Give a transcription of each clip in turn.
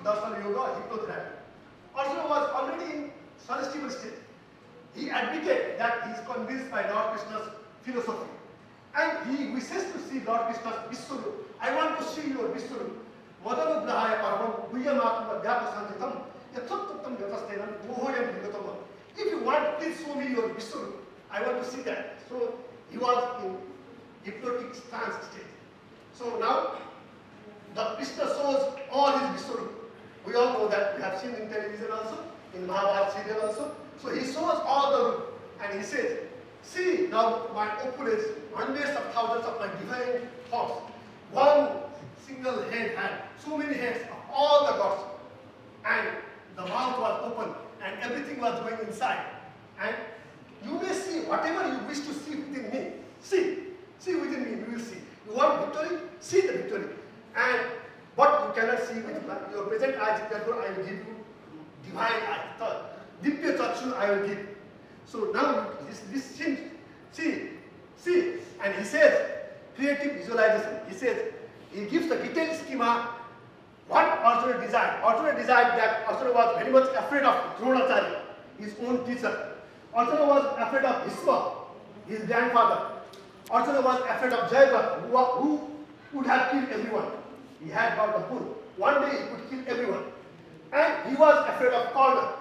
Darshan Yoga, hypnotherapy. Arjuna was already in suggestible state. He admitted that he is convinced by Lord Krishna's philosophy. And he wishes to see Lord Krishna's Vishwarup. I want to see your Vishwarup. Madanu Brahaya Parvam, Guyamatma Vyapa Sanjitam, Yathuttam Yatastenam, Mohoyam Vigatama. If you want, please show me your Vishwarup. I want to see that. So he was in hypnotic trance state. So now, the Krishna shows all his Vishwarup. We all know that. We have seen in television also, in Mahabharata serial also. So he shows all the root. And he says, see now my opulence, hundreds of thousands of my divine thoughts. One single head had so many heads of all the gods. And the mouth was open and everything was going inside. And you may see whatever you wish to see within me. See within me, you will see. You want victory? See the victory. And but you cannot see with your present eyes, therefore I will give you divine eyes. Divya Chakshu I will give. So now this seems, see, and he says, creative visualization. He says, he gives the detailed schema what Arjuna desired. Arjuna desired that Arjuna was very much afraid of Dronacharya, his own teacher. Arjuna was afraid of Bhishma, his grandfather. Arjuna was afraid of Jayadratha, who would have killed everyone. He had got the bull. One day he could kill everyone. And he was afraid of Karna.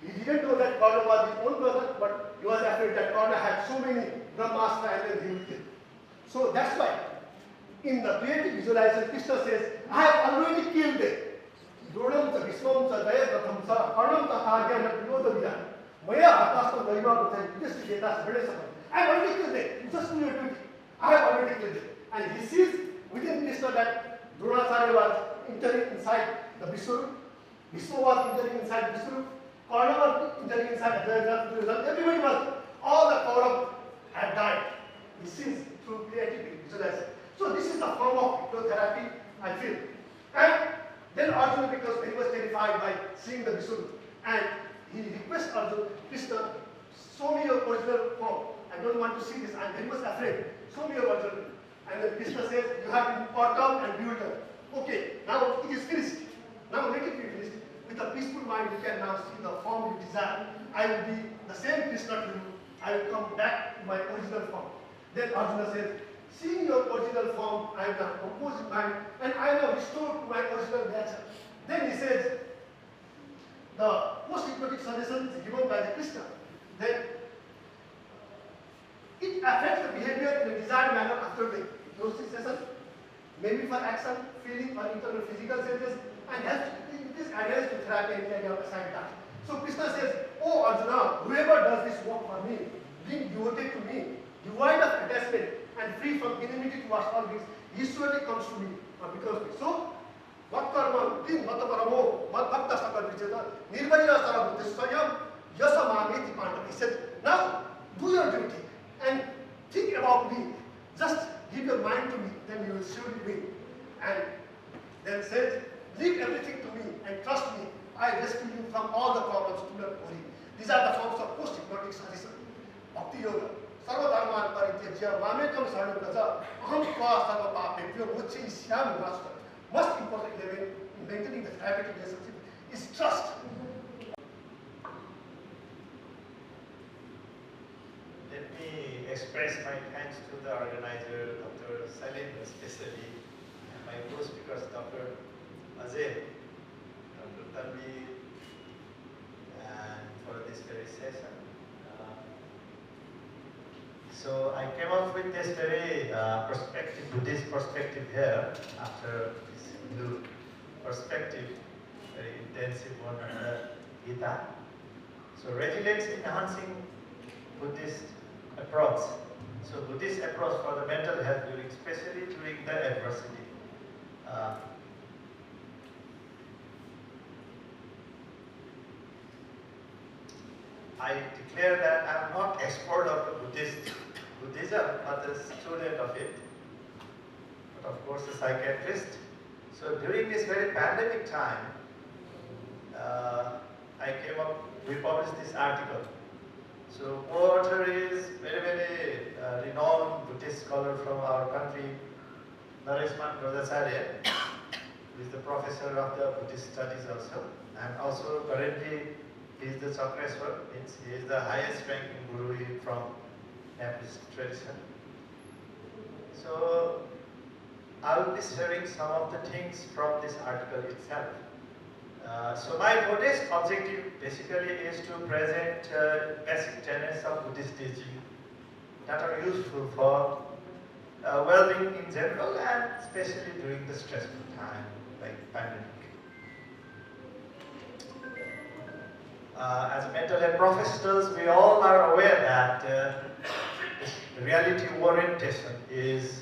He didn't know that Karna was his own brother, but he was afraid that Karna had so many Brahmastra and then he would kill. So that's why in the creative visualization, Krishna says, I have already killed them. Dronam cha Vishwam cha Jayadratham cha Karnam cha Karya na Viyoda Vidhan. Maya Akasam Daiva cha Yudhishthira Vedasam. I have already killed them. You just do your duty. I have already killed them. And he sees within Krishna that Dronacharya was entering inside the Vishwarup. Vishnu was entering inside Vishwarup. Karna was entering inside Jayadratha. Everybody was, all the Kauravas had died. He sees through creative visualization. So this is the form of hypnotherapy, I feel. And then Arjuna becomes very much terrified by seeing the Vishwarup. And he requests Arjuna, Krishna, show me your original form. I don't want to see this. I am very much afraid. Show me your original. And then Krishna says, you have been caught out and built up. Okay, now it is finished. Now let it be finished. With a peaceful mind, you can now see the form you desire. I will be the same Krishna to you. I will come back to my original form. Then Arjuna says, seeing your original form, I am now composed in mind and I am now restored to my original nature. Then he says, the post-hypnotic suggestion is given by the Krishna. Then it affects the behavior in a desired manner after the hypnosis session, maybe for action, feeling, or internal physical changes, and helps it is adherence to therapy and area of assigned task. So Krishna says, oh Arjuna, whoever does this work for me, being devoted to me, devoid of attachment and free from enmity towards all things, he surely comes to me because of me. So, Vatkarma, Tin Mataparamo, Matabhakta Sakar Vicheta, Nirvaya Sarabhuti Swayam, Yasamameti Pandava. He said, now do your duty and think about me. Just give your mind to me, then you will surely win. And then says, leave everything to me and trust me. I rescue you from all the problems. Do not worry. These are the forms of post-hypnotic suggestion. Bhakti Yoga. Sarvadharman Parityaja, Mamekam Sarvadaja, Aham Tva Sarva Papebhyo, Mochi Syam Master. Most important element in maintaining the therapeutic relationship is trust. Let me express my thanks to the organizer, Dr. Salim, especially, and my co-speakers, Dr. Ajay, Dr. Tanvi, and for this very session. So I came up with this very Buddhist perspective here after this Hindu perspective, very intensive one on the Gita. So resilience enhancing Buddhist approach. So Buddhist approach for the mental health during, especially during the adversity. I declare that I am not expert of the Buddhism, but a student of it, but of course a psychiatrist. So during this very pandemic time, we published this article. So co-author is very renowned Buddhist scholar from our country, Nareshman Rajacharya. who is the professor of the Buddhist studies also, and also currently he is the Chakreshwar, means he is the highest ranking guru from Nepalese tradition. So I will be sharing some of the things from this article itself. So my modest objective basically is to present basic tenets of Buddhist teaching that are useful for well-being in general and especially during the stressful time like pandemic. As mental health professionals, we all are aware that reality orientation is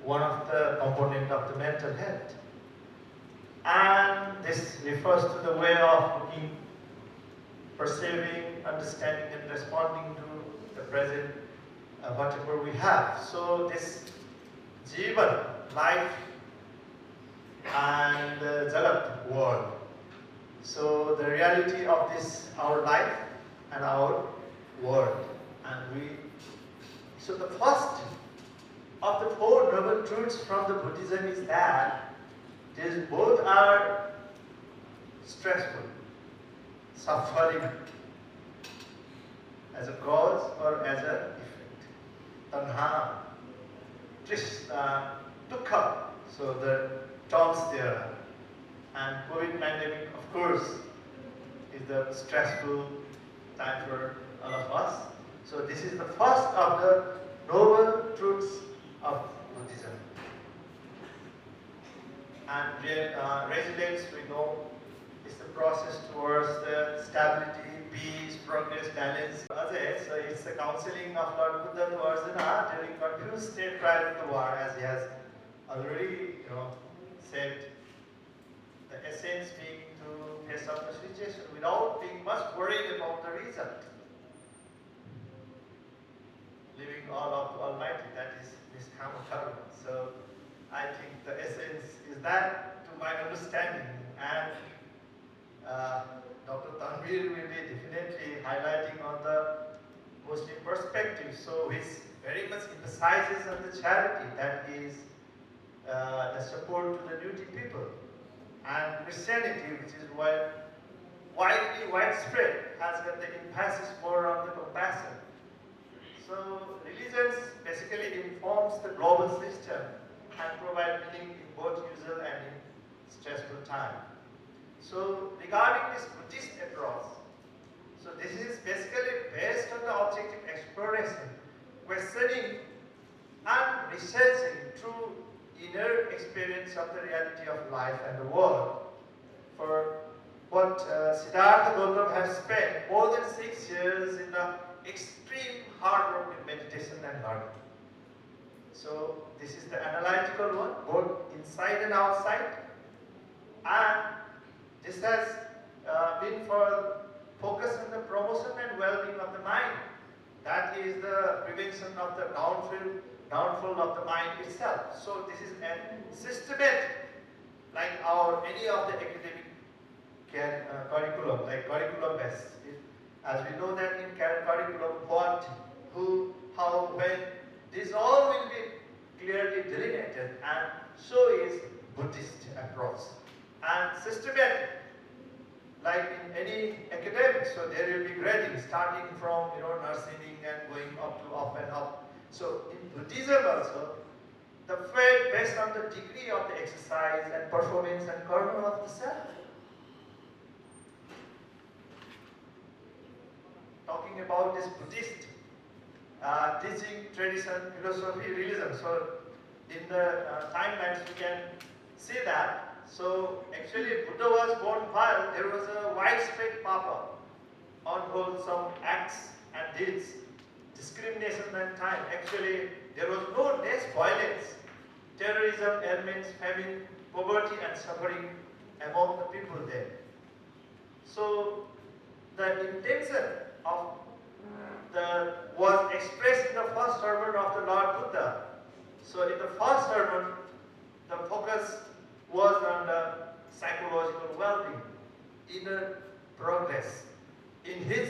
one of the components of the mental health. And this refers to the way of looking, perceiving, understanding and responding to the present, whatever we have. So this Jivan, life and Jagat, world. So the reality of this, our life and our world. So the first of the four noble truths from the Buddhism is that these both are stressful, suffering as a cause or as an effect. Tanha, Trishna, Dukkha, so the terms there. And COVID pandemic, of course, is the stressful time for all of us. So this is the first of the noble truths of Buddhism. And resilience, we know, is the process towards the stability, peace, progress, balance. So it's the counseling of Lord Buddha to Arjuna during confused state prior to the war, as he has already said. The essence being to face up the situation without being much worried about the result. Leaving all up to Almighty, that is this Kama Karma. So I think the essence is that, to my understanding, and Dr. Tanvir will be definitely highlighting on the Muslim perspective. So he very much emphasizes on the charity, that is the support to the needy people. And Christianity, which is widespread, has got the emphasis more on the compassion. So religions basically informs the global system and provide meaning in both usual and in stressful time. So regarding this Buddhist approach, so this is basically based on the objective exploration, questioning and researching through inner experience of the reality of life and the world. For what Siddhartha Gautama has spent more than 6 years in the extreme hard work in meditation and learning. So this is the analytical one, both inside and outside. And this has been for focus on the promotion and well-being of the mind. That is the prevention of the downfall of the mind itself. So this is a systematic, like any of the academic curriculum, like curriculum based. As we know that in curriculum, what, who, how, when, this all will be clearly delineated, and so is Buddhist approach. And systematic, like in any academic, so there will be grading starting from nursing and going up and up. So in Buddhism also, the faith based on the degree of the exercise and performance and karma of the self. Talking about this Buddhist teaching, tradition, philosophy, religion. So in the timelines we can see that. So actually Buddha was born while there was a widespread papa on wholesome acts and deeds, discrimination and time. Actually there was no less violence, terrorism, ailments, famine, poverty and suffering among the people there. So the intention of was expressed in the first sermon of the Lord Buddha. So in the first sermon, the focus was on the psychological well-being, inner progress. In his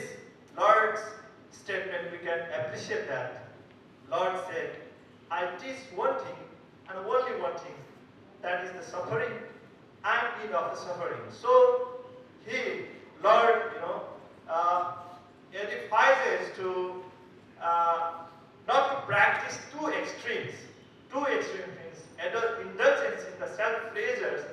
Lord's statement, we can appreciate that. Lord said, I teach one thing and only one thing, that is the suffering suffering. So he, Lord, advises to not to practice two extreme things, indulgence in the self-pleasures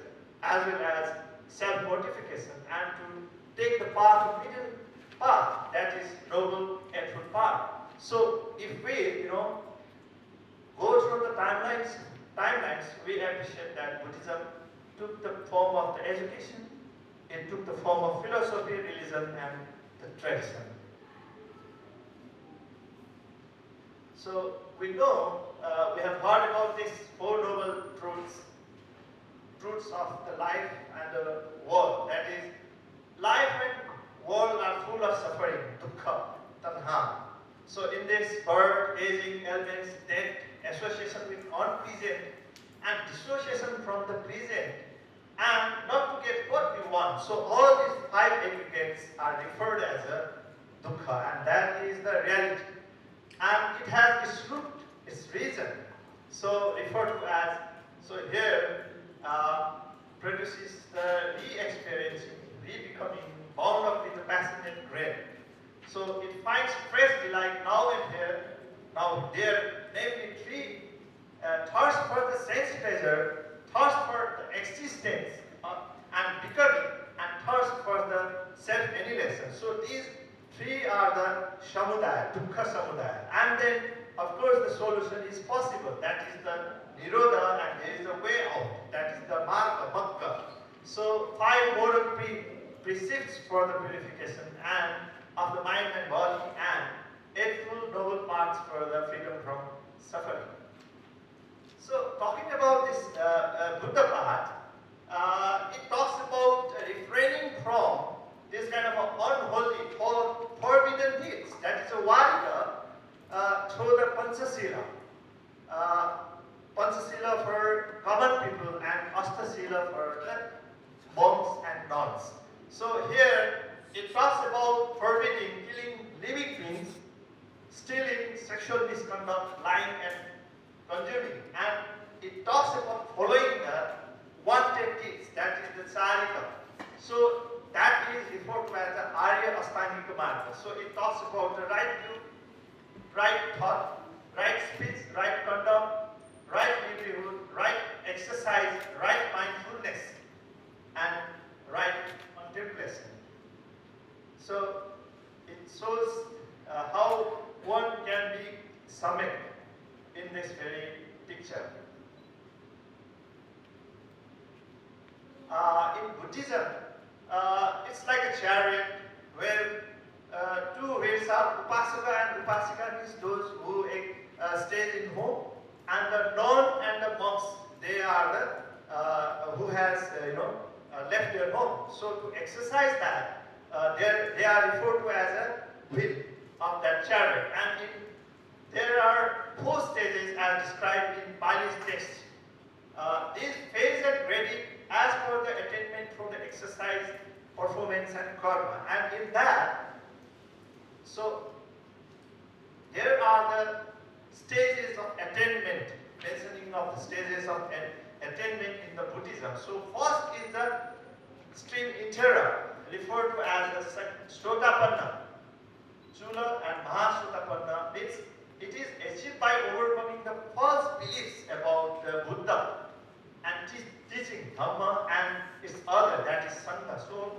as well as self-mortification, and to take the path of middle path, that is noble and full path. So if we, go through the timelines, we appreciate that Buddhism took the form of the education, it took the form of philosophy, religion, and the tradition. So we know, we have heard about these four noble truths of the life and the world. That is, life and world are full of suffering, dukkha, tanha. So in this birth, aging, ailments, death, association with unpleasant, and dissociation from the present, and not to get what we want. So all these five aggregates are referred as a dukkha, and that is the reality. And it has its root, its reason. So referred to as, so here produces the re-experiencing, re-becoming, bound up with the passionate grain. So it finds fresh delight now and here, now and there, namely three, thirst for the sense pleasure, thirst for the existence and becoming, and thirst for the self-annihilation. So these three are the samudaya, dukkha samudaya. And then, of course, the solution is possible. That is the nirodha, and there is a way out. That is the marga, magga. So five moral precepts for the purification and of the mind and body, and eightfold noble paths for the freedom from suffering. So, talking about this Buddha path, it talks about refraining from this kind of unholy or forbidden deeds. That is a varika through the Panchasila. Panchasila for common people and Ashtasila for the monks and nuns. So here it talks about forbidding, killing living beings, stealing, sexual misconduct, lying, and conjuring. And it talks about following the wanted deeds, that is the charita. So that is referred to as the Arya Astangika Marga. So it talks about the right view, right thought, right speech, right conduct, right livelihood, right exercise, right mindfulness, and right contemplation. So it shows how one can be summoned in this very picture. In Buddhism, it's like a chariot where two wheels are upasaka and upasika, means those who stay in home, and the nun and the monks, they are the who has left their home. So to exercise that, they are referred to as a wheel of that chariot, and there are four stages as described in Pali's text. These phase are ready as per the attainment from the exercise, performance, and karma. And in that, so there are the stages of attainment, mentioning of the stages of attainment in the Buddhism. So first is the stream intera, referred to as the Sotapanna. Chula and Mahasutapanna, it is achieved by overcoming the false beliefs about the Buddha and teaching Dhamma and its other, that is Sangha. So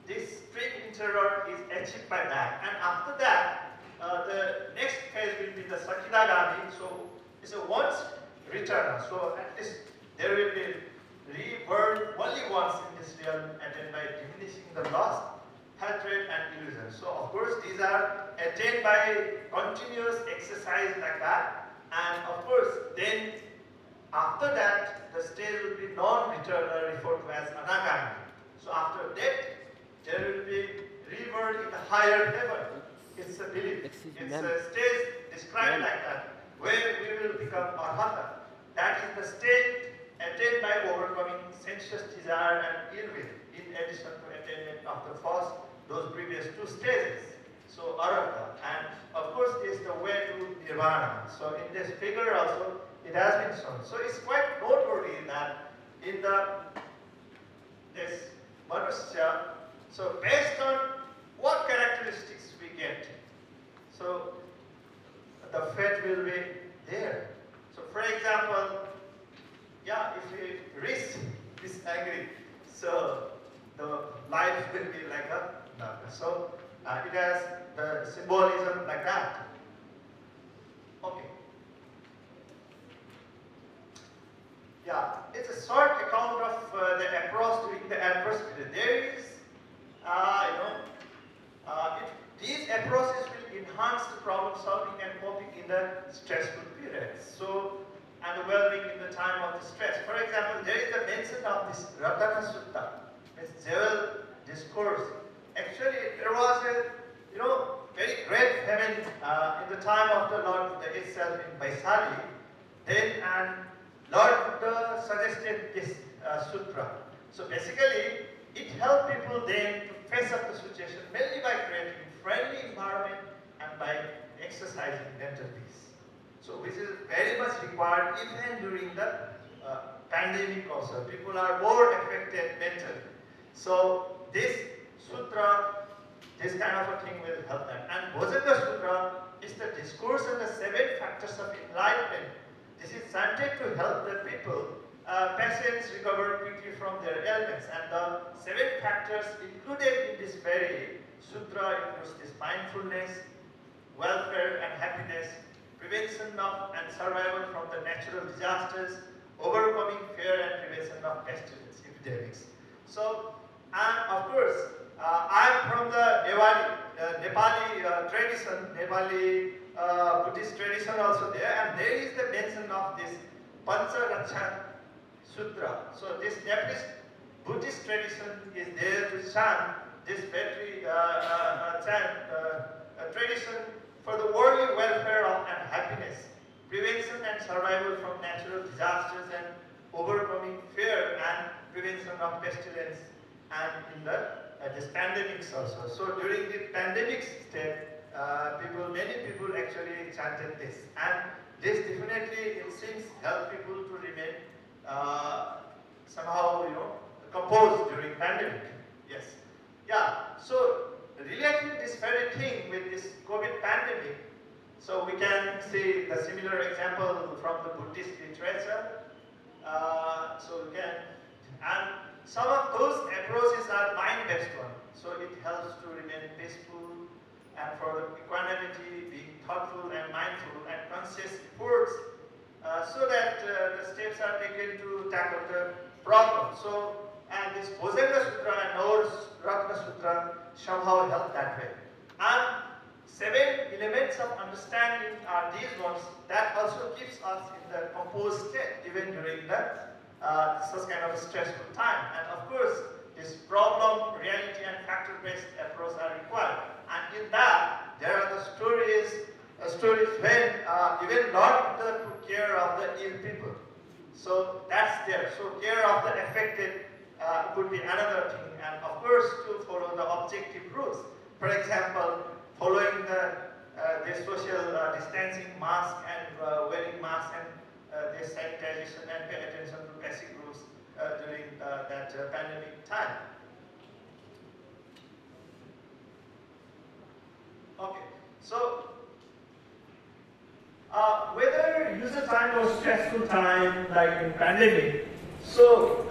this stream intera is achieved by that. And after that, the next phase will be the Sakidagami. So it's a once return. So at least there will be rebirth only once in this realm, and then by diminishing the loss, hatred, and illusion. So of course these are attained by continuous exercise like that, and of course then after that the stage will be non-returner, referred to as anagami. So after that there will be rebirth in the higher heaven. It's a belief. It's a stage described like that, where we will become arhata. That is the state attained by overcoming sensuous desire and ill will, in addition to attainment of the first, those previous two stages. So arhata, and of course is the way to nirvana. So in this figure also it has been shown. So it's quite noteworthy that in this Tanasya. So based on what characteristics we get, so the fate will be there. So for example, yeah, if we disagree, so the life will be like a naga. So it has the symbolism like that. Okay. Yeah, it's a short account of the approach during the adverse period. There is, these approaches will enhance the problem solving and coping in the stressful periods. So, and the well-being in the time of the stress. For example, there is a mention of this Ratana Sutta, this jewel discourse. Actually, there was a, very great famine in the time of the Lord Buddha itself in Vaisali. Then, and Lord Buddha suggested this sutra. So basically, it helped people then to face up the situation mainly by creating friendly environment and by exercising mental peace. So which is very much required even during the pandemic also. People are more affected mentally. So this sutra, this kind of a thing will help them. And Bhojanga Sutra is the discourse on the 7 factors of enlightenment. This is intended to help the people, patients recover quickly from their ailments. And the 7 factors included in this very sutra includes this mindfulness, welfare and happiness, prevention of and survival from the natural disasters, overcoming fear and prevention of pestilence, epidemics. So, and of course, I am from the Nepali tradition, Nepali Buddhist tradition also there, and there is the mention of this Pancharaksha Sutra. So this Nepalese Buddhist tradition is there to chant this very tradition for the worldly welfare of and happiness, prevention and survival from natural disasters, and overcoming fear and prevention of pestilence, and in the this pandemics also. So during the pandemic state, many people actually chanted this, and this definitely it seems help people to remain somehow composed during pandemic. Yes, yeah. So relating this very thing with this COVID pandemic, so we can see the similar example from the Buddhist literature. So we can, and some of those approaches are mind-based one. So it helps to remain peaceful and for the equanimity, being thoughtful and mindful and conscious efforts, so that the steps are taken to tackle the problem. So, and this Bhojanga Sutra and Ratna Sutra somehow help that way. And 7 elements of understanding are these ones that also keeps us in the composed state even during the such kind of a stressful time. And of course, this problem, reality and factor-based approach are required. And in that, there are the stories when even Lord Buddha took care of the ill people. So that's there. So care of the affected could be another thing. And of course, to follow the objective rules. For example, following the social distancing, mask and wearing mask and their sanitization and pay attention to basic rules during that pandemic time. Okay, so whether user time or stressful time like in pandemic, so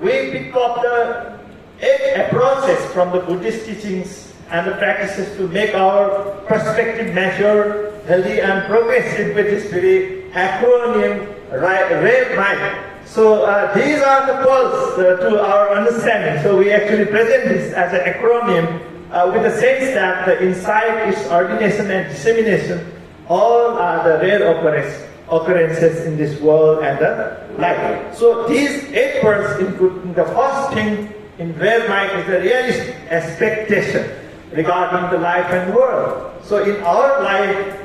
we pick up the 8 approaches from the Buddhist teachings and the practices to make our perspective mature, healthy and progressive with this very acronym, RAVE mind. So these are the goals to our understanding. So we actually present this as an acronym with the sense that the insight, its ordination and dissemination all are the rare occurrences in this world and the life. So these 8 words include the first thing in RAVE mind is the realist expectation regarding the life and world. So in our life,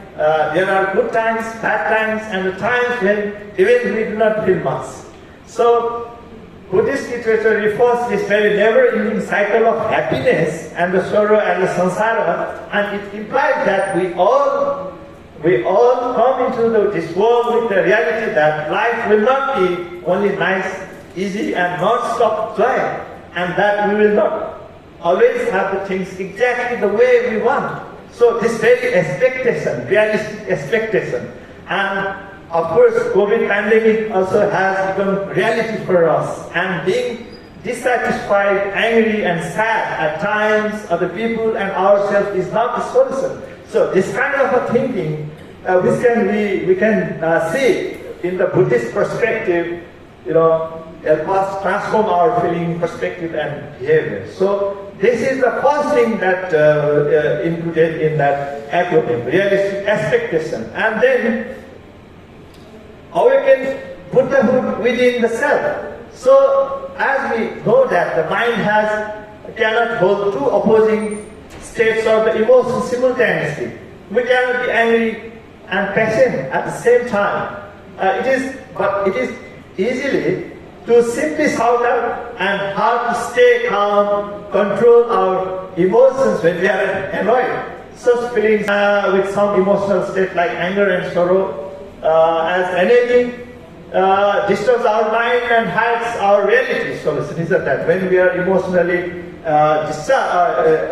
there are good times, bad times, and the times when even we do not feel much. So Buddhist literature refers to this very never-ending cycle of happiness and the sorrow and the samsara, and it implies that we all come into this world with the reality that life will not be only nice, easy, and non-stop joy. and that we will not always have the things exactly the way we want. So this very expectation, realistic expectation, and of course COVID pandemic also has become reality for us, and being dissatisfied, angry and sad at times, other people and ourselves is not the solution. So this kind of a thinking, we can see in the Buddhist perspective, help us transform our feeling, perspective and behavior. So this is the first thing that included in that acronym, realistic expectation. And then awaken Buddhahood within the self. So as we know that the mind cannot hold two opposing states of the emotions simultaneously. We cannot be angry and passionate at the same time. It is easily to simply shout out and how to stay calm, control our emotions when we are annoyed. Such feelings with some emotional state like anger and sorrow as enemy disturbs our mind and hides our reality. So listen to that. When we are emotionally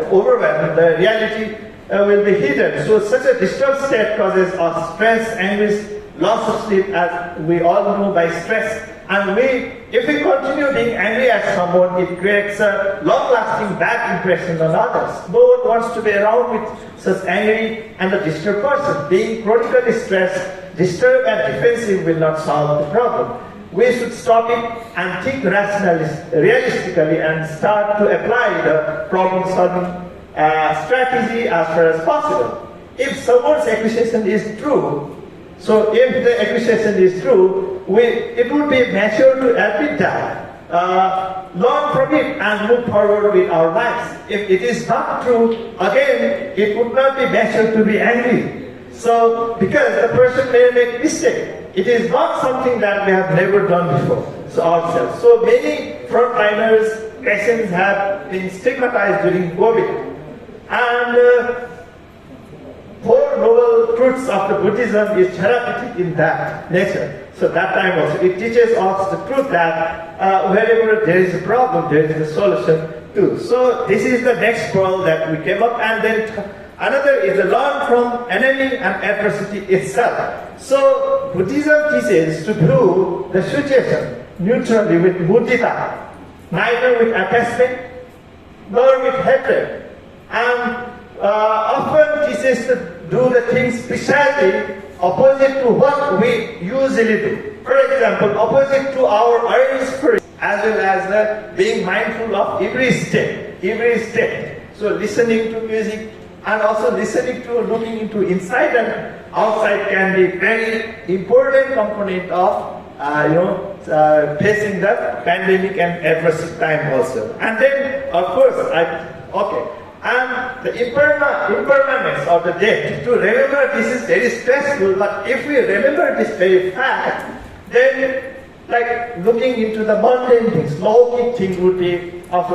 overwhelmed, the reality will be hidden. So such a disturbed state causes us stress, anguish, loss of sleep, as we all know by stress. And if we continue being angry at someone, it creates a long-lasting bad impression on others. No one wants to be around with such angry and a disturbed person. Being chronically stressed, disturbed and defensive will not solve the problem. We should stop it and think realistically and start to apply the problem-solving strategy as far as possible. If someone's accusation is true, so if the accusation is true, it would be mature to admit that, learn from it and move forward with our lives. If it is not true, again, it would not be mature to be angry. So, because the person may make mistake, it is not something that we have never done before, so ourselves. So many frontliners, patients have been stigmatized during COVID. And four noble truths of the Buddhism is therapeutic in that nature. So that time also, it teaches us the truth that wherever there is a problem, there is a solution too. So this is the next pearl that we came up, and then another is to learn from enemy and adversity itself. So Buddhism teaches to view the situation neutrally with mudita, neither with attachment nor with hatred, and often teaches to do the things precisely opposite to what we usually do. For example, opposite to our urge for it, as well as being mindful of every step. So listening to music and also listening to, looking into inside and outside can be very important component of facing the pandemic and adversity time also. And then, of course, and the impermanence of the death. To remember this is very stressful, but if we remember this very fact, then like looking into the mundane things, lowly thing would be of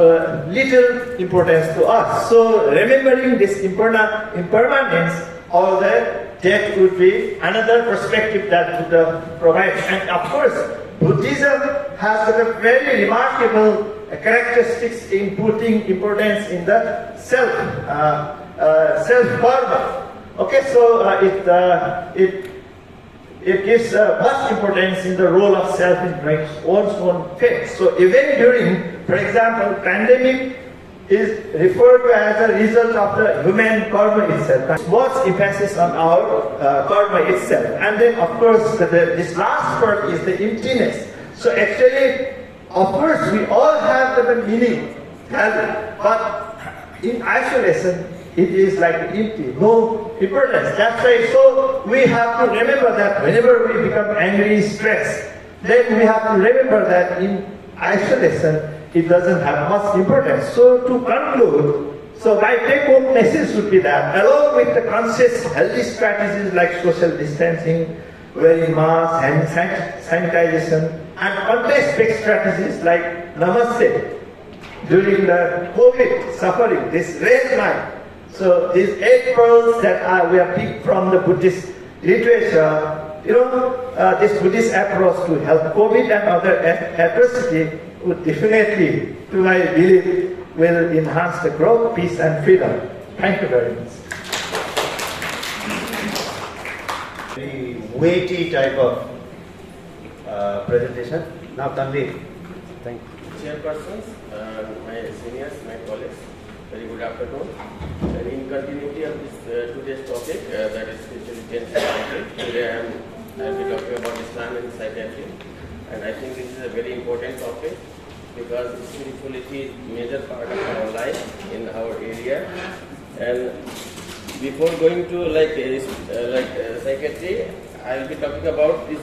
little importance to us. So remembering this impermanence of the death would be another perspective that Buddha provides. And of course, Buddhism has a very remarkable characteristics in putting importance in the self karma. Okay, so it gives much importance in the role of self in one's own faith. So even during, for example, pandemic is referred to as a result of the human karma itself. Much emphasis on our karma itself. And then of course this last part is the emptiness. So actually, of course, we all have the meaning, but in isolation, it is like empty, no importance. That's why, so we have to remember that whenever we become angry, stressed, then we have to remember that in isolation, it doesn't have much importance. So to conclude, so my take-home message would be that, along with the conscious, healthy strategies like social distancing, wearing masks, hand sanitization, and context-based strategies like Namaste during the COVID suffering, this raised mind. So these 8 pearls that we have picked from the Buddhist literature, this Buddhist approach to help COVID and other adversity would definitely to my belief, will enhance the growth, peace, and freedom. Thank you very much. Very weighty type of presentation. Now, Tanvi. Thank you. Chairpersons, my seniors, my colleagues, very good afternoon. And in continuity of this today's topic, that is spiritual intensive, today I'll be talking about Islam and psychiatry. And I think this is a very important topic because spirituality is a major part of our life in our area. And before going to psychiatry, I'll be talking about this.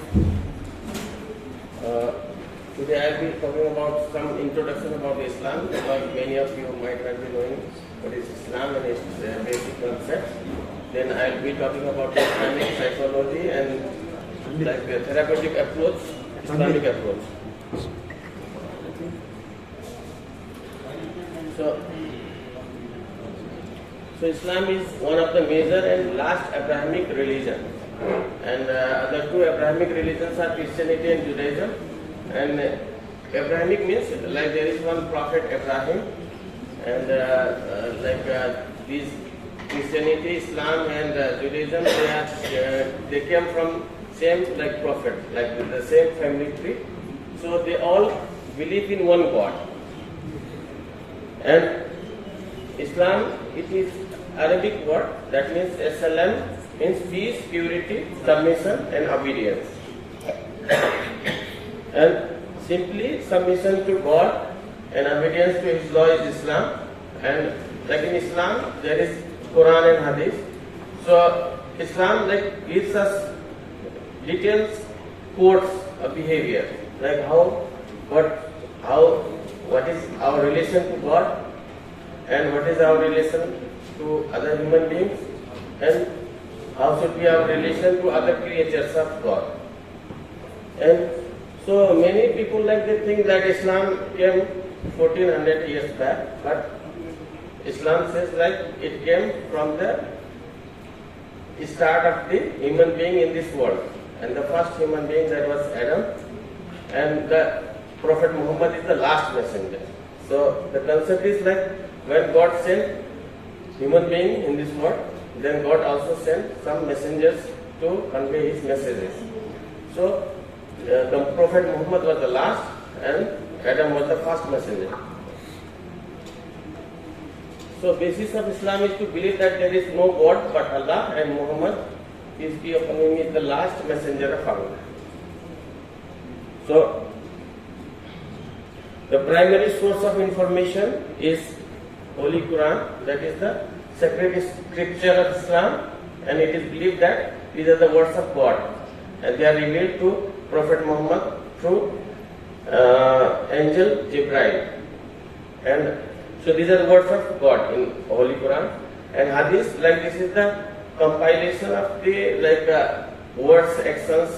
Today I'll be talking about some introduction about Islam because many of you might not be knowing what is Islam and its basic concepts. Then I'll be talking about Islamic psychology and like the therapeutic approach, Islamic approach. So Islam is one of the major and last Abrahamic religion. And other two Abrahamic religions are Christianity and Judaism. And Abrahamic means like there is one prophet Abraham, and these Christianity, Islam, and Judaism, they came from same like prophet, like the same family tree. So they all believe in one God. And Islam, it is Arabic word that means salam, means peace, purity, submission, and obedience. And simply submission to God and obedience to His law is Islam. And like in Islam, there is Quran and Hadith. So Islam like gives us details, codes of behavior, like what is our relation to God, and what is our relation to other human beings, and how should be our relation to other creatures of God. And so many people like they think that Islam came 1400 years back, but Islam says like it came from the start of the human being in this world. And the first human being that was Adam, and the Prophet Muhammad is the last messenger. So the concept is like when God sent human being in this world, then God also sent some messengers to convey His messages. So the Prophet Muhammad was the last and Adam was the first messenger. So basis of Islam is to believe that there is no God but Allah, and Muhammad, peace be upon him, is the last messenger of Allah. So the primary source of information is Holy Quran, that is the sacred scripture of Islam, and it is believed that these are the words of God, and they are revealed to Prophet Muhammad through angel Jibreel. And so these are the words of God in Holy Quran. And Hadith, like this is the compilation of the words, actions,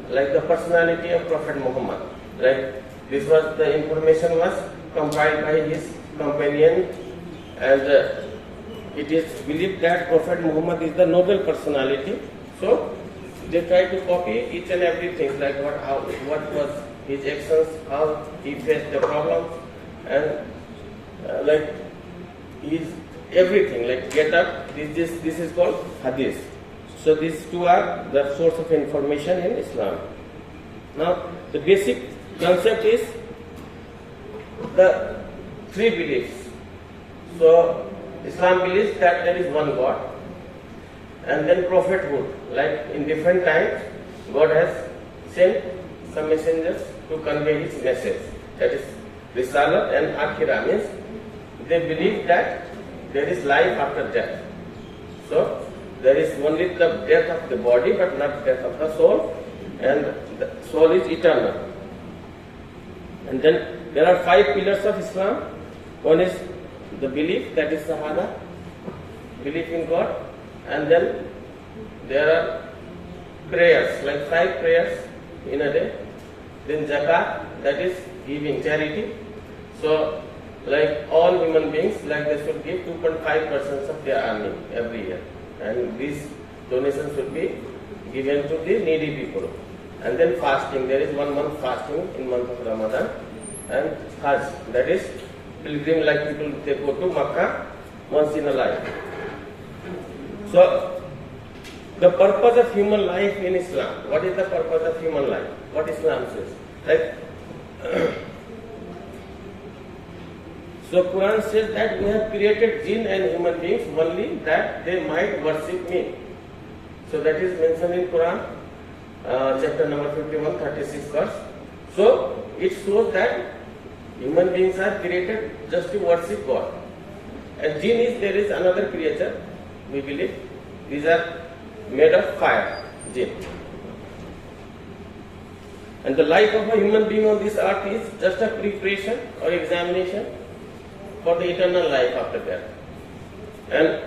like the personality of Prophet Muhammad. Like this was the information was compiled by his companion, and it is believed that Prophet Muhammad is the noble personality. So they try to copy each and everything, like what was his actions, how he faced the problems, and like his everything, like get up. This is called Hadith. So these two are the source of information in Islam. Now the basic concept is the three beliefs. So Islam believes that there is one God, and then prophethood, like in different times God has sent some messengers to convey His message, that is Risalat and Akhira, means they believe that there is life after death. So there is only the death of the body but not death of the soul, and the soul is eternal. And then there are 5 pillars of Islam. One is the belief, that is Shahada, belief in God, and then there are prayers, like 5 prayers in a day. Then Zakat, that is giving, charity. So like all human beings, like they should give 2.5% of their earning every year, and these donations should be given to the needy people. And then fasting, there is 1 month fasting in month of Ramadan, and Hajj, that is pilgrim, like people, they go to Makkah once in a life. So, the purpose of human life in Islam. What is the purpose of human life? What Islam says? Like, so Quran says that we have created jinn and human beings only that they might worship me. So that is mentioned in Quran, chapter number 51, 36 verse. So it shows that human beings are created just to worship God. And jinn is, there is another creature, we believe. These are made of fire, jinn. And the life of a human being on this earth is just a preparation or examination for the eternal life after death. And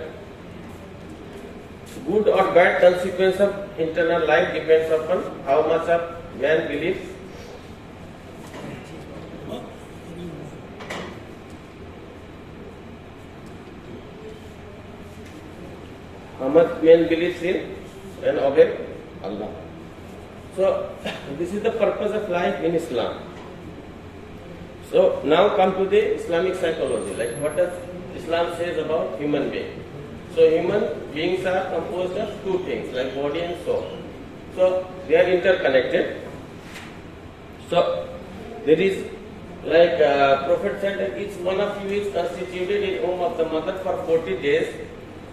good or bad consequence of eternal life depends upon how much of man believes. How much man believes in and obey Allah. So, this is the purpose of life in Islam. So, now come to the Islamic psychology, like what does Islam says about human being. So, human beings are composed of two things, like body and soul. So, they are interconnected. So, there is, like Prophet said that each one of you is constituted in womb of the mother for 40 days,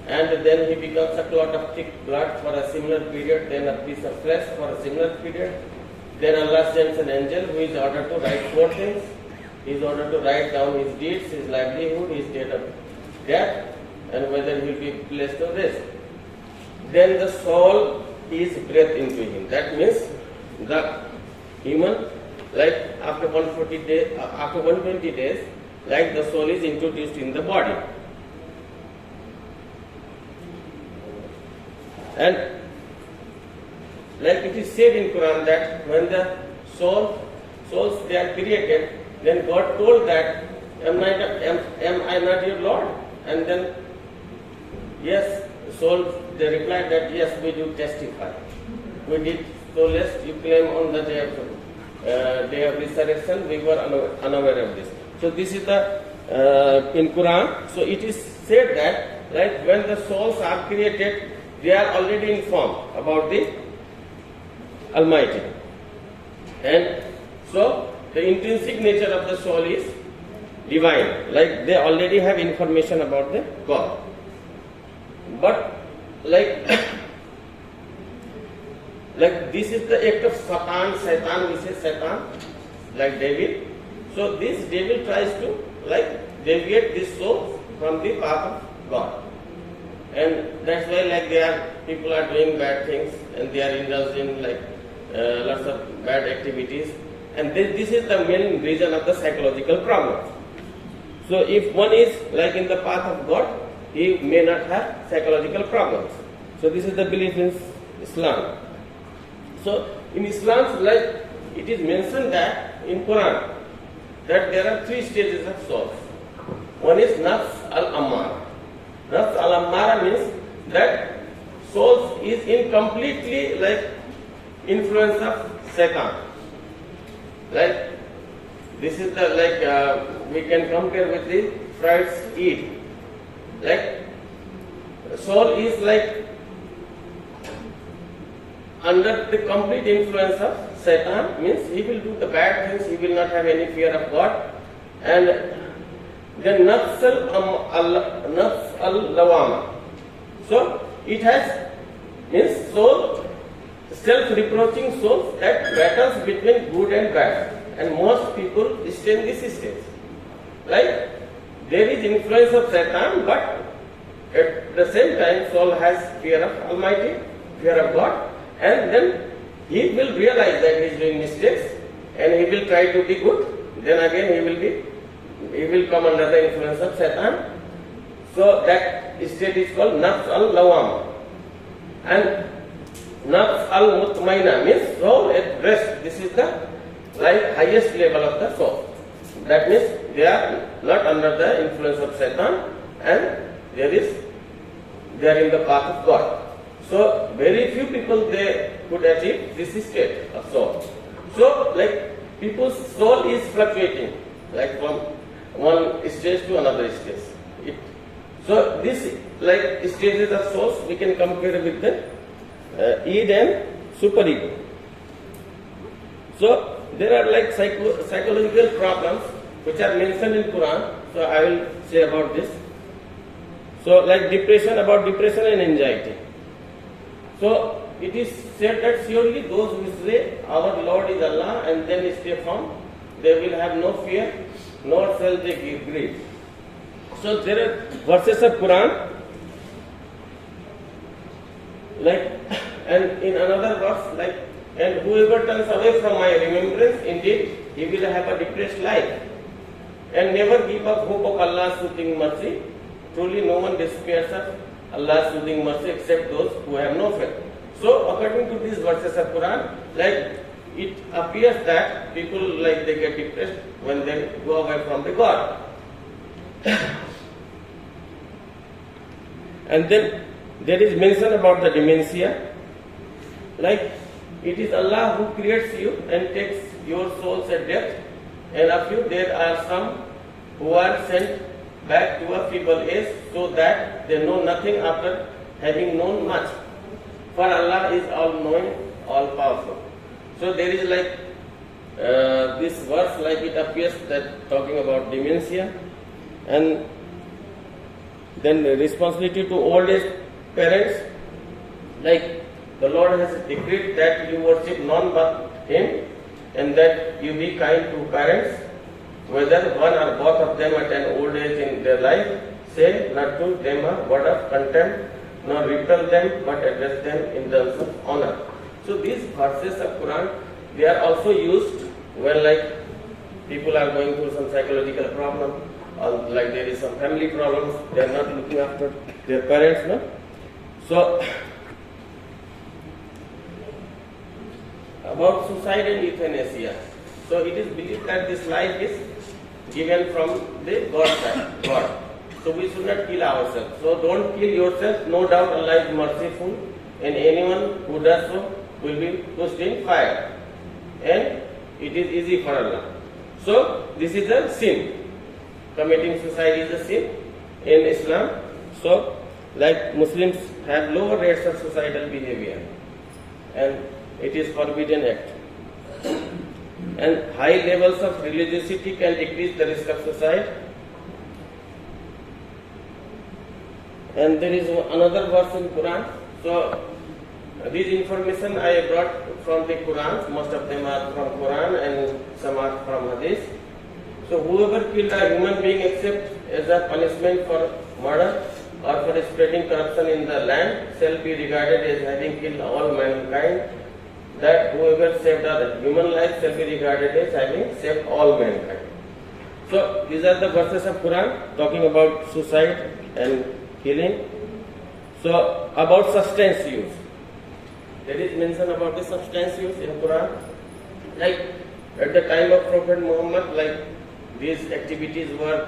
and then he becomes a clot of thick blood for a similar period, then a piece of flesh for a similar period. Then Allah sends an angel who is ordered to write four things. He is ordered to write down his deeds, his livelihood, his date of death, and whether he will be placed or rest. Then the soul is breathed into him. That means the human, like after 140 days, after 120 days, like the soul is introduced in the body. And like it is said in Quran that when the souls they are created, then God told that, am I not your Lord? And then, yes, souls, they replied that, yes, we do testify. We did, so lest you claim on the day of resurrection, we were unaware of this. So this is the, in Quran, so it is said that, like when the souls are created, they are already informed about the Almighty. And so, the intrinsic nature of the soul is divine, like they already have information about the God. But like like this is the act of Satan, we say Satan, like devil. So this devil tries to like deviate this soul from the path of God. And that's why like people are doing bad things and they are indulged in like lots of bad activities. And this is the main reason of the psychological problem. So if one is like in the path of God, he may not have psychological problems. So this is the belief in Islam. So in Islam, like it is mentioned that in Quran that there are three stages of souls. One is nafs al-ammara. Nafs al-ammara means that soul is in completely like influence of Satan. Like this is the like we can compare with the Freud's id. Like soul is like under the complete influence of Satan, means he will do the bad things, he will not have any fear of God. And then nafs al-lawama. So it has means soul, self-reproaching soul that battles between good and bad. And most people stay in this stage. Like there is influence of Satan, but at the same time soul has fear of Almighty, fear of God, and then he will realize that he is doing mistakes and he will try to be good. Then again he will come under the influence of Satan. So that state is called nafs al-lawama. And nafs al-mutmaina means soul at rest. This is the like highest level of the soul. That means they are not under the influence of Satan and they are in the path of God. So very few people they could achieve this state of soul. So like people's soul is fluctuating, like from one stage to another stage. So this like stages of souls we can compare with the id and superego. So there are like psychological problems which are mentioned in Quran. So I will say about this. So like depression, about depression and anxiety. So it is said that surely those who say our Lord is Allah and then stay firm, they will have no fear, nor shall they give grief. So there are verses of Quran, like, and in another verse, like, and whoever turns away from my remembrance, indeed he will have a depressed life, and never give up hope of Allah's soothing mercy. Truly no one despairs of Allah's soothing mercy except those who have no faith. So according to these verses of Quran, like it appears that people like they get depressed when they go away from the God. And then there is mention about the dementia, like it is Allah who creates you and takes your souls at death, and of you there are some who are sent back to a feeble age so that they know nothing after having known much. For Allah is all-knowing, all-powerful. So there is like this verse, like it appears that talking about dementia, and then the responsibility to old age parents, like the Lord has decreed that you worship none but Him, and that you be kind to parents, whether one or both of them at an old age in their life. Say not to them a word of contempt, nor repel them, but address them in terms of honor. So these verses of Quran, they are also used when like people are going through some psychological problem, or like there is some family problems, they are not looking after their parents, no? So about suicide and euthanasia. So it is believed that this life is given from the God. So we should not kill ourselves. So don't kill yourself. No doubt Allah is merciful, and anyone who does so will be pushed in fire. And it is easy for Allah. So this is a sin. Committing suicide is a sin in Islam. So like Muslims have lower rates of suicidal behavior, and it is forbidden act. And high levels of religiosity can decrease the risk of suicide. And there is another verse in Quran. So this information I brought from the Quran. Most of them are from Quran and some are from Hadith. So whoever killed a human being except as a punishment for murder or for spreading corruption in the land shall be regarded as having killed all mankind. That whoever saved a human life shall be regarded as having saved all mankind. So these are the verses of Quran talking about suicide and killing. So about substance use, there is mention about the substance use in Quran. Like at the time of Prophet Muhammad, like these activities were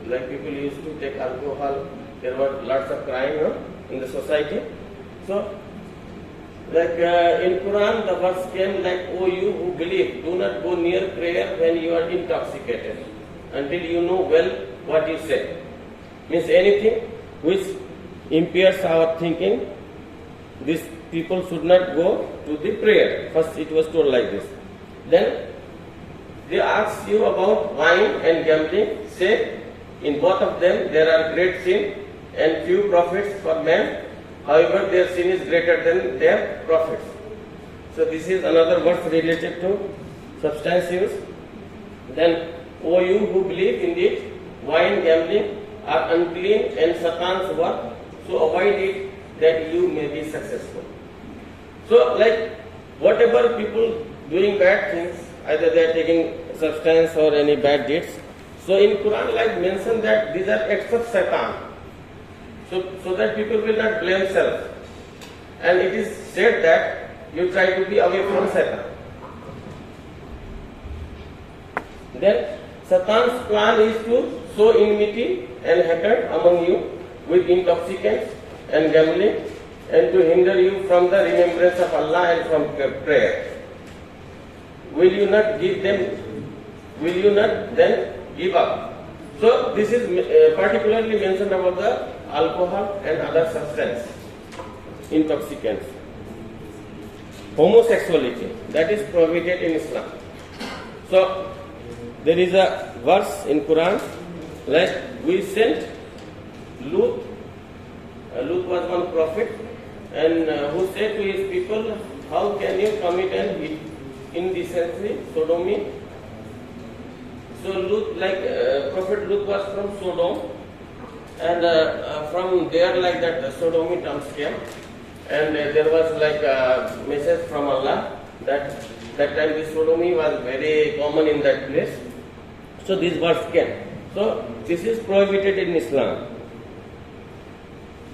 like people used to take alcohol. There were lots of crime in the society. So like in Quran, the verse came like, "O you who believe, do not go near prayer when you are intoxicated, until you know well what you say." Means anything which impairs our thinking, these people should not go to the prayer. First it was told like this. Then they ask you about wine and gambling. Say, in both of them there are great sin and few profits for man. However, their sin is greater than their profits. So this is another verse related to substance use. Then, O you who believe, indeed, wine, gambling are unclean and Satan's work, so avoid it that you may be successful. So like whatever people doing bad things, either they are taking substance or any bad deeds. So in Quran like mention that these are acts of Satan. So that people will not blame self. And it is said that you try to be away from Satan. Then Satan's plan is to sow enmity and hatred among you with intoxicants and gambling, and to hinder you from the remembrance of Allah and from prayer. Will you not then give up. So this is particularly mentioned about the alcohol and other substance, intoxicants. Homosexuality, that is prohibited in Islam. So there is a verse in Quran, like we sent Lut. Lut was one prophet, and who said to his people, how can you commit an indecency, sodomy? So Lut, Prophet Lut was from Sodom, and from there like that the sodomy terms came, and there was like a message from Allah that time the sodomy was very common in that place. So this verse came. So this is prohibited in Islam.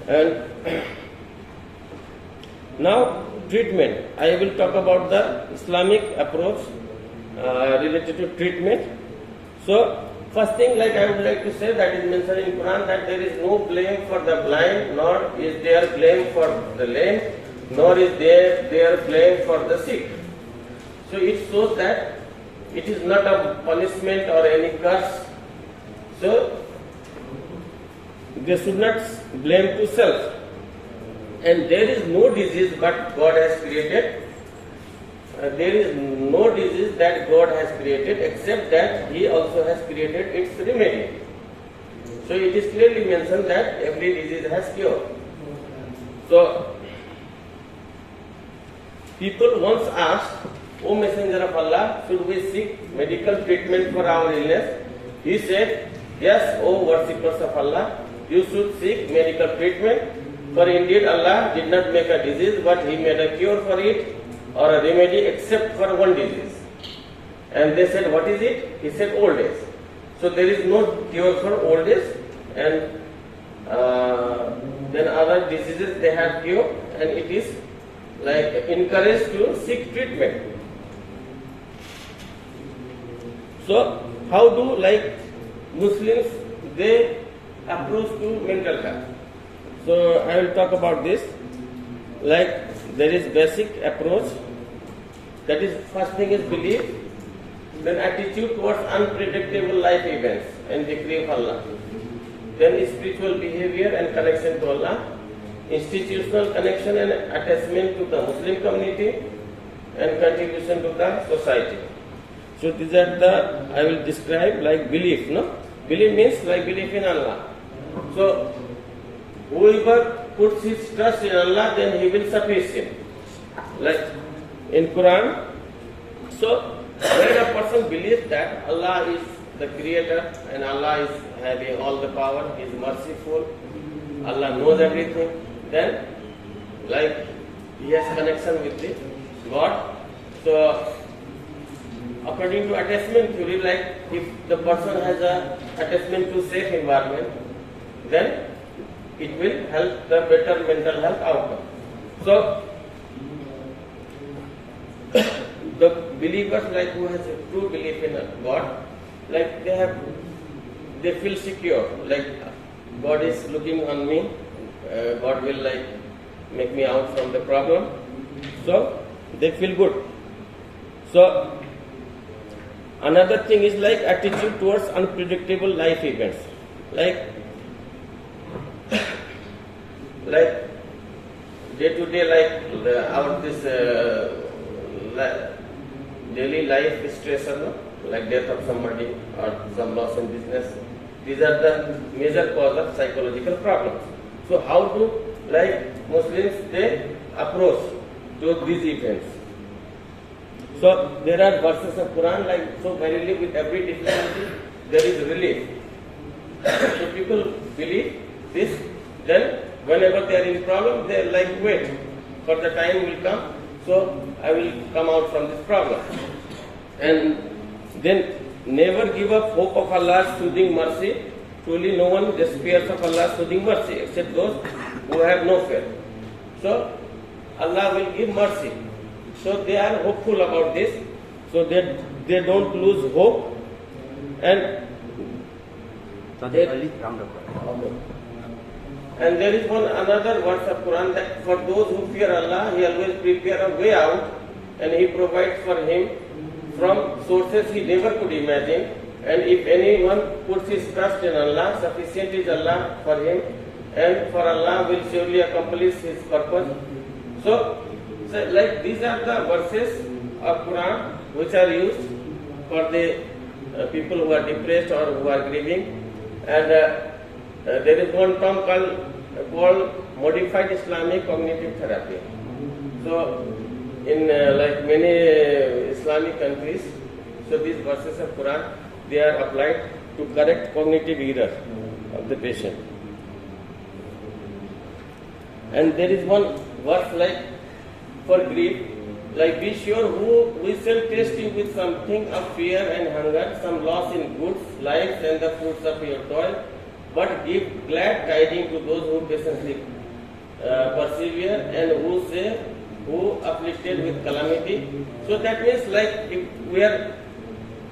And now treatment. I will talk about the Islamic approach related to treatment. So first thing, like I would like to say, that is mentioned in Quran, that there is no blame for the blind, nor is there blame for the lame, nor is there blame for the sick. So it shows that it is not a punishment or any curse. So they should not blame to self. And there is no disease but God has created. There is no disease that God has created, except that He also has created its remedy. So it is clearly mentioned that every disease has cure. So people once asked, O Messenger of Allah, should we seek medical treatment for our illness? He said, yes, O worshippers of Allah, you should seek medical treatment, for indeed Allah did not make a disease, but He made a cure for it, or a remedy except for one disease. And they said, what is it? He said, old age. So there is no cure for old age, and then other diseases they have cure, and it is like encouraged to seek treatment. So how do like Muslims they approach to mental health? So I will talk about this. Like there is basic approach. That is, first thing is belief, then attitude towards unpredictable life events and decree of Allah. Then spiritual behavior and connection to Allah, institutional connection and attachment to the Muslim community, and contribution to the society. So these are the, I will describe like belief, no? Belief means like belief in Allah. So whoever puts his trust in Allah, then he will suffice him. Like in Quran, so when a person believes that Allah is the creator and Allah is having all the power, He is merciful, Allah knows everything, then like he has connection with the God. So according to attachment theory, like if the person has a attachment to safe environment, then it will help the better mental health outcome. So the believers like who has a true belief in God, like they feel secure, like God is looking on me, God will like make me out from the problem. So they feel good. So another thing is like attitude towards unpredictable life events. Like day to day, like our this daily life stressor, no? Like death of somebody or some loss in business. These are the major cause of psychological problems. So how do like Muslims they approach to these events? So there are verses of Quran like, so verily with every difficulty there is relief. So people believe this, then whenever they are in problem, they like wait for the time will come, so I will come out from this problem. And then never give up hope of Allah's soothing mercy. Truly no one despairs of Allah's soothing mercy except those who have no fear. So Allah will give mercy. So they are hopeful about this. So they don't lose hope. And there is one another verse of Quran that for those who fear Allah, He always prepares a way out, and He provides for him from sources he never could imagine, And if anyone puts his trust in Allah, sufficient is Allah for him, and for Allah will surely accomplish his purpose. So like these are the verses of Quran which are used for the people who are depressed or who are grieving. And there is one term called modified Islamic cognitive therapy. So in like many Islamic countries, so these verses of Quran, they are applied to correct cognitive error of the patient. And there is one verse like for grief, like be sure who we shall test you with something of fear and hunger, some loss in goods, lives and the fruits of your toil, but give glad tidings to those who patiently persevere and who afflicted with calamity. So that means like if we are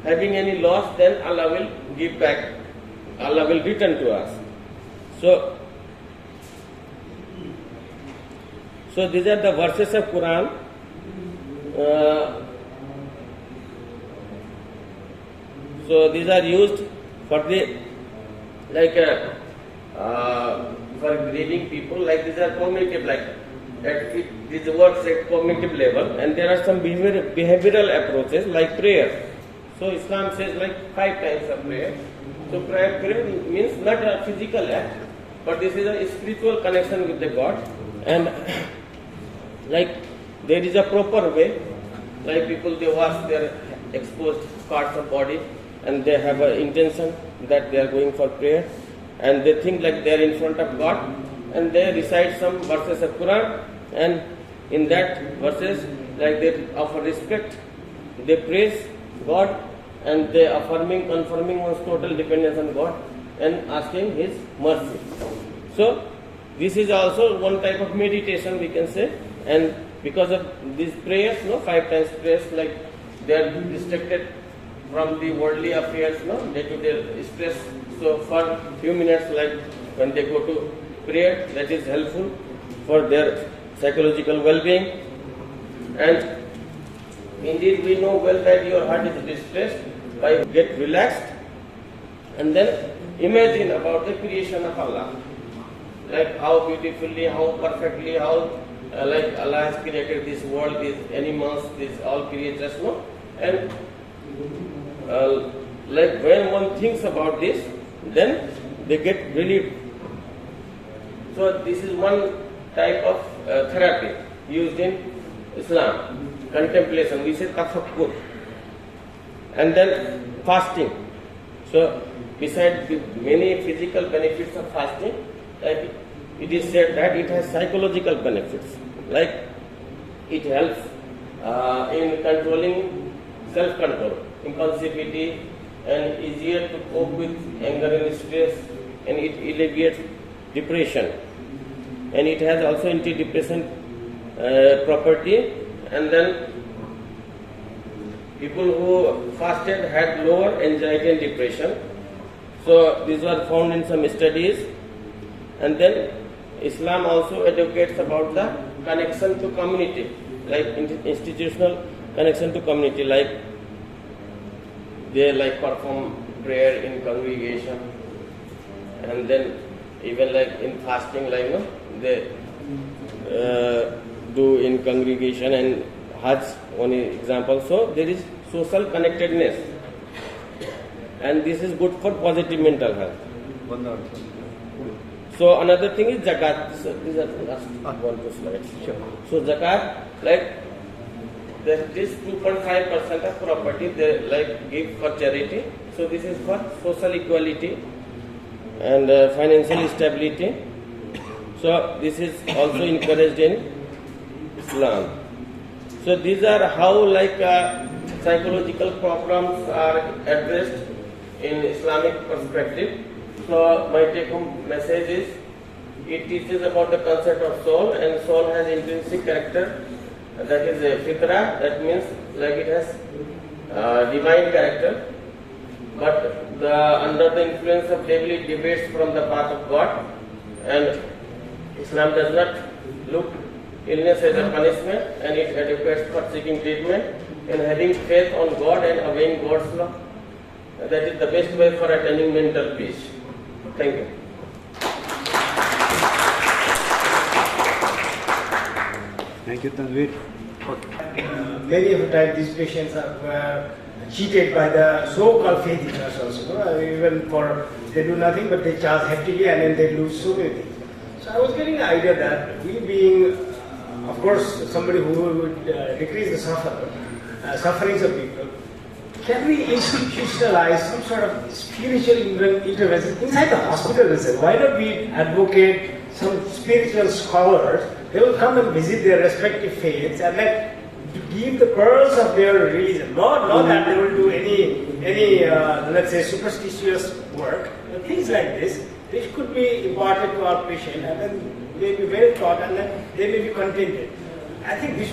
having any loss, then Allah will give back, Allah will return to us. So these are the verses of Quran. So these are used for the like for grieving people. Like these are cognitive, like these works at cognitive level, and there are some behavioral approaches like prayer. So Islam says like 5 times of prayer. So prayer means not a physical act, but this is a spiritual connection with the God. And like there is a proper way, like people they wash their exposed parts of body and they have an intention that they are going for prayer, and they think like they are in front of God, and they recite some verses of Quran, and in that verses like they offer respect, they praise God, and they confirming one's total dependence on God and asking His mercy. So this is also one type of meditation we can say. And because of these prayers, 5 times prayers, like they are distracted from the worldly affairs, day-to-day stress. So for few minutes, like when they go to prayer, that is helpful for their psychological well-being. And indeed, we know well that your heart is distressed. By get relaxed, and then imagine about the creation of Allah, like how beautifully, how perfectly, how like Allah has created this world, these animals, these all creatures, and like when one thinks about this, then they get relieved. So this is one type of therapy used in Islam, contemplation. We say tafakkur. And then fasting. So besides the many physical benefits of fasting, like it is said that it has psychological benefits. Like it helps in controlling self-control, impulsivity, and easier to cope with anger and stress, and it alleviates depression. And it has also antidepressant property. And then people who fasted had lower anxiety and depression. So these were found in some studies. And then Islam also educates about the connection to community, like institutional connection to community, like they like perform prayer in congregation, and then even like in fasting, like they do in congregation, and Hajj one example. So there is social connectedness, and this is good for positive mental health. So another thing is zakat. So these are the last 1-2 slides. Sure. So zakat, like this 2.5% of property they like give for charity. So this is for social equality and financial stability. So this is also encouraged in Islam. So these are how like psychological problems are addressed in Islamic perspective. So my take-home message is, it teaches about the concept of soul, and soul has intrinsic character, that is a fitra, that means like it has divine character, but under the influence of daily debates from the path of God, and Islam does not look illness as a punishment, and it advocates for seeking treatment and having faith on God and obeying God's law. that is the best way for attaining mental peace. Thank you. Thank you, Tanvir. Many of the time these patients were cheated by the so-called faith healers also. Even for, they do nothing but they charge heftily and then they lose so many things. So I was getting the idea that we being, of course, somebody who would decrease the sufferings of people, can we institutionalize some sort of spiritual intervention inside the hospital itself? Why not we advocate some spiritual scholars? They will come and visit their respective faiths and then give the pearls of their religion. Not that they will do any let's say superstitious work. But things like this could be imparted to our patient and then they will be well taught and then they may be contented. I think this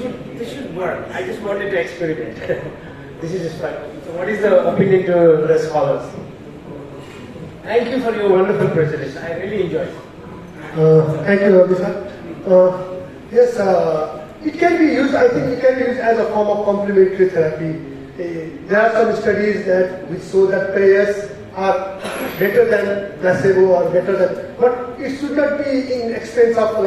should work. I just wanted to experiment. This is just fun. So what is the opinion to the scholars? Thank you for your wonderful presentation. I really enjoyed it. Thank you, Abhisar. Yes, it can be used, I think it can be used as a form of complementary therapy. There are some studies which show that prayers are better than placebo or better than, but it should not be in expense of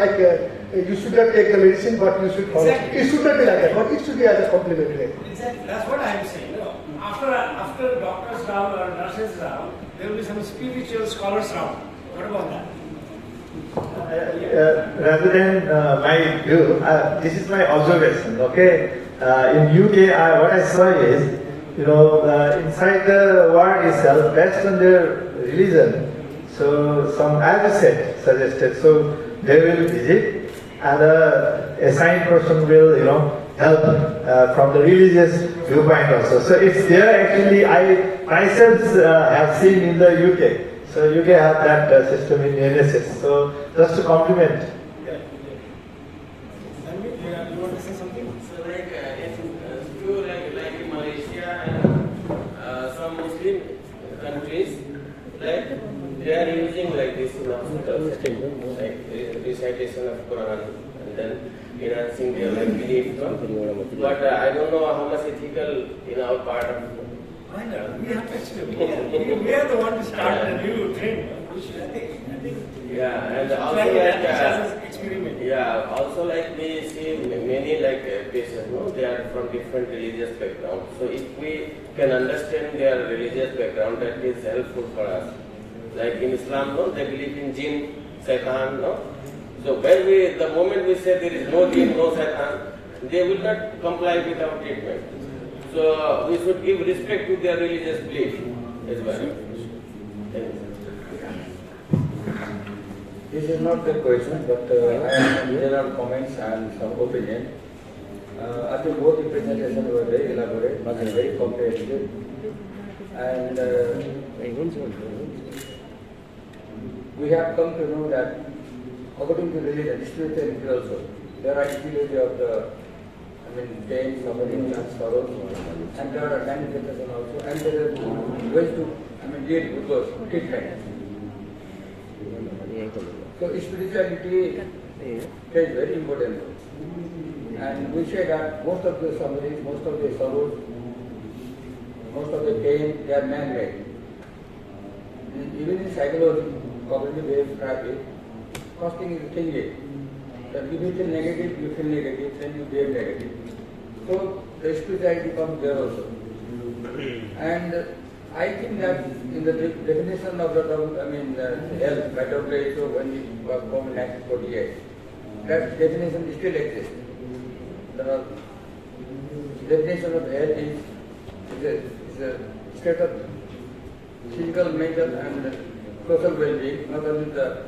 you should not take the medicine, but you should follow. Exactly. It should not be like that, but it should be as a complementary. Exactly. That's what I am saying. After doctors round or nurses round, there will be some spiritual scholars round. What about that? Rather than my view, this is my observation. Okay, in UK, what I saw is, inside the ward itself, based on their religion. So some, as you said, suggested. So they will visit, and a assigned person will, help from the religious viewpoint also. So it's there actually. I myself have seen in the UK. So UK have that system in NSS. So just to complement. You want to say something? So like in Malaysia and some Muslim countries, like they are using like this in hospital setting, like recitation of Quran and then enhancing their belief. But I don't know how much ethical in our part of. Why not? We have to experiment. We are the one to start a new trend. I think. Yeah, and also experiment. Yeah, also like we see many patients, they are from different religious backgrounds. So if we can understand their religious background, that is helpful for us. Like in Islam, they believe in jinn, Satan, So when the moment we say there is no jinn, no Satan, they will not comply with our treatment. So we should give respect to their religious belief as well. Thank you. This is not the question, but I have some general comments and some opinion. I think both the presentations were very elaborate and very comprehensive. And we have come to know that according to religion, spirituality also, there are etiology of the pain, suffering, and sorrow, and there are manifestation also, and there are ways to deal with those treatment. So spirituality plays very important role. And we say that most of the sufferings, most of the sorrows, most of the pain, they are man-made. Even in psychology, cognitive behavioral therapy, first thing is thinking. That if you feel negative, then you behave negative. So the spirituality comes there also. And I think that in the definition of the term, health, by WHO, when it was formed in 1948, that definition still exists. The definition of health is a state of physical, mental, and social well-being, not only the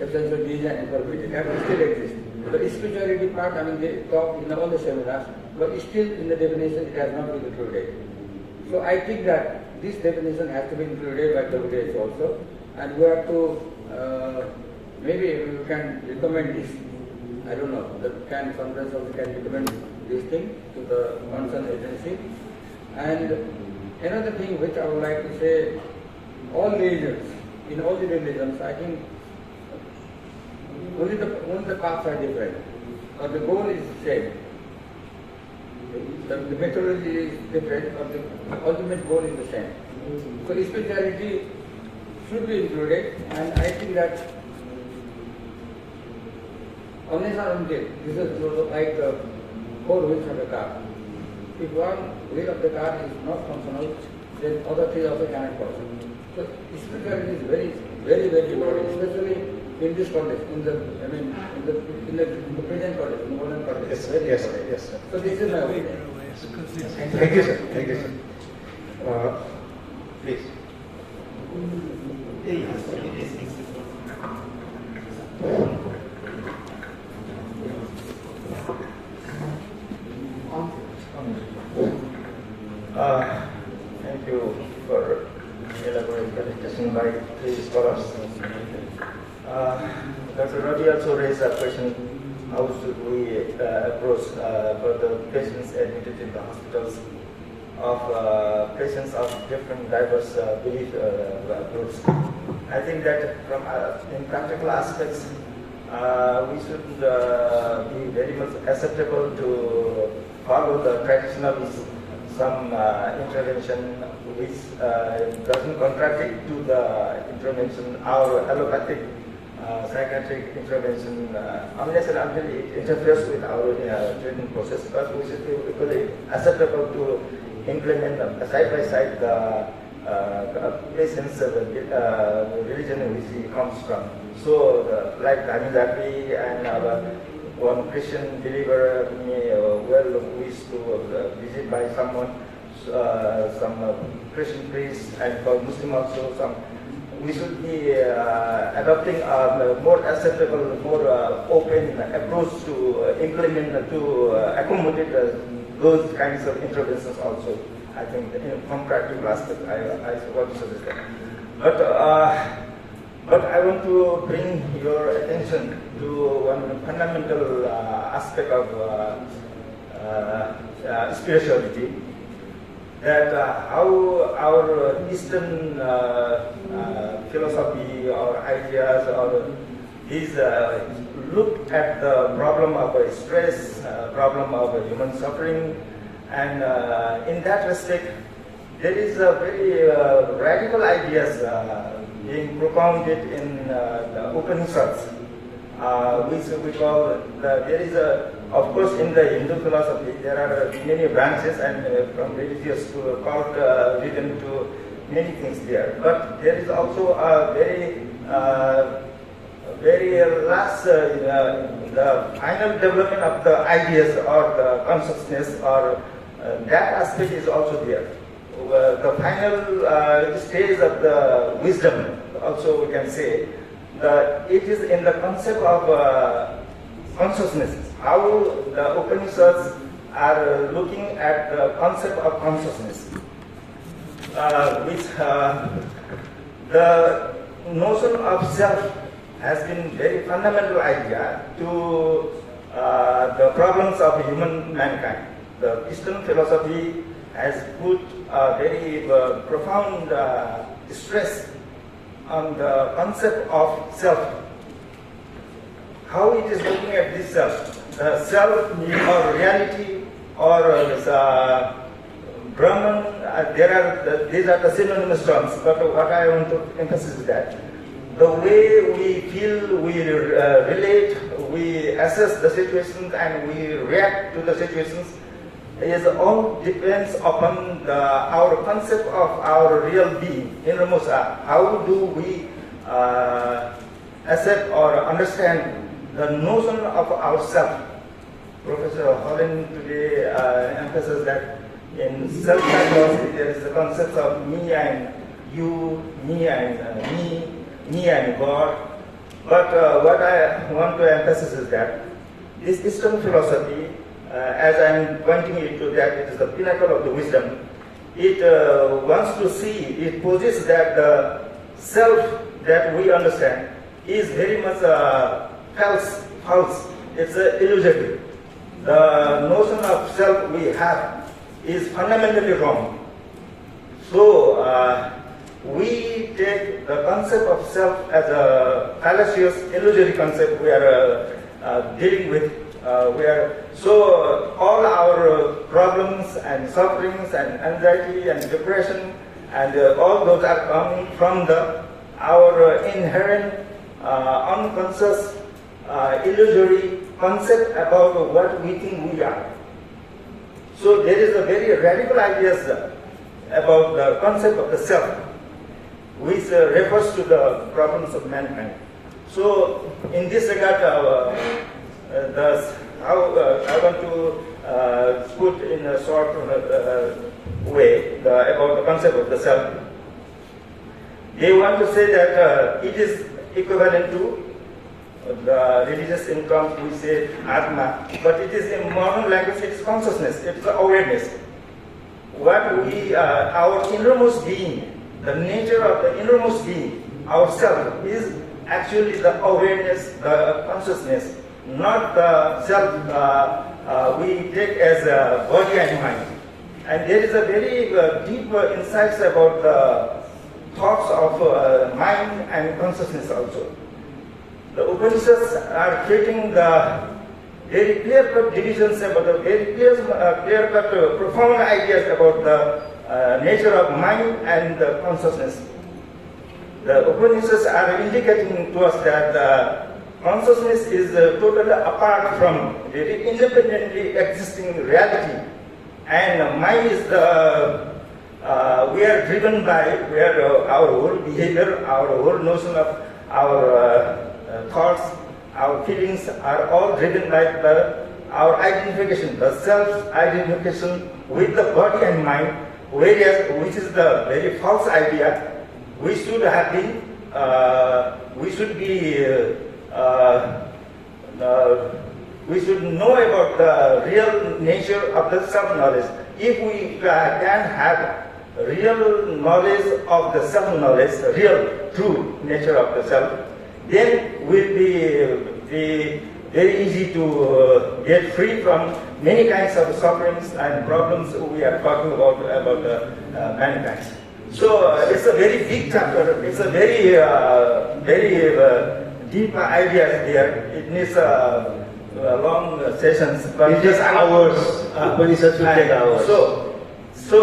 absence of disease and infirmity. That still exists. The spirituality part, they talk in all the seminars, but still in the definition it has not been included. So I think that this definition has to be included by WHO also, and we have to, maybe we can recommend this. I don't know, the conference also can recommend this thing to the concerned agency. And another thing which I would like to say, all religions, in all the religions, I think only the paths are different, but the goal is the same. The methodology is different, but the ultimate goal is the same. So spirituality should be included, and I think that unless or until, this is like the four wheels of the car. If one wheel of the car is not functional, then other three also cannot function. So spirituality is very, very, very important, especially in this context, in the present context, in the modern context. Yes, very yes, important. yes, sir. So this is my opinion. Thank you, sir. Thank you, sir. Please. Thank you for elaborate presentation by three scholars. Dr. Ravi also raised a question: how should we approach for the patients admitted in the hospitals of patients of different diverse belief groups? I think that from in practical aspects, we should be very much acceptable to follow the traditional some intervention which doesn't contradict to the intervention, our allopathic psychiatric intervention, unless and until it interferes with our treatment process. But we should be equally acceptable to implement side by side the patient's religion which he comes from. So, like Dhamidakri and one Christian believer may well wish to visit by someone, some Christian priest, and for Muslim also we should be adopting a more acceptable, more open approach to implement, to accommodate those kinds of interventions also. I think from practical aspect, I want to suggest that. But I want to bring your attention to one fundamental aspect of spirituality, that how our Eastern philosophy or ideas or these look at the problem of stress, problem of human suffering, and in that respect, there is a very radical ideas being propounded in the Upanishads, which we call, there is of course in the Hindu philosophy there are many branches and from religious to cult written to many things there. But there is also a very last, the final development of the ideas or the consciousness or that aspect is also there. The final stage of the wisdom, also we can say, it is in the concept of consciousness. How the Upanishads are looking at the concept of consciousness, which the notion of self has been very fundamental idea to the problems of human mankind. The Eastern philosophy has put a very profound stress on the concept of self. How it is looking at this self, the self or reality or Brahman, these are the synonymous terms, but what I want to emphasize is that the way we feel, we relate, we assess the situations and we react to the situations is all depends upon our concept of our real being, innermost. How do we accept or understand the notion of ourself? Professor Holland today emphasizes that in self-diagnosis there is the concept of me and you, me and me and God. But what I want to emphasize is that this Eastern philosophy, as I am pointing it to that it is the pinnacle of the wisdom, it wants to see, it poses that the self that we understand is very much false. It's illusory. The notion of self we have is fundamentally wrong. So we take the concept of self as a fallacious, illusory concept we are dealing with all our problems and sufferings and anxiety and depression and all those are coming from our inherent unconscious illusory concept about what we think we are. So there is a very radical ideas about the concept of the self, which refers to the problems of mankind. So in this regard, I want to put in a short way about the concept of the self. They want to say that it is equivalent to the religious income, we say Atma, but it is in modern language, it is consciousness, it is awareness. What we, our innermost being, the nature of the innermost being, ourself, is actually the awareness, the consciousness, not the self we take as a body and mind. And there is a very deep insights about the thoughts of mind and consciousness also. The Upanishads are creating the very clear-cut divisions about the very clear-cut profound ideas about the nature of mind and the consciousness. The Upanishads are indicating to us that consciousness is totally apart from very independently existing reality, and mind is the we are driven by our whole behavior, our whole notion of our thoughts, our feelings are all driven by our identification, the self-identification with the body and mind, whereas which is the very false idea. We should have been, we should be, we should know about the real nature of the self-knowledge. If we can have real knowledge of the self-knowledge, the real true nature of the self, then will be very easy to get free from many kinds of sufferings and problems we are talking about mankind. So it's a very big chapter. It's a very deep idea there. It needs long sessions. But it is hours. Upanishads will take hours. So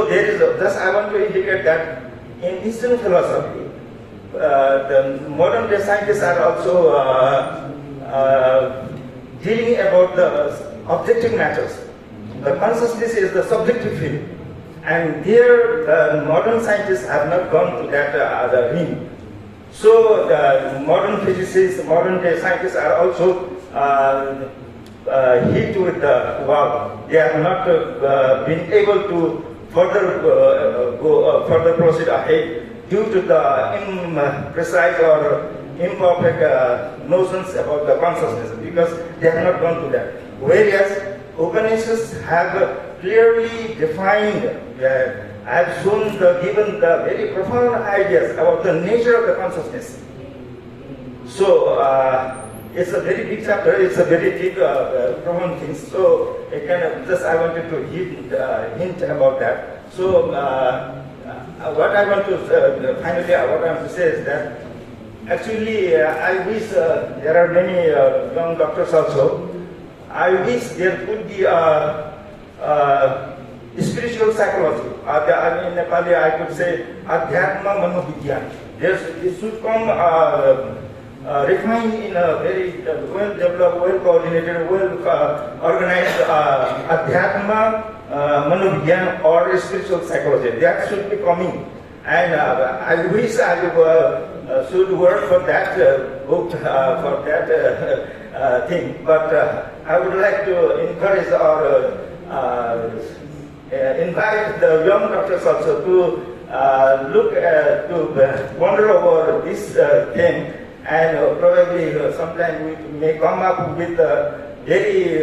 there is. Thus, I want to indicate that in Eastern philosophy, the modern day scientists are also dealing about the objective matters. The consciousness is the subjective field. And here, the modern scientists have not gone to that other ring. So, the modern physicists, modern day scientists are also hit with the wall. They have not been able to further proceed ahead due to the imprecise or imperfect notions about the consciousness, because they have not gone to that. Whereas Upanishads have clearly defined, have shown given the very profound ideas about the nature of the consciousness. So it's a very big chapter. It's a very deep, profound thing. So it kind of just I wanted to hint about that. So what I want to finally what I want to say is that actually I wish there are many young doctors also. I wish there could be spiritual psychology. In Nepali, I could say Adhyatma Manovigyan. This should come refined in a very well-developed, well-coordinated, well-organized Adhyatma Manovigyan or spiritual psychology. That should be coming. And I wish I should work for that book, for that thing. But I would like to encourage or invite the young doctors also to look to ponder over this thing, and probably sometime we may come up with very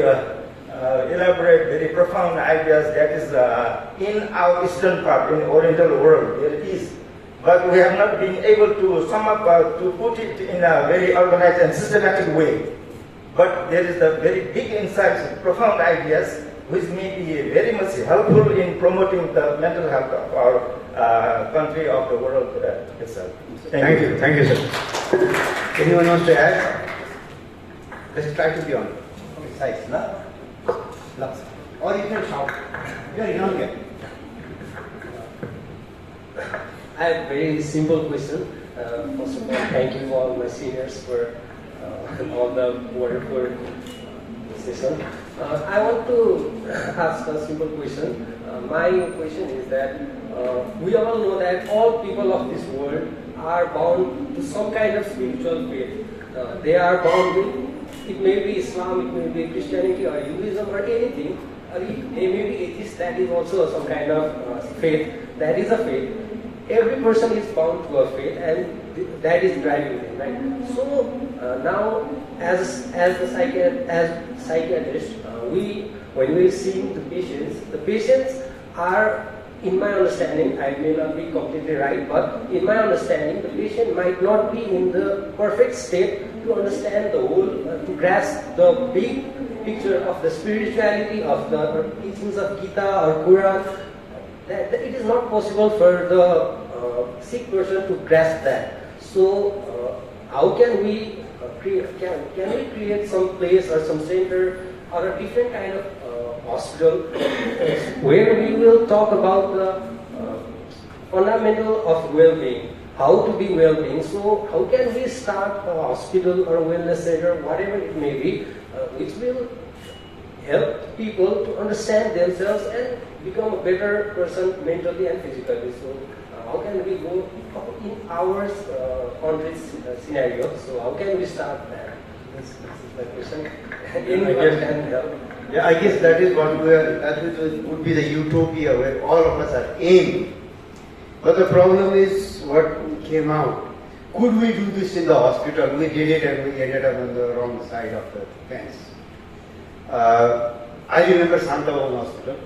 elaborate, very profound ideas that is in our eastern part, in the Oriental world, there is. But we have not been able to sum up, to put it in a very organized and systematic way. But there is a very big insights, profound ideas, which may be very much helpful in promoting the mental health of our country, of the world itself. Thank you. Thank you, sir. Anyone wants to add? Let's try to be on. size, la? La. Or you can shout. You are young yet. I have a very simple question. First of all, thank you for all my seniors for all the wonderful session. I want to ask a simple question. My question is that we all know that all people of this world are bound to some kind of spiritual faith. They are bound with, it may be Islam, it may be Christianity or Hinduism or anything, or they may be atheist, that is also some kind of faith. That is a faith. Every person is bound to a faith, and that is driving them, right? So now, as psychiatrist, when we see the patients are, in my understanding, I may not be completely right, but in my understanding, the patient might not be in the perfect state to understand the whole, to grasp the big picture of the spirituality of the teachings of Gita or Quran. That it is not possible for the sick person to grasp that. So, how can we can we create some place or some center or a different kind of hospital where we will talk about the fundamental of well-being, how to be well-being. So, how can we start a hospital or a wellness center, whatever it may be, which will help people to understand themselves and become a better person mentally and physically. So how can we go in our country's scenario? So how can we start there? This is the question. Anyone can help. Yeah, I guess that is what would be the utopia where all of us are aiming. But the problem is what came out. Could we do this in the hospital? We did it and we ended up on the wrong side of the fence. I remember Santavan Hospital.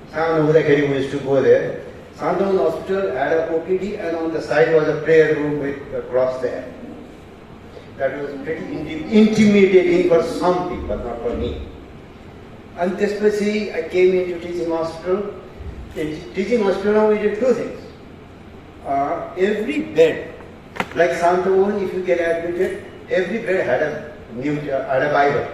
We used to go there. Santavan Hospital had a OPD and on the side was a prayer room with a cross there. That was pretty intimidating for some people, not for me. And especially I came into teaching hospital. In teaching hospital we did two things. Every bed, like Santavan, if you get admitted, every bed had a Bible.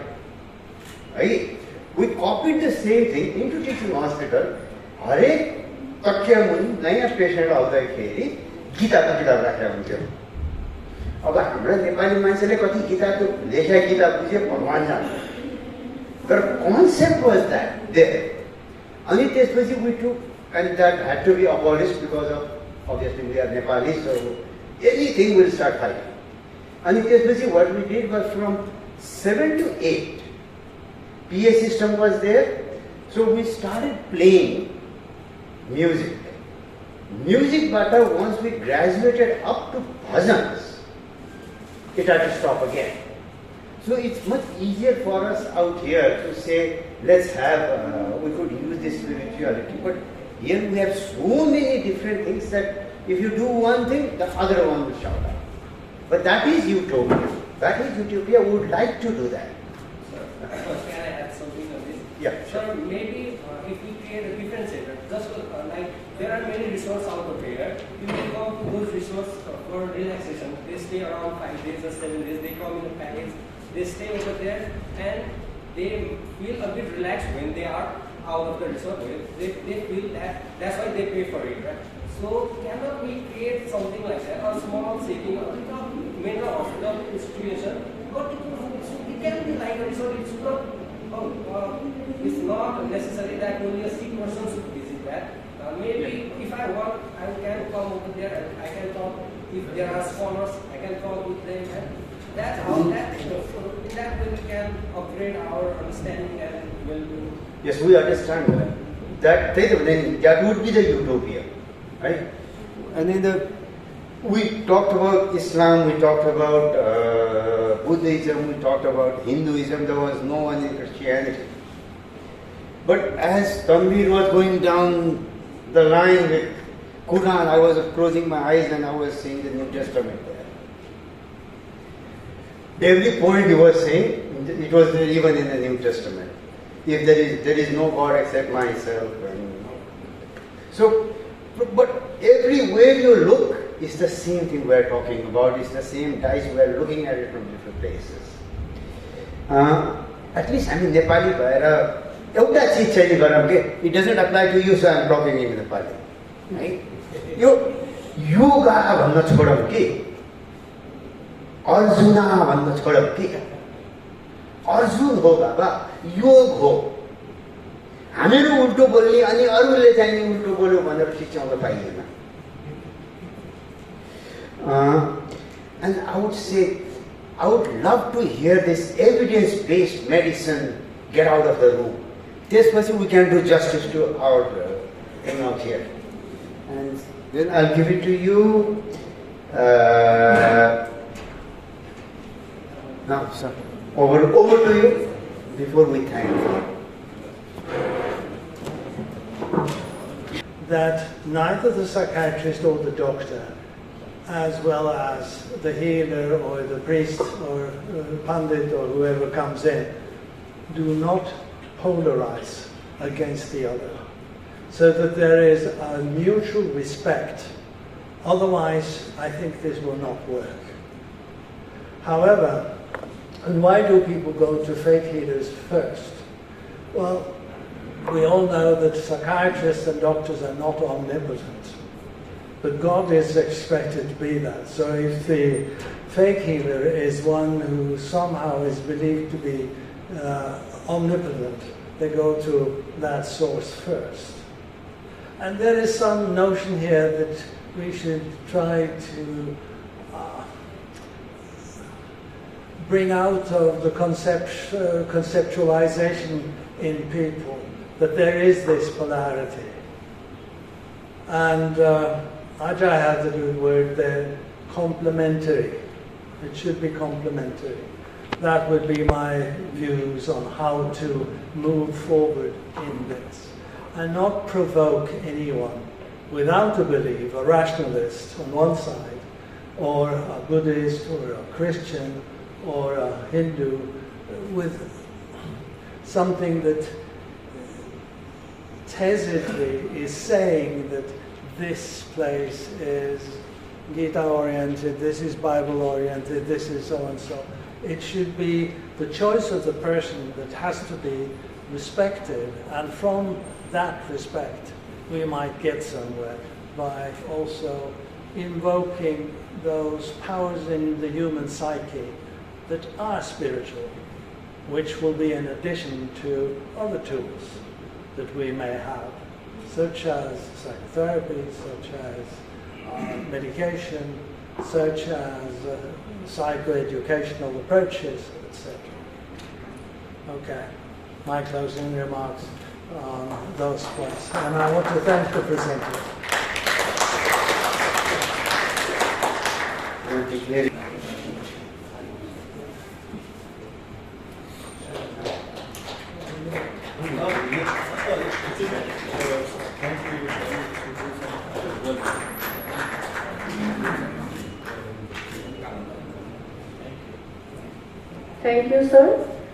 Right? We copied the same thing into teaching hospital. Hare Takyamuni, naya patient आउँदाखेरि गीताको किताब राखेर हुन्थ्यो. अब हाम्रो नेपाली मान्छेले कति गीताको लेखा गीता बुझे भगवान जान्छ. The concept was that there. अनि त्यसपछि we took, and that had to be abolished because of, obviously we are Nepali, so anything will start fighting. अनि त्यसपछि what we did was from 7 to 8. PA system was there, so we started playing music. Music, but once we graduated up to bhajans, it had to stop again. So it's much easier for us out here to say, let's have, we could use this spirituality, but here we have so many different things that if you do one thing, the other one will shout out. But that is utopia. That is utopia. We would like to do that. Can I add something on this? Yeah. Sir, maybe if we create a different center, just like there are many resorts out of here, people come to those resorts for relaxation. They stay around 5 days or 7 days, they come in a package, they stay over there and they feel a bit relaxed when they are out of the resort. They feel that, that's why they pay for it, right? So cannot we create something like that, a small setting, a mental hospital situation, but it can be like a resort. It's not necessary that only a sick person should visit that. Maybe if I want, I can come over there and I can talk. If there are scholars, I can talk with them. And that's how that is. So in that way we can upgrade our understanding and well-being. Yes, we understand that. That would be the utopia, right? And then we talked about Islam, we talked about Buddhism, we talked about Hinduism. There was no one in Christianity. But as Tanvir was going down the line with Quran, I was closing my eyes and I was seeing the New Testament there. Every point he was saying, it was there even in the New Testament. If there is no God except myself. So, but everywhere you look, it's the same thing we are talking about. It's the same dice. We are looking at it from different places. At least हामी नेपाली भएर एउटा चिज चाहिँ गरौँ के it doesn't apply to you so I am talking in Nepali है यो योगा भन्न छोडौँ कि अर्जुना भन्न छोडौँ कि अर्जुन हो बाबा योग हो हामीहरू उल्टो बोल्ने अनि अरूले चाहिँ उल्टो बोल्यो भनेर शिक्षाउँदा पाइँदैन and I would love to hear this evidence-based medicine get out of the room. त्यसपछि we can do justice to our thing out here. And then I'll give it to you. Now, sir, over to you before we thank you. That neither the psychiatrist or the doctor, as well as the healer or the priest or pandit or whoever comes in, do not polarize against the other, so that there is a mutual respect. Otherwise, I think this will not work. However, and why do people go to fake healers first? Well, we all know that psychiatrists and doctors are not omnipotent. But God is expected to be that. So if the fake healer is one who somehow is believed to be omnipotent, they go to that source first. And there is some notion here that we should try to bring out of the conceptualization in people that there is this polarity. And Ajay had the good word there, complementary. It should be complementary. That would be my views on how to move forward in this. And not provoke anyone without a belief, a rationalist on one side, or a Buddhist, or a Christian, or a Hindu, with something that tacitly is saying that this place is Gita-oriented, this is Bible-oriented, this is so-and-so. It should be the choice of the person that has to be respected, and from that respect, we might get somewhere by also invoking those powers in the human psyche that are spiritual, which will be in addition to other tools that we may have, such as psychotherapy, such as medication, such as psychoeducational approaches, etc. Okay, my closing remarks on those points. And I want to thank the presenters. Thank you, sir.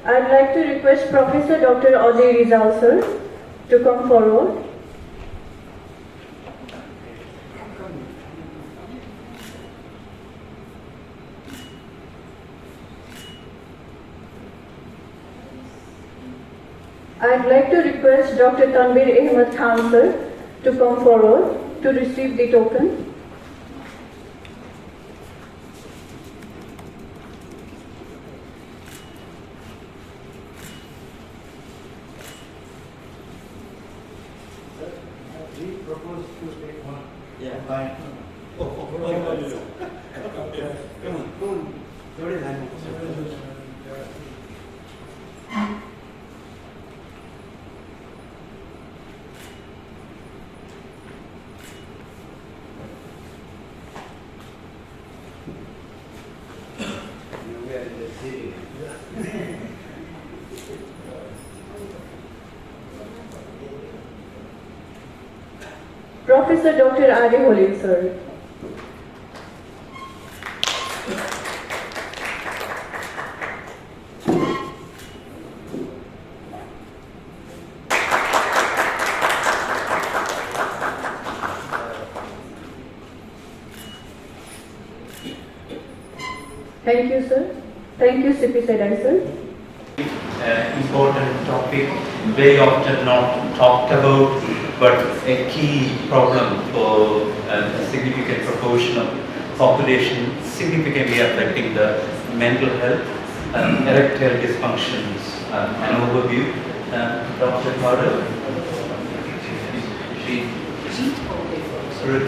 I'd like to request Professor Dr. Ajay Rizal, sir, to come forward. I'd like to request Dr. Tanvir Ahmed Khan, sir, to come forward to receive the token. Professor Dr. Adi Holil, sir. Thank you, sir. Thank you, CP Sedai, sir. important topic, very often not talked about, but a key problem for a significant proportion of population, significantly affecting the mental health, erectile dysfunctions. An overview. Dr. Powder.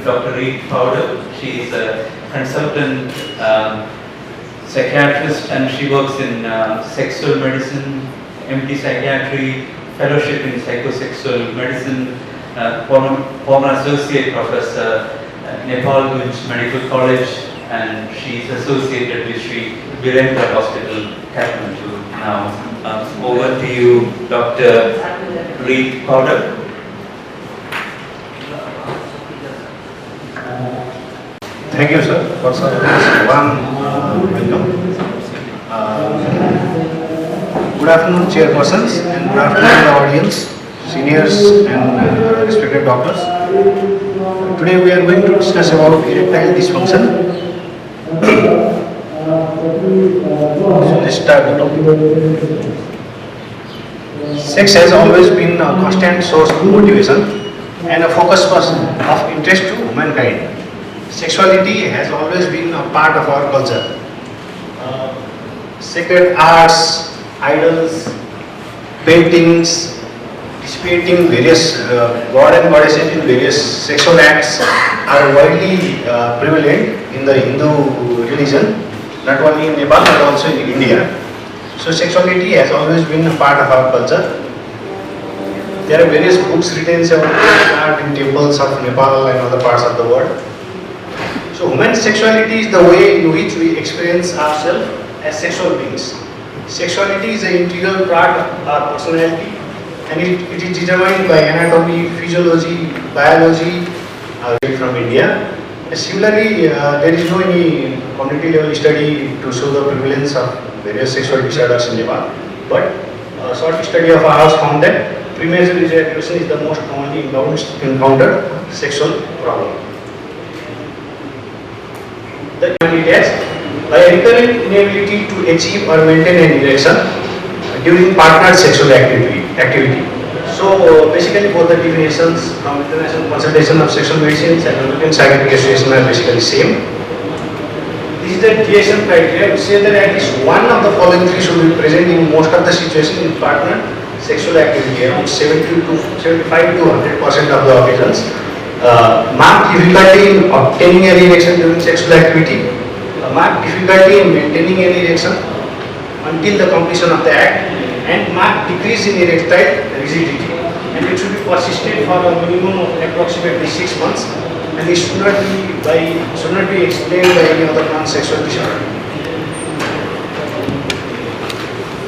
Dr. Reed Powder. She is a consultant psychiatrist, and she works in sexual medicine, MD psychiatry, fellowship in psychosexual medicine, former associate professor at Nepal Medical College, and she is associated with Sri Virendra Hospital, Kathmandu now. Over to you, Dr. Reed Powder. Thank you, sir. First of all, welcome. Good afternoon, chairpersons, and good afternoon, the audience, seniors and respected doctors. Today we are going to discuss about erectile dysfunction. So let's start the topic. Sex has always been a constant source of motivation and a focus of interest to humankind. Sexuality has always been a part of our culture. Sacred arts, idols, paintings, depicting various god and goddesses in various sexual acts are widely prevalent in the Hindu religion, not only in Nepal but also in India. So sexuality has always been a part of our culture. There are various books written about art in temples of Nepal and other parts of the world. So human sexuality is the way in which we experience ourselves as sexual beings. Sexuality is an integral part of our personality, and it is determined by anatomy, physiology, biology from India. Similarly, there is no any community level study to show the prevalence of various sexual disorders in Nepal, but a short study of ours found that premature ejaculation is the most commonly encountered sexual problem. The detached by a recurrent inability to achieve or maintain an erection during partnered sexual activity. So basically both the definitions from International Consultation of Sexual Medicine and European Psychiatric Association are basically same. This is the DSM criteria which says that at least one of the following three should be present in most of the situations in partnered sexual activity, around 75 to 100% of the occasions. Marked difficulty in obtaining an erection during sexual activity, marked difficulty in maintaining an erection until the completion of the act, and marked decrease in erectile rigidity. And it should be persistent for a minimum of approximately 6 months, and it should not be explained by any other non-sexual disorder.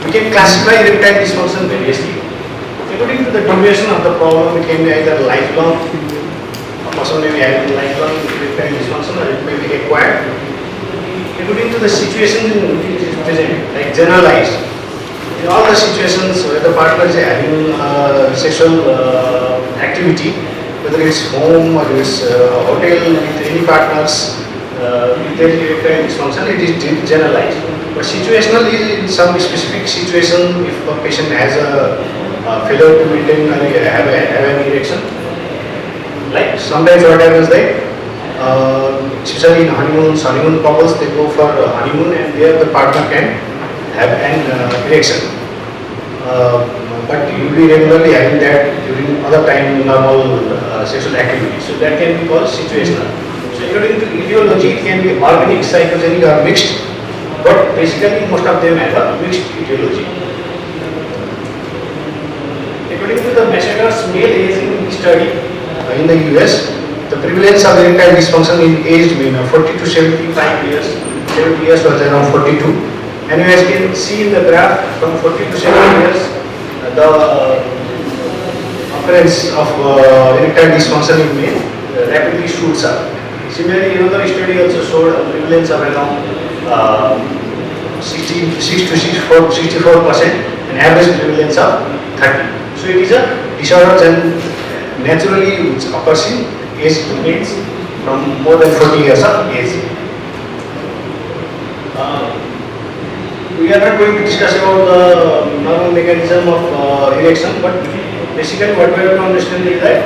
We can classify erectile dysfunction variously. According to the duration of the problem, it can be either lifelong, a person may be having lifelong erectile dysfunction, or it may be acquired. According to the situation in which it is present, like generalized, in all the situations where the partner is having sexual activity, whether it's home or it's hotel with any partners, if there is erectile dysfunction, it is generalized. But situational is in some specific situation, if a patient has a failure to maintain or have an erection. Like sometimes what happens like, especially in honeymoon couples, they go for honeymoon and there the partner can have an erection. But you will be regularly having that during other time in normal sexual activity. So that can be called situational. So according to etiology, it can be organic, psychogenic or mixed. But basically most of them have a mixed etiology. According to the Massachusetts male aging study in the US, the prevalence of erectile dysfunction in aged men of 40 to 75 years, 70 years was around 42. And you guys can see in the graph from 40 to 70 years, the occurrence of erectile dysfunction in men rapidly shoots up. Similarly, another study also showed a prevalence of around 66 to 64% and average prevalence of 30. So it is a disorder and naturally which occurs in aged males from more than 40 years of age. we are not going to discuss about the normal mechanism of erection, but basically what we have to understand is that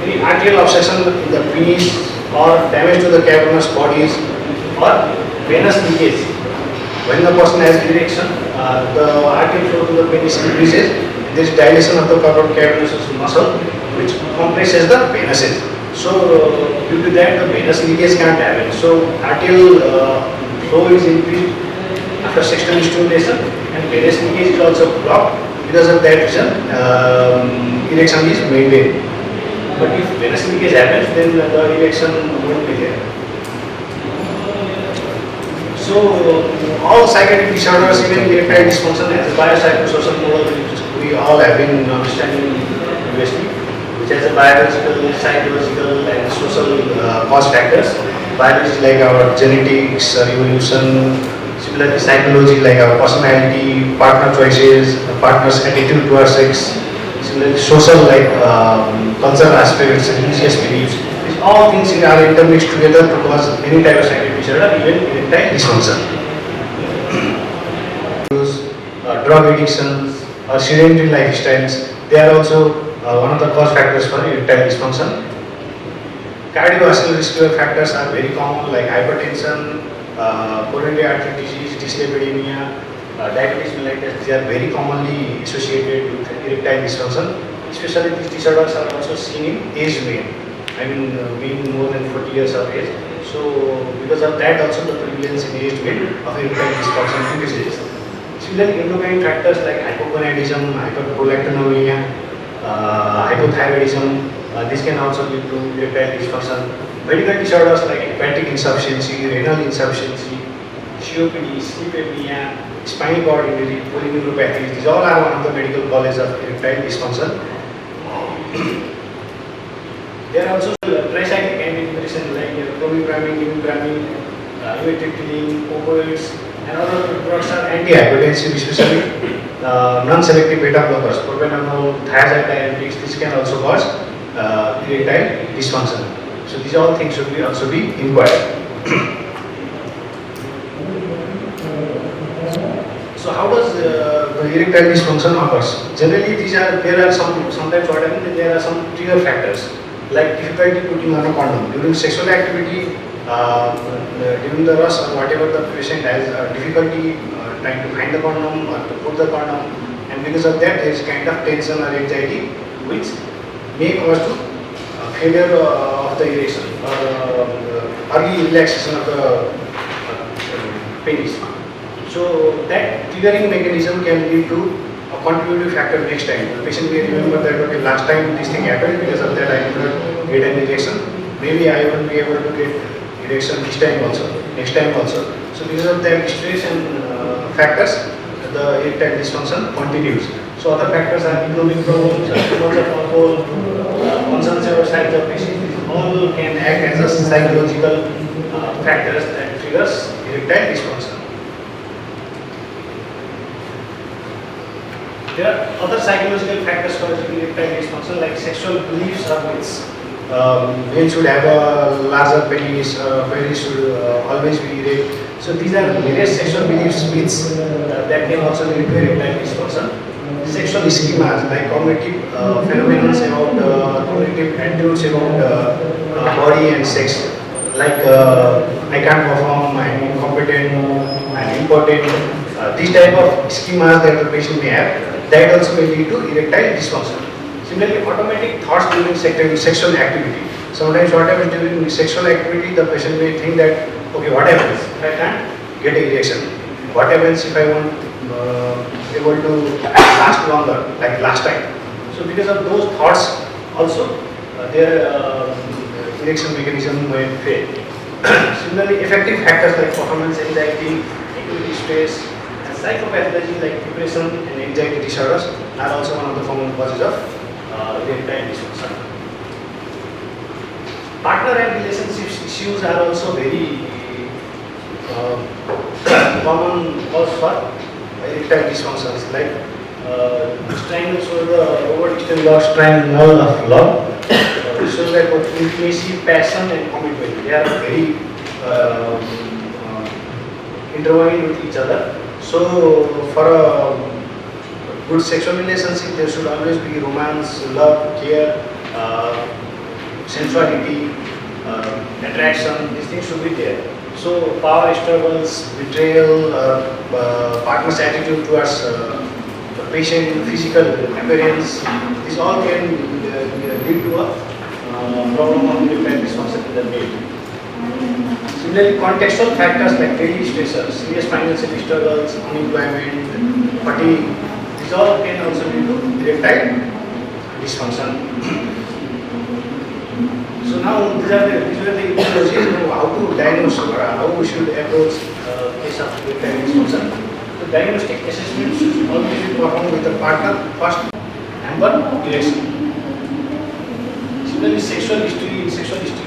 any arterial obstruction in the penis or damage to the cavernous bodies or venous leakage. When the person has erection, the arterial flow to the penis increases. There is dilation of the cavernous muscle, which compresses the venuses. So, due to that, the venous leakage can't happen. So, arterial flow is increased after sexual stimulation, and venous leakage is also blocked. Because of that reason, erection is maintained. But if venous leakage happens, then the erection won't be there. So, all psychiatric disorders, even erectile dysfunction, as a biopsychosocial model, we all have been understanding previously, which has a biological, psychological, and social cause factors. Biology like our genetics, evolution. Similarly, psychology like our personality, partner choices, partner's attitude towards sex. Similarly, social like cultural aspects, religious beliefs. These all things are intermixed together to cause any type of psychiatric disorder, even erectile dysfunction. Drug addictions or sedentary lifestyles, they are also one of the cause factors for erectile dysfunction. Cardiovascular factors are very common, like hypertension, coronary artery disease, dyslipidemia, diabetes mellitus. They are very commonly associated with erectile dysfunction. Especially these disorders are also seen in aged men. I mean, being more than 40 years of age. So, because of that, also the prevalence in aged men of erectile dysfunction increases. Similarly, endocrine factors like hypogonadism, hyperprolactinemia, hypothyroidism, this can also lead to erectile dysfunction. Medical disorders like hepatic insufficiency, renal insufficiency, COPD, sleep apnea, spinal cord injury, polyneuropathy, these all are one of the medical causes of erectile dysfunction. There are also tricyclic antidepressants like clomipramine, imipramine, amitriptyline, opioids, and other drugs are antihypertensive, especially non-selective beta blockers, propranolol, thiazide diuretics. This can also cause erectile dysfunction. So these all things should also be inquired. So how does the erectile dysfunction occurs? Generally, there are sometimes what happens, there are some trigger factors like difficulty putting on a condom during sexual activity, during the rush or whatever the patient has difficulty trying to find the condom or to put the condom, and because of that there is kind of tension or anxiety which may cause to failure of the erection or early relaxation of the penis. So that triggering mechanism can lead to a contributing factor next time. The patient may remember that okay, last time this thing happened, because of that I could not get an erection. Maybe I won't be able to get erection this time also, next time also. So because of that stress and factors, the erectile dysfunction continues. So other factors are economic problems, too much of alcohol, consumption signs of disease, all can act as a psychological factors that triggers erectile dysfunction. There are other psychological factors causing erectile dysfunction like sexual beliefs or myths. Men should have a larger penis, penis should always be erect. So these are various sexual beliefs, myths that can also lead to erectile dysfunction. Sexual schemas like cognitive phenomena about cognitive attitudes about body and sex, like I can't perform, I'm incompetent, I'm impotent. These type of schemas that the patient may have, that also may lead to erectile dysfunction. Similarly, automatic thoughts during sexual activity. Sometimes what happens during sexual activity, the patient may think that, okay, what happens if I can't get an erection? What happens if I won't able to last longer, like last time? So because of those thoughts also, their erection mechanism may fail. Similarly, affective factors like performance anxiety, activity stress, and psychopathology like depression and anxiety disorders are also one of the common causes of erectile dysfunction. Partner and relationships issues are also very common cause for erectile dysfunctions, like this triangle shows the over distant love triangle of love. This shows that intimacy, passion, and commitment, they are very intertwined with each other. So for a good sexual relationship, there should always be romance, love, care, sensuality, attraction. These things should be there. So power struggles, betrayal, partner's attitude towards the patient, physical appearance, this all can lead to a problem of erectile dysfunction in the male. Similarly, contextual factors like daily stressors, serious financial struggles, unemployment, fatigue, these all can also lead to erectile dysfunction. So now these are the etiologies, how to diagnose or how we should approach case of erectile dysfunction. So diagnostic assessment should always be performed with the partner first and one erection. Similarly, sexual history,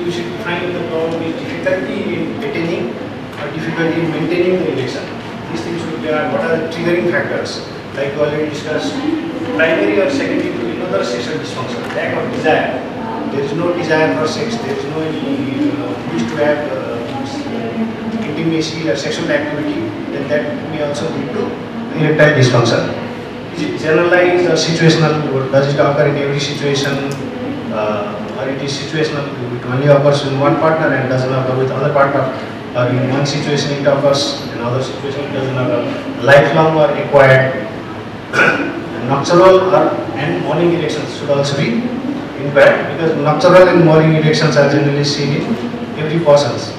we should find the problem is difficulty in attaining or difficulty in maintaining the erection. These things should be what are the triggering factors, like we already discussed, primary or secondary to another sexual dysfunction, lack of desire. There is no desire for sex, there is no any wish to have intimacy or sexual activity, then that may also lead to erectile dysfunction. Is it generalized or situational, or does it occur in every situation, or it is situational, it only occurs in one partner and doesn't occur with other partner, or in one situation it occurs, in another situation it doesn't occur, lifelong or acquired, nocturnal and morning erections should also be impaired, because nocturnal and morning erections are generally seen in every persons.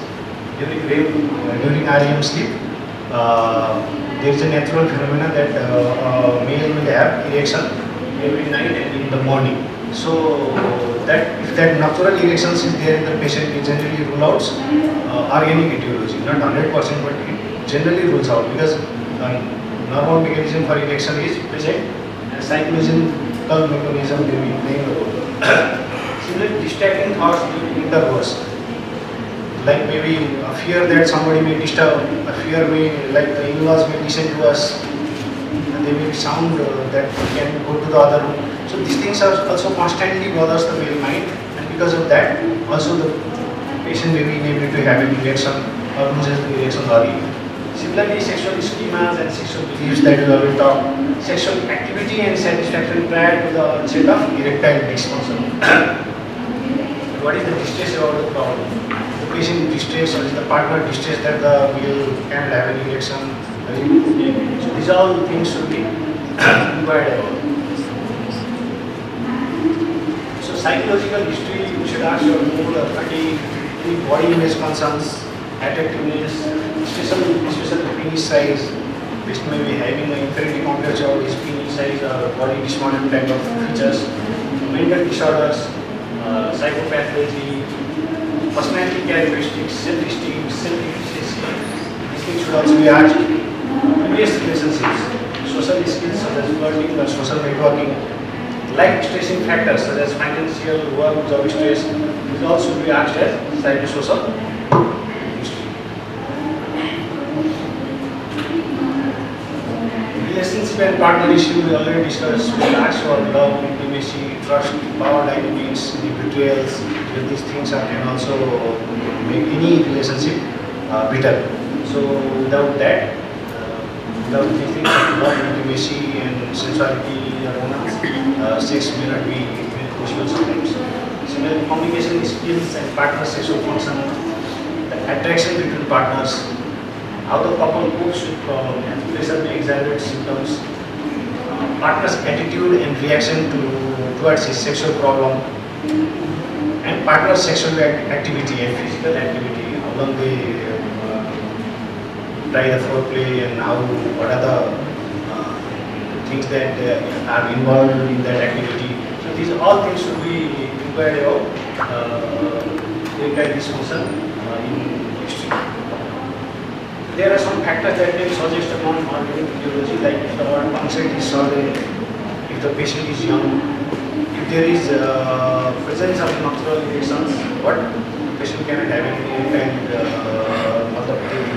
During REM sleep, there is a natural phenomenon that male will have erection every night and in the morning. So that if that nocturnal erections is there in the patient, it generally rule out organic etiology, not 100%, but it generally rules out, because normal mechanism for erection is present and psychological mechanism may be playing a role. Similarly, distracting thoughts during intercourse, like maybe a fear that somebody may disturb, a fear may, like the in-laws may listen to us, and they may sound that can go to the other room. So these things are also constantly bothers the male mind, and because of that, also the patient may be unable to have an erection or loses the erection early. Similarly, sexual schemas and sexual beliefs that we already talked, sexual activity and satisfaction prior to the onset of erectile dysfunction. What is the distress about the problem? The patient distress, or is the partner distress that the male can have an erection? So these all things should be inquired about. So psychological history, we should ask your mood, fatigue, body image concerns, attractiveness, special penis size, which may be having an inferiority complex about his penis size or body dysmorphic type of features, mental disorders, psychopathology, personality characteristics, self-esteem, self-efficacy. These things should also be asked. Previous relationships, social skills such as flirting or social networking, life stressing factors such as financial, work, job stress, these all should be asked as psychosocial history. Relationship and partner issue we already discussed. We asked for love, intimacy, trust, power dynamics, betrayals. These things can also make any relationship bitter. So without that, without these things, love, intimacy, and sensuality, sex may not be possible sometimes. Similarly, communication skills and partner sexual function, the attraction between partners, how the couple copes with problem, pressure may exaggerate symptoms, partner's attitude and reaction towards his sexual problem, and partner's sexual activity and physical activity, how long they try the foreplay and what are the things that are involved in that activity. So these all things should be inquired about erectile dysfunction in history. There are some factors that can suggest a non-organic etiology, like if the onset is sudden, if the patient is young, if there is presence of nocturnal erections, what patient cannot have an erectile,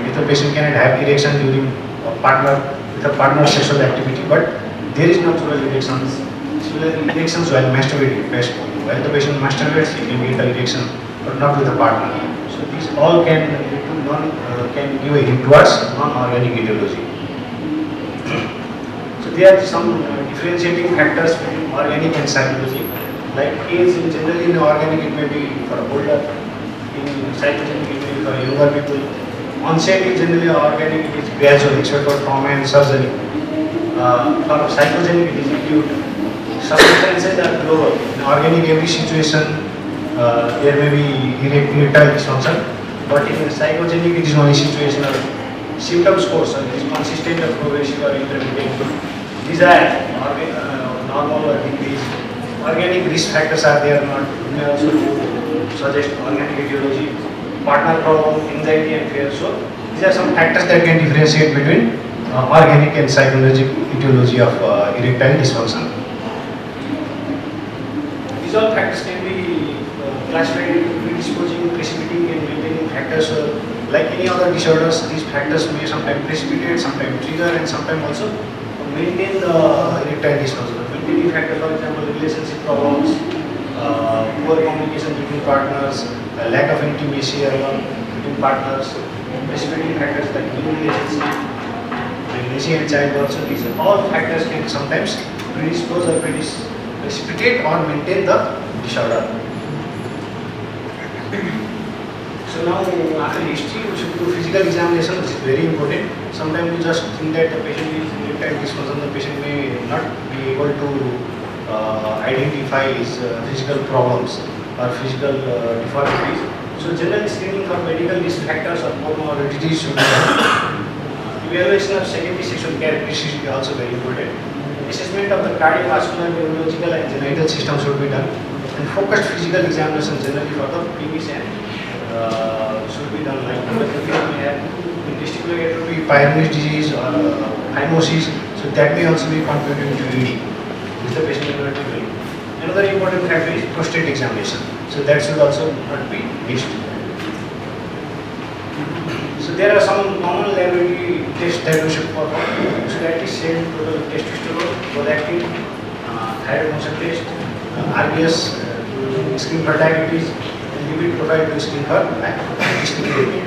if the patient cannot have erection during with a partner sexual activity, but there is nocturnal erections. Similarly, erections while masturbating, while the patient masturbates, he can get an erection, but not with a partner. So these all can give a hint towards non-organic etiology. there are some differentiating factors between organic and psychology. Like age, generally in organic it may be for older, in psychogenic it may be for younger people. Onset is generally organic, it is gradual except for trauma and surgery. For psychogenic it is acute. Circumstances are global. In organic every situation there may be erectile dysfunction, but in psychogenic it is only situational. Symptom scores are consistent or progressive or intermittent. These are normal or decreased. Organic risk factors are there or not. We may also suggest organic etiology, partner problem, anxiety and fear. So these are some factors that can differentiate between organic and psychologic etiology of erectile dysfunction. These all factors can be classified into predisposing, precipitating and maintaining factors. Like any other disorders, these factors may sometimes precipitate, sometimes trigger and sometimes also maintain the erectile dysfunction. Maintaining factors, for example, relationship problems, poor communication between partners, lack of intimacy between partners, precipitating factors like new relationship, pregnancy and childbirth. So these all factors can sometimes predispose or precipitate or maintain the disorder. So now after history we should do physical examination, which is very important. Sometimes we just think that the patient is erectile dysfunction, the patient may not be able to identify his physical problems or physical deformities. So general screening for medical risk factors or comorbidities should be done. Evaluation of secondary sexual characteristics is also very important. Assessment of the cardiovascular, neurological and genital system should be done. And focused physical examination generally for the penis and should be done, like testicular atrophy, Peyronie's disease or phimosis, so that may also be contributing to ED, which the patient may not be doing. Another important factor is prostate examination, so that should also not be missed. So there are some common laboratory tests that we should perform. So that is serum total testosterone, prolactin, thyroid function test, RBS, screen for diabetes, lipid profile to screen for dyslipidemia.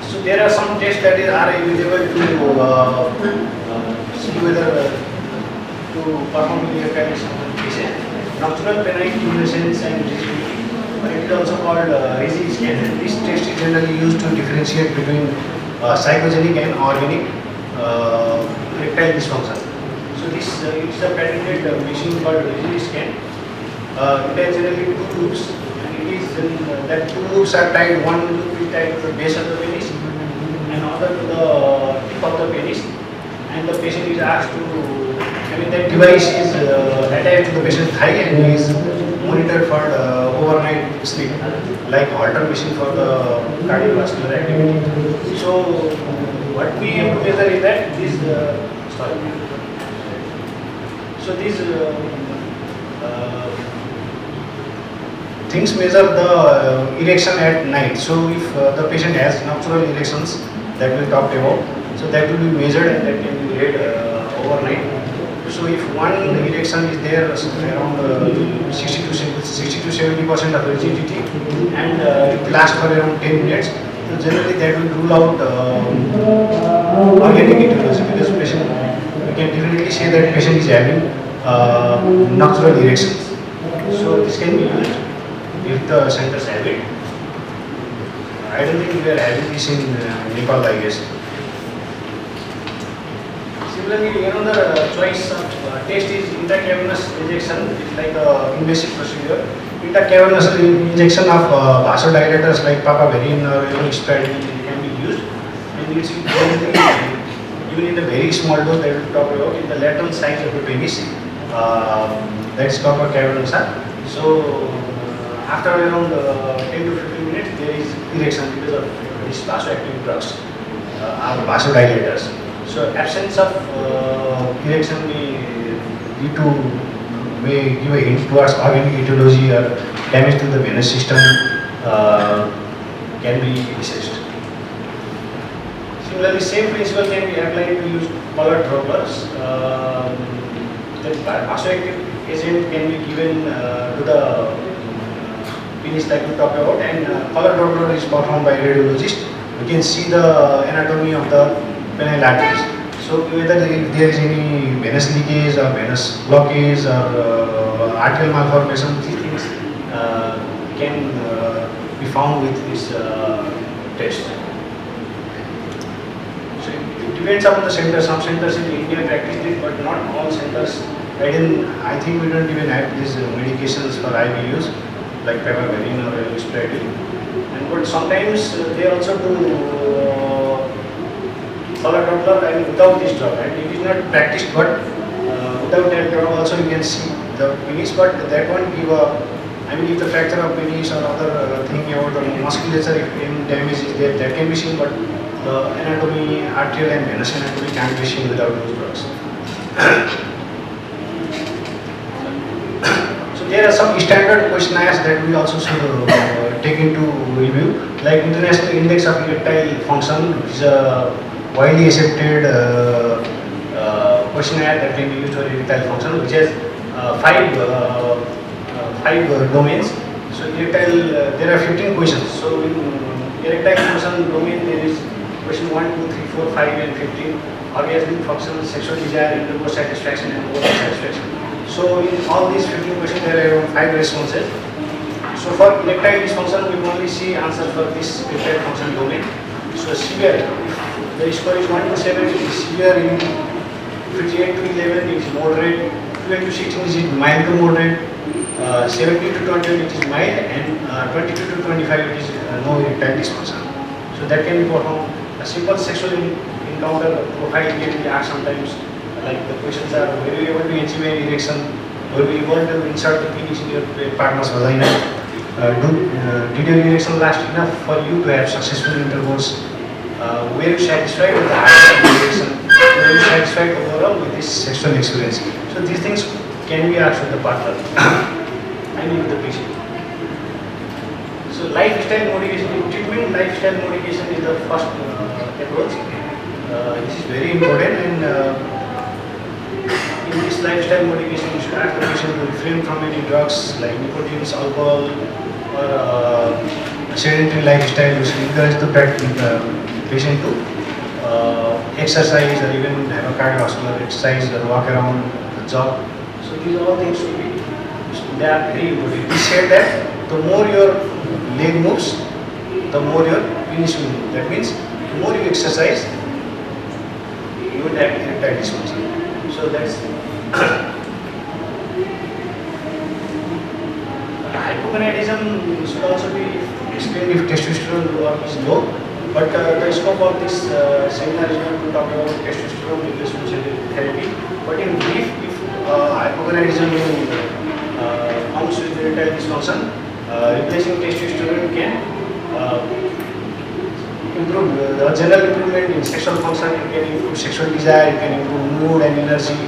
So there are some tests that are available to see whether to perform erectile dysfunction cases. Nocturnal penile fluorescence and rigidity, or it is also called RISI scan. This test is generally used to differentiate between psychogenic and organic erectile dysfunction. So this is a patented machine called RISI scan. It has generally two loops, and it is that two loops are tied. One loop is tied to the base of the penis, and other to the tip of the penis. And the patient is asked to, that device is attached to the patient's thigh and he is monitored for overnight sleep, like Holter machine for the cardiovascular activity. So what we aim to measure is that these things measure the erection at night. So if the patient has nocturnal erections that we talked about, so that will be measured and that can be read overnight. So if one erection is there around 60 to 70% of rigidity and it lasts for around 10 minutes, so generally that will rule out organic etiology, because patient, we can definitely say that patient is having nocturnal erections. So this can be used if the centers have it. I don't think we are having this in Nepal, I guess. Similarly, another choice of test is intracavernous injection. It's like an invasive procedure. Intracavernous injection of vasodilators like papaverine or aspirin can be used. And it's even in a very small dose that we talk about in the lateral side of the penis. That is called cavernosa. So after around 10 to 15 minutes, there is erection because of these vasoactive drugs or vasodilators. So absence of erection may give a hint towards organic etiology or damage to the venous system can be assessed. Similarly, same principle can be applied to use colored Dopplers. The vasoactive agent can be given to the penis like we talked about, and colored Doppler is performed by a radiologist. We can see the anatomy of the penile arteries. So whether if there is any venous leakage or venous blockage or arterial malformation, these things can be found with this test. So it depends on the center. Some centers in India practice it, but not all centers. I think we don't even have these medications for IV use, like pepaverine or Risperdal. But sometimes they also do solar Doppler and without this drug, and it is not practiced, but without that drug also you can see the penis, but that won't give a, I mean, if the fracture of penis or other thing about the musculature, if any damage is there, that can be seen, but the anatomy, arterial and venous anatomy can't be seen without those drugs. So there are some standard questionnaires that we also should take into review, like International Index of Erectile Function, which is a widely accepted questionnaire that can be used for erectile function, which has five domains. So erectile, there are 15 questions. So in erectile function domain, there is question 1, 2, 3, 4, 5 and 15. Orgasmic function, sexual desire, intercourse satisfaction and oral satisfaction. So in all these 15 questions, there are around 5 responses. So for erectile dysfunction, we only see answers for this erectile function domain. So severe, if the score is 1 to 7, it is severe. In 58 to 11, it is moderate. 12 to 16 is it mild to moderate. 17 to 20, it is mild, and 22 to 25, it is no erectile dysfunction. So that can be performed. A simple sexual encounter profile can be asked sometimes. Like the questions are: were you able to achieve an erection? Were you able to insert the penis in your partner's vagina? Did your erection last enough for you to have successful intercourse? Were you satisfied with the height of the erection? Were you satisfied overall with this sexual experience? So these things can be asked with the partner and with the patient. So lifestyle modification, treatment lifestyle modification is the first approach. This is very important, and in this lifestyle modification, you should ask the patient to refrain from any drugs like nicotine, alcohol, or sedentary lifestyle. You should encourage the patient to exercise or even have a cardiovascular exercise or walk around, jog. So these all things should be, they are very important. We said that the more your leg moves, the more your penis will move. That means the more you exercise, you will have erectile dysfunction. So that's hypogonadism should also be explained if testosterone is low. But the scope of this seminar is not to talk about testosterone replacement therapy. But in brief, if hypogonadism comes with erectile dysfunction, replacing testosterone can improve the general improvement in sexual function. It can improve sexual desire, it can improve mood and energy,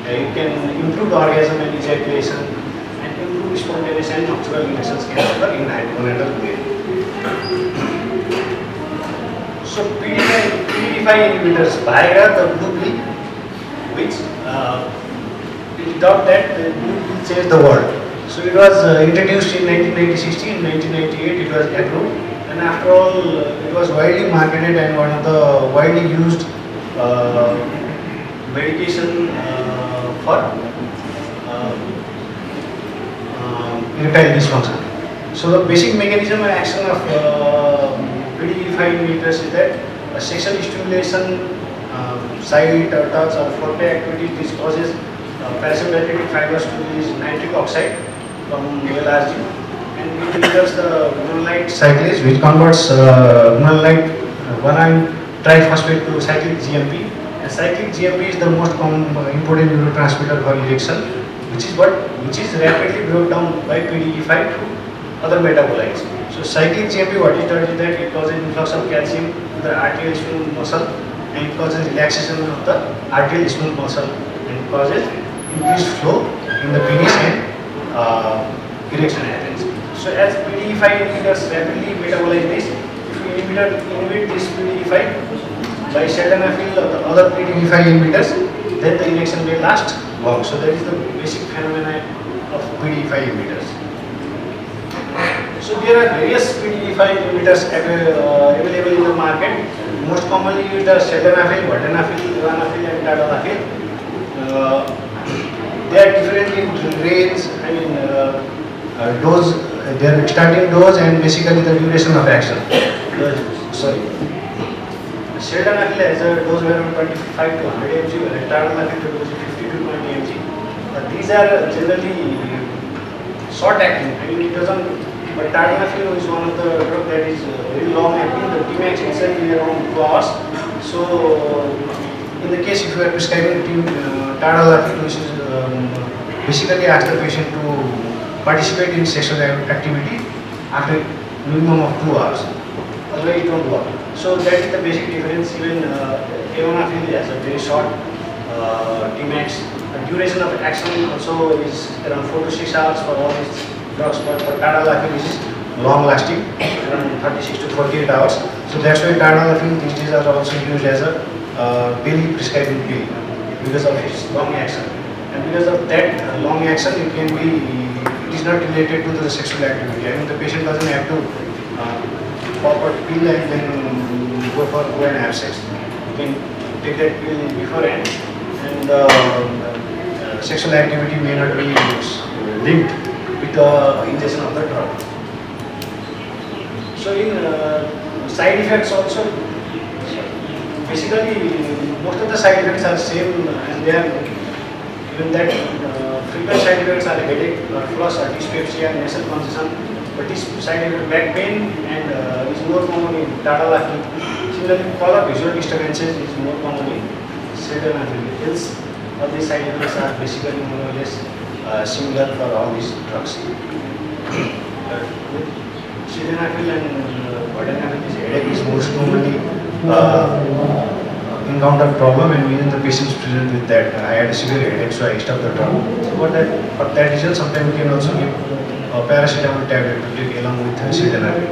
it can improve the orgasm and ejaculation, and improve spontaneous and nocturnal erections can occur in hypogonadal way. So PDE5 inhibitors, Viagra, the blue pill, which is doubt that the blue pill changed the world. So it was introduced in 1996. In 1998 it was approved, and after all it was widely marketed and one of the widely used medication for erectile dysfunction. So the basic mechanism and action of PDE5 inhibitors is that sexual stimulation, side or touch or foreplay activity, this causes parasympathetic fibers to release nitric oxide from LRG, and it triggers the guanylate cyclase, which converts guanylate guanine triphosphate to cyclic GMP. And cyclic GMP is the most common important neurotransmitter for erection, which is rapidly broken down by PDE5 to other metabolites. So cyclic GMP, what it does is that it causes influx of calcium to the arterial smooth muscle, and it causes relaxation of the arterial smooth muscle, and causes increased flow in the penis and erection happens. So as PDE5 inhibitors rapidly metabolize this, if we inhibit this PDE5 by sildenafil or the other PDE5 inhibitors, then the erection may last long. So that is the basic phenomena of PDE5 inhibitors. So there are various PDE5 inhibitors available in the market. most commonly used are sildenafil, vardenafil, levanafil and tadalafil. They are different in range, dose, their starting dose and basically the duration of action. Sildenafil has a dose of around 25 to 100 mg, and tadalafil the dose is 50 to 20 mg. These are generally short acting. It doesn't. But tadalafil is one of the drugs that is very long acting. The Tmax itself is around 2 hours. So, in the case if you are prescribing tadalafil, which is basically ask the patient to participate in sexual activity after minimum of 2 hours. Otherwise, it won't work. So that is the basic difference. Even levanafil has a very short Tmax. The duration of action also is around 4 to 6 hours for all these drugs, but for tadalafil is long lasting, around 36 to 48 hours. So that's why tadalafil these days are also used as a daily prescribing pill because of its long action. And because of that long action, it is not related to the sexual activity. I mean, the patient doesn't have to pop a pill and then go and have sex. You can take that pill beforehand, and sexual activity may not be linked with the ingestion of the drug. So in side effects also, basically most of the side effects are same, and they are even that frequent side effects are headache, flush, dyspepsia, nasal congestion. But this side effect, back pain, and is more common in tadalafil. Similarly, color visual disturbances is more common in sildenafil. Else, all these side effects are basically more or less similar for all these drugs. Sildenafil and vardenafil, this headache is most commonly encountered problem, and even the patients present with that. I had a severe headache, so I stopped the drug. So for that reason, sometimes we can also give a paracetamol tablet to take along with sildenafil.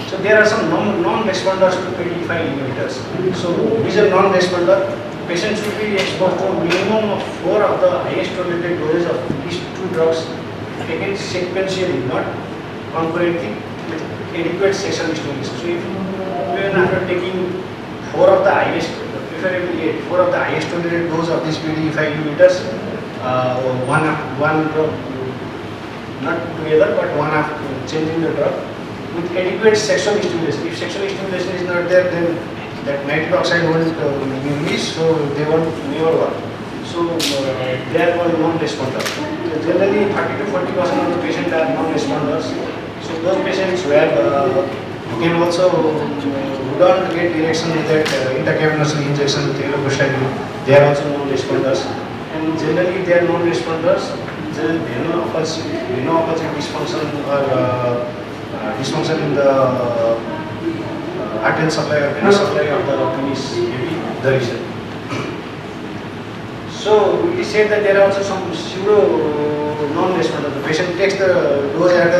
So there are some non-responders to PDE5 inhibitors. So these are non-responder. Patients should be exposed to a minimum of 4 of the highest tolerated doses of these 2 drugs taken sequentially, not concurrently, with adequate sexual stimulus. So if even after taking 4 of the highest, preferably 4 of the highest tolerated dose of these PDE5 inhibitors, one drug, not together, but one after changing the drug, with adequate sexual stimulation. If sexual stimulation is not there, then that nitric oxide won't be released, so they won't never work. So they are all non-responders. So generally, 30 to 40% of the patients are non-responders. So those patients who have can also who don't get erection with that intracavernously injection with eloquastatin, they are also non-responders. And generally, they are non-responders. Veno-opposite dysfunction or dysfunction in the arterial supply or venous supply of the penis may be the reason. So it is said that there are also some pseudo non-responders. The patient takes the dose at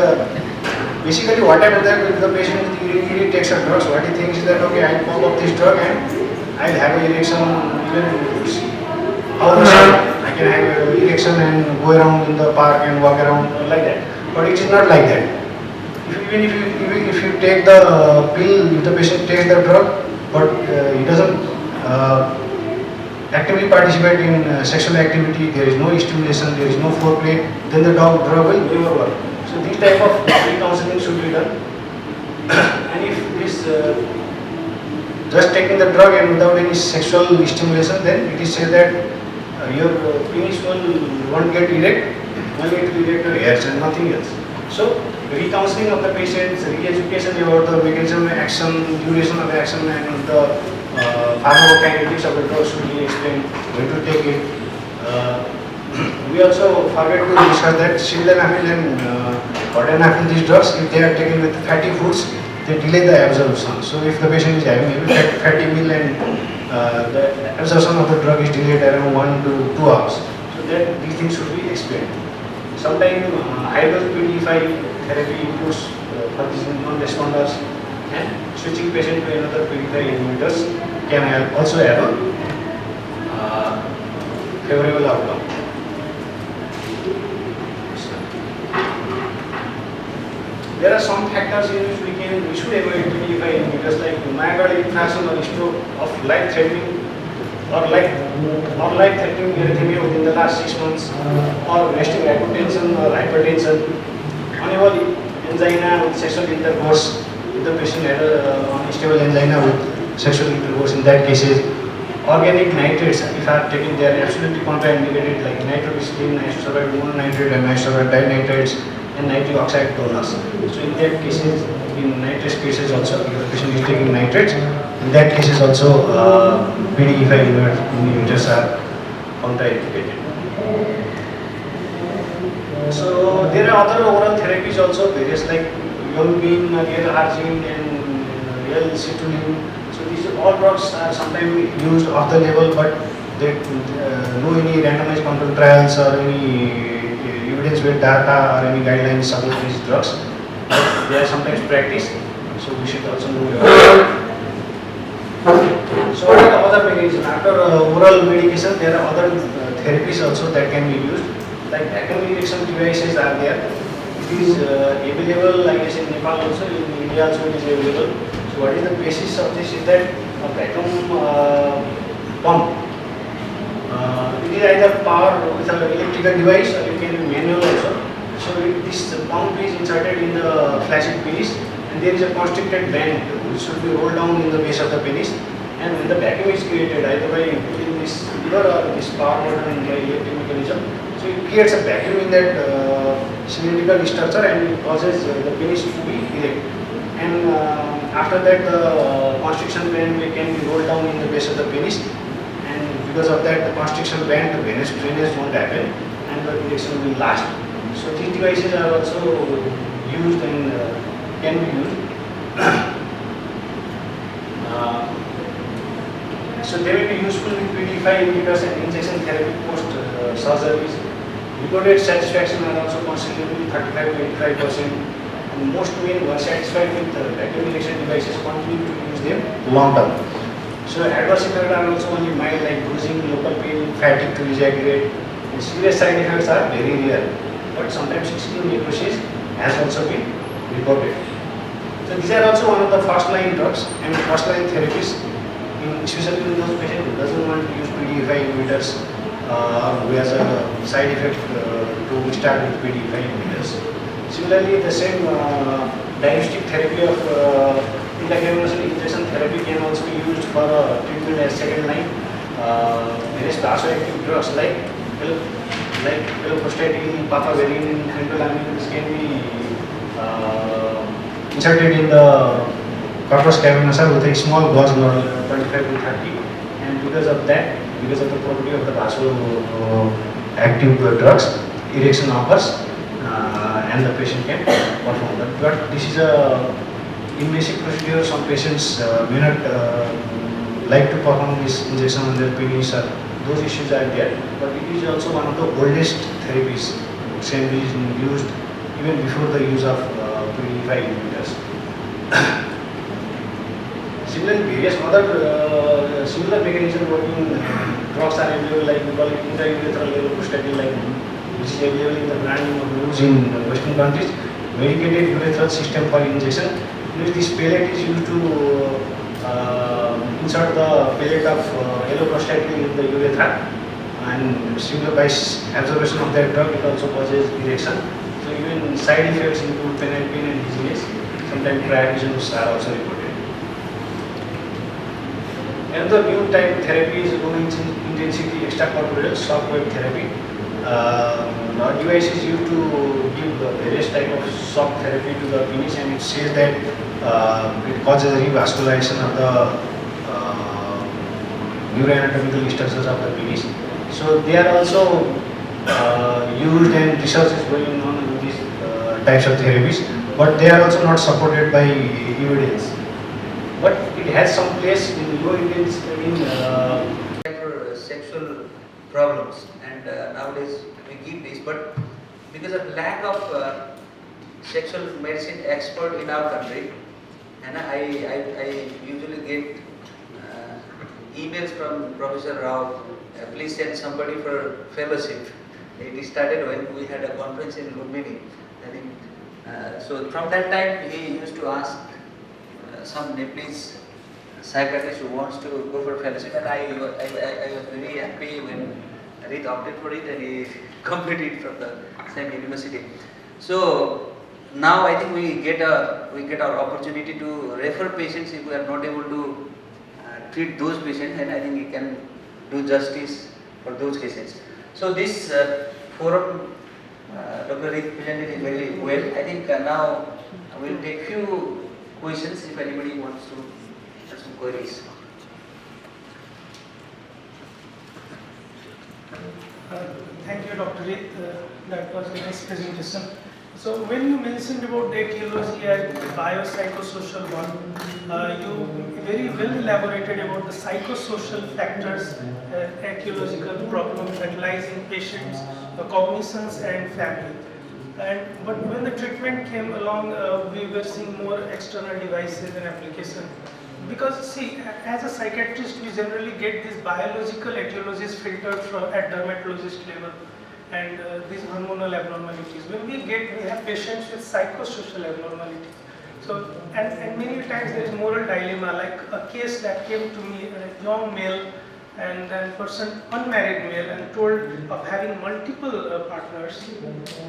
basically what happens that if the patient really takes a drug, so what he thinks is that okay, I'll pop up this drug and I'll have an erection even outside. I can have an erection and go around in the park and walk around like that. But it is not like that. Even if you take the pill, if the patient takes the drug, but he doesn't actively participate in sexual activity, there is no stimulation, there is no foreplay, then the drug will never work. So these type of counseling should be done. And if this just taking the drug and without any sexual stimulation, then it is said that your penis won't get erect, only it will get hairs and nothing else. So recounseling of the patients, re-education about the mechanism of action, duration of action, and the pharmacokinetics of the drug should be explained, when to take it. We also forget to discuss that sildenafil and vardenafil, these drugs, if they are taken with fatty foods, they delay the absorption. So if the patient is having a fatty meal and the absorption of the drug is delayed around 1 to 2 hours. So that these things should be explained. Sometimes high-dose PDE5 therapy includes for these non-responders, and switching patient to another PDE5 inhibitors can also have a favorable outcome. there are some factors in which we should avoid PDE5 inhibitors like myocardial infarction or stroke of life-threatening arrhythmia within the last 6 months, or resting hypotension or hypertension, unable angina with sexual intercourse. If the patient had unstable angina with sexual intercourse, in that cases, organic nitrates, if are taken, they are absolutely contraindicated, like nitroglycerin, isosorbate mononitrate, and isosorbate dinitrates, and nitric oxide donors. So in that cases, in nitrates cases also, if the patient is taking nitrates, in that cases also PDE5 inhibitors are contraindicated. So there are other oral therapies also, various like Yolbin, L-arginine, and L-citrulline. So these all drugs are sometimes used off the label, but they no any randomized control trials or any evidence-based data or any guidelines about these drugs. But they are sometimes practiced, so we should also know. So what are the other mechanisms? After oral medication, there are other therapies also that can be used. Like vacuum erection devices are there. It is available, I guess, in Nepal also, in India also it is available. So what is the basis of this is that a vacuum pump. It is either power with an electrical device or it can be manual also. So this pump is inserted in the flaccid penis, and there is a constricted band which should be rolled down in the base of the penis. And when the vacuum is created either by putting this lever or this power motor in the electric mechanism, so it creates a vacuum in that cylindrical structure and it causes the penis to be erect. And after that, the constriction band can be rolled down in the base of the penis, and because of that, the constriction band, the venous drainage won't happen, and the erection will last. So these devices are also used and can be used. So they will be useful with PDE5 inhibitors and injection therapy post surgeries. Reported satisfaction are also considerably 35 to 85%. And most men who are satisfied with vacuum erection devices continue to use them long term. So adverse effects are also only mild, like bruising, local pain, fatigue to exaggerate. And serious side effects are very rare, but sometimes extreme necrosis has also been reported. So these are also one of the first line drugs and first line therapies, especially in those patients who doesn't want to use PDE5 inhibitors, who has a side effect to start with PDE5 inhibitors. Similarly, the same diagnostic therapy of intravenous injection therapy can also be used for treatment as second line. Various vasoactive drugs like L-prostatin, papaverine, phentolamine, this can be inserted in the corpus cavernosa with a small gauge model 25 to 30, and because of that, because of the property of the vasoactive drugs, erection occurs and the patient can perform that. But this is a invasive procedure. Some patients may not like to perform this injection on their penis. Those issues are there, but it is also one of the oldest therapies. Same is used even before the use of PDE5 inhibitors. Similarly, various other similar mechanism working drugs are available, like we call it intraurethral levoprostatin, like which is available in the brand name of use in Western countries. Medicated urethral system for injection, in which this pellet is used to insert the pellet of alloprostatin in the urethra, and similar by absorption of that drug, it also causes erection. So even side effects include penile pain and dizziness. Sometimes priapisms are also reported. Another new type of therapy is low intensity extracorporeal shock wave therapy. Device is used to give various type of shock therapy to the penis, and it says that it causes revascularization of the neuroanatomical structures of the penis. So they are also used, and research is going on with these types of therapies, but they are also not supported by evidence. But it has some place in low intensity for sexual problems, and nowadays we give this, but because of lack of sexual medicine expert in our country, and I usually get emails from Professor Rao, please send somebody for fellowship. It started when we had a conference in Lumbini, I think So from that time he used to ask some Nepalese psychiatrist who wants to go for fellowship, and I was very happy when Rit opted for it and he completed from the same university. So now I think we get our opportunity to refer patients if we are not able to treat those patients, and I think we can do justice for those cases. So this forum Dr. Rit presented it very well. I think now we will take few questions if anybody wants to have some queries. Thank you, Dr. Rit. That was a nice presentation. So when you mentioned about the etiology and biopsychosocial one, you very well elaborated about the psychosocial factors, etiological problems that lies in patients, cognitions and family. But when the treatment came along, we were seeing more external devices and application. Because see, as a psychiatrist, we generally get these biological etiologies filtered at dermatologist level, and these hormonal abnormalities. When we have patients with psychosocial abnormalities. So, and many times there is moral dilemma, like a case that came to me, a young male and then person unmarried male and told of having multiple partners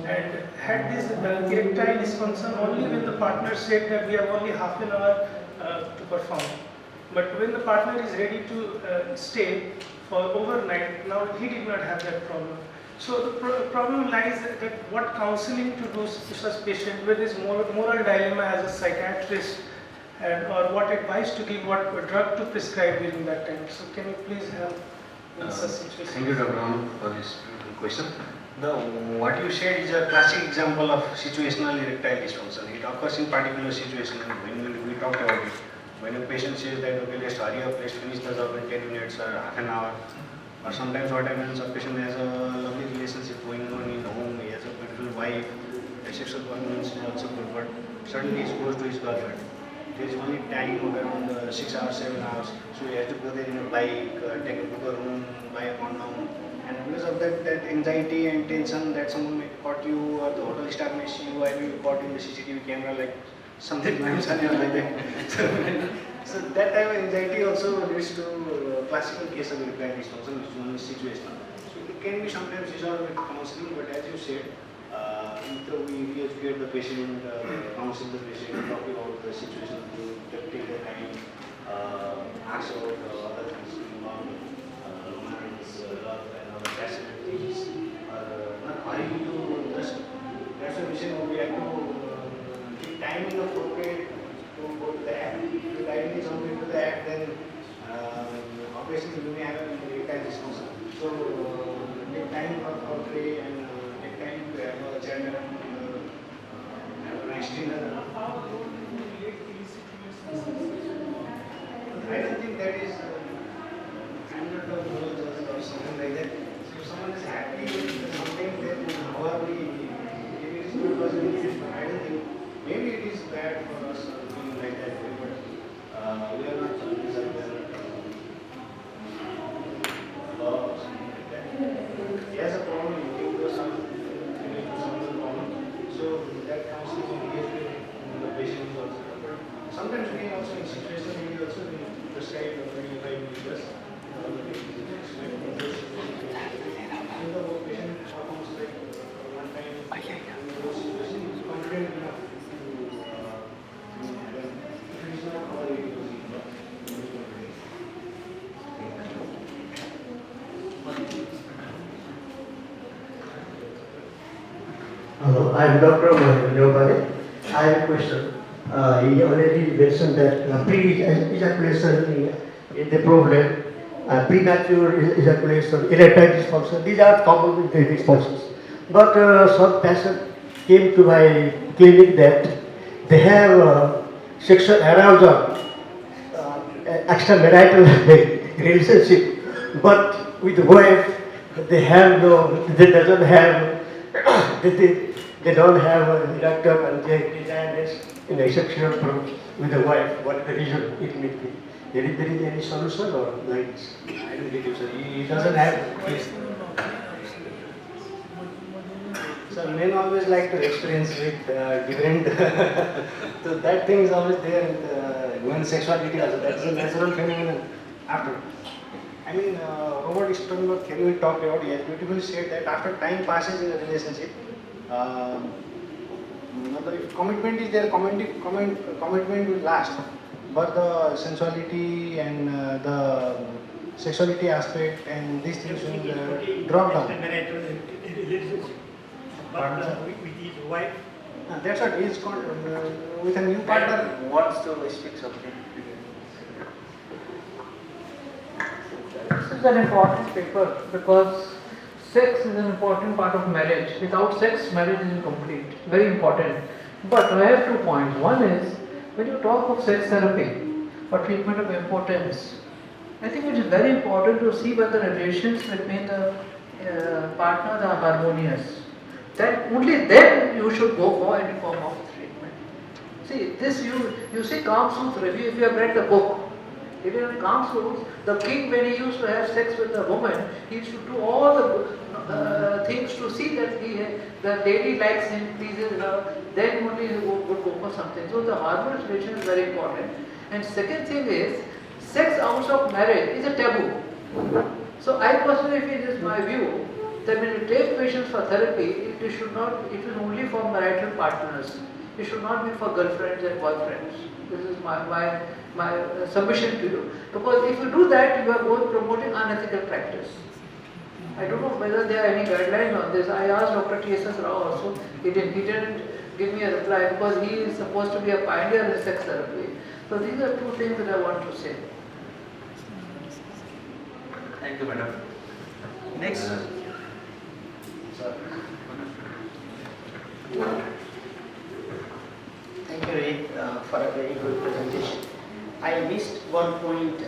and had this erectile dysfunction only when the partner said that we have only half an hour to perform. But when the partner is ready to stay for overnight, now he did not have that problem. So the problem lies that what counseling to do to such patient with this moral dilemma as a psychiatrist, or what advice to give, what drug to prescribe during that time. So can you please help in such situation? Thank you, Dr. Ram, for this beautiful question. What you said is a classic example of situational erectile dysfunction. It occurs in particular situation when we talked about it. When a patient says that, okay, let's hurry up, let's finish the job in 10 minutes or half an hour. Or sometimes what happens, a patient has a lovely relationship going on in the home, he has a beautiful wife, the sexual performance is also good, but suddenly he's close to his girlfriend. There is only time of around 6 hours, 7 hours, so he has to go there in a bike, take a book a room, buy a condom. And because of that anxiety and tension that someone may caught you or the hotel staff may see you while you caught in the CCTV camera, like something like that. So that type of anxiety also leads to classical case of erectile dysfunction, which is one is situational. So it can be sometimes resolved with counseling, but as you said, we educate the patient, counsel the patient, talk about the situation, take the time, ask about other things involved, romance, love, and other passionate things. Not hurry to just, that's a mission we have to take time enough for to go to the act. If you directly jump into the act, then obviously you may have an erectile dysfunction. So take time for play and take time to have a chat and have a nice dinner. I don't think that is standard of rules or something like that. So if someone is happy with something, then however it is good because I don't think maybe it is bad for us being like that, but we are not law or something like that. He has a problem, he will do some problem. So that counseling engagement with the patient is also. Sometimes we also in situation we also prescribe 25 milligrams. So the patient performs like one time situation is confident enough. Hello, I am Dr. Mohibani. I have a question. He already mentioned that pre-ejaculation is the problem, premature ejaculation, erectile dysfunction, these are common with the dysfunctions. But some patients came to my clinic that they have sexual arousal, extramarital relationship, but with the wife, they have no, they doesn't have, they don't have erectile and they desire this in a sexual approach with the wife. What the reason it may be? There is any solution or like this? I don't believe so. He doesn't have. So So men always like to experience with different, so that thing is always there in women's sexuality also. That's a natural phenomenon after. I mean, Robert Sternberg theory we talked about, he has beautifully said that after time passes in a relationship, if commitment is there, commitment will last. But the sensuality and the sexuality aspect and these things will drop down. With his wife. That's what he is called with a new partner. Wants to speak something. This is an important paper because sex is an important part of marriage. Without sex, marriage is incomplete. Very important. But I have 2 points. One is, when you talk of sex therapy or treatment of impotence, I think it is very important to see whether the relations between the partners are harmonious. Then only then you should go for any form of treatment. See, this you see Kamsutra, if you have read the book, even in Kamsutra, the king, when he used to have sex with a woman, he used to do all the things to see that the lady likes him, pleases her, then only he would go for something. So the harmonious relation is very important. And second thing is, sex outside of marriage is a taboo. So I personally feel, this is my view, that when you take patients for therapy, it is only for marital partners. It should not be for girlfriends and boyfriends. This is my submission to you. Because if you do that, you are both promoting unethical practice. I don't know whether there are any guidelines on this. I asked Dr. T.S.S. Rao also. He didn't give me a reply because he is supposed to be a pioneer in sex therapy. So these are 2 things that I want to say. Thank you, madam. Next. Thank you, Rick, for a very good presentation. I missed one point,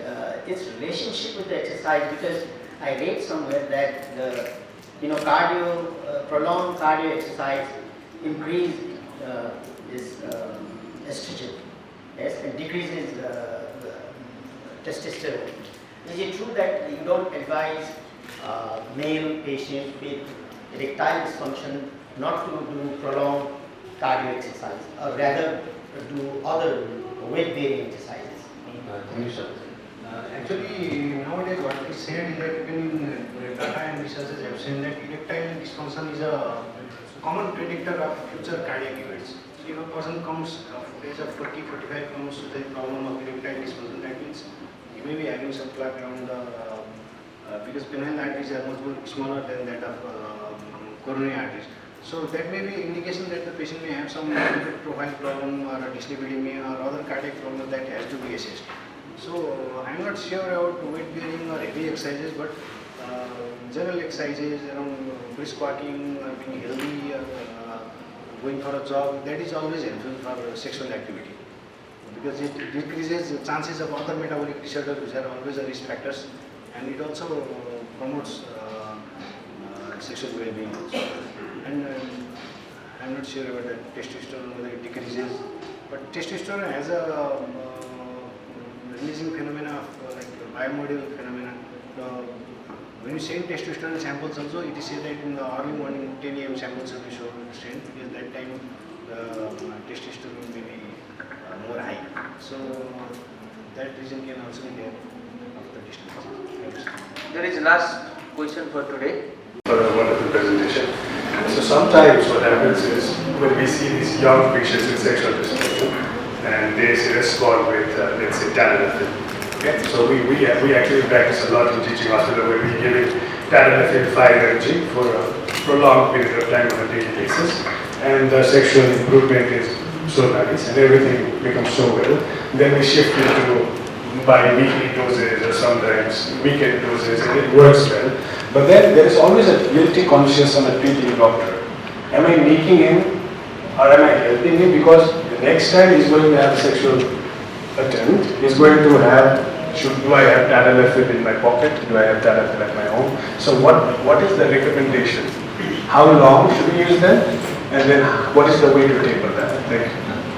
its relationship with the exercise, because I read somewhere that prolonged cardio exercise increase this estrogen, yes, and decreases testosterone. Is it true that you don't advise male patients with erectile dysfunction not to do prolonged cardio exercise, or rather do other weight-bearing exercises? Thank you, sir. Actually, nowadays what is said is that even data and researchers have seen that erectile dysfunction is a common predictor of future cardiac events. If a person comes of age of 40, 45 comes with a problem of erectile dysfunction, that means he may be having some plaque around the, because penile arteries are much more smaller than that of coronary arteries. So that may be indication that the patient may have some lipid profile problem or a dyslipidemia or other cardiac problem that has to be assessed. So I am not sure about weight bearing or heavy exercises, but general exercises around brisk walking or being healthy or going for a jog, that is always helpful for sexual activity, because it decreases the chances of other metabolic disorders which are always a risk factors, and it also promotes sexual well-being also. And I am not sure about that testosterone, whether it decreases, but testosterone has a releasing phenomena of like bimodal phenomena. When you send testosterone samples also, it is said that in the early morning 10 a.m. samples will be sent, because that time the testosterone may be more high. So that reason can also be there of the distance. There is last question for today. For a wonderful presentation. So sometimes what happens is when we see these young patients with sexual dysfunction and they respond with, let's say, tadalafil. Okay? So we actually practice a lot in teaching hospital where we give it tadalafil 5 mg for a prolonged period of time on a daily basis, and the sexual improvement is so nice and everything becomes so well. Then we shift it to bi-weekly doses or sometimes weekend doses, and it works well. But then there is always a guilty conscience on a treating doctor. Am I making him or am I helping him? Because the next time he's going to have a sexual attempt, he's going to have, do I have tadalafil in my pocket? Do I have tadalafil at my home? So what is the recommendation? How long should we use them? And then what is the way to taper that? Thank you.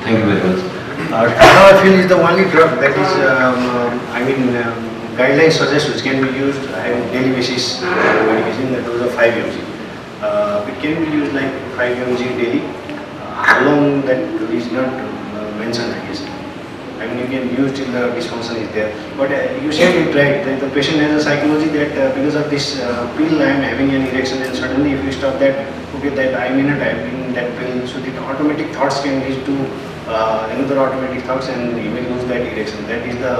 Thank you very much. Tadalafil is the only drug that is, guidelines suggest which can be used on daily basis medication, that dose of 5 mg. It can be used like 5 mg daily. How long that is not mentioned, I guess. I mean, you can use till the dysfunction is there. But you said it right, the patient has a psychology that because of this pill I am having an erection, and suddenly if you stop that, okay, that I may not having that pill, so the automatic thoughts can lead to another automatic thoughts and you will lose that erection. That is the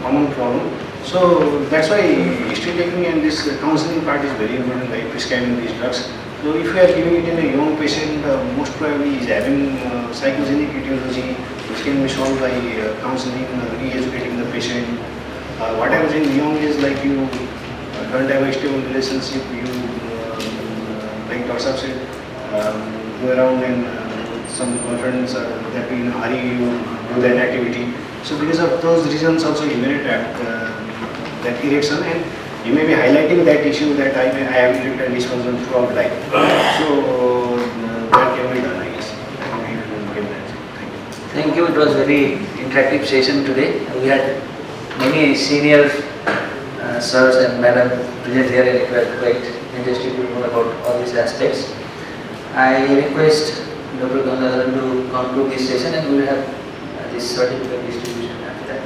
common problem. So that's why history taking and this counseling part is very important, like prescribing these drugs. So if you are giving it in a young patient, most probably is having psychogenic etiology, which can be solved by counseling, re-educating the patient. Whatever in young is like you don't have a stable relationship, you like Dr. Saab said, go around and some girlfriends that in a hurry you do that activity. So because of those reasons also you may that erection, and you may be highlighting that issue that I have erectile dysfunction throughout life. So that can be done, I guess. Thank you. It was very interactive session today. We had many senior sirs and madam present here, and it was quite interesting to know about all these aspects. I request Dr. Gangadharan to conclude this session, and we will have this certificate distribution after that.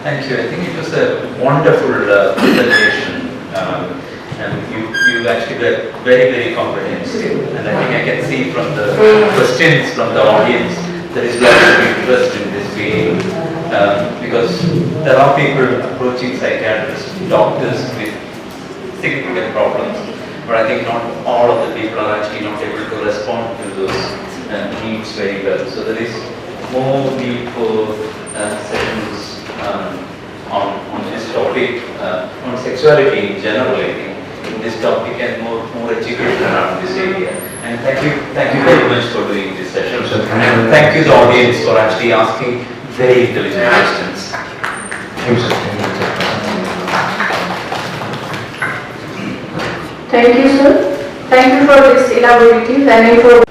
Thank you. I think it was a wonderful presentation, and you actually were very, very comprehensive. And I think I can see from the questions from the audience there is a lot of interest in this field, because there are people approaching psychiatrists, doctors with significant problems, but I think not all of the people are actually not able to respond to those needs very well. So there is more need for sessions on this topic, on sexuality in general, I think, in this topic, and more education around this area. And thank you very much for doing this session. And thank you the audience for actually asking very intelligent questions. Thank you, sir. Thank you for this elaborative and informative.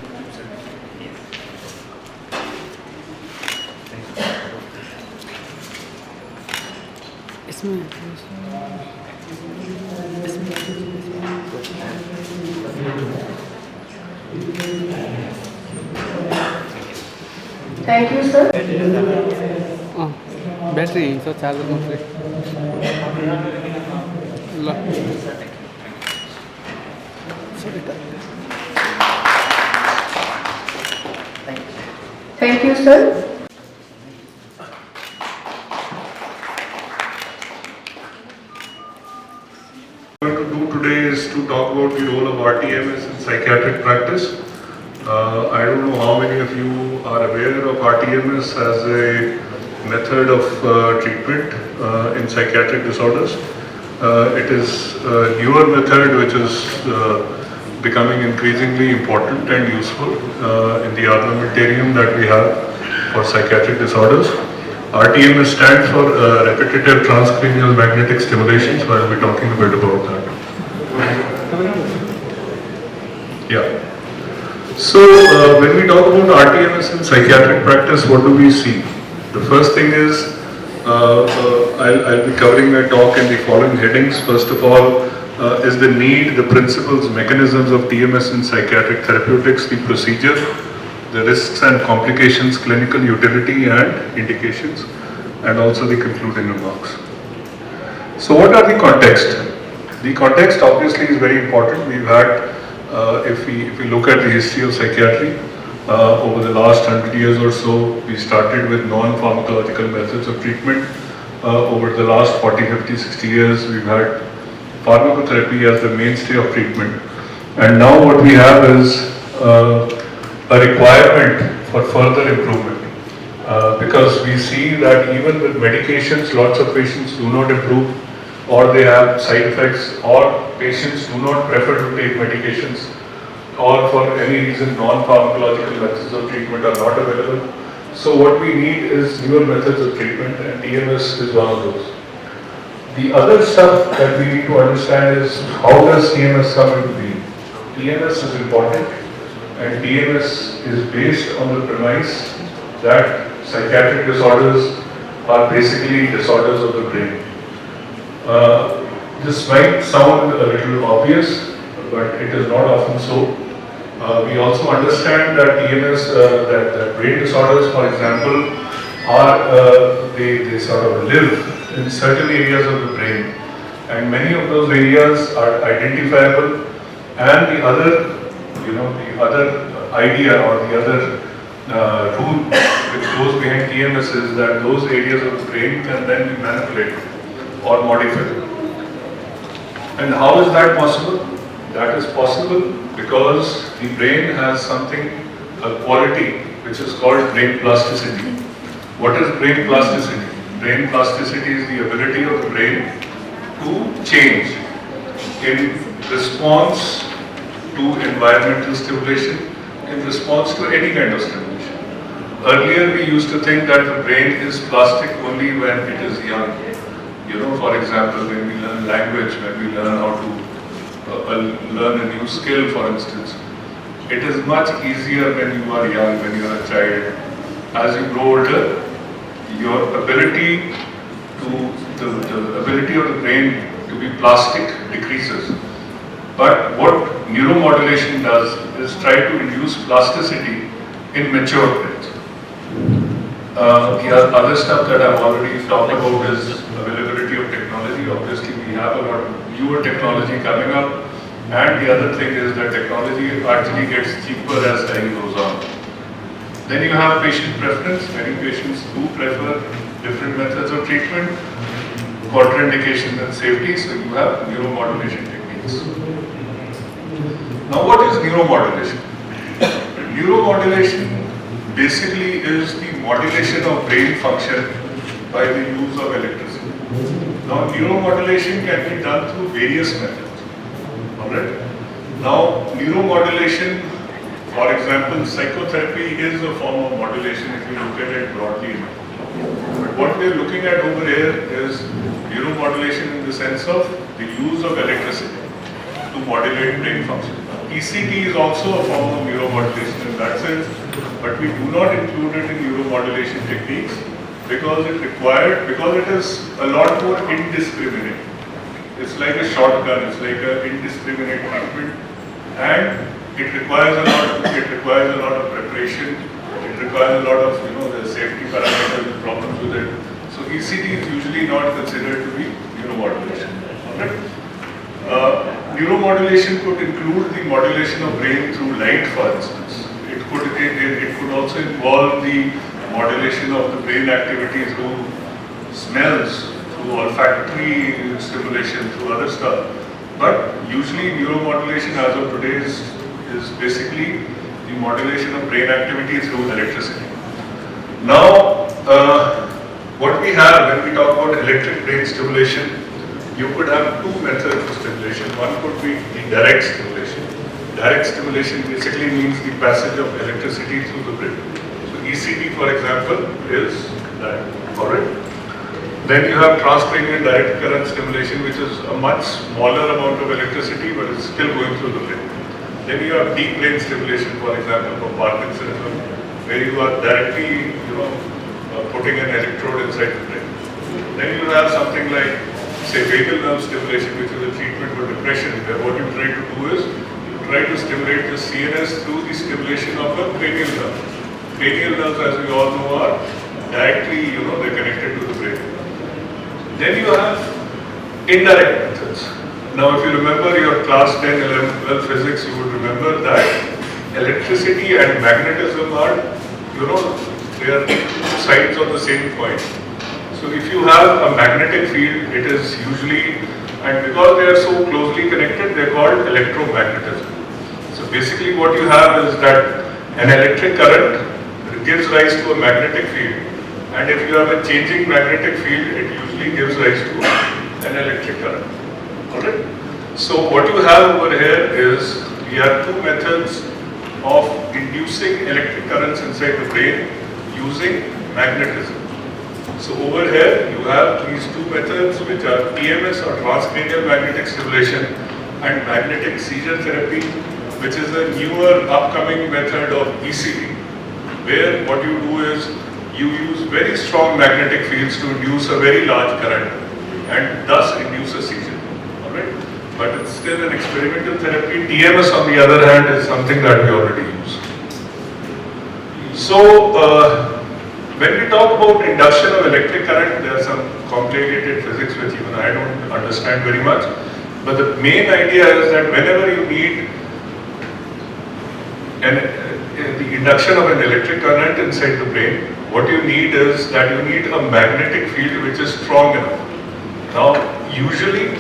Thank you, sir. Battery, so charger not free. Thank you, sir. What I'm going to do today is to talk about the role of RTMS in psychiatric practice. I don't know how many of you are aware of RTMS as a method of treatment in psychiatric disorders. It is a newer method which is becoming increasingly important and useful in the armamentarium that we have for psychiatric disorders. RTMS stands for repetitive transcranial magnetic stimulation, so I'll be talking a bit about that. Yeah. So when we talk about RTMS in psychiatric practice, what do we see? The first thing is, I'll be covering my talk in the following headings. First of all, is the need, the principles, mechanisms of TMS in psychiatric therapeutics, the procedure, the risks and complications, clinical utility and indications, and also the concluding remarks. So what are the context? The context obviously is very important. We've had, if we look at the history of psychiatry, over the last 100 years or so, we started with non-pharmacological methods of treatment. Over the last 40, 50, 60 years, we've had pharmacotherapy as the mainstay of treatment. And now what we have is a requirement for further improvement. Because we see that even with medications, lots of patients do not improve, or they have side effects, or patients do not prefer to take medications, or for any reason non-pharmacological methods of treatment are not available. So what we need is newer methods of treatment, and TMS is one of those. The other stuff that we need to understand is how does TMS come into being? TMS is important, and TMS is based on the premise that psychiatric disorders are basically disorders of the brain. This might sound a little obvious, but it is not often so. We also understand that EMS, that brain disorders, for example, are they sort of live in certain areas of the brain, and many of those areas are identifiable. And the other, the other idea or the other rule which goes behind EMS is that those areas of the brain can then be manipulated or modified. And how is that possible? That is possible because the brain has something, a quality, which is called brain plasticity. What is brain plasticity? Brain plasticity is the ability of the brain to change in response to environmental stimulation, in response to any kind of stimulation. Earlier we used to think that the brain is plastic only when it is young. For example, when we learn language, when we learn how to learn a new skill, for instance. It is much easier when you are young, when you are a child. As you grow older, your ability the ability of the brain to be plastic decreases. But what neuromodulation does is try to induce plasticity in mature brains. The other stuff that I've already talked about is availability of technology. Obviously, we have a lot of newer technology coming up, and the other thing is that technology actually gets cheaper as time goes on. Then you have patient preference. Many patients do prefer different methods of treatment, contraindications and safety, so you have neuromodulation techniques. Now, what is neuromodulation? Neuromodulation basically is the modulation of brain function by the use of electricity. Now, neuromodulation can be done through various methods. Alright? Now, neuromodulation, for example, psychotherapy is a form of modulation if you look at it broadly enough. But what we are looking at over here is neuromodulation in the sense of the use of electricity to modulate brain function. ECT is also a form of neuromodulation in that sense, but we do not include it in neuromodulation techniques because it is a lot more indiscriminate. It's like a shotgun, it's like an indiscriminate treatment, and it requires a lot of preparation, it requires a lot of the safety parameters and problems with it. So ECT is usually not considered to be neuromodulation. Alright? Neuromodulation could include the modulation of brain through light, for instance. It could also involve the modulation of the brain activity through smells, through olfactory stimulation, through other stuff. But usually neuromodulation as of today is basically the modulation of brain activity through electricity. Now, what we have when we talk about electric brain stimulation, you could have two methods of stimulation. One could be the direct stimulation. Direct stimulation basically means the passage of electricity through the brain. So ECT, for example, is that. Alright? Then you have transcranial direct current stimulation, which is a much smaller amount of electricity, but it's still going through the brain. Then you have deep brain stimulation, for example, for Parkinsonism, where you are directly, putting an electrode inside the brain. Then you have something like, say, vagal nerve stimulation, which is a treatment for depression, where what you try to do is, you try to stimulate the CNS through the stimulation of a cranial nerve. Cranial nerves, as we all know, are directly, they're connected to the brain. Then you have indirect methods. Now, if you remember your class 10, 11, 12 physics, you would remember that electricity and magnetism are, they are sides of the same coin. So if you have a magnetic field, it is usually, and because they are so closely connected, they are called electromagnetism. So basically what you have is that an electric current gives rise to a magnetic field, and if you have a changing magnetic field, it usually gives rise to an electric current. Alright? So what you have over here is, we have two methods of inducing electric currents inside the brain using magnetism. So over here you have these two methods, which are EMS or transcranial magnetic stimulation and magnetic seizure therapy, which is a newer upcoming method of ECT, where what you do is you use very strong magnetic fields to induce a very large current and thus induce a seizure. Alright? But it's still still an experimental therapy. TMS on the other hand is something that we already use. So when we talk about induction of electric current, there are some complicated physics which even I don't understand very much. But the main idea is that whenever you need the induction of an electric current inside the brain, what you need is that you need a magnetic field which is strong enough. Now, usually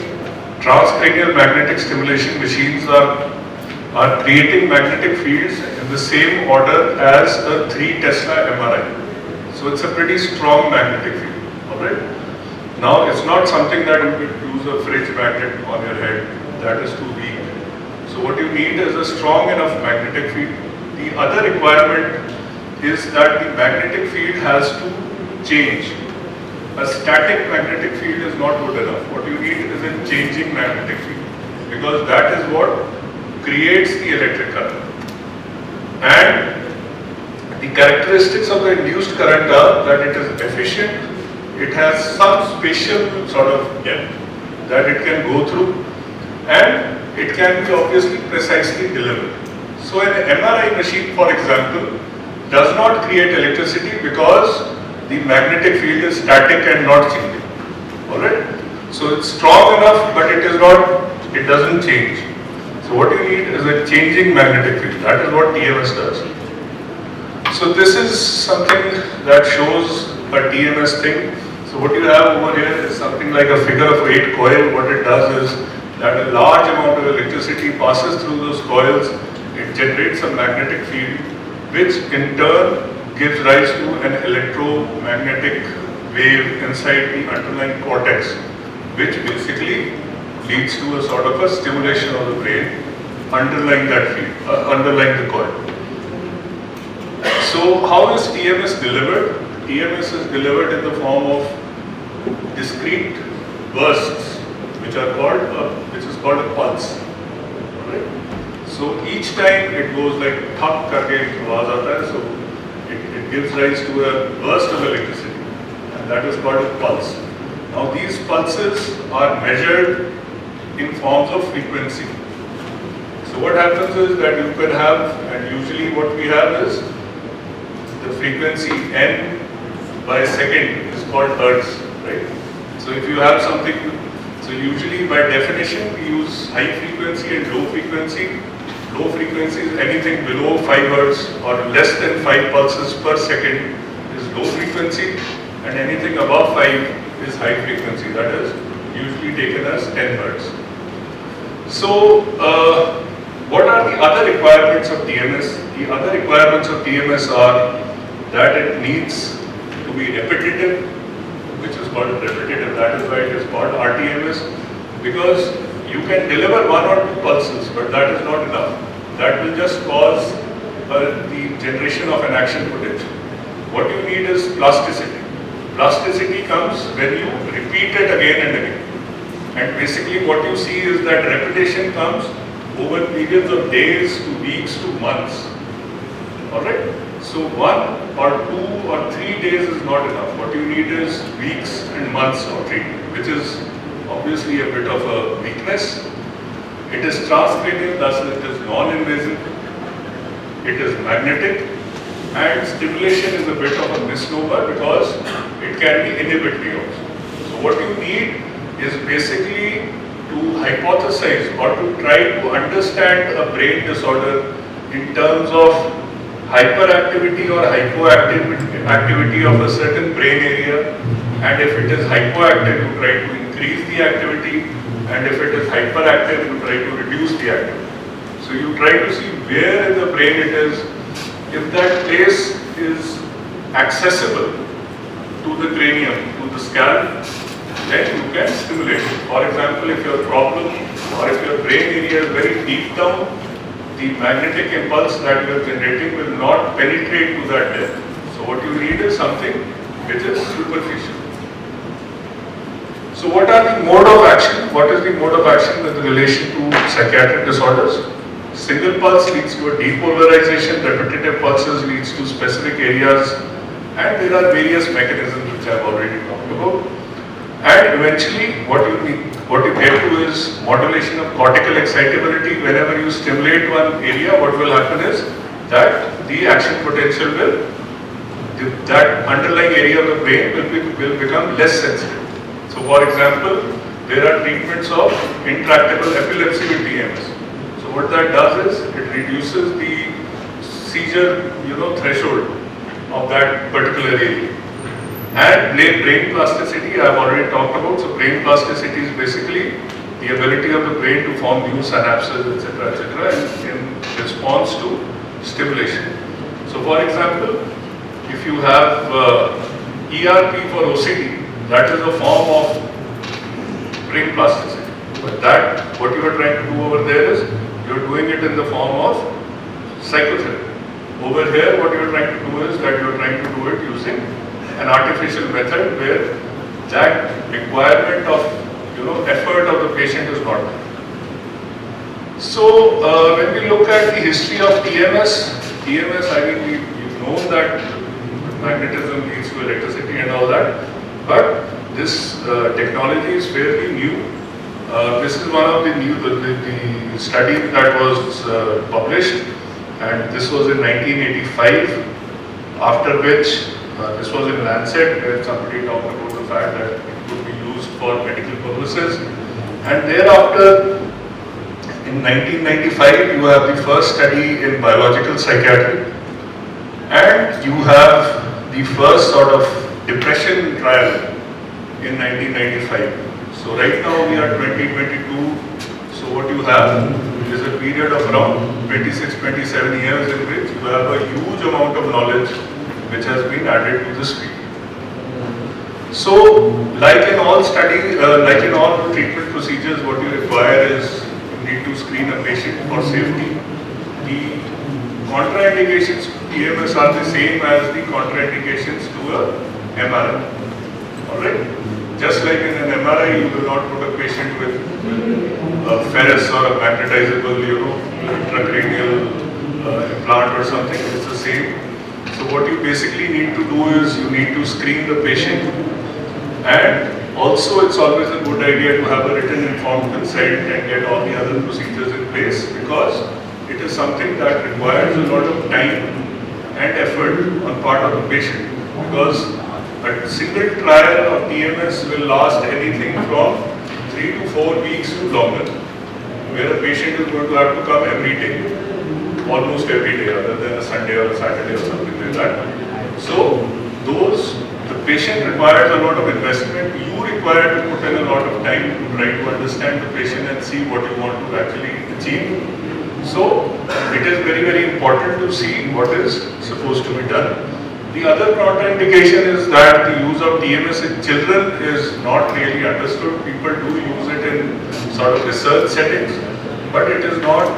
transcranial magnetic stimulation machines are creating magnetic fields in the same order as a 3 Tesla MRI. So it's a pretty strong magnetic field. Alright? Now, it's not something that you could use a fridge magnet on your head. That is too weak. So what you need is a strong enough magnetic field. The other requirement is that the magnetic field has to change. A static magnetic field is not good enough. What you need is a changing magnetic field, because that is what creates the electric current. And the characteristics of the induced current are that it is efficient, it has some spatial sort of depth that it can go through, and it can be obviously precisely delivered. So an MRI machine, for example, does not create electricity because the magnetic field is static and not changing. Alright? So it's strong enough, but it doesn't change. So what you need is a changing magnetic field. That is what TMS does. So this is something that shows a TMS thing. So what you have over here is something like a figure of 8 coil. What it does is that a large amount of electricity passes through those coils. It generates a magnetic field, which in turn gives rise to an electromagnetic wave inside the underlying cortex, which basically leads to a sort of a stimulation of the brain underlying that field, underlying the coil. So how is TMS delivered? TMS is delivered in the form of discrete bursts, which is called a pulse. Right? So each time it goes like thak karke awaaz aata hai, so it gives rise to a burst of electricity, and that is called a pulse. Now these pulses are measured in forms of frequency. So what happens is that you can have, and usually what we have is the frequency n by second is called hertz, right? So if you have something, so usually by definition we use high frequency and low frequency. Low frequency is anything below 5 hertz or less than 5 pulses per second is low frequency, and anything above 5 is high frequency. That is usually taken as 10 hertz. So what are the other requirements of TMS? The other requirements of TMS are that it needs to be repetitive, which is called repetitive. That is why it is called RTMS, because you can deliver 1 or 2 pulses, but that is not enough. That will just cause the generation of an action potential. What you need is plasticity. Plasticity comes when you repeat it again and again. And basically what you see is that repetition comes over periods of days to weeks to months. Alright? So 1 or 2 or 3 days is not enough. What you need is weeks and months of treatment, which is obviously a bit of a weakness. It is transcranial, thus it is non-invasive. It is magnetic, and stimulation is a bit of a misnomer because it can be inhibitory also. So what you need is basically to hypothesize or to try to understand a brain disorder in terms of hyperactivity or hypoactivity of a certain brain area, and if it is hypoactive, to try to increase the activity, and if it is hyperactive, you try to reduce the activity. So you try to see where in the brain it is. If that place is accessible to the cranium, to the scalp, then you can stimulate it. For example, if your problem or if your brain area is very deep down, the magnetic impulse that you are generating will not penetrate to that depth. So what you need is something which is superficial. So what are the mode of action? What is the mode of action with relation to psychiatric disorders? Single pulse leads to a depolarization, repetitive pulses leads to specific areas, and there are various mechanisms which I have already talked about. And eventually what you get to is modulation of cortical excitability. Whenever you stimulate one area, what will happen is that the action potential that underlying area of the brain will become less sensitive. So for example, there are treatments of intractable epilepsy with TMS. So what that does is it reduces the seizure threshold of that particular area. And brain plasticity I have already talked about. So brain plasticity is basically the ability of the brain to form new synapses, etc., in response to stimulation. So for example, if you have ERP for OCD, that is a form of brain plasticity. But that, what you are trying to do over there is, you are doing it in the form of psychotherapy. Over here, what you are trying to do is that you are trying to do it using an artificial method where that requirement of effort of the patient is not there. So when we look at the history of TMS, I mean we've known that magnetism leads to electricity and all that, but this technology is fairly new. This is one of the new the study that was published, and this was in 1985. After which this was in Lancet, where somebody talked about the fact that it could be used for medical purposes. And thereafter, in 1995, you have the first study in biological psychiatry, and you have the first sort of depression trial in 1995. So right now we are 2022. So what you have is a period of around 26-27 years in which you have a huge amount of knowledge which has been added to this field. So, like in all treatment procedures, what you require is you need to screen a patient for safety. The contraindications to TMS are the same as the contraindications to a MRI. Alright? Just like in an MRI, you will not put a patient with a ferrous or a magnetizable, intracranial implant or something. It's the same. So what you basically need to do is you need to screen the patient, and also it's always a good idea to have a written informed consent and get all the other procedures in place, because it is something that requires a lot of time and effort on part of the patient, because a single trial of TMS will last anything from 3 to 4 weeks to longer, where a patient is going to have to come every day, almost every day, other than a Sunday or a Saturday or something like that. So the patient requires a lot of investment. You require to put in a lot of time to try to understand the patient and see what you want to actually achieve. So it is very, very important to see what is supposed to be done. The other contraindication is that the use of TMS in children is not really understood. People do use it in sort of research settings, but it is not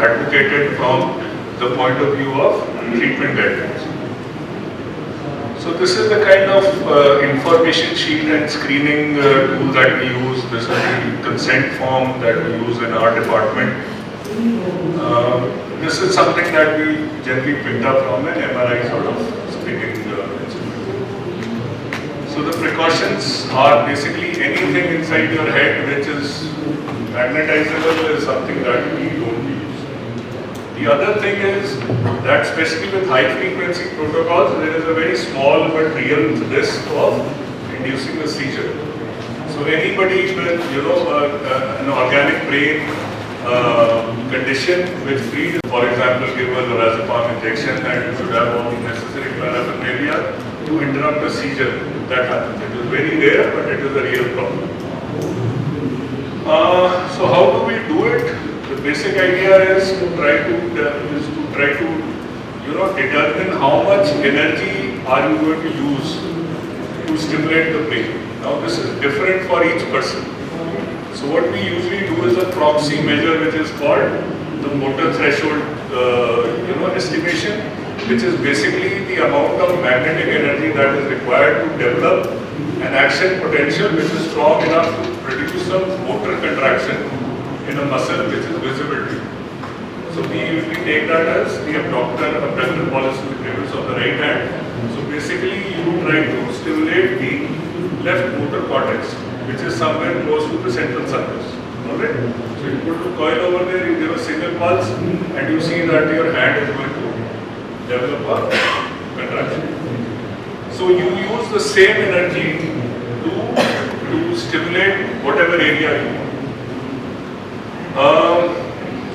advocated from the point of view of treatment guidelines. So this is the kind of information sheet and screening tool that we use. This is the consent form that we use in our department. This is something that we generally picked up from an MRI sort of screening instrument. So the precautions are basically anything inside your head which is magnetizable is something that we don't use. The other thing is that especially with high frequency protocols, there is a very small but real risk of inducing a seizure. So anybody with an organic brain condition which breeds, for example, give a lorazepam injection, and you should have all the necessary paraphernalia to interrupt a seizure. That happens. It is very rare, but it is a real problem. So how do we do it? The basic idea is to try to determine how much energy are you going to use to stimulate the brain. Now this is different for each person. So what we usually do is a proxy measure, which is called the motor threshold estimation, which is basically the amount of magnetic energy that is required to develop an action potential which is strong enough to produce a motor contraction in a muscle which is visible to you. So we usually take that as the abductor pollicis brevis of the right hand. So basically you try to stimulate the left motor cortex, which is somewhere close to the central surface. Alright? So you put the coil over there, you give a single pulse, and you see that your hand is going to develop a contraction. So you use the same energy to stimulate whatever area you want.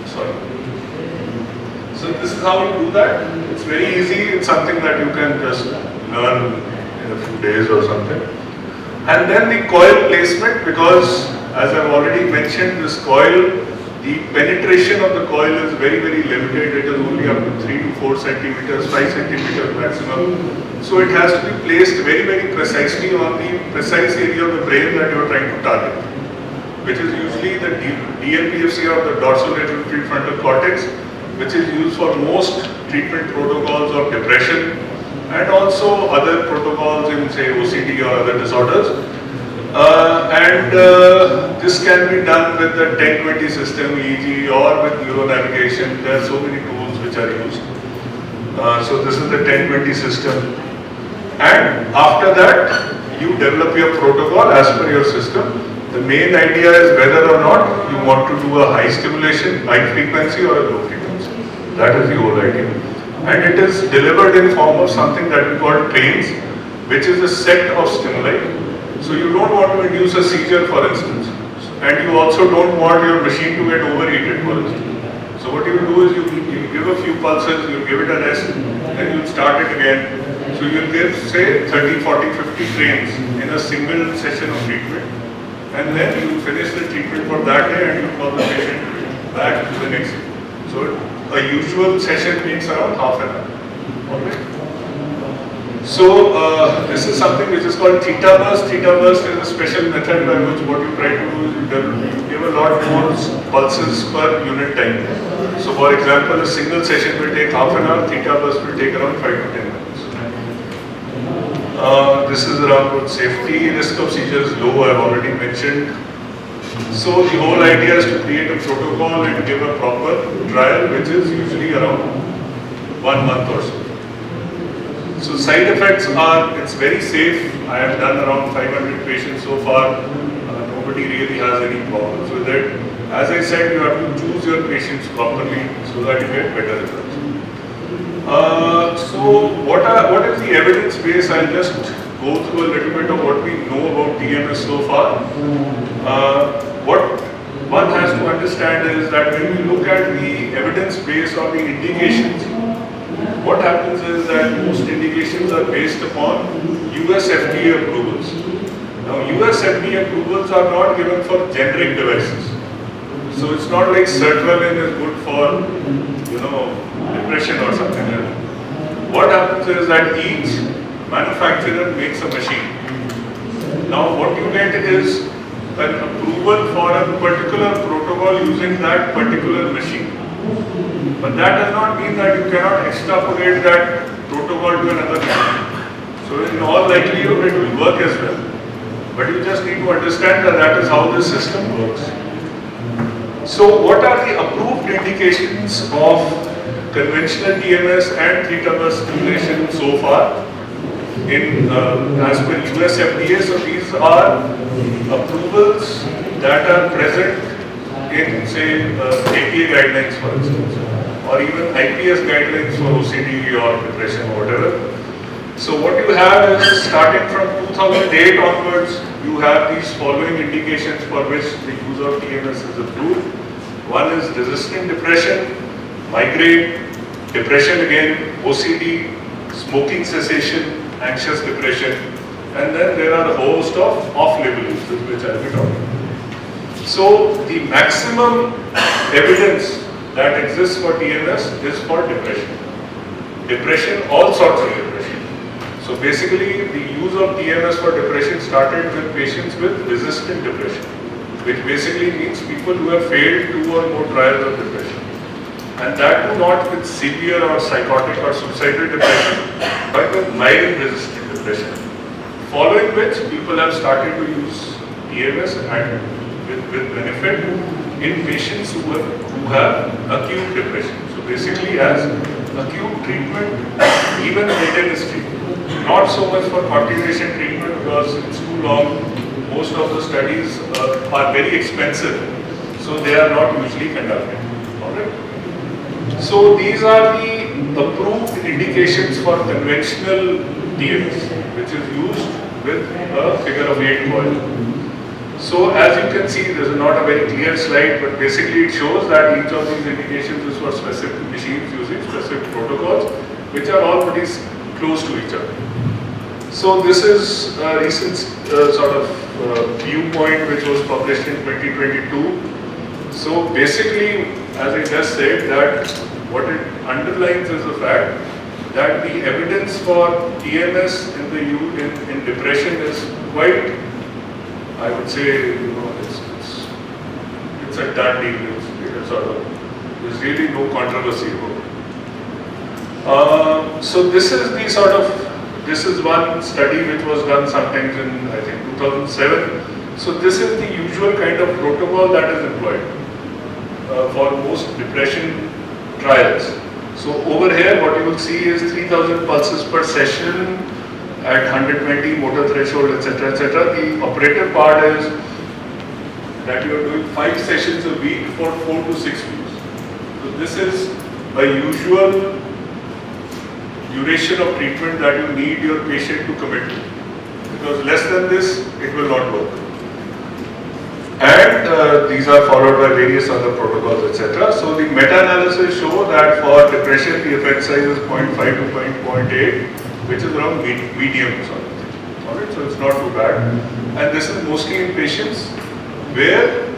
Sorry. So this is how you do that. It's very easy. It's something that you can just learn in a few days or something. And then the coil placement, because as I've already mentioned, this coil, the penetration of the coil is very, very limited. It is only up to 3 to 4 centimeters, 5 centimeters maximum. So it has to be placed very, very precisely on the precise area of the brain that you are trying to target, which is usually the DLPFC or the dorsolateral prefrontal cortex, which is used for most treatment protocols of depression and also other protocols in, say, OCD or other disorders. This can be done with the 10-20 system, EEG, or with neuronavigation. There are so many tools which are used. So this is the 10-20 system. And after that, you develop your protocol as per your system. The main idea is whether or not you want to do a high stimulation, high frequency, or a low frequency. That is the whole idea. And it is delivered in form of something that we call trains, which is a set of stimuli. So you don't want to induce a seizure, for instance. And you also don't want your machine to get overheated, for instance. So what you do is you give a few pulses, you give it a rest, then you start it again. So you'll give, say, 30, 40, 50 trains in a single session of treatment. And then you finish the treatment for that day and you call the patient back to the next day. So a usual session takes around half an hour. Okay? So this is something which is called theta burst. Theta burst is a special method by which what you try to do is you give a lot more pulses per unit time. So for example, a single session will take half an hour, theta burst will take around 5 to 10 minutes. This is around safety. Risk of seizure is low, I've already mentioned. So the whole idea is to create a protocol and give a proper trial, which is usually around 1 month or so. So side effects are, it's very safe. I have done around 500 patients so far. Nobody really has any problems with it. As I said, you have to choose your patients properly so that you get better results. So what is the evidence base? I'll just go through a little bit of what we know about TMS so far. What one has to understand is that when we look at the evidence base or the indications, what happens is that most indications are based upon US FDA approvals. Now US FDA approvals are not given for generic devices. So it's not like sertraline is good for, depression or something like that. What happens is that each manufacturer makes a machine. Now what you get is an approval for a particular protocol using that particular machine. But that does not mean that you cannot extrapolate that protocol to another machine. So in all likelihood it will work as well. But you just need to understand that that is how the system works. So what are the approved indications of conventional TMS and theta burst stimulation so far in as per US FDA? So these are approvals that are present in, say, APA guidelines, for instance, or even IPS guidelines for OCD or depression or whatever. So what you have is, starting from 2008 onwards, you have these following indications for which the use of TMS is approved. One is resistant depression, migraine, depression again, OCD, smoking cessation, anxious depression, and then there are a host of off-label uses which I will be talking about. So the maximum evidence that exists for TMS is for depression. Depression, all sorts of depression. So basically the use of TMS for depression started with patients with resistant depression, which basically means people who have failed 2 or more trials of depression. And that too not with severe or psychotic or suicidal depression, but with mild resistant depression. Following which people have started to use TMS and with benefit in patients who have acute depression. So basically as acute treatment, even maintenance treatment. not so much for continuation treatment because it's too long. Most of the studies are very expensive, so they are not usually conducted. Alright. So these are the approved indications for conventional TMS, which is used with a figure of 8 coil. So as you can see, this is not a very clear slide, but basically it shows that each of these indications is for specific machines using specific protocols, which are all pretty close to each other. So this is a recent sort of viewpoint which was published in 2022. So basically, as I just said, that what it underlines is the fact that the evidence for TMS in depression is quite, I would say, it's a done deal. There's really no controversy about it. So this is the sort of, this is one study which was done sometimes in, I think, 2007. So this is the usual kind of protocol that is employed for most depression trials. So over here, what you will see is 3000 pulses per session at 120 motor threshold, etc., etc. The operative part is that you are doing 5 sessions a week for 4 to 6 weeks. So this is a usual duration of treatment that you need your patient to commit to, because less than this, it will not work. And these are followed by various other protocols, etc. So the meta-analysis show that for depression, the effect size is 0.5 to 0.8, which is around medium sort of thing. Alright, so it's not too bad. And this is mostly in patients where,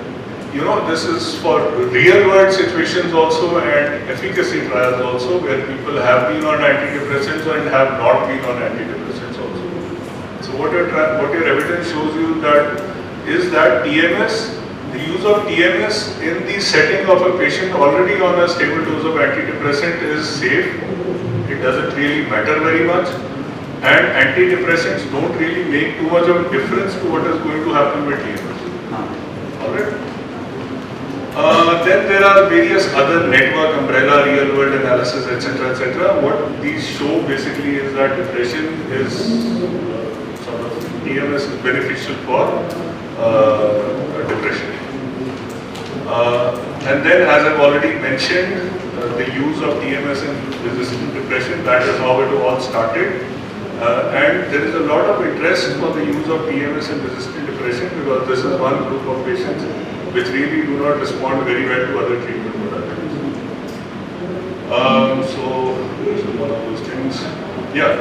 you know, this is for real world situations also and efficacy trials also, where people have been on antidepressants and have not been on antidepressants also. So what your evidence shows you that is that TMS, the use of TMS in the setting of a patient already on a stable dose of antidepressant is safe. It doesn't really matter very much, and antidepressants don't really make too much of a difference to what is going to happen with TMS. Alright. Then there are various other network, umbrella, real world analysis, etc., etc. What these show basically is that depression is sort of TMS is beneficial for depression. And then, as I've already mentioned, the use of TMS in resistant depression, that is how it all started. And there is a lot of interest for the use of TMS in resistant depression because this is one group of patients which really do not respond very well to other treatment modalities. So, this is one of those things. Yeah.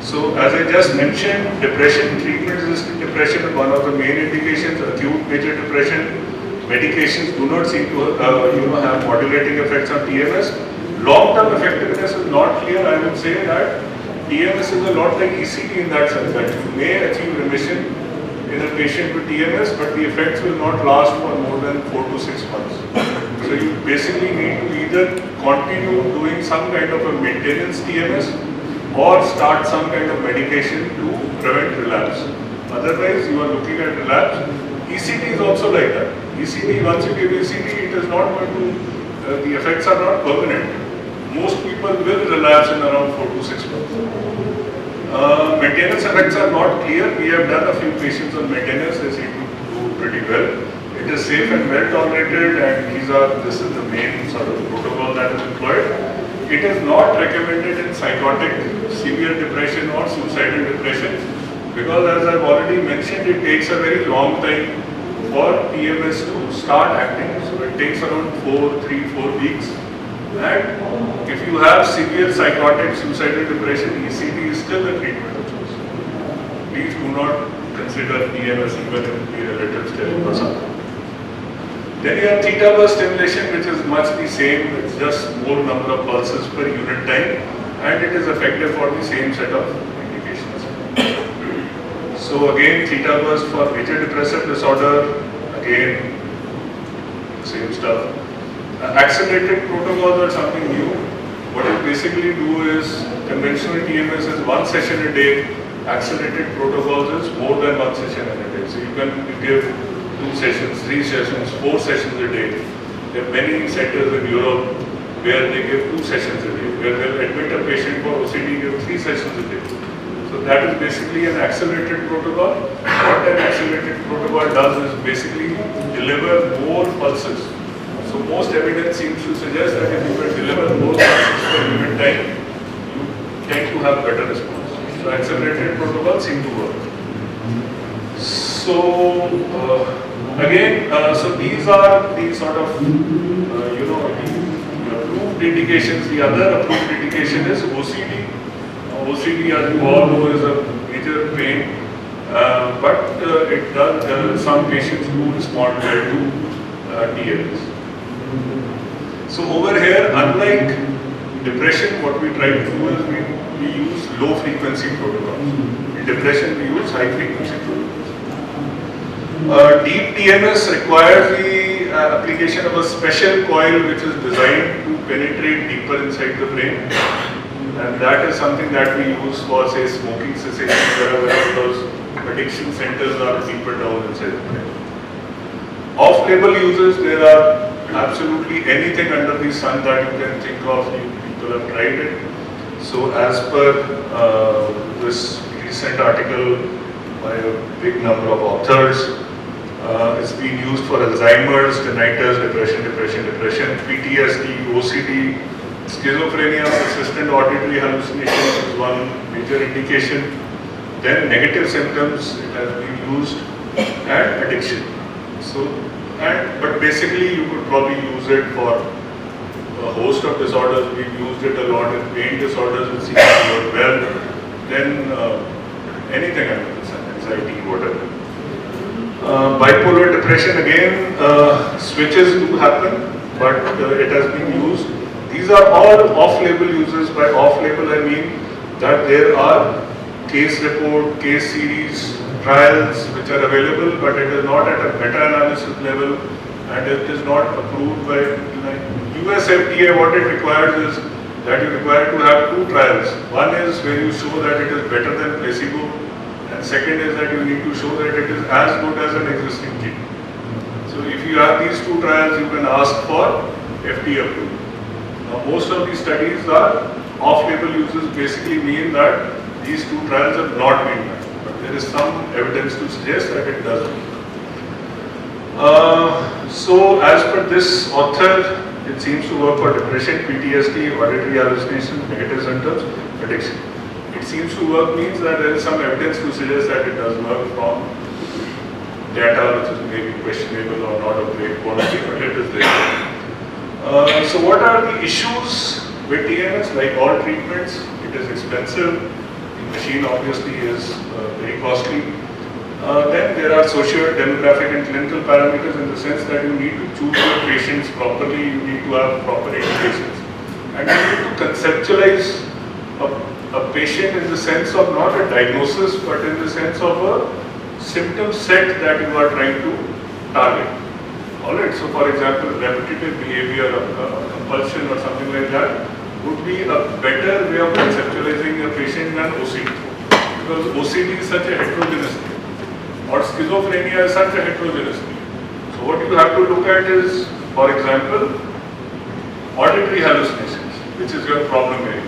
So, as I just mentioned, depression, treatment-resistant depression is one of the main indications. Acute major depression medications do not seem to have modulating effects on TMS. Long-term effectiveness is not clear. I would say that TMS is a lot like ECT in that sense that you may achieve remission in a patient with TMS, but the effects will not last for more than 4 to 6 months. So you basically need to either continue doing some kind of a maintenance TMS or start some kind of medication to prevent relapse. Otherwise, you are looking at relapse. ECT is also like that. ECT, once you give ECT, it is not going to, the effects are not permanent. Most people will relapse in around 4 to 6 months. Maintenance effects are not clear. We have done a few patients on maintenance, they seem to do pretty well. It is safe and well tolerated, and this is the main sort of protocol that is employed. It is not recommended in psychotic severe depression or suicidal depression because, as I've already mentioned, it takes a very long time for TMS to start acting. So it takes around 3-4 weeks. And if you have severe psychotic suicidal depression, ECT is still the treatment of choice. Please do not consider TMS even in the relative stage or something. Then you have theta burst stimulation, which is much the same. It's just more number of pulses per unit time, and it is effective for the same set of indications. So again, theta burst for major depressive disorder, again, same stuff. Accelerated protocols are something new. What it basically do is, conventional TMS is 1 session a day. Accelerated protocols is more than 1 session in a day. So you can give 2 sessions, 3 sessions, 4 sessions a day. There are many centers in Europe where they give 2 sessions a day, where they'll admit a patient for OCD, give 3 sessions a day. So that is basically an accelerated protocol. What an accelerated protocol does is basically deliver more pulses. So most evidence seems to suggest that if you can deliver more pulses per unit time, you tend to have better response. So accelerated protocols seem to work. So again, so these are the sort of the approved indications. The other approved indication is OCD. OCD, as you all know, is a major pain, but it does. Some patients do respond well to TMS. So over here, unlike depression, what we try to do is we use low frequency protocols. In depression, we use high frequency protocols. Deep TMS requires the application of a special coil which is designed to penetrate deeper inside the brain, and that is something that we use for, say, smoking cessation, wherever those addiction centers are deeper down inside the brain. Off-label uses, there are absolutely anything under the sun that you can think of. People have tried it. So as per this recent article by a big number of authors, it's been used for Alzheimer's, tinnitus, depression, PTSD, OCD, schizophrenia, persistent auditory hallucinations is one major indication. Then negative symptoms, it has been used, and addiction. So, but basically you could probably use it for a host of disorders. We've used it a lot in pain disorders, which seems to work well. Then anything under the sun, anxiety, whatever. Bipolar depression, again, switches do happen, but it has been used. These are all off-label uses. By off-label, I mean that there are case report, case series, trials which are available, but it is not at a meta-analysis level, and it is not approved by US FDA. What it requires is that you require to have two trials. One is where you show that it is better than placebo, and second is that you need to show that it is as good as an existing treatment. So if you have these two trials, you can ask for FDA approval. Now most of these studies are off-label uses, basically mean that these two trials have not been done, but there is some evidence to suggest that it does work. So as per this author, it seems to work for depression, PTSD, auditory hallucinations, negative symptoms, addiction. It seems to work means that there is some evidence to suggest that it does work from data which is maybe questionable or not of great quality, but it is there. So what are the issues with TMS? Like all treatments, it is expensive. The machine obviously is very costly. Then there are social, demographic and clinical parameters in the sense that you need to choose your patients properly, you need to have proper indications. And you need to conceptualize a patient in the sense of not a diagnosis, but in the sense of a symptom set that you are trying to target. Alright, so for example, repetitive behavior, compulsion or something like that would be a better way of conceptualizing a patient than OCD. Because OCD is such a heterogeneous thing, or schizophrenia is such a heterogeneous thing. So what you have to look at is, for example, auditory hallucinations, which is your problem area.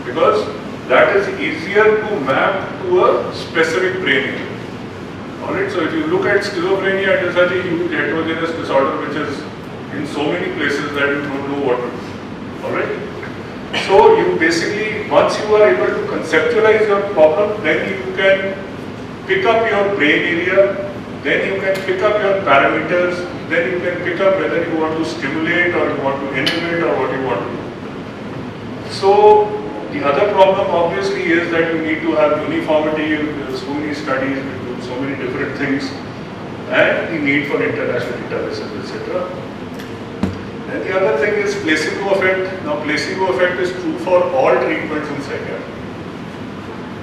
Because that is easier to map to a specific brain area. Alright, so if you look at schizophrenia, it is such a huge heterogeneous disorder which is in so many places that you don't know what to do. Alright? So you basically, once you are able to conceptualize your problem, then you can pick up your brain area, then you can pick up your parameters, then you can pick up whether you want to stimulate or you want to inhibit or what you want to do. So the other problem obviously is that you need to have uniformity. There are so many studies, we do so many different things, and the need for international databases, etc. And the other thing is placebo effect. Now placebo effect is true for all treatments in psychiatry.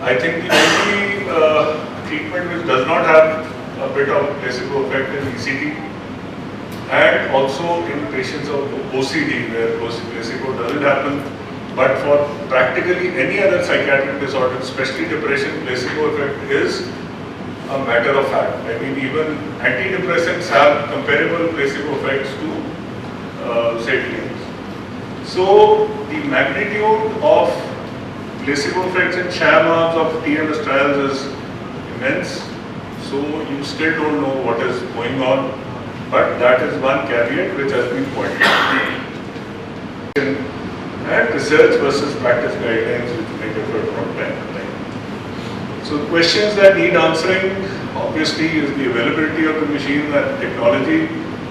I think the only treatment which does not have a bit of placebo effect is ECT, and also in patients of OCD where placebo doesn't happen. But for practically any other psychiatric disorder, especially depression, placebo effect is a matter of fact. I mean, even antidepressants have comparable placebo effects to say TMS. So the magnitude of placebo effects in sham arms of TMS trials is immense. So you still don't know what is going on, but that is one caveat which has been pointed out. And research versus practice guidelines which may differ from time to time. So questions that need answering obviously is the availability of the machine and technology,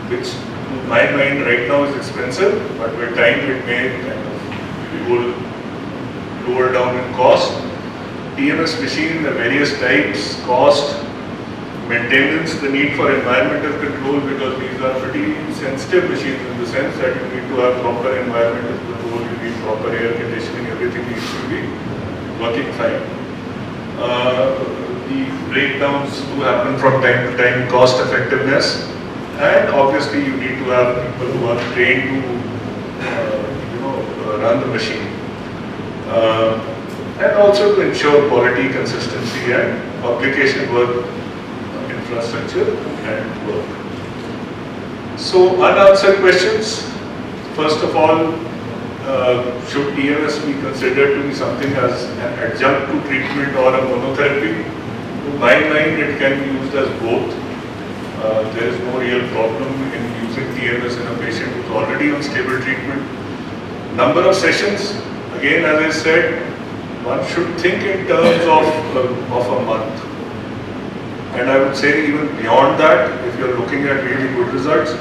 which in my mind right now is expensive, but with time it may kind of go lower down in cost. TMS machine, the various types, cost, maintenance, the need for environmental control, because these are pretty sensitive machines in the sense that you need to have proper environmental control, you need proper air conditioning, everything needs to be working fine. The breakdowns do happen from time to time, cost effectiveness, and obviously you need to have people who are trained to run the machine. And also to ensure quality, consistency and publication work, infrastructure and work. So unanswered questions. First of all, should TMS be considered to be something as an adjunct to treatment or a monotherapy? To my mind, it can be used as both. There is no real problem in using TMS in a patient who is already on stable treatment. Number of sessions, again as I said, one should think in terms of a month. And I would say even beyond that, if you are looking at really good results,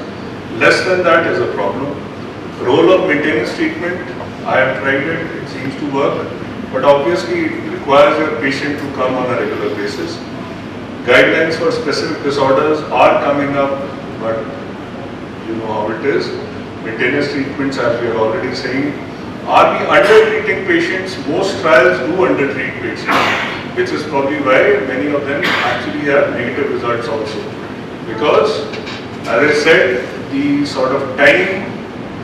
less than that is a problem. Role of maintenance treatment, I have tried it, it seems to work, but obviously it requires a patient to come on a regular basis. Guidelines for specific disorders are coming up, but you know how it is. Maintenance treatments, as we are already saying, are we under-treating patients? Most trials do under-treat patients, which is probably why many of them actually have negative results also. Because, as I said, the sort of time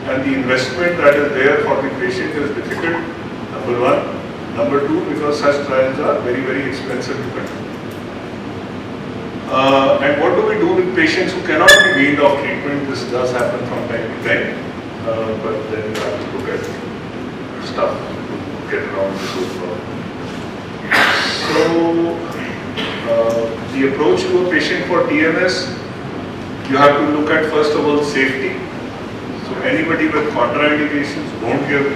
and the investment that is there for the patient is difficult, number one. Number two, because such trials are very, very expensive to conduct. And what do we do with patients who cannot be weaned off treatment? This does happen from time to time, but then you have to look at stuff to get around this whole problem. So, the approach to a patient for TMS, you have to look at first of all safety. So anybody with contraindications, don't give.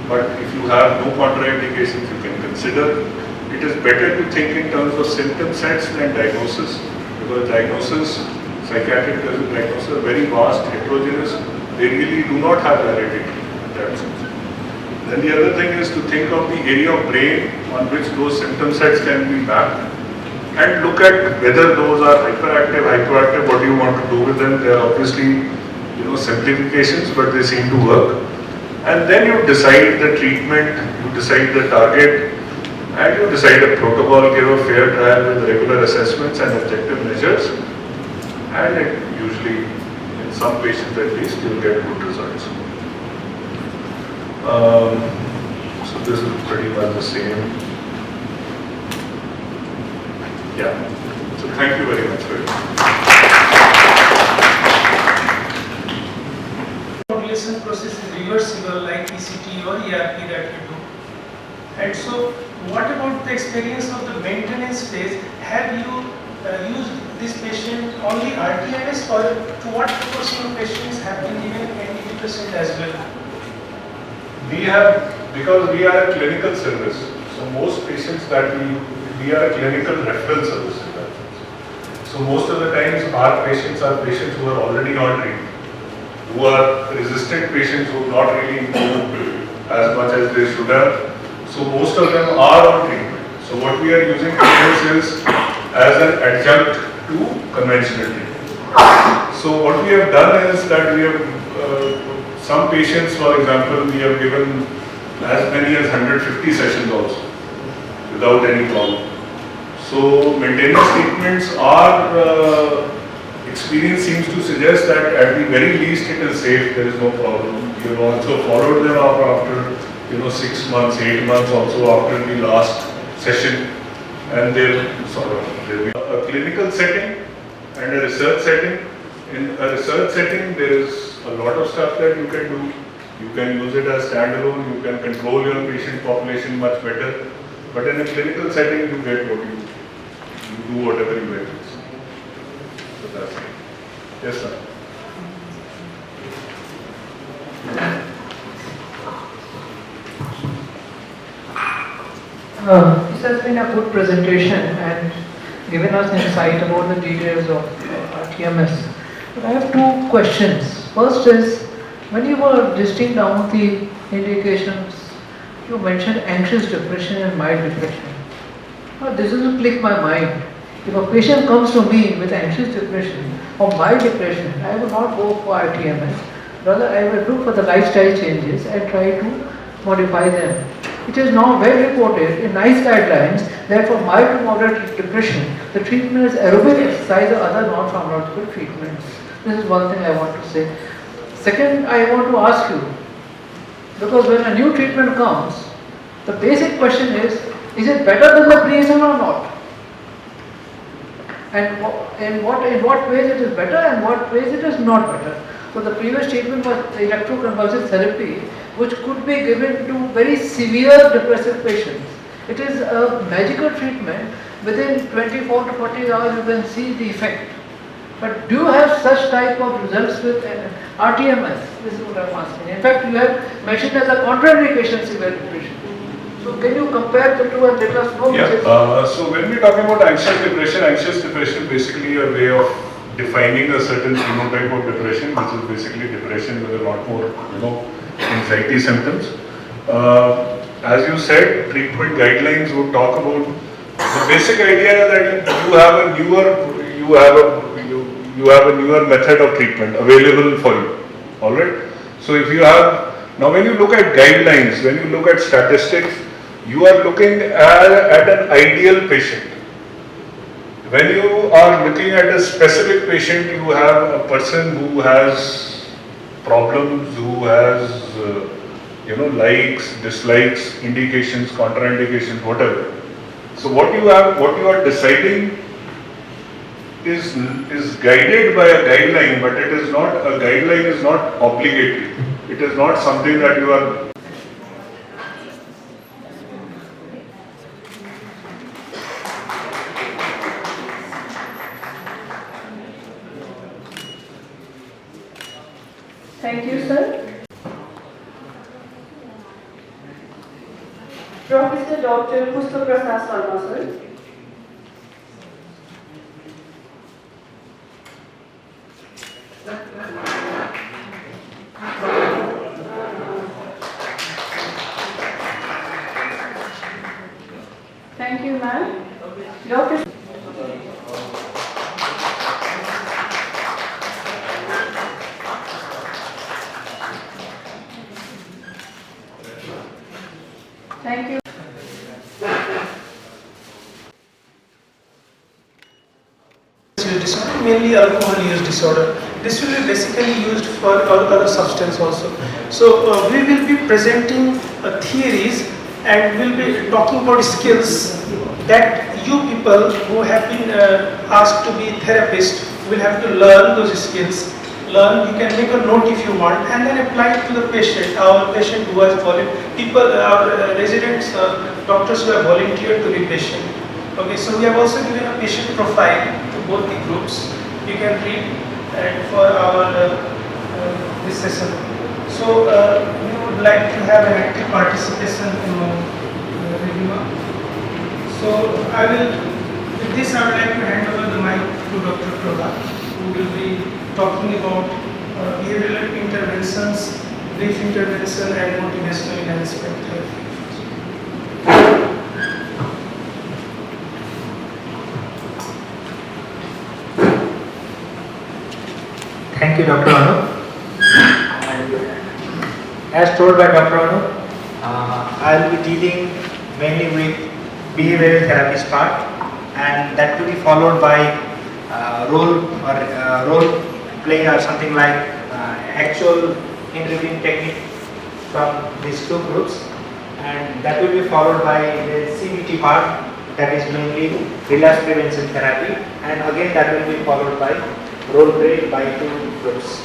But if you have no contraindications, you can consider. It is better to think in terms of symptom sets than diagnosis, because diagnosis, psychiatric diagnosis are very vast, heterogeneous. They really do not have validity in that sense. Then the other thing is to think of the area of brain on which those symptom sets can be mapped, and look at whether those are hyperactive, hypoactive, what do you want to do with them. They are obviously, simplifications, but they seem to work. And then you decide the treatment, you decide the target, and you decide a protocol, give a fair trial with regular assessments and objective measures, and it usually, in some patients at least, you will get good results. So this is pretty much the same. Yeah. So thank you very much for it. Population process is reversible like ECT or ERP that you do. And so what about the experience of the maintenance phase? Have you used this patient only RTMS, or to what proportion of patients have been given antidepressant as well? We have, because we are a clinical service, so most patients that we are a clinical referral service in that sense. So most of the times our patients are patients who are already on treatment, who are resistant patients who have not really improved as much as they should have. So most of them are on treatment. So what we are using TMS is as an adjunct to conventional treatment. So what we have done is that we have some patients, for example, we have given as many as 150 sessions also without any problem. So maintenance treatments are, experience seems to suggest that at the very least it is safe, there is no problem. We have also followed them up after 6 months, 8 months also after the last session, and they're sort of a clinical setting and a research setting. In a research setting, there is a lot of stuff that you can do. You can use it as standalone, you can control your patient population much better, but in a clinical setting you get what you do whatever you get. So that's it. Yes, sir. This has been a good presentation and given us insight about the details of TMS. But I have two questions. First is, when you were listing down the indications, you mentioned anxious depression and mild depression. Now, this doesn't click my mind. If a patient comes to me with anxious depression or mild depression, I will not go for TMS. Rather, I will look for the lifestyle changes and try to modify them. It is now well reported in NICE guidelines that for mild to moderate depression, the treatment is aerobic exercise or other non-pharmacological treatments. This is one thing I want to say. Second, I want to ask you, because when a new treatment comes, the basic question is it better than the previous or not? And in what ways it is better and what ways it is not better? So the previous treatment was electroconvulsive therapy, which could be given to very severe depressive patients. It is a magical treatment. Within 24 to 40 hours you can see the effect. But do you have such type of results with RTMS? This is what I am asking. In fact, you have mentioned as a contraindication severe depression. So can you compare the two and let us know? Yeah. So when we talk about anxious depression basically a way of defining a certain phenotype of depression, which is basically depression with a lot more, anxiety symptoms. As you said, treatment guidelines would talk about the basic idea that you have a newer method of treatment available for you. All right. So if you have now, when you look at guidelines, when you look at statistics, you are looking at an ideal patient. When you are looking at a specific patient, you have a person who has problems, who has likes, dislikes, indications, contraindications, whatever. So what you are deciding is guided by a guideline, but it is not, a guideline is not obligatory. It is not something that you are. Thank you, sir. Professor Dr. Pushpa Prasad Sharma, sir. Thank you, ma'am. Dr. Thank you. Disorder, mainly alcohol use disorder. This will be basically used for other substance also. So we will be presenting theories and we'll be talking about skills that you people who have been asked to be therapists will have to learn those skills. Learn, you can make a note if you want and then apply it to the patient, our patient who has volunteered, our residents, doctors who have volunteered to be patient. Okay, so we have also given a patient profile to both the groups. You can read and for our this session. So we would like to have an active participation in review. So with this I would like to hand over the mic to Dr. Prabha, who will be talking about behavioral interventions, brief intervention and motivational enhancement therapy. Thank you, Dr. Anu. As told by Dr. Anu, I will be dealing mainly with behavioral therapist part, and that will be followed by role play or something like actual interviewing technique from these two groups, and that will be followed by the CBT part, that is mainly relapse prevention therapy, and again that will be followed by role play by two groups.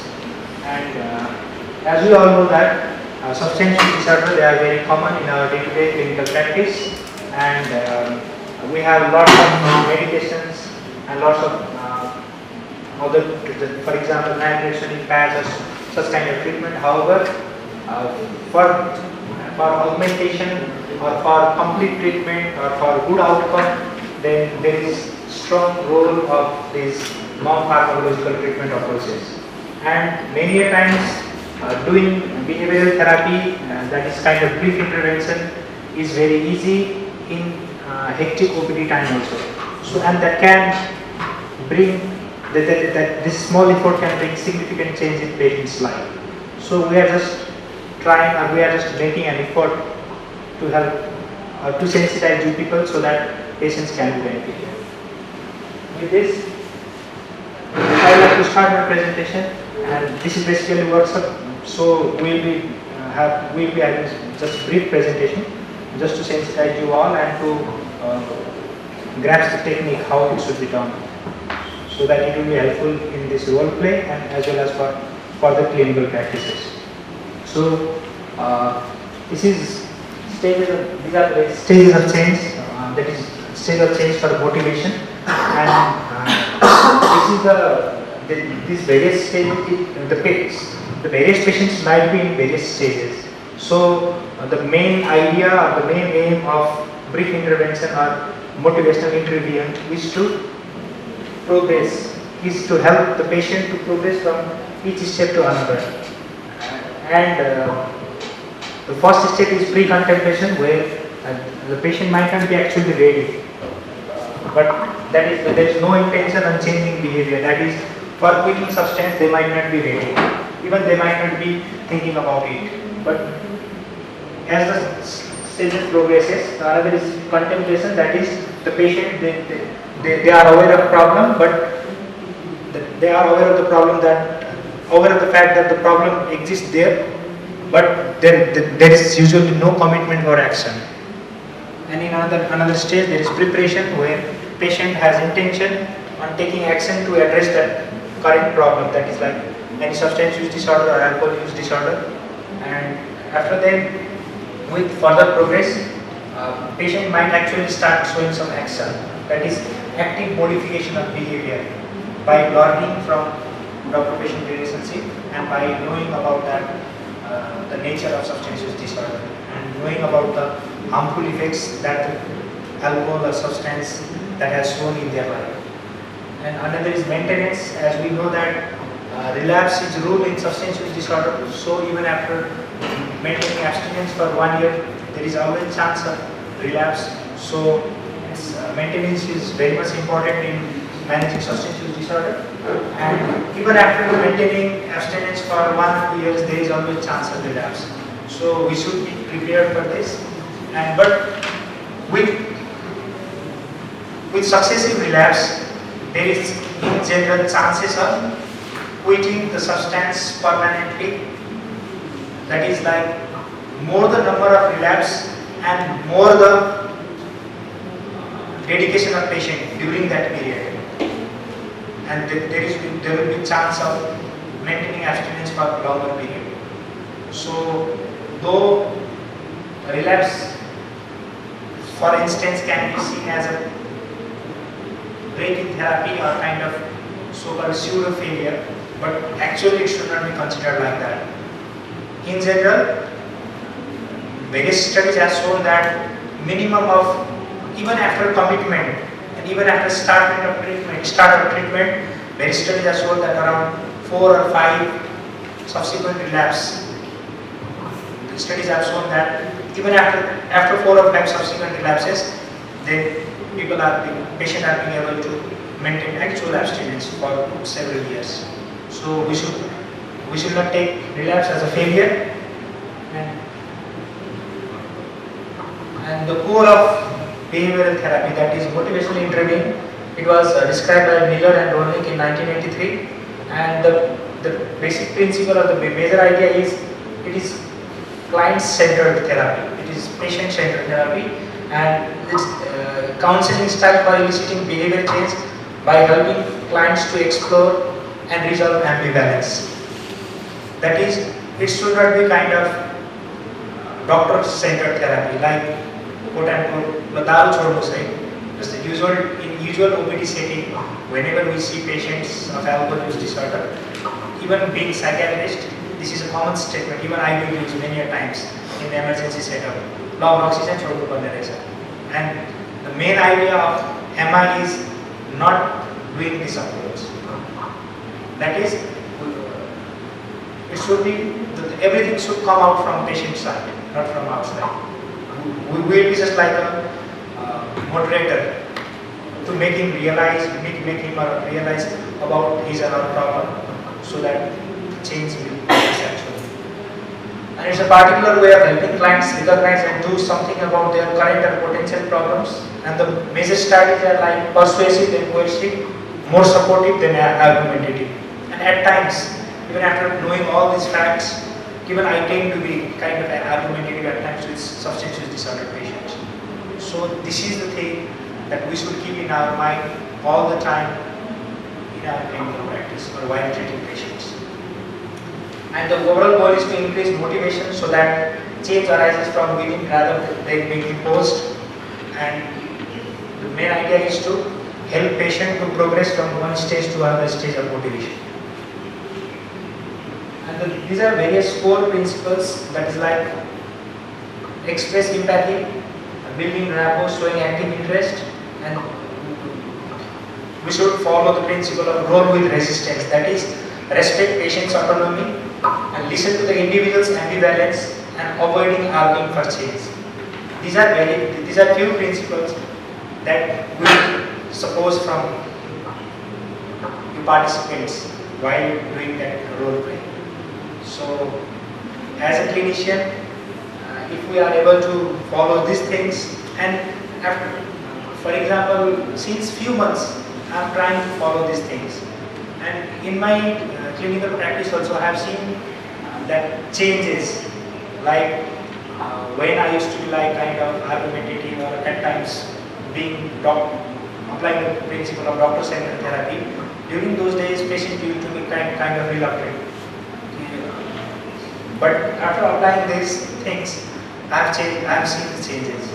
And as we all know that substance use disorder, they are very common in our day-to-day clinical practice, and we have lots of medications and lots of other, for example, nitrogen pads or such kind of treatment. However, for augmentation or for complete treatment or for good outcome, then there is strong role of these non-pharmacological treatment approaches. And many a times doing behavioral therapy, that is kind of brief intervention, is very easy in hectic OPD time also. So, and that can bring, that this small effort can bring significant change in patient's life. So we are just trying, or we are just making an effort to help, to sensitize you people so that patients can be benefited. With this, I would like to start my presentation, and this is basically workshop. So we'll be having just brief presentation, just to sensitize you all and to grasp the technique how it should be done, so that it will be helpful in this role play and as well as for further clinical practices. So this is these are the stages of change. That is stage of change for motivation, and this is these various stages. The various patients might be in various stages. So the main idea or the main aim of brief intervention or motivational interview is to progress, is to help the patient to progress from each step to another. And the first step is pre-contemplation, where the patient might not be actually ready, but that is, there is no intention on changing behavior. That is, for quitting substance they might not be ready, even they might not be thinking about it. But as the stages progresses, another is contemplation. That is, the patient they are aware of problem, but they are aware of the problem, that aware of the fact that the problem exists there, but there is usually no commitment or action. And in another stage, there is preparation, where patient has intention on taking action to address that current problem, that is like any substance use disorder or alcohol use disorder. And after that, with further progress, patient might actually start showing some action, that is active modification of behavior, by learning from doctor-patient relationship and by knowing about that the nature of substance use disorder and knowing about the harmful effects that alcohol or substance that has shown in their life. And another is maintenance. As we know that relapse is rule in substance use disorder, so even after maintaining abstinence for 1 year, there is always chance of relapse. So maintenance is very much important in managing substance use disorder. And even after maintaining abstinence for 1 or 2 years, there is always chance of relapse. So we should be prepared for this. And but with successive relapse, there is in general chances of quitting the substance permanently. That is like more the number of relapse and more the dedication of patient during that period. And there will be chance of maintaining abstinence for a longer period. So though relapse, for instance, can be seen as a break in therapy or kind of so-called pseudo failure, but actually it should not be considered like that. In general, various studies have shown that minimum of, even after commitment and even after start of treatment, various studies have shown that around 4 or 5 subsequent relapse. The studies have shown that even after 4 or 5 subsequent relapses, then patients are being able to maintain actual abstinence for several years. So we should not take relapse as a failure. And the core of behavioral therapy, that is motivational interviewing, it was described by Miller and Rolnick in 1983. And the basic principle of the major idea is it is client-centered therapy. It is patient-centered therapy, and it's counseling style for eliciting behavior change by helping clients to explore and resolve ambivalence. That is, it should not be kind of doctor-centered therapy, like quote unquote, "Bataru chhodno sahi." Just the usual OPD setting, whenever we see patients of alcohol use disorder, even being psychiatrist, this is a common statement. Even I will use many a times in the emergency setup. Long oxygen chhodnu parne rahecha. And the main idea of MI is not doing this approach. That is, it should be, everything should come out from patient side, not from outside. We will be just like a moderator to make him realize, make him realize about his or her problem, so that change will be actually. And it's a particular way of helping clients recognize and do something about their current or potential problems. And the major strategies are like persuasive and coercive, more supportive than argumentative. And at times, even after knowing all these facts, even I tend to be kind of argumentative at times with substance use disorder patients. So this is the thing that we should keep in our mind all the time in our clinical practice or while treating patients. And the overall goal is to increase motivation so that change arises from within rather than being imposed. And the main idea is to help patient to progress from one stage to another stage of motivation. And these are various core principles, that is like express empathy, building rapport, showing active interest, and we should follow the principle of roll with resistance, that is respect patient's autonomy and listen to the individual's ambivalence and avoiding arguing for change. These are few principles that we suppose from the participants while doing that role play. So, as a clinician, if we are able to follow these things, and after, for example, since few months, I am trying to follow these things, and in my clinical practice also, I have seen that changes, like when I used to be like kind of argumentative or at times being applying the principle of doctor-centered therapy. During those days, patients used to be kind of reluctant. But after applying these things, I have seen the changes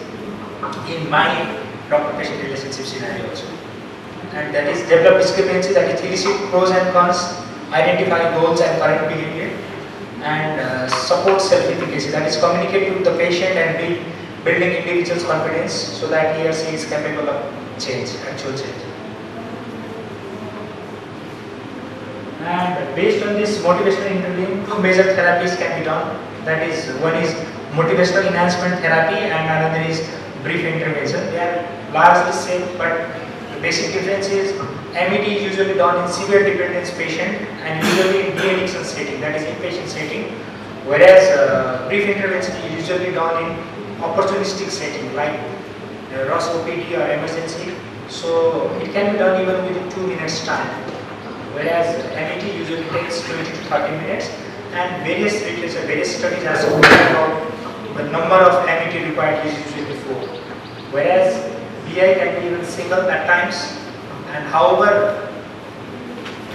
in my doctor-patient relationship scenario also. And that is develop discrepancy, that is elicit pros and cons, identify goals and current behavior, and support self-efficacy, that is communicate with the patient and building individual's confidence so that he or she is capable of change, actual change. And based on this motivational interviewing, two major therapies can be done. That is, one is motivational enhancement therapy and another is brief intervention. They are largely same, but the basic difference is MET is usually done in severe dependence patient and usually in de-addiction setting, that is inpatient setting, whereas brief intervention is usually done in opportunistic setting like ROS OPD or emergency. So it can be done even within 2 minutes time, whereas MET usually takes 20 to 30 minutes, and various studies have shown about the number of MET required is usually 4, whereas BI can be even single at times. And however,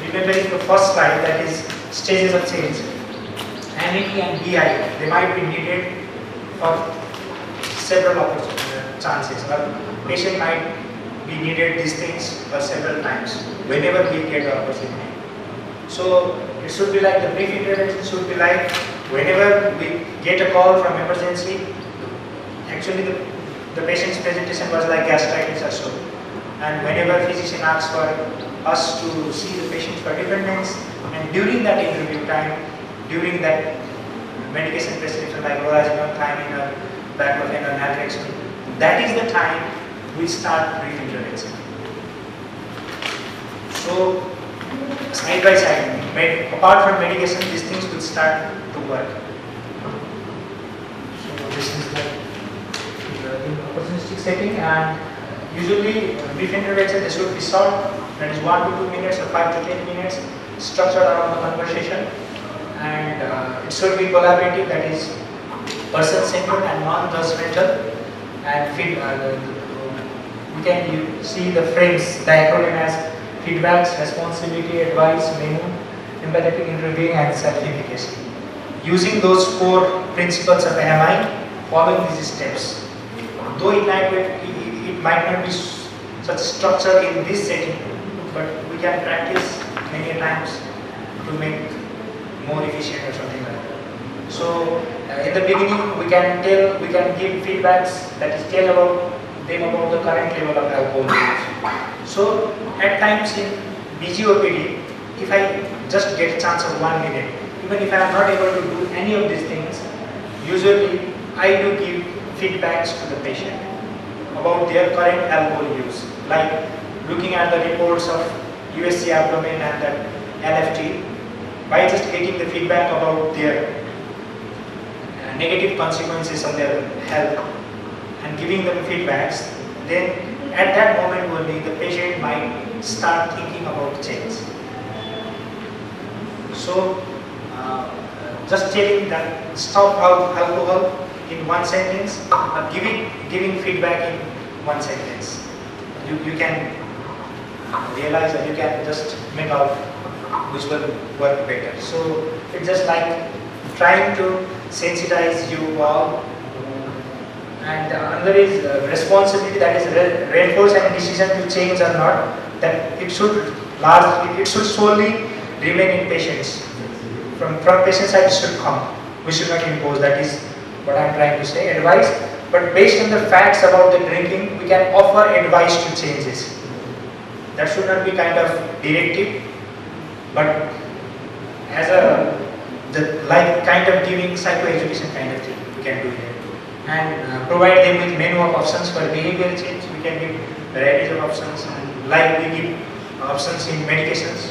remembering the first slide, that is stages of change, MET and BI, they might be needed for several chances, or patient might be needed these things for several times whenever we get the opportunity. So it should be like the brief intervention should be like whenever we get a call from emergency. Actually, the patient's presentation was like gastritis or so, and whenever physician asks for us to see the patient for dependence, and during that interview time, during that medication prescription like lorazepam, thiamine, or baclofen or naltrexone, that is the time we start brief intervention. So side by side, apart from medication, these things will start to work. So this is the opportunistic setting, and usually brief intervention, they should be short, that is 1 to 2 minutes or 5 to 10 minutes, structured around the conversation, and it should be collaborative, that is person-centered and non-judgmental, and we can see the frames, the acronym as feedbacks, responsibility, advice, menu, empathetic interviewing, and self-efficacy. Using those 4 principles of MI, following these steps. Though it might not be such structure in this setting, but we can practice many times to make more efficient or something like that. So in the beginning we can give feedbacks, that is tell about them about the current level of alcohol use. So at times in BGOPD, if I just get a chance of 1 minute, even if I am not able to do any of these things, usually I do give feedbacks to the patient about their current alcohol use, like looking at the reports of USC abdomen and that LFT, by just getting the feedback about their negative consequences on their health and giving them feedbacks, then at that moment only the patient might start thinking about change. So just telling that stop alcohol in one sentence, or giving feedback in one sentence, you can realize that you can just make out which will work better. So it's just like trying to sensitize you all. And another is responsibility, that is reinforce any decision to change or not, that it should solely remain in patients. From patient side it should come. We should not impose, that is what I am trying to say, advice. But based on the facts about the drinking, we can offer advice to changes. That should not be kind of directive, but as like kind of giving psychoeducation kind of thing we can do here. And provide them with menu of options for behavioral change. We can give varieties of options, and like we give options in medications.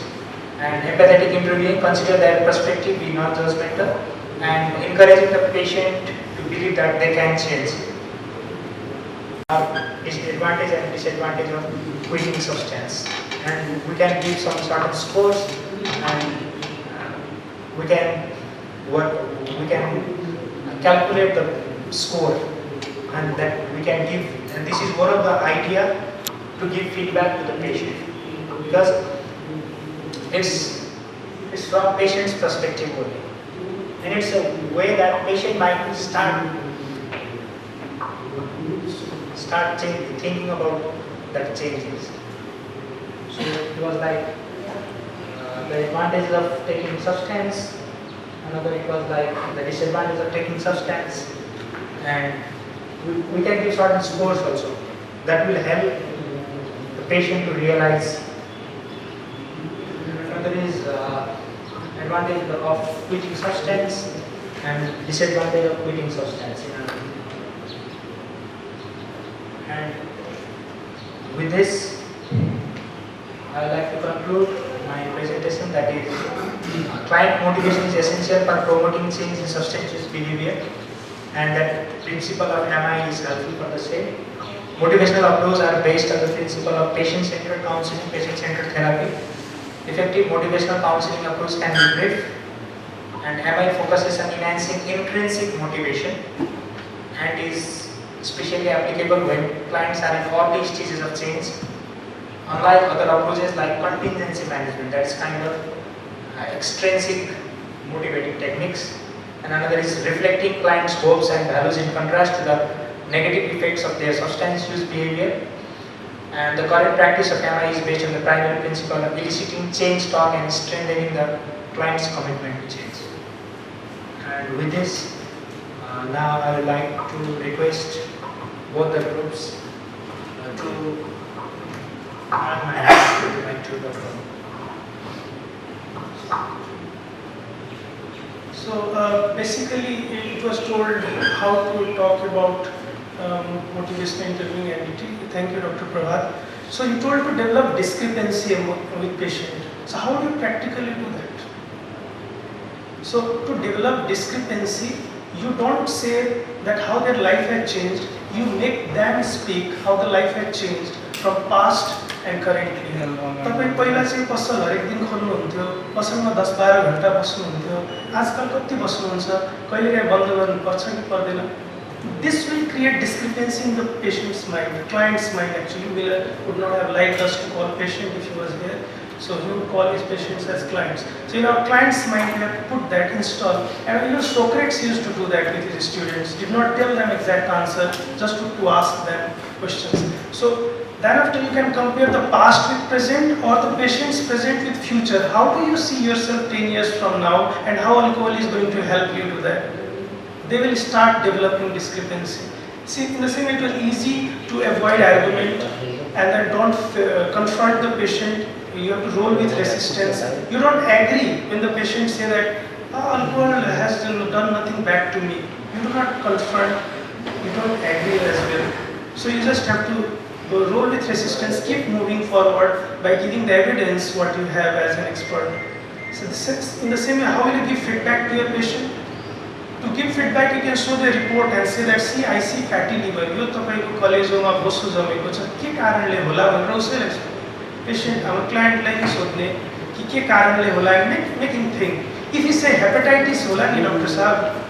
And empathetic interviewing, consider their perspective, be non-judgmental, and encouraging the patient to believe that they can change. Advantage and disadvantage of quitting substance, and we can give some sort of scores, and we can calculate the score, and that we can give. And this is one of the idea to give feedback to the patient, because it's from patient's perspective only, and it's a way that patient might start thinking about that changes. So it was like the advantages of taking substance, another it was like the disadvantages of taking substance, and we can give certain scores also that will help the patient to realize. Another is advantage of quitting substance and disadvantage of quitting substance. And with this, I would like to conclude my presentation, that is, client motivation is essential for promoting change in substance use behavior, and that principle of MI is helpful for the same. Motivational approaches are based on the principle of patient-centered counseling, patient-centered therapy. Effective motivational counseling approach can be brief, and MI focuses on enhancing intrinsic motivation and is especially applicable when clients are in early stages of change, unlike other approaches like contingency management, that is kind of extrinsic motivating techniques. And another is reflecting clients' hopes and values in contrast to the negative effects of their substance use behavior. And the current practice of MI is based on the primary principle of eliciting change talk and strengthening the client's commitment to change. And with this, now I would like to request both the groups to my two doctor. So basically it was told how to talk about motivational interviewing entity. Thank you, Dr. Prabhat. So you told to develop discrepancy with patient. So how do you practically do that? So to develop discrepancy, you don't say that how their life has changed, you make them speak how the life has changed from past and currently. तपाईं पहिला चाहिँ पसल हरेक दिन खोल्नुहुन्थ्यो, पसलमा 10-12 घण्टा बस्नुहुन्थ्यो, आजकल कति बस्नुहुन्छ, कहिलेकाहीँ बन्द गर्नुपर्छ कि पर्दैन. This will create discrepancy in the patient's mind, the client's mind actually. Would not have liked us to call patient if he was here. So he would call his patients as clients. So in our client's mind, we have to put that, install. And Socrates used to do that with his students. Did not tell them exact answer, just to ask them questions. So thereafter you can compare the past with present or the patient's present with future. How do you see yourself 10 years from now, and how alcohol is going to help you do that? They will start developing discrepancy. See, in the same way, it was easy to avoid argument and then don't confront the patient. You have to roll with resistance. You don't agree when the patient say that alcohol has done nothing bad to me. You do not confront. You don't agree as well. So you just have to roll with resistance. Keep moving forward by giving the evidence what you have as an expert. So in the same way, how will you give feedback to your patient? To give feedback, you can show the report and say that, see, I see fatty liver. यो तपाईको कलेजोमा बोसो जमेको छ के कारणले होला भनेर उसैले patient our client लाई सोध्ने कि के कारणले होला make him think. If he say hepatitis होला नि doctor साहब,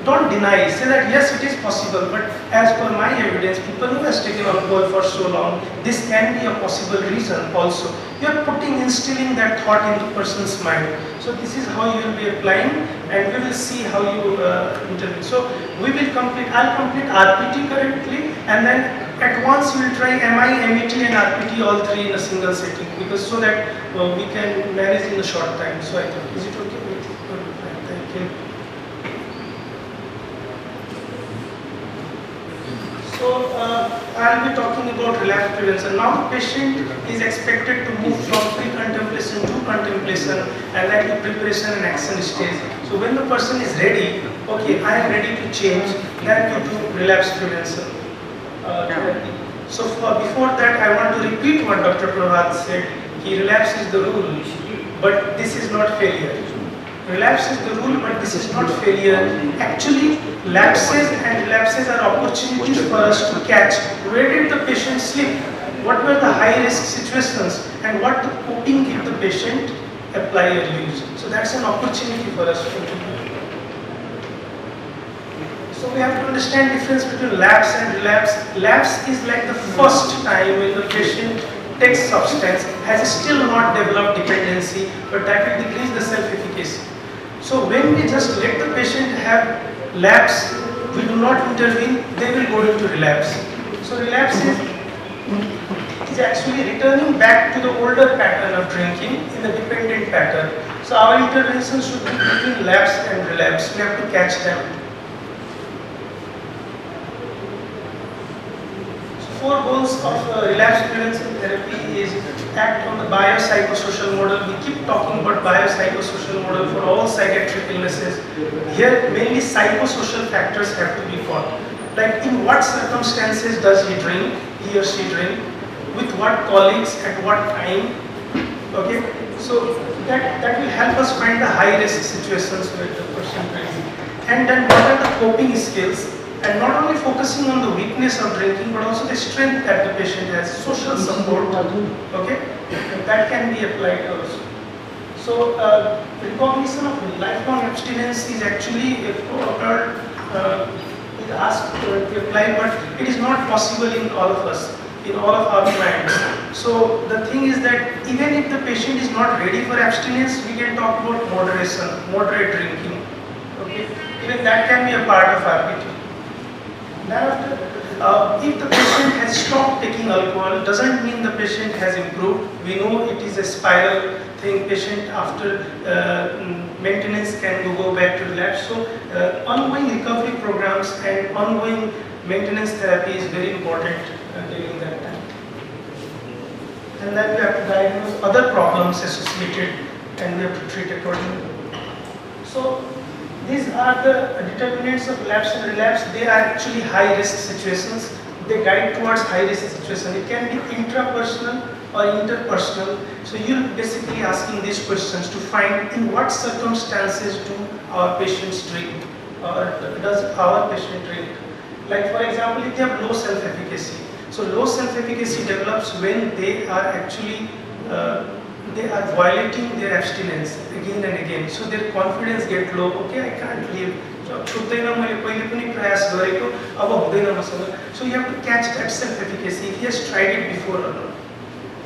don't deny, say that yes, it is possible, but as per my evidence, people who has taken alcohol for so long, this can be a possible reason also. You are instilling that thought in the person's mind. So this is how you will be applying, and we will see how you intervene. So we will I'll complete RPT currently, and then at once we will try MI, MET and RPT all three in a single setting, because so that we can manage in a short time. So I think, is it okay with you? Thank you. So I'll be talking about relapse prevention. Now the patient is expected to move from pre-contemplation to contemplation, and then to preparation and action stage. So when the person is ready, okay, I am ready to change, then you do relapse prevention. So before that, I want to repeat what Dr. Prabhat said. Relapse is the rule, but this is not failure. Relapse is the rule, but this is not failure. Actually, lapses and relapses are opportunities for us to catch where did the patient slip, what were the high-risk situations, and what the coping did the patient apply or use. So that's an opportunity for us to do. So we have to understand difference between lapse and relapse. Lapse is like the first time when the patient takes substance, has still not developed dependency, but that will decrease the self-efficacy. So when we just let the patient have lapse, we do not intervene, they will go into relapse. So relapse is actually returning back to the older pattern of drinking in the dependent pattern. So our intervention should be between lapse and relapse. We have to catch them. So 4 goals of relapse prevention therapy is act on the biopsychosocial model. We keep talking about biopsychosocial model for all psychiatric illnesses. Here mainly psychosocial factors have to be fought. Like in what circumstances does he drink, he or she drink, with what colleagues, at what time, okay? So that will help us find the high risk situations where the person drinks. And then what are the coping skills? And not only focusing on the weakness of drinking, but also the strength that the patient has, social support, okay? That can be applied also. So recognition of lifelong abstinence is actually asked to apply, but it is not possible in all of us, in all of our clients. So the thing is that even if the patient is not ready for abstinence, we can talk about moderation, moderate drinking, okay? Even that can be a part of RPT. Thereafter, if the patient has stopped taking alcohol, doesn't mean the patient has improved. We know it is a spiral thing. Patient after maintenance can go back to relapse. So ongoing recovery programs and ongoing maintenance therapy is very important during that time. And then we have to diagnose other problems associated, and we have to treat accordingly. So these are the determinants of lapse and relapse. They are actually high-risk situations. They guide towards high-risk situation. It can be intrapersonal or interpersonal. So you're basically asking these questions to find in what circumstances do our patients drink, or does our patient drink. Like for example, if they have low self-efficacy. So low self-efficacy develops when they are actually they are violating their abstinence again and again. So their confidence gets low. Okay, I can't live. So you have to catch that self-efficacy if he has tried it before or not.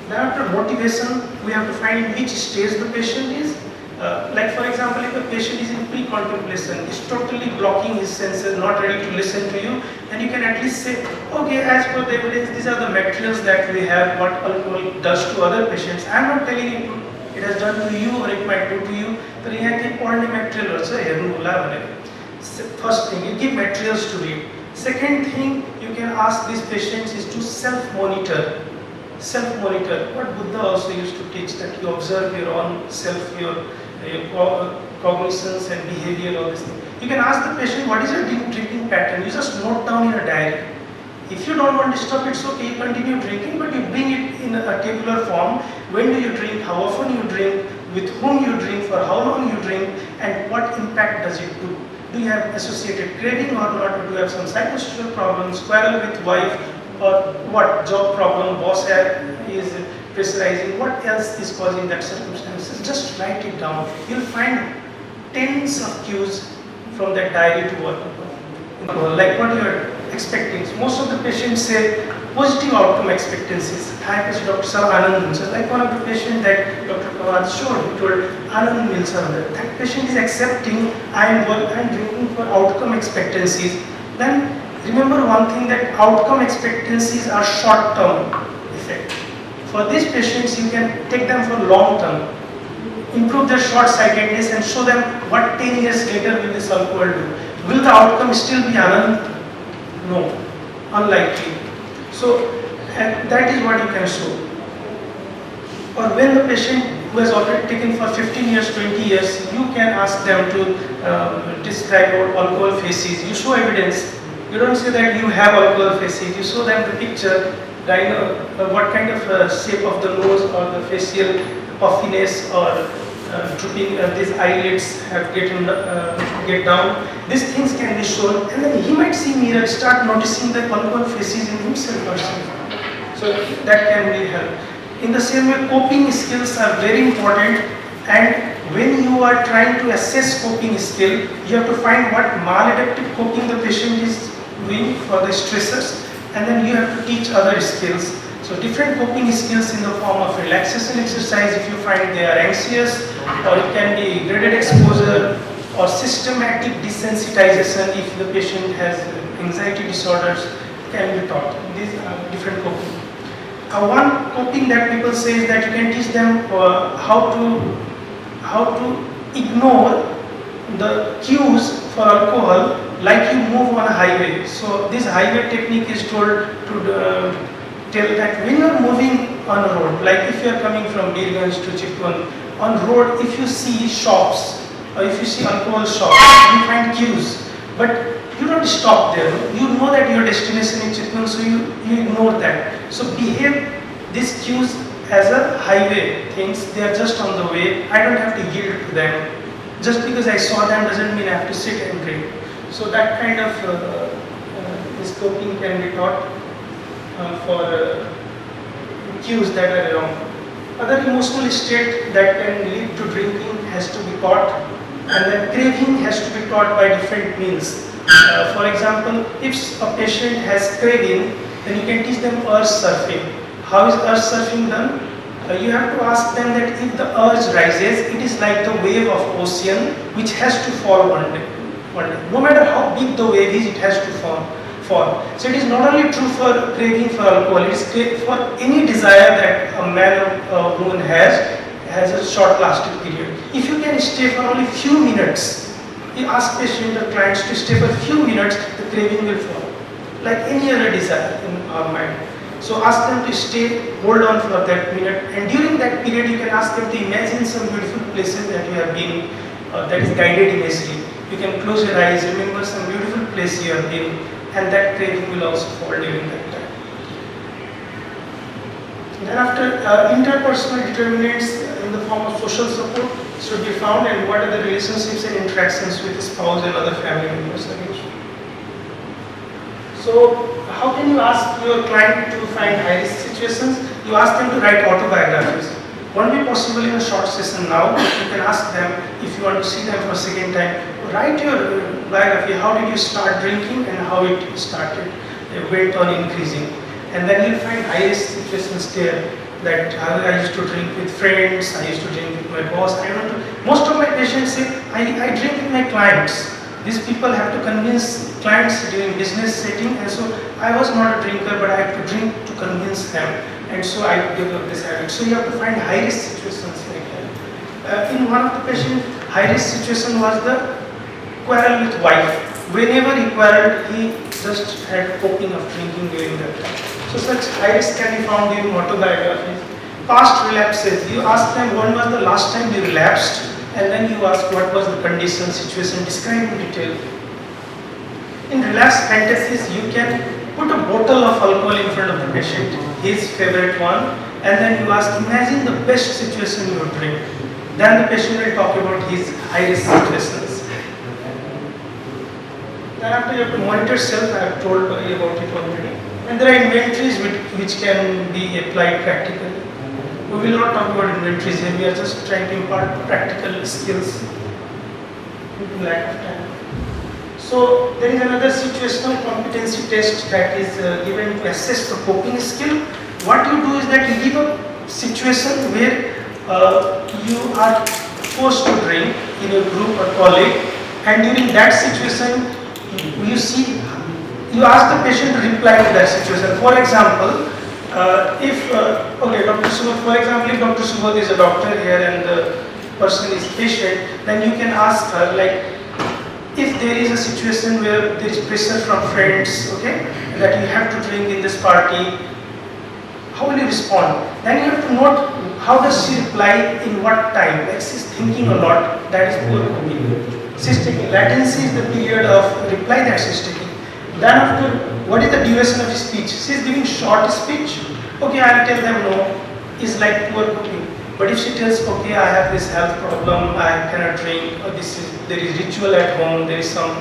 Thereafter, motivation we have to find in which stage the patient is. Like for example, if a patient is in pre-contemplation, is totally blocking his senses, not ready to listen to you, then you can at least say, okay, as per the evidence, these are the materials that we have, what alcohol does to other patients. I am not telling you it has done to you or it might do to you. But you have only material also. First thing, you give materials to read. Second thing, you can ask these patients is to self-monitor. Self-monitor. What Buddha also used to teach, that you observe your own self, your cognitions and behavior, all this thing. You can ask the patient, what is your drinking pattern? You just note down in a diary. If you don't want to stop, it's okay, you continue drinking, but you bring it in a tabular form. When do you drink, how often you drink, with whom you drink, for how long you drink, and what impact does it do? Do you have associated craving or not? Or do you have some psychosocial problems, quarrel with wife, or what job problem, boss is pressurizing, what else is causing that circumstances? Just write it down. You'll find tens of cues from that diary to work upon. Like what you are expecting. Most of the patients say positive outcome expectancies. Thank you, Dr. Sauraha. Like one of the patients that Dr. Kawad showed, he told Anand Milsar, that patient is accepting I am drinking for outcome expectancies. Then remember one thing, that outcome expectancies are short-term effect. For these patients, you can take them for long-term, improve their short-sightedness and show them what 10 years later will this alcohol do. Will the outcome still be Anand? No, unlikely. So that is what you can show. Or when the patient who has already taken for 15 years, 20 years, you can ask them to describe alcohol faces. You show evidence. You don't say that you have alcohol faces. You show them the picture, what kind of shape of the nose or the facial puffiness or drooping, these eyelids have get down. These things can be shown, and then he might see mirror, start noticing the alcohol faces in himself or something. So that can really help. In the same way, coping skills are very important, and when you are trying to assess coping skill, you have to find what maladaptive coping the patient is doing for the stressors, and then you have to teach other skills. So different coping skills in the form of relaxation exercise if you find they are anxious, or it can be graded exposure or systematic desensitization if the patient has anxiety disorders, can be taught. These are different coping. One coping that people say is that you can teach them how to ignore the cues for alcohol, like you move on a highway. So this highway technique is told to tell that when you are moving on a road, like if you are coming from Birganj to Chitwan, on road, if you see shops or if you see alcohol shops, you find queues, but you don't stop there. You know that your destination is Chitwan, so you ignore that. So behave these queues as a highway things. They are just on the way. I don't have to yield to them. Just because I saw them doesn't mean I have to sit and drink. So that kind of this coping can be taught for cues that are wrong. Other emotional state that can lead to drinking has to be taught, and then craving has to be taught by different means. For example, if a patient has craving, then you can teach them urge surfing. How is urge surfing done? You have to ask them that if the urge rises, it is like the wave of ocean which has to fall one day. No matter how big the wave is, it has to fall. So it is not only true for craving for alcohol, it is for any desire that a man or a woman has a short lasting period. If you can stay for only few minutes, you ask patient or clients to stay for few minutes, the craving will fall. Like any other desire in our mind. So ask them to stay, hold on for that minute, and during that period you can ask them to imagine some beautiful places that you have been, that is guided imagery. You can close your eyes, remember some beautiful place you have been, and that craving will also fall during that time. Then after, interpersonal determinants in the form of social support should be found, and what are the relationships and interactions with the spouse and other family members. So how can you ask your client to find high-risk situations? You ask them to write autobiographies. Won't be possible in a short session now. You can ask them, if you want to see them for a second time, write your biography. How did you start drinking and how it started, went on increasing. And then you'll find high-risk situations there. that I used to drink with friends, I used to drink with my boss. Most of my patients say, I drink with my clients. These people have to convince clients during business setting, and so I was not a drinker, but I had to drink to convince them, and so I developed this habit. So you have to find high-risk situations like that. In one of the patients, high-risk situation was the quarrel with wife. Whenever he quarreled, he just had coping of drinking during that time. So such high-risk can be found in autobiographies. Past relapses, you ask them when was the last time you relapsed, and then you ask what was the condition, situation, describe in detail. In relapse fantasies, you can put a bottle of alcohol in front of the patient, his favorite one, and then you ask, imagine the best situation you would drink. Then the patient will talk about his high-risk situations. Then after you have to monitor self, I have told you about it already. And there are inventories which can be applied practically. We will not talk about inventories here, we are just trying to impart practical skills due to lack of time. So there is another situational competency test that is given to assess the coping skill. What you do is that you give a situation where you are forced to drink in a group or colleague, and during that situation you ask the patient to reply to that situation. For example, Dr. Subodh, for example, if Dr. Subodh is a doctor here and the person is patient, then you can ask her, like, if there is a situation where there is pressure from friends, okay, that you have to drink in this party, how will you respond? Then you have to note how does she reply, in what time, like she's thinking a lot, that is poor coping. She's taking, latency is the period of reply that she's taking. Then after, what is the duration of speech? She is giving short speech. Okay, I will tell them no, is like poor coping. But if she tells, okay, I have this health problem, I cannot drink, or there is ritual at home, there is some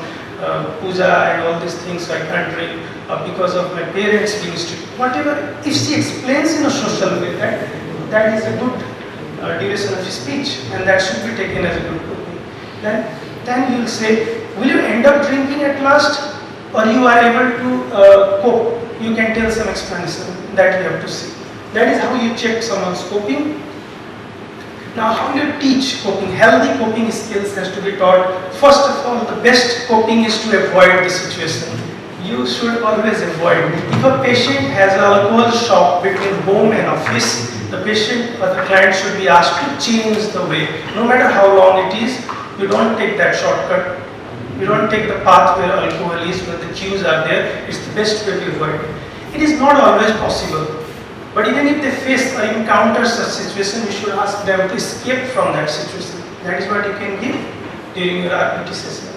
puja and all these things, so I can't drink because of my parents being strict. Whatever, if she explains in a social way, that is a good duration of speech, and that should be taken as a good coping. Then you will say, will you end up drinking at last? Or you are able to cope, you can tell some explanation, that you have to see. That is how you check someone's coping. Now, how do you teach coping? Healthy coping skills has to be taught. First of all, the best coping is to avoid the situation. You should always avoid. If a patient has an alcohol shock between home and office, the patient or the client should be asked to change the way. No matter how long it is, you don't take that shortcut. You don't take the path where alcohol is, where the cues are there. It's the best way to avoid it. It is not always possible. But even if they face or encounter such situation, you should ask them to escape from that situation. That is what you can give during your RPT session.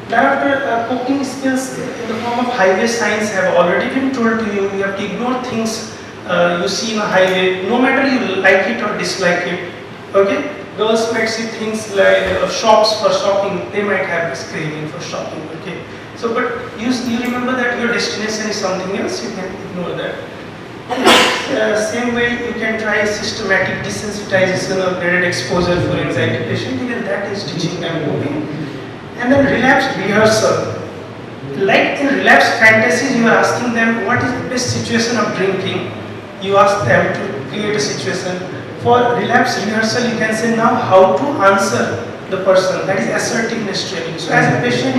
Thereafter, coping skills in the form of highway signs have already been told to you. You have to ignore things you see in a highway, no matter you like it or dislike it. Okay? Girls might see things like shops for shopping, they might have this craving for shopping, okay. So, but you remember that your destination is something else, you can ignore that. Same way you can try systematic desensitization or graded exposure for anxiety patient, even that is teaching them coping. And then relapse rehearsal. Like in relapse fantasies, you are asking them what is the best situation of drinking. You ask them to create a situation. For relapse rehearsal, you can say now how to answer the person, that is assertiveness training. So as a patient,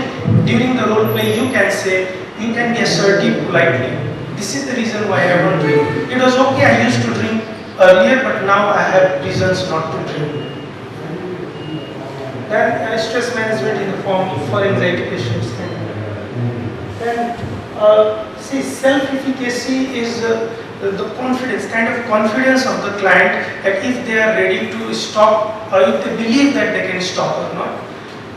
during the role play, you can say, you can be assertive politely. This is the reason why I don't drink. It was okay, I used to drink earlier, but now I have reasons not to drink. Then stress management in the form for anxiety patients. Then see, self-efficacy is the confidence, kind of confidence of the client that if they are ready to stop or if they believe that they can stop or not.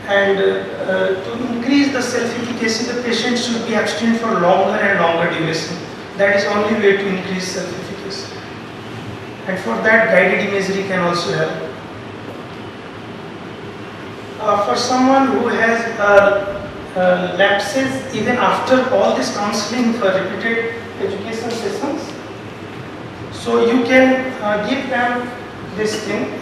And to increase the self-efficacy, the patient should be abstinent for longer and longer duration. That is the only way to increase self-efficacy. And for that, guided imagery can also help. For someone who has lapses even after all this counseling for repeated education sessions, so you can give them this thing.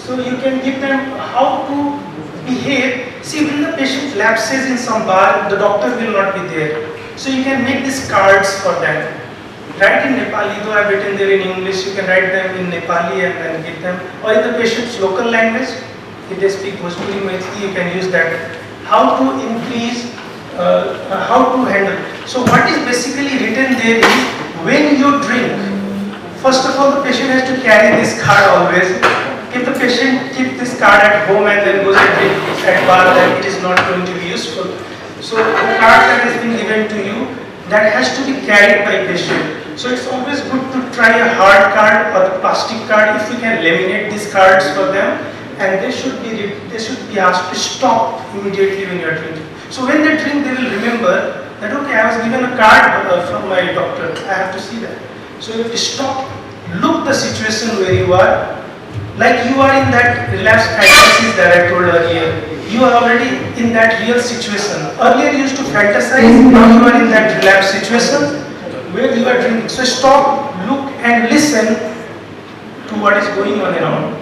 So you can give them how to behave See, when the patient lapses in some bar, the doctor will not be there. So you can make these cards for them. Write in Nepali, though I've written there in English, you can write them in Nepali and then give them, or in the patient's local language. If they speak Bhojpuri, Maithili, you can use that. How to increase, how to handle. So what is basically written there is, when you drink, first of all the patient has to carry this card always. If the patient keeps this card at home and then goes and drinks at bar, then it is not going to be useful. So the card that has been given to you, that has to be carried by patient. So it's always good to try a hard card or the plastic card if you can laminate these cards for them, and they should be asked to stop immediately when you are drinking. So when they drink, they will remember that okay, I was given a card from my doctor, I have to see that. So you have to stop, look the situation where you are, like you are in that relapse crisis that I told earlier. You are already in that real situation. Earlier you used to fantasize, now you are in that relapse situation where you are drinking. So stop, look and listen to what is going on around.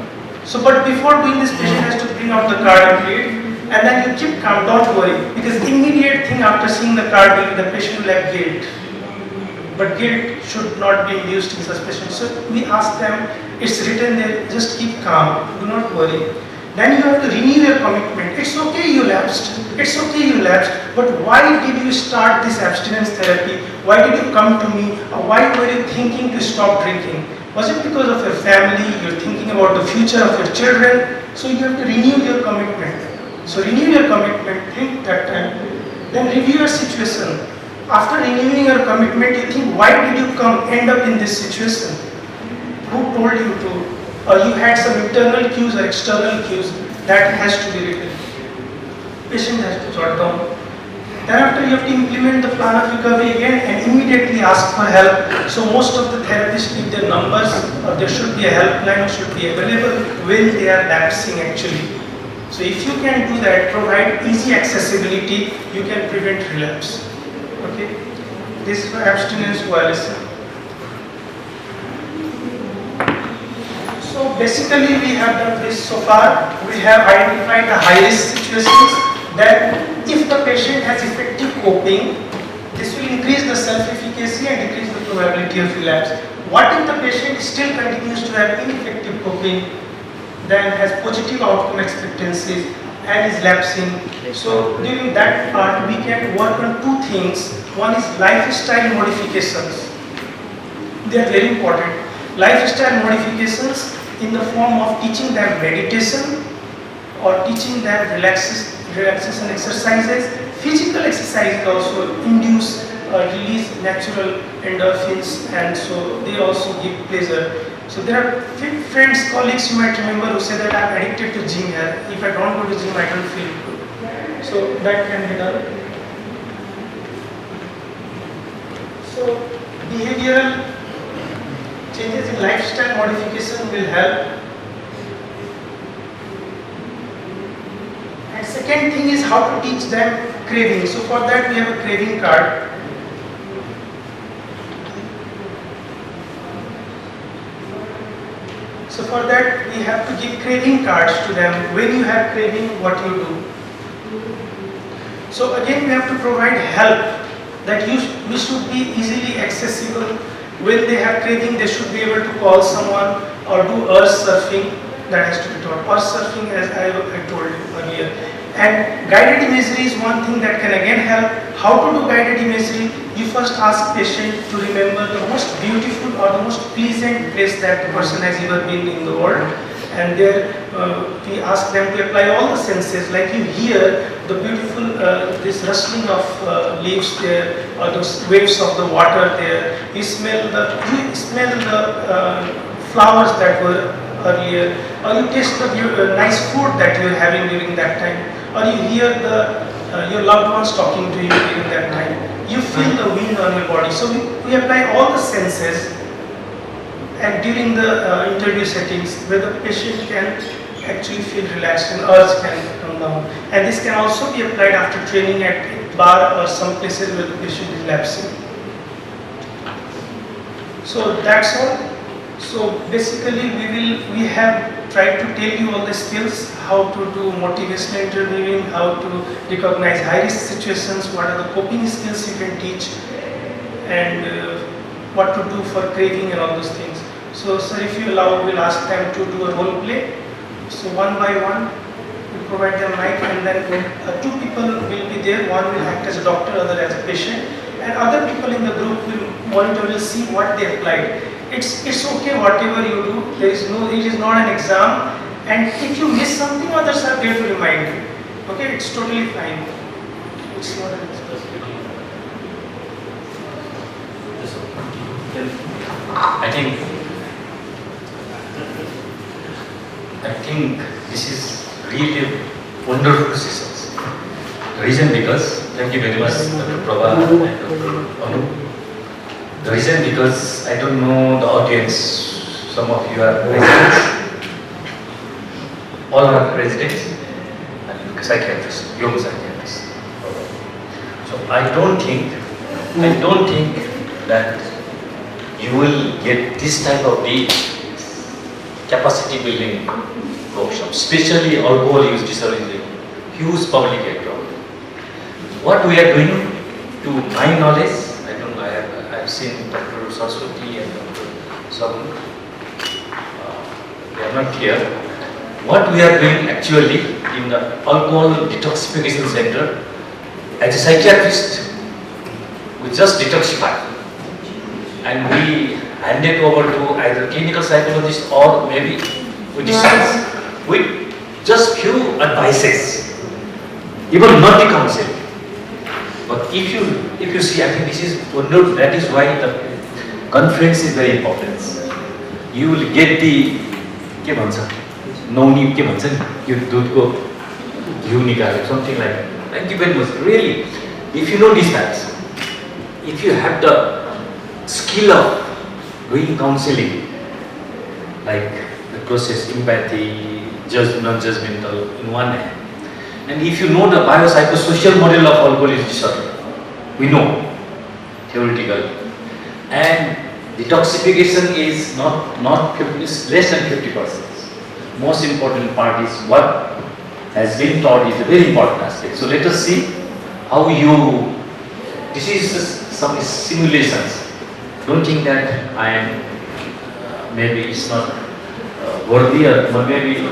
So but before doing this, patient has to bring out the card and read, and then you keep calm, don't worry, because immediate thing after seeing the card will be the patient will have guilt. But guilt should not be induced in such patients. So we ask them, it's written there, just keep calm, do not worry. Then you have to renew your commitment. It's okay you lapsed, it's okay you lapsed, but why did you start this abstinence therapy? Why did you come to me? Or why were you thinking to stop drinking? Was it because of your family? You're thinking about the future of your children? So you have to renew your commitment. So renew your commitment, think that time. Then review your situation. After renewing your commitment, you think, why did you end up in this situation? Who told you to? Or you had some internal cues or external cues, that has to be written. Patient has to jot down. Thereafter, you have to implement the plan of recovery again and immediately ask for help. So most of the therapists give their numbers, or there should be a helpline should be available when they are lapsing actually. So if you can do that, provide easy accessibility, you can prevent relapse. Okay, this is for abstinence violation. So basically we have done this so far. We have identified the high risk situations that if the patient has effective coping, this will increase the self-efficacy and decrease the probability of relapse. What if the patient still continues to have ineffective coping, then has positive outcome expectancies and is lapsing? So during that part we can work on two things. One is lifestyle modifications. They are very important. Lifestyle modifications in the form of teaching them meditation or teaching them relaxation exercises. Physical exercises also induce release natural endorphins, and so they also give pleasure. So there are friends, colleagues you might remember who say that I am addicted to gym here. If I don't go to gym, I don't feel good. So that can be done. So behavioral changes in lifestyle modification will help. And second thing is how to teach them craving. So for that we have a craving card. So for that we have to give craving cards to them. When you have craving, what you do. So again we have to provide help, that we should be easily accessible. When they have craving, they should be able to call someone or do earth surfing. That has to be taught. Earth surfing, as I told you earlier. And guided imagery is one thing that can again help. How to do guided imagery? You first ask patient to remember the most beautiful or the most pleasant place that the person has ever been in the world. And there we ask them to apply all the senses, like you hear the beautiful, this rustling of leaves there, or those waves of the water there. You smell the flowers that were earlier, or you taste the nice food that you are having during that time, or you hear your loved ones talking to you during that time. You feel the wind on your body. So we apply all the senses, and during the interview settings where the patient can actually feel relaxed and urge can come down. And this can also be applied after training at bar or some places where the patient is lapsing. So that's all. So basically we have tried to tell you all the skills, how to do motivational interviewing, how to recognize high risk situations, what are the coping skills you can teach, and what to do for craving and all those things. So sir, if you allow, we'll ask them to do a role play. So one by one, we provide them mic, and then two people will be there. One will act as a doctor, other as a patient, and other people in the group will monitor, will see what they applied. It's okay whatever you do. It is not an exam, and if you miss something, others are there to remind you. Okay, it's totally fine. It's not an exam. I think this is really wonderful sessions. The reason because, thank you very much, Dr. Prabha and Dr. Anu. The reason because I don't know the audience. Some of you are residents. All are residents and psychiatrists, young psychiatrists. So I don't think that you will get this type of the capacity building workshop, especially alcohol use disorder is a huge public health problem. What we are doing, to my knowledge, I don't know, I have seen Dr. Saraswati and Dr. Sauraha, they are not here. What we are doing actually in the alcohol detoxification center, as a psychiatrist, we just detoxify and we hand it over to either clinical psychologist or maybe we discuss with just few advices, even not the counsel. But if you see, I think this is wonderful. That is why the conference is very important. You will get the no-need something like that. Thank you very much. Really, if you know these facts, if you have the skill of doing counseling, like the process, empathy, non-judgmental in one hand, and if you know the biopsychosocial model of alcohol use disorder, we know theoretically, and detoxification is not 50, it's less than 50%. Most important part is what has been taught is a very important aspect. So let us see how you. This is some simulations. Don't think that I am maybe it's not worthy or maybe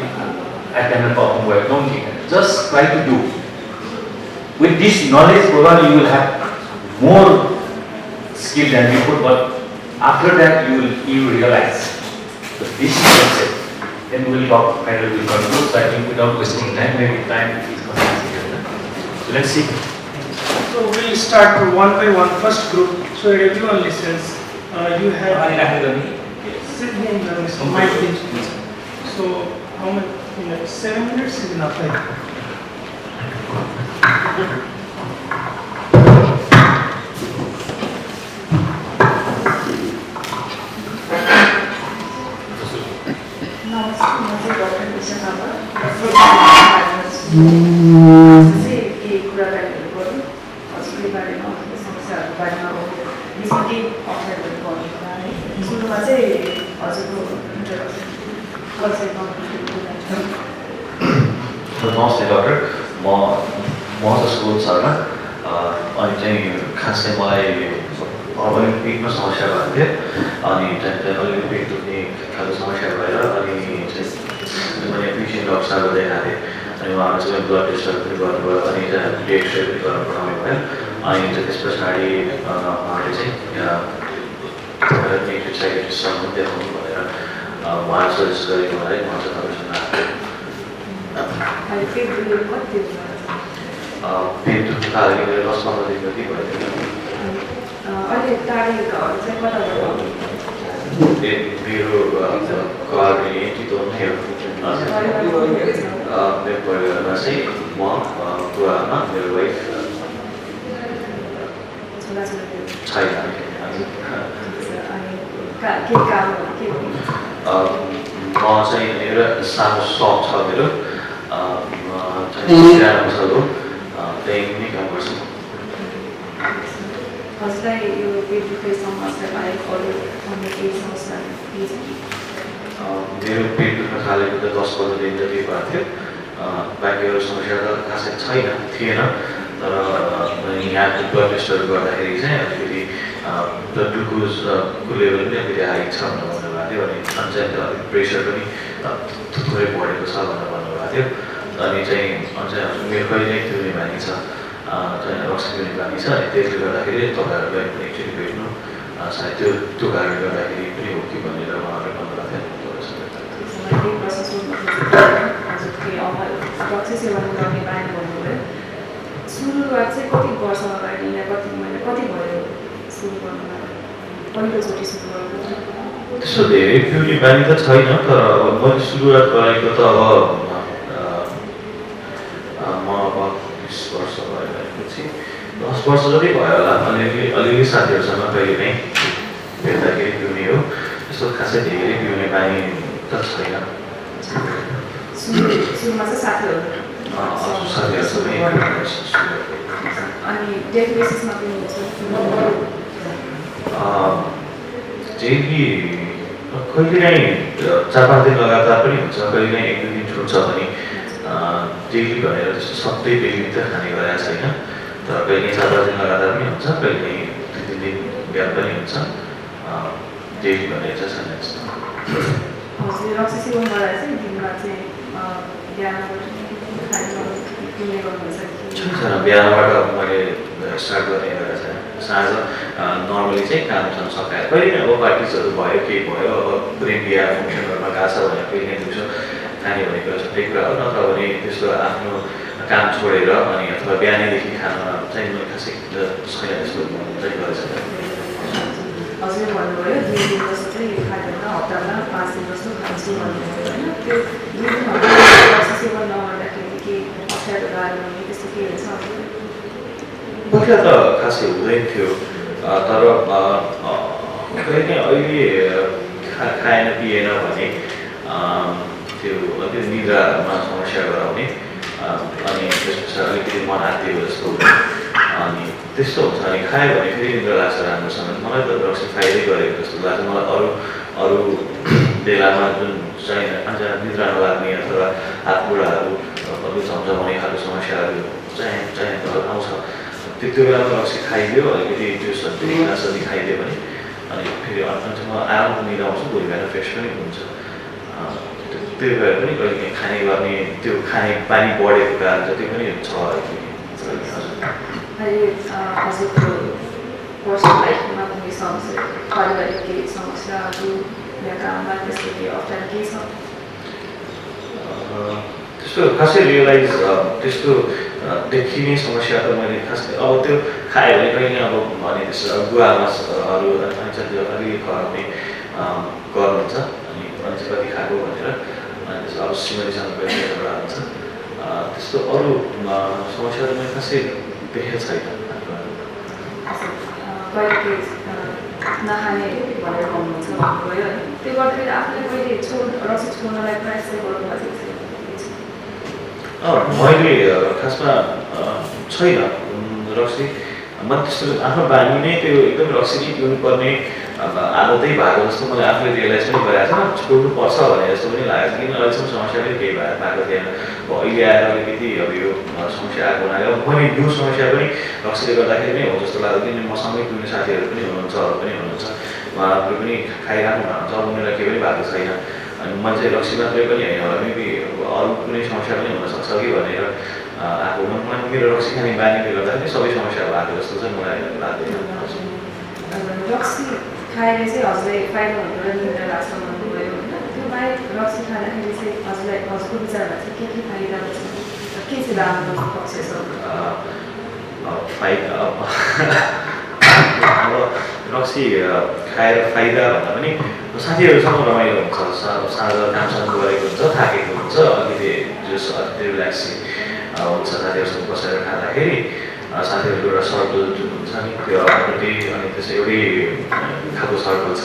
I cannot perform well. Don't think that. Just try to do. With this knowledge, probably you will have more skill than before. But after that, you realize that this is concept. Then we will talk. Finally, we will conclude. So I think without wasting time, maybe time is going to be. So let's see. So we'll start one by one. First group, so that everyone listens. You have sit here in the mic. So how many minutes? 7 minutes is enough. नमस्ते doctor म जसको शर्मा अनि चाहिँ खासै मलाई अलिक पेटमा समस्या भएको थियो अनि त्यहाँदेखि अलिक पेट दुख्ने खालको समस्या भएर अनि मैले पेसेन्ट डक्टर साहब देखाएको थिएँ अनि उहाँले चाहिँ ब्लड टेस्टहरू पनि गर्नुभयो अनि त्यहाँ एक्सरे पनि गर्न पठाउनु भयो अनि त्यस पछाडि उहाँले चाहिँ साइकियाट्रिस्टसँग देखाउनु भनेर उहाँले सजेस्ट गरेको मलाई उहाँ चाहिँ तपाईँसँग पेट दुख्नु थाल्यो मेरो 10-15 दिन जति भयो मेरो घर चितवन थियो मेरो परिवारमा चाहिँ म बुवामा मेरो वाइफ छैन म चाहिँ मेरो सानो सप छ मेरो किराना पसलको त्यही नै काम गर्छु हजुरलाई यो पेट दुख्ने समस्या बाहेक अरू अन्य केही समस्या मेरो पेट दुख्न थालेको त 10-15 दिन जति भएको थियो। बाँकी अरू समस्या त खासै थिएन। तर यहाँको ब्लड टेस्टहरू गर्दाखेरि चाहिँ अलिकति ब्लड ग्लुकोजको लेभल पनि अलिकति हाई छ भनेर भन्नुभएको थियो। अनि अझै अलिक प्रेसर पनि थोरै बढेको छ भनेर भन्नुभएको थियो। अनि चाहिँ अझै मेरो कहिले पिउने बानी छ, चाहिँ रक्सी पिउने बानी छ। अनि त्यसले गर्दाखेरि तपाईँहरूलाई पनि एकचोटि भेट्नु, सायद त्यो कारणले गर्दाखेरि पनि हो कि भनेर उहाँहरूले भन्नुभएको थियो। रक्सी सेवन गर्ने बानी भन्नुभयो। सुरुवात चाहिँ कति वर्ष अगाडि या कति महिना कति भयो सुरु गर्नुभयो? पहिलोचोटि सुरु गर्नुभयो? त्यस्तो धेरै पिउने बानी त छैन, तर अब मैले सुरुवात गरेको त म अब 20 वर्ष भएपछि 10 वर्ष जति भयो होला। अलिअलि साथीहरूसँग कहिले काहीँ भेट्दाखेरि पिउने हो। त्यस्तो खासै धेरै पिउने बानी त छैन। सुरुमा चाहिँ साथीहरूसँगै अनि डेली बेसिसमा पिनुहुन्छ? डेली कहिलेकाहीँ 4-5 दिन लगातार पनि हुन्छ, कहिलेकाहीँ 1-2 दिन छुट्छ भने डेली भनेर त्यस्तो सधैँ डेली त खाने गरेको छैन। तर कहिलेकाहीँ 4-5 दिन लगातार पनि हुन्छ, कहिलेकाहीँ 2-3 दिन ग्याप पनि हुन्छ। डेली भनेर चाहिँ छैन यस्तो। हजुर, रक्सी सेवन गर्दा चाहिँ दिनमा चाहिँ बिहानबाट पिउने गर्नुहुन्छ कि? बिहानबाट मैले स्टार्ट गर्ने गरेको छैन। साँझ नर्मली चाहिँ कामसँग सकाएर कहिले अब पार्टिजहरू भयो, केही भयो, अब ब्रेन बिहा फङ्सनहरूमा गएको छ भने कहिले दिउँसो खाने भनेको छुट्टै कुरा हो। नत्र भने त्यसको आफ्नो काम छोडेर अनि अथवा बिहानैदेखि खान चाहिँ मैले खासै छैन त्यस्तो चाहिँ गरेको छैन। हजुरले भन्नुभयो 2 दिन जस्तो चाहिँ खाँदैन, हप्तामा 5 दिन जस्तो खान्छु भन्नुभयो होइन? त्यो 2 दिन रक्सी सेवन नगर्दाखेरि के अप्ठ्यारो गाह्रो हुने त्यस्तो के हुन्छ? पहिला त खासै हुँदैन थियो, तर कहिलेकाहीँ अहिले खाएन पिएन भने त्यो अलिकति निद्रामा समस्या गराउने, अनि त्यसपछि अलिकति मन आत्तिएको जस्तो हुने, अनि त्यस्तो हुन्छ। अनि खायो भने फेरि निद्रा लाग्छ राम्रोसँग। मलाई त रक्सी फाइदै गरेको जस्तो लाग्छ। मलाई अरू बेलामा जुन चाहिँ अझ निद्रा नलाग्ने अथवा हात खुट्टाहरू अलिक झम्झमाउने खालको समस्याहरू चाहिँ आउँछ। त्यो बेलामा रक्सी खाइदियो, अलिकति जुसहरू ग्लासहरू खाइदियो भने अनि फेरि अन्त्यमा आराम निद्रा आउँछ, भोलि बिहान फ्रेस पनि हुन्छ। त्यो भएर पनि कहिले खाने गर्ने त्यो खाने बानी बढेको कारण जति पनि छ। हजुरको पर्सनल लाइफमा कुनै समस्या, पारिवारिक केही समस्याहरू या काममा त्यस्तो केही अप्ठ्यारो केही छ? त्यस्तो खासै रियलाइज त्यस्तो देखिने समस्या त मैले खासै अब त्यो खायो भने कहिले अब भने त्यस्तो गुवामासहरू त्यो अलिक खराउने गर्नुहुन्छ। अनि मान्छे कति खाएको भनेर अनि त्यसो अब सिमरीसँग कहिले एउटा हुन्छ। त्यस्तो अरू समस्याहरू मैले खासै देखेको छैन। कहिले नखाने भनेर भन्नुहुन्छ भन्नुभयो है, त्यो गर्दाखेरि आफूले कहिले रक्सी छोड्नलाई प्रयास चाहिँ गर्नुभएको छ? मैले खासमा छैन रक्सी। म त्यस्तो आफ्नो बानी नै त्यो एकदम रक्सी नै पिउनुपर्ने आदतै भएको जस्तो मैले आफूले रियलाइज पनि गरेको छैन। छोड्नुपर्छ भने जस्तो पनि लागेको छ, किन अहिलेसम्म समस्या पनि केही भएको थिएन। अब अहिले आएर अलिकति अब यो समस्या आएको हुनाले मैले यो समस्या पनि रक्सीले गर्दाखेरि नै हो जस्तो लाग्छ। किनभने मसँगै पिउने साथीहरू पनि हुनुहुन्छ, अरू पनि हुनुहुन्छ, उहाँहरूले पनि खाइरहनु हुनुहुन्छ, उनीहरूलाई केही पनि भएको छैन। अनि मैले चाहिँ रक्सी मात्रै पनि होइन होला, मेबी अरू कुनै समस्या पनि हुनसक्छ कि भनेर आएको। मेरो रक्सी खाने बानीले गर्दाखेरि सबै समस्या भएको जस्तो चाहिँ मलाई लाग्दैन। रक्सी खाएर चाहिँ हजुरलाई फाइदा हुँदो र निद्रा लाग्छ भन्नुभयो होइन? त्यो बाहेक रक्सी खाँदाखेरि चाहिँ हजुरको विचारमा चाहिँ के फाइदा हुन्छ, के चाहिँ राम्रो पक्ष छ? फाइदा अब रक्सी खाएर फाइदा भन्दा पनि साथीहरूसँग रमाइलो हुन्छ, साँझ कामसँग गरेको हुन्छ, थाकेको हुन्छ, अलिकति जस अलिकति रिल्याक्सिङ हुन्छ साथीहरूसँग बसेर खाँदाखेरि। साथीहरूको एउटा सर्कल जुन हुन्छ नि त्यो अगाडि, अनि त्यसै एउटै खालको सर्कल छ।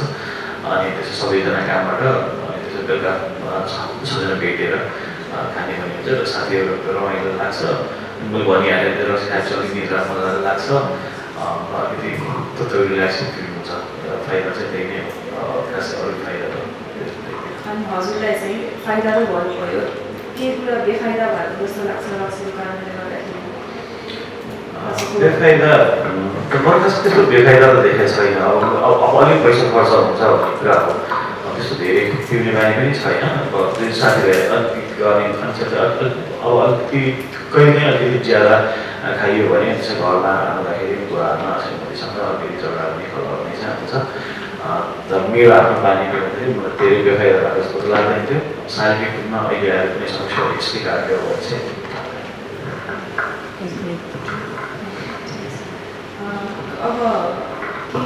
अनि त्यसै सबैजना कामबाट अनि त्यसै बेलुका 6जना भेटेर खाने भन्ने हुन्छ र साथीहरू रमाइलो लाग्छ। मैले भनिहालेँ त्यो रक्सी खाएपछि अलिक निद्रा मजा लाग्छ, अलिकति त्यो रिल्याक्सिङ फिल हुन्छ। फाइदा चाहिँ त्यही नै हो, खासै अरू फाइदा त अनि हजुरलाई चाहिँ फाइदा त भन्नुभयो, केही कुरा बेफाइदा भएको जस्तो लाग्छ रक्सीको कारणले गर्दाखेरि? बेफाइदा मलाई त्यस्तो बेफाइदा त देखेको छैन। अब अलिक पैसा खर्च हुन्छ भन्ने कुरा हो, त्यस्तो धेरै तिर्ने बानी पनि छैन। अब त्यो साथीभाइ अलिकति गर्ने अब अलिकति कहिले अलिकति ज्यादा खाइयो भने त्यसै घरमा आउँदाखेरि बुवाआमा श्रीमतीसँग अलिकति झगडा गर्ने खबर नै हुन्छ। तर मेरो आफ्नो बानीले गर्दाखेरि मलाई धेरै बेफाइदा भएको जस्तो लाग्दैन थियो। शारीरिक रूपमा अहिले आएर कुनै समस्याहरू यस्तै कारणले हो भने चाहिँ अब के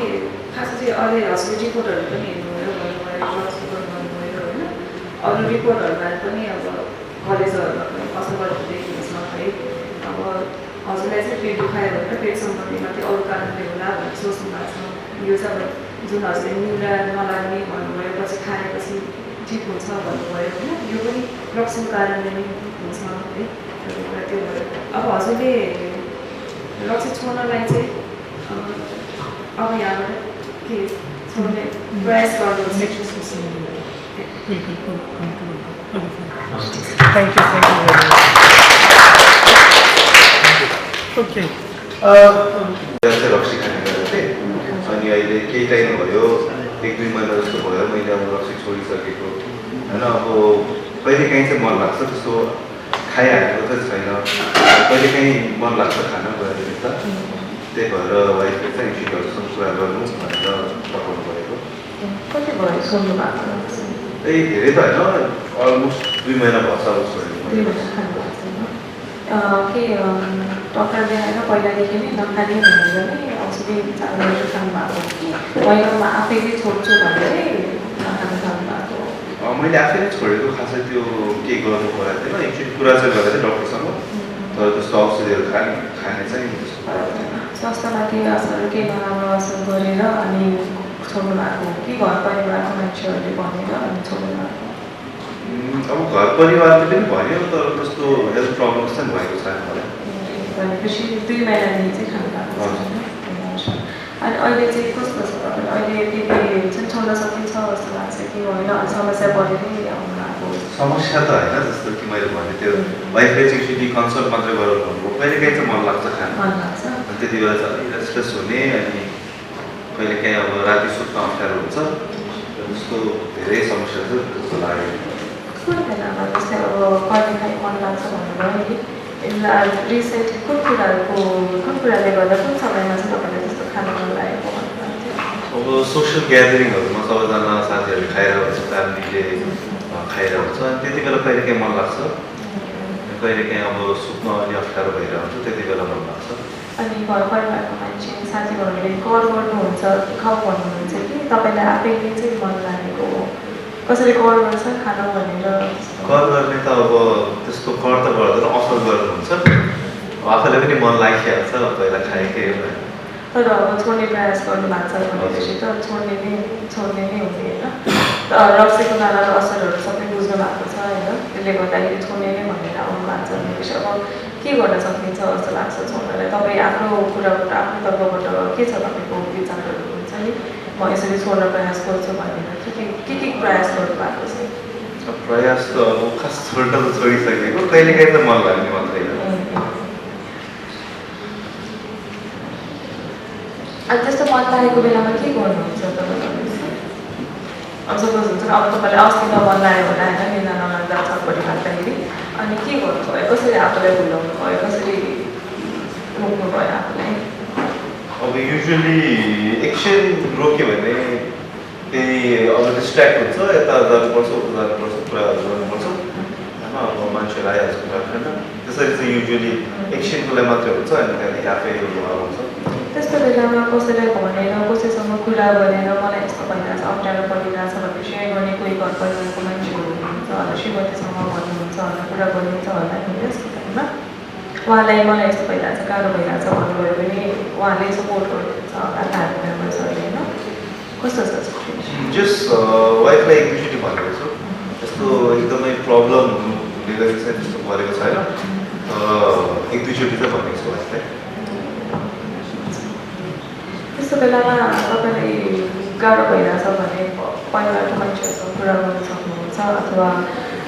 खास चाहिँ अहिले हस्पिटल रिपोर्टहरू पनि हेर्नुभयो भन्नुभयो, हस्पिटल भन्नुभयो होइन, अरू रिपोर्टहरूमा पनि अब कलेजहरूमा पनि असफल देखिन्छ है। अब हजुरलाई चाहिँ पेट दुखायो भनेर पेट सम्बन्धी मात्रै अरू कारणले होला भनेर सोच्नु भएको छ। यो चाहिँ अब जुन हजुरले निउला नलाग्ने भन्नुभयो, पछि खाएपछि ठिक हुन्छ भन्नुभयो होइन, यो पनि रक्सीको कारणले नै हुन्छ है। त्यो भयो। अब हजुरले रक्सी छोड्नलाई चाहिँ अब यहाँबाट के छोड्ने प्रयास गर्नुहुन्छ? Thank you very much. Okay. रक्सी खाने गरेको थिएँ अनि अहिले केही टाइम भयो, 1-2 महिना जस्तो भयो मैले अब रक्सी छोडिसकेको होइन। अब कहिलेकाहीँ चाहिँ मन लाग्छ, त्यस्तो खाइहालेको त छैन, कहिलेकाहीँ मन लाग्छ खान गएर त। त्यही भएर वाइफले चाहिँ इन्स्टिट्युटहरूसँग कुरा गर्नु भनेर पठाउनु भएको। कति भयो छोड्नु भएको? त्यही धेरै त होइन, अलमोस्ट 2 महिना भएछ अब छोडेको। के डक्टर देखाएर पहिलादेखि नै नखाने भनेर नै औषधि विचार गरेर खानु भएको कि पहिलामा आफैले छोड्छु भनेर नखानु थाल्नु भएको? मैले आफै नै छोडेको, खासै त्यो केही गर्नु परेको थिएन। एकचोटि कुरा चाहिँ गरेको थिएँ डक्टरसँग, तर त्यस्तो औषधिहरू खाने चाहिँ त्यस्तो परेको थिएन। स्वास्थ्यमाथि असर केही नराम्रो असर गरेर अनि छोड्नु भएको हो कि घर परिवारको मान्छेहरूले भनेर अनि छोड्नु भएको? अब घर परिवारले पनि भन्यो, तर त्यस्तो हेल्थ प्रब्लम्स चाहिँ भएको छैन मलाई। भनेपछि 2 महिनादेखि चाहिँ खानु भएको छ। अनि अहिले चाहिँ कस्तो छ तपाईँले? अहिले फेरि चाहिँ छोड्न सकिन्छ जस्तो लाग्छ कि होइन? समस्या बढेरै आउनु भएको? समस्या त होइन, जस्तो कि मैले भने त्यो वाइफले चाहिँ एकचोटि कन्सल्ट मात्रै गरेर भन्नुभयो। कहिलेकाहीँ चाहिँ मन लाग्छ खान, त्यति बेला चाहिँ अलिक रेस्टलेस हुने, अनि कहिलेकाहीँ अब राति सुत्न अप्ठ्यारो हुन्छ, त्यस्तो धेरै समस्या छ जस्तो लाग्यो। कुन बेलामा जस्तै अब कहिलेकाहीँ मन लाग्छ भन्नुभयो नि, यसलाई रिसेन्ट कुन कुराले गर्दा कुन समयमा चाहिँ तपाईँलाई त्यस्तो खानु मन लागेको भन्नुभएको थियो? अब सोसियल ग्यादरिङहरूमा सबैजना साथीहरूले खाइरहेको हुन्छ, फ्यामिलीले खाइरहेको हुन्छ, अनि त्यति बेला कहिलेकाहीँ मन लाग्छ। कहिलेकाहीँ अब सुत्न अलि अप्ठ्यारो भइरहेको हुन्छ, त्यति बेला मन लाग्छ। अनि घर परिवारको मान्छे साथीभाइहरूले कर गर्नुहुन्छ, खाऊ भन्नुहुन्छ कि तपाईँलाई आफैले चाहिँ मन लागेको हो? कसरी कर गर्छ खानु भनेर? कर गर्ने त अब त्यस्तो कर त गर्दैन, अफर गर्नुहुन्छ। आफूलाई पनि मन लागिहाल्छ पहिला खाएकै हो। तर अब छोड्ने प्रयास गर्नु भएको छ भनेपछि त छोड्ने नै हुने होइन। रक्सीको नराम्रो असरहरू सबै बुझ्नु भएको छ होइन, त्यसले गर्दाखेरि छोड्ने नै भनेर आउनु भएको छ भनेपछि अब के गर्न सकिन्छ जस्तो लाग्छ छोड्नलाई? तपाईँ आफ्नो कुराबाट आफ्नो तर्फबाट के छ तपाईँको विचारहरू हुन्छ नि, म यसरी छोड्न प्रयास गर्छु भनेर के प्रयास गर्नु भएको छ? प्रयास त अब खास छोड्न त छोडिसकेको, कहिलेकाहीँ त मन लाग्ने मात्रै हो। अनि त्यस्तो मन लागेको बेलामा के गर्नुहुन्छ तपाईँ? अब सपोज हुन्छ अब तपाईँले अस्तिमा मन लाग्यो होला होइन, निदा नलाग्दा छटपट्टि लाग्दाखेरि, अनि के गर्नुभयो? कसरी आफूलाई भुलाउनु भयो? कसरी रोक्नु भयो आफूलाई? अब युजुअली एकछिन रोक्यो भने त्यही अब डिस्ट्र्याक्ट हुन्छ, यता जानुपर्छ उता जानुपर्छ, कुराहरू गर्नुपर्छ होइन। अब मान्छेहरू आइहाल्छ कुरा होइन, त्यसरी चाहिँ युजुअली एकछिनको लागि मात्रै हुन्छ, अनि त्यहाँदेखि आफै आउँछ। त्यस्तो बेलामा कसैलाई भनेर कसैसँग कुरा गरेर मलाई यस्तो भइरहेछ, अप्ठ्यारो परिरहेछ भनेर सेयर गर्ने कोही घर परिवारको मान्छेहरू हुनुहुन्छ होला, श्रीमतीसँग भन्नुहुन्छ होला, कुरा गर्नुहुन्छ होला नि यस्तो टाइममा उहाँलाई मलाई यस्तो भइरहेछ, गाह्रो भइरहेछ भन्नुभयो भने उहाँले सपोर्ट गर्नुहुन्छ होला फ्यामिली मेम्बर्सहरूले होइन? कस्तो छ जस वाइफलाई एकचोटि भनेको छु, यस्तो एकदमै प्रब्लम हुने गरी चाहिँ त्यस्तो परेको छैन, 1-2 चोटि चाहिँ भनेको छु वाइफलाई। त्यस्तो बेलामा तपाईँलाई गाह्रो भइरहेछ भने परिवारको मान्छेहरूसँग कुरा गर्न सक्नुहुन्छ सक्नुहुन्छ अथवा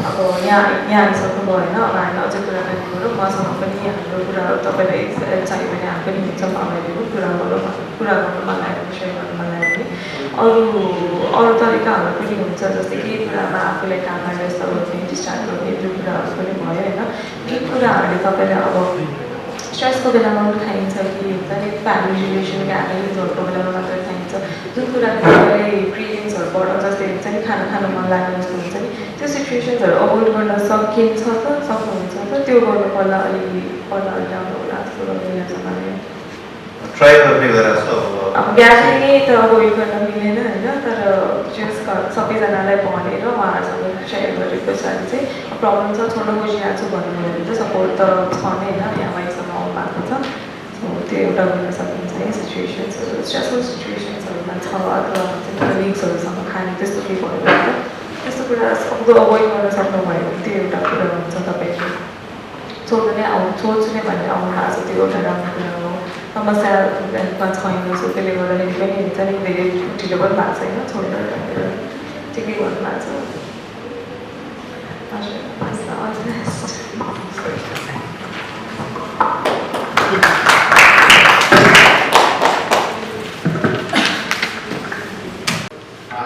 अब यहाँ आइसक्नुभयो होइन अब हामी अझै कुराकानी गरौँ मसँग पनि हाम्रो कुराहरू तपाईँलाई चाहियो भने हामी पनि हुन्छौँ अगाडिको कुरा गरौँ कुरा गर्नु मन लागेको विषय गर्नु मन लाग्यो भने अरू तरिकाहरू पनि हुन्छ जस्तै केही कुरामा आफूलाई काममा व्यस्त गर्ने स्टार्ट गर्ने त्यो कुराहरू पनि भयो होइन यी कुराहरूले तपाईँलाई अब स्ट्रेसको बेलामा मात्रै खाइन्छ कि हुन्छ नि फ्यामिली रिलेसन एनिमल्सहरूको बेलामा मात्रै खाइन्छ जुन कुरा तपाईँलाई क्रेभिङ्सहरू बढाउँछ जस्तै हुन्छ नि खानु मन लाग्ने जस्तो हुन्छ नि त्यो सिचुएसन्सहरू अभोइड गर्न सकिन्छ त सक्नुहुन्छ त त्यो गर्नु पर्ला अलिअलि राम्रो होला जस्तो लाग्छ मलाई ट्राई गर्ने गरेर अब बिहानै नै त अभोइड गर्न मिलेन होइन तर जस सबैजनालाई भनेर उहाँहरूसँग सेयर गरेको पछाडि चाहिँ प्रब्लम छ छोड्न खोजिरहेको छु भन्नुभयो भने चाहिँ सपोर्ट त छ नै होइन यहाँ वाइसँग आउनु भएको छ सो त्यो एउटा गर्न सकिन्छ है सिचुएसन्सहरू स्ट्रेसफुल सिचुएसन्सहरूमा छ अथवा कलिग्सहरूसँग खाने त्यस्तो केही भयो भने त्यस्तो कुरा सक्दो अभोइड गर्न सक्नुभयो भने त्यो एउटा कुरा हुन्छ तपाईँले सोच्ने भनेर आउनु भएको छ त्यो एउटा राम्रो कुरा हो समस्यामा छैन सो त्यसले गर्दाखेरि पनि हुन्छ नि धेरै ढिलो पनि भएको छैन छोडेर ठिकै गर्नु भएको छ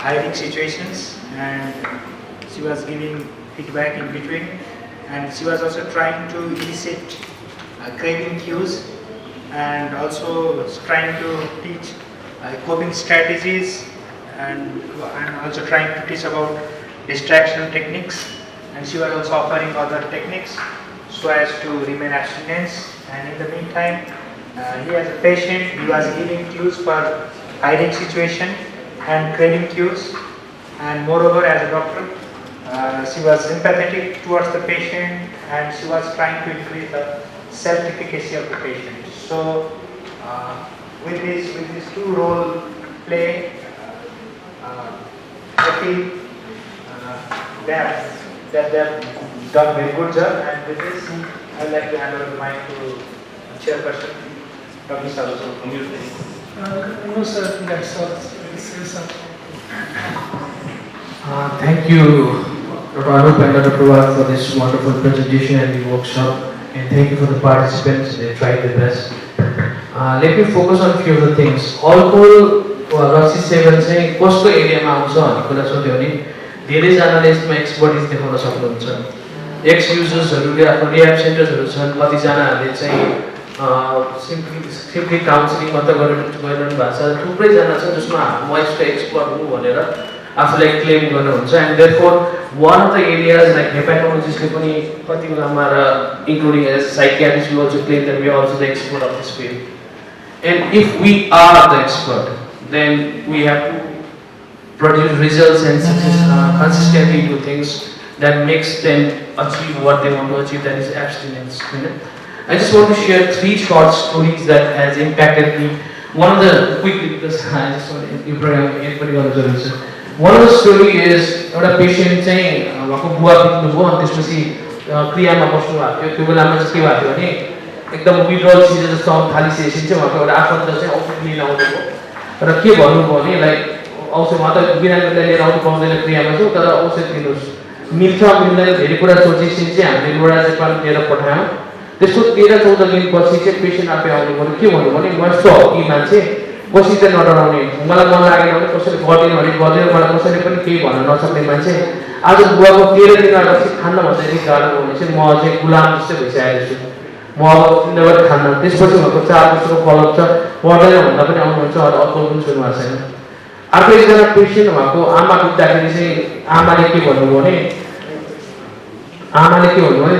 Hiring situations, and she was giving feedback in between, and she was also trying to elicit craving cues, and also trying to teach coping strategies, and also trying to teach about distraction techniques, and she was also offering other techniques so as to remain abstinence. And in the meantime, he as a patient, he was giving clues for hiring situation and craving cues, and moreover as a doctor she was sympathetic towards the patient, and she was trying to increase the self-efficacy of the patient. So with this two role play, I feel that they have done very good job, and with this I would like to hand over the mic to chairperson Dr. Sauraha. No sir, that's all. Thank you, Dr. Anup and Dr. Prabhat, for this wonderful presentation and the workshop, and thank you for the participants. They tried their best. Let me focus on a few of the things. Alcohol रक्सी seven चाहिँ कसको एरियामा आउँछ भन्ने कुरा सोध्यो भने धेरैजनाले यसमा एक्सपर्टिज देखाउन सक्नुहुन्छ। एक्स युजर्सहरूले आफ्नो रिह्याब सेन्टर्सहरू छन्, कतिजनाहरूले चाहिँ सिम्पली काउन्सिलिङ मात्र गरिरहनु भएको छ, थुप्रैजना छ जसमा म यसको एक्सपर्ट हुँ भनेर आफूलाई क्लेम गर्नुहुन्छ। And therefore one of the areas like हेपाटोलोजिस्टले पनि कति बेलामा र including as psychiatrist we also claim that we are also the expert of this field. And if we are the expert then we have to produce results and consistently do things that makes them achieve what they want to achieve, that is abstinence. I just want to share 3 short stories that has impacted me. One of the quickly, because I just want to one of the story is a patient saying उहाँको बुवा बित्नुभयो अनि त्यसपछि क्रियामा बस्नु भएको थियो। त्यो बेलामा चाहिँ के भएको थियो भने एकदम विड्रल सिजर जस्तो आउन थालिसकेपछि चाहिँ उहाँको एउटा आफन्त चाहिँ औषध लिन आउनुभयो र के भन्नुभयो भने लाइक औषध उहाँ त बिरामीलाई लिएर आउनु पाउँदैन क्रियामा छु तर औषध दिनुहोस्। मिल्छ मिल्दैन धेरै कुरा सोचेपछि चाहिँ हामीले एउटा चाहिँ पानी लिएर पठायौँ। त्यसको 13-14 दिनपछि चाहिँ पेसेन्ट आफै आउनुभयो। के भन्नु भने म यस्तो हकी मान्छे कसै चाहिँ नडराउने, मलाई मन लागेन भने कसैले गर्दैन भने गर्दैन, मलाई कसैले पनि केही भन्न नसक्ने मान्छे आज बुवाको 13 दिन अगाडि खान्न भन्दा यति गाह्रो भयो भने चाहिँ म चाहिँ गुलाम जस्तै भइसकेको छु, म अब नेभर खान्न। त्यसपछि उहाँको 4 वर्षको फलोअप छ, पर्दैन भन्दा पनि आउनुहुन्छ, अरू अल्कोहल पनि सुन्नु भएको छैन। अर्को एकजना पेसेन्ट उहाँको आमा बित्दाखेरि चाहिँ आमाले के भन्नुभयो भने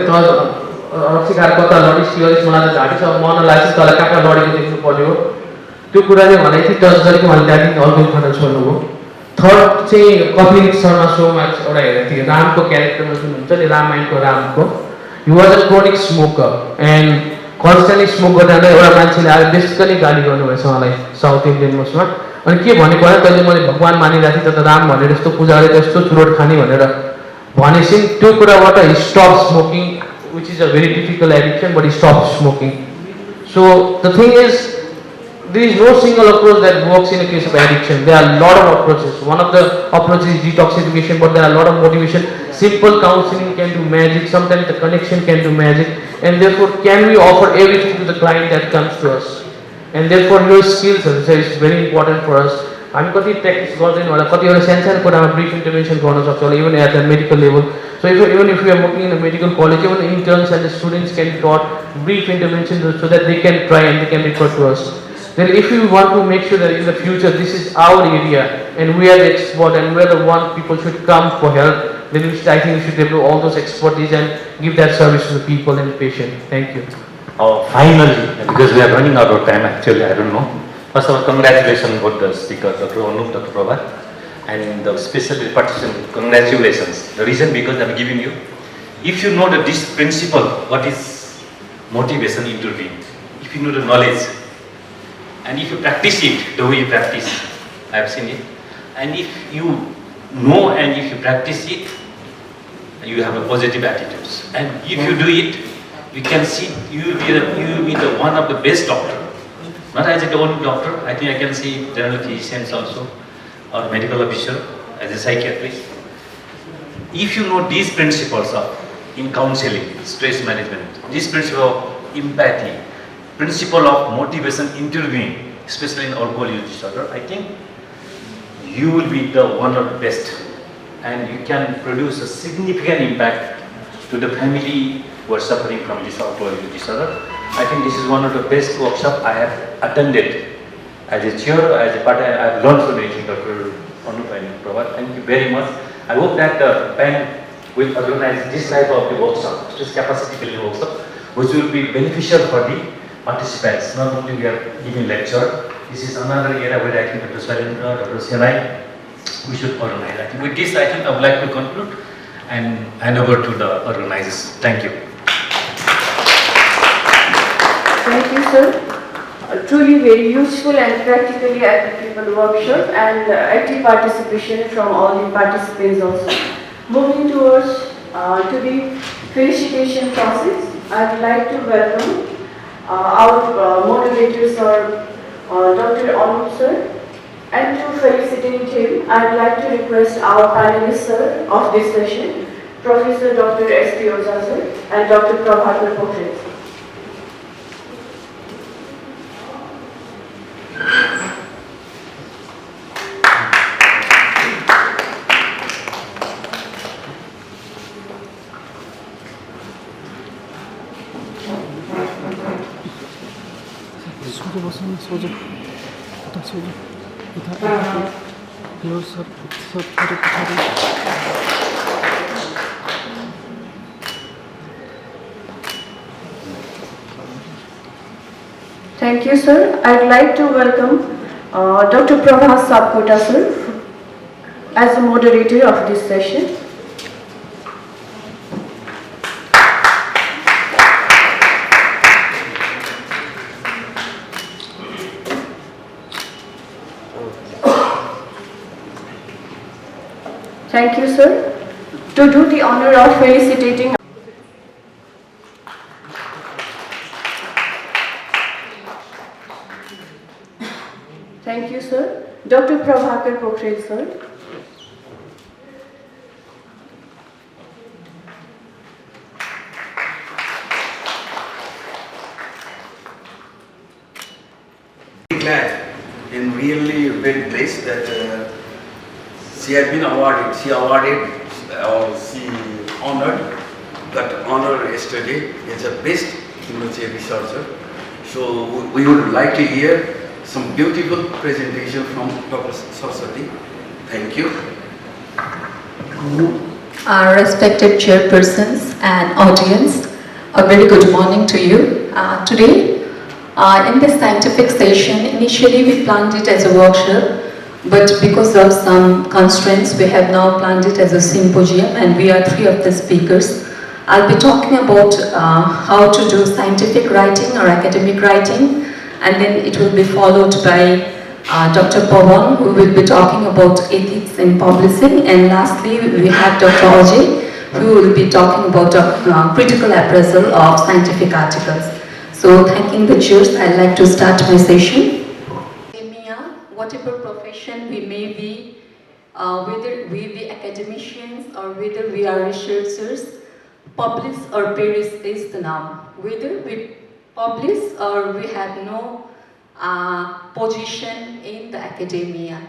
त रक्सी खाएर कता लडिस कि गरिस्, मलाई त घाँटी छ मन लाग्छ तँलाई कहाँ लडेको देख्नु पर्यो त्यो कुराले भने चाहिँ टच गरेको उहाँले त्यहाँदेखि अल्कोहल खान छोड्नुभयो। थर्ड चाहिँ कपिल शर्मा सोमा एउटा हेरेको थिएँ, रामको क्यारेक्टरमा सुन्नुहुन्छ नि, रामायणको रामको। He was a chronic smoker and constantly smoke गर्दा एउटा मान्छेले आएर बेसिकली गाली गर्नुभएछ उहाँलाई साउथ इन्डियन मुसमा। अनि के भनेको भने तैँले मैले भगवान मानिरहेको थिएँ त राम भनेर यस्तो पूजा गरेर यस्तो चुरोट खाने भनेर भनेपछि त्यो कुराबाट he stopped smoking, which is a very difficult addiction, but he stopped smoking. So the thing is there is no single approach that works in a case of addiction. There are a lot of approaches. One of the approaches is detoxification, but there are a lot of motivation. Simple counseling can do magic. Sometimes the connection can do magic. And therefore, can we offer everything to the client that comes to us? And therefore, your skills is very important for us. हामी कति practice गर्दैन होला, कतिवटा सानो कुरामा brief intervention गर्न सक्छ होला, even at the medical level. So even if we are working in a medical college, even the interns and the students can be taught brief intervention so that they can try and they can refer to us. Then if we want to make sure that in the future this is our area and we are the expert and we are the one people should come for help, then I think we should develop all those expertise and give that service to the people and the patient. Thank you. Finally, because we are running out of time actually, I don't know. First of all, congratulations for the speaker, Dr. Anup, Dr. Prabhat, and the special participant, congratulations. The reason because I'm giving you, if you know this principle, what is motivation intervene, if you know the knowledge, and if you practice it the way you practice, I have seen it, and if you know and if you practice it, you have a positive attitudes, and if you do it, you can see you will be the one of the best doctor. Not as a only doctor, I think I can see general physicians also, or medical officer, as a psychiatrist. If you know these principles of in counseling, stress management, this principle of empathy, principle of motivation interviewing, especially in alcohol use disorder, I think you will be the one of the best, and you can produce a significant impact to the family who are suffering from this alcohol use disorder. I think this is one of the best workshops I have attended. As a chair, as a part, I have learned so many things, Dr. Anup and Prabhat. Thank you very much. I hope that the PAN will organize this type of the workshop, stress capacity building workshop, which will be beneficial for the participants. Not only we are giving lecture, this is another area where I think Dr. Shalendra, Dr. Senai, we should organize. I think with this, I think I would like to conclude and hand over to the organizers. Thank you. Thank you, sir. Truly very useful and practically applicable workshop and active participation from all the participants also. Moving towards to the felicitation process, I would like to welcome our moderators or Dr. Anup sir, and to felicitate him, I would like to request our panelists sir of this session, Professor Dr. S.P. Oza sir and Dr. Prabhakar Pokhrel. Thank you, sir. I would like to welcome Dr. Prabhat Sapkota, sir, as the moderator of this session. Thank you, sir. To do the honor of felicitating Thank you, sir. Dr. Prabhakar Pokhrel, sir. Glad and really very blessed that she has been awarded. She awarded or she honored, got honor yesterday as a best immunology researcher. So we would like to hear some beautiful presentation from Dr. Saraswati. Thank you. Our respected chairpersons and audience, a very good morning to you. Today, in this scientific session, initially we planned it as a workshop, but because of some constraints, we have now planned it as a symposium, and we are three of the speakers. I'll be talking about how to do scientific writing or academic writing, and then it will be followed by Dr. Pawan, who will be talking about ethics in publishing, and lastly we have Dr. Ajay, who will be talking about critical appraisal of scientific articles. So thanking the chairs, I'd like to start my session. whatever profession we may be, whether we be academicians or whether we are researchers, publish or perish is the norm. Whether we publish or we have no position in the academia,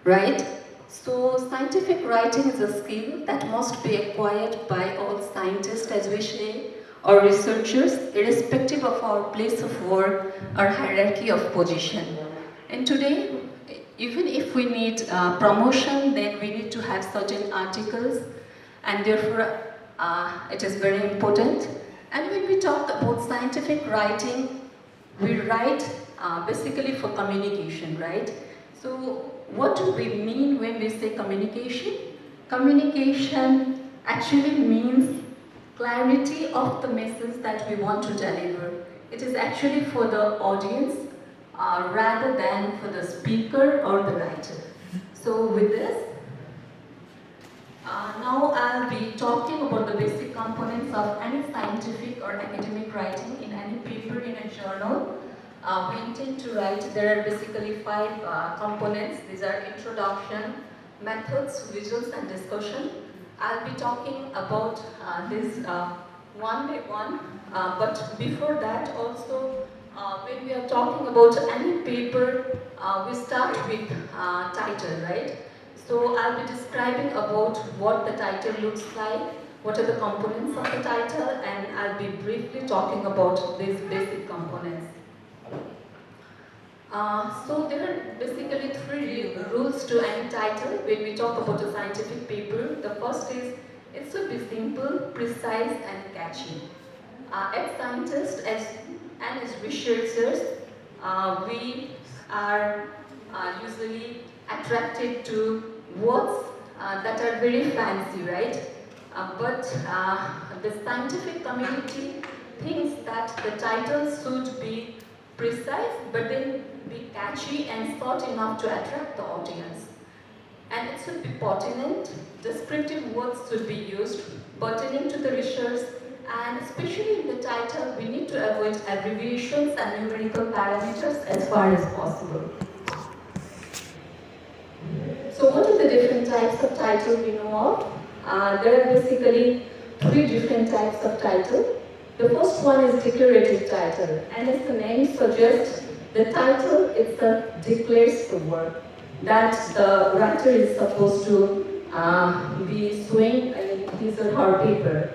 right? So scientific writing is a skill that must be acquired by all scientists, as we say, or researchers, irrespective of our place of work or hierarchy of position. And today, even if we need promotion, then we need to have certain articles, and therefore it is very important. And when we talk about scientific writing, we write basically for communication, right? So what do we mean when we say communication? Communication actually means clarity of the message that we want to deliver. It is actually for the audience rather than for the speaker or the writer. So with this, now I'll be talking about the basic components of any scientific or academic writing in any paper in a journal. We intend to write, there are basically 5 components. These are introduction, methods, visuals, and discussion. I'll be talking about this one by one, but before that also, when we are talking about any paper, we start with title, right? So I'll be describing about what the title looks like, what are the components of the title, and I'll be briefly talking about these basic components. So there are basically 3 rules to any title when we talk about a scientific paper. The first is, it should be simple, precise, and catchy. As scientists and as researchers, we are usually attracted to words that are very fancy, right? But the scientific community thinks that the title should be precise, but then be catchy and short enough to attract the audience. And it should be pertinent, descriptive words should be used, pertaining to the research, and especially in the title, we need to avoid abbreviations and numerical parameters as far as possible. So what are the different types of title we know of? There are basically 3 different types of title. The first one is declarative title, and as the name suggests, the title itself declares the work that the writer is supposed to be showing in his or her paper.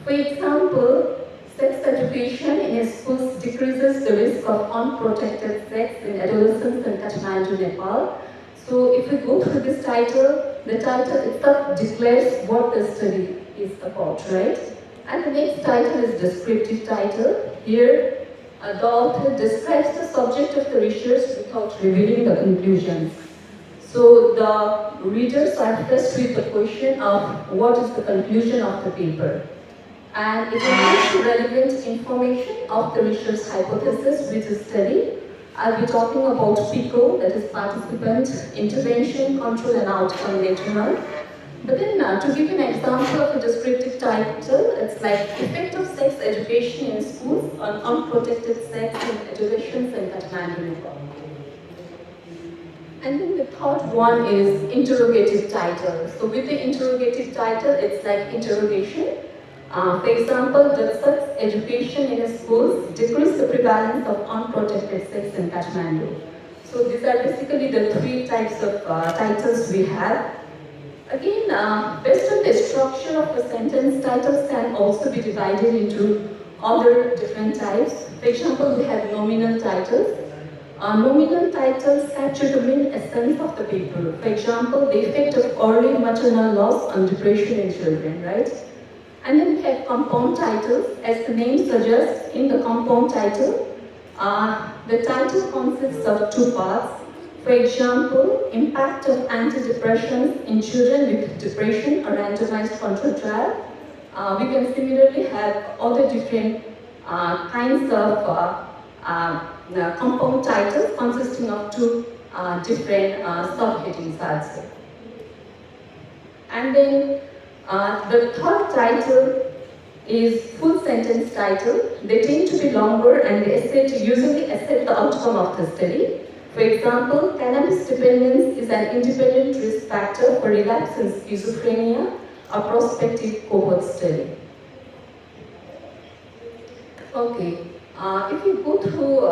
For example, sex education in schools decreases the risk of unprotected sex in adolescents in Kathmandu, Nepal. So if we go through this title, the title itself declares what the study is about, right? And the next title is descriptive title. Here, the author describes the subject of the research without revealing the conclusions. So the readers are faced with the question of what is the conclusion of the paper. And it includes relevant information of the research hypothesis which is studied. I'll be talking about PICO, that is participant, intervention, control, and outcome later on. But then to give you an example of a descriptive title, it's like effect of sex education in schools on unprotected sex in adolescents in Kathmandu, Nepal. And then the third one is interrogative title. So with the interrogative title, it's like interrogation. For example, does sex education in schools decrease the prevalence of unprotected sex in Kathmandu? So these are basically the 3 types of titles we have. Again, based on the structure of the sentence, titles can also be divided into other different types. For example, we have nominal titles. Nominal titles capture the main essence of the paper. For example, the effect of early maternal loss on depression in children, right? And then we have compound titles. As the name suggests, in the compound title, the title consists of 2 parts. For example, impact of antidepressants in children with depression, a randomized control trial. We can similarly have other different kinds of compound titles consisting of 2 different subheadings, I'd say. And then the third title is full sentence title. They tend to be longer and they usually assess the outcome of the study. For example, cannabis dependence is an independent risk factor for relapse in schizophrenia, a prospective cohort study. Okay, if you go through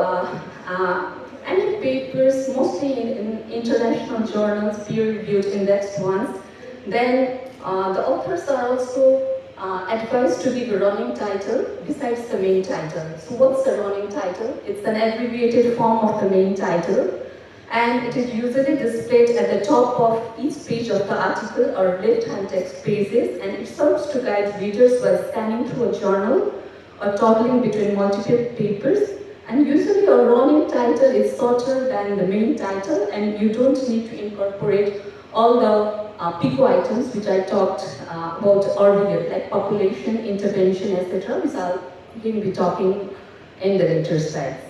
any papers, mostly in international journals, peer-reviewed indexed ones, then the authors are also advised to give a running title besides the main title. So what's the running title? It's an abbreviated form of the main title, and it is usually displayed at the top of each page of the article or left-hand text pages, and it serves to guide readers while scanning through a journal or toggling between multiple papers. And usually a running title is shorter than the main title, and you don't need to incorporate all the PICO items which I talked about earlier, like population, intervention, etc., which I'll be talking in the later slides.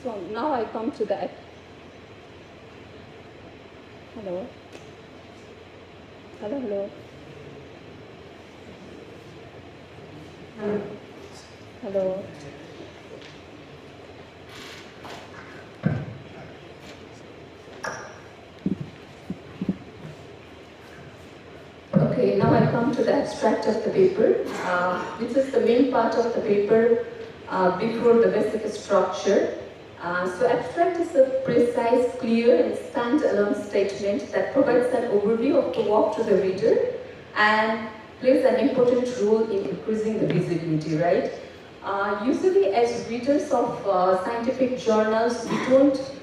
So now I come to that. Hello. Hello, hello. Hello. Okay, now I come to the abstract of the paper. This is the main part of the paper before the basic structure. So abstract is a precise, clear, and stand-alone statement that provides an overview of the work to the reader and plays an important role in increasing the visibility, right? Usually as readers of scientific journals, we don't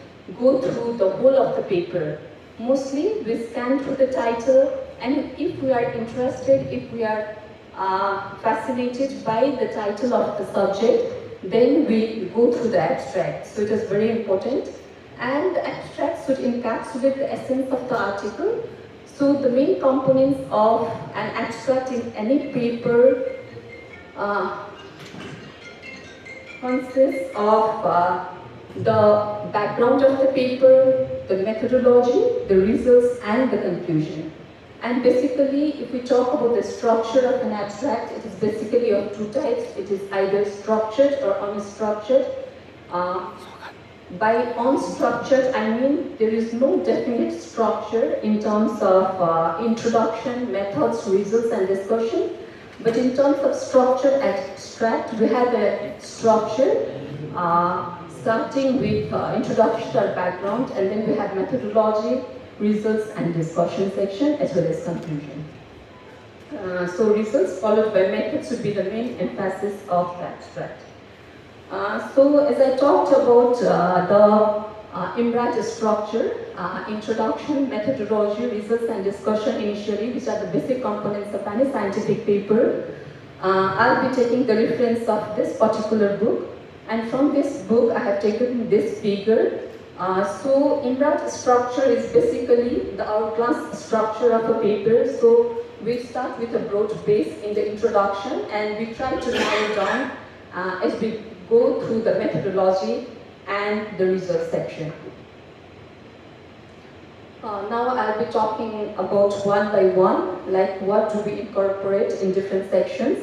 go through the whole of the paper. Mostly we scan through the title, and if we are interested, if we are fascinated by the title of the subject, then we go through the abstract. So it is very important. And the abstract should encapsulate the essence of the article. So the main components of an abstract in any paper consists of the background of the paper, the methodology, the results, and the conclusion. And basically, if we talk about the structure of an abstract, it is basically of two types. It is either structured or unstructured. By unstructured, I mean there is no definite structure in terms of introduction, methods, results, and discussion. But in terms of structured abstract, we have a structure starting with introduction or background, and then we have methodology, results, and discussion section, as well as conclusion. So results followed by methods would be the main emphasis of the abstract. So as I talked about the IMRAT structure, introduction, methodology, results, and discussion initially, which are the basic components of any scientific paper, I'll be taking the reference of this particular book, and from this book I have taken this figure. So IMRAT structure is basically the hourglass structure of a paper. So we start with a broad base in the introduction, and we try to narrow down as we go through the methodology and the results section. Now I'll be talking about one by one, like what do we incorporate in different sections.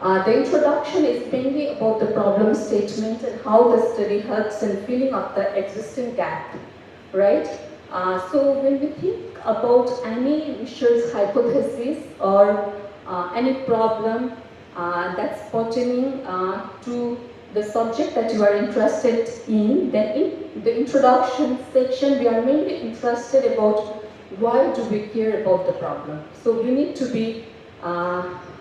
The introduction is mainly about the problem statement and how the study helps in filling up the existing gap, right? So when we think about any research hypothesis or any problem that's pertaining to the subject that you are interested in, then in the introduction section, we are mainly interested about why do we care about the problem. So we need to be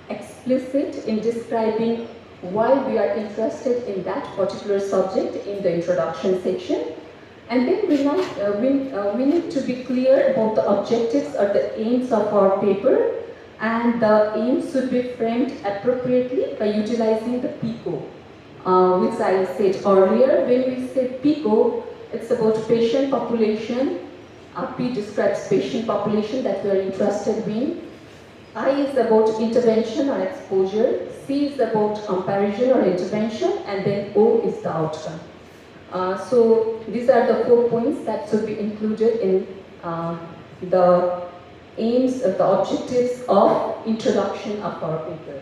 explicit in describing why we are interested in that particular subject in the introduction section. And then we need to be clear about the objectives or the aims of our paper, and the aims should be framed appropriately by utilizing the PICO, which I said earlier. When we say PICO, it's about patient population. P describes patient population that we are interested in. I is about intervention or exposure. C is about comparison or intervention, and then O is the outcome. So these are the 4 points that should be included in the aims of the objectives of introduction of our paper.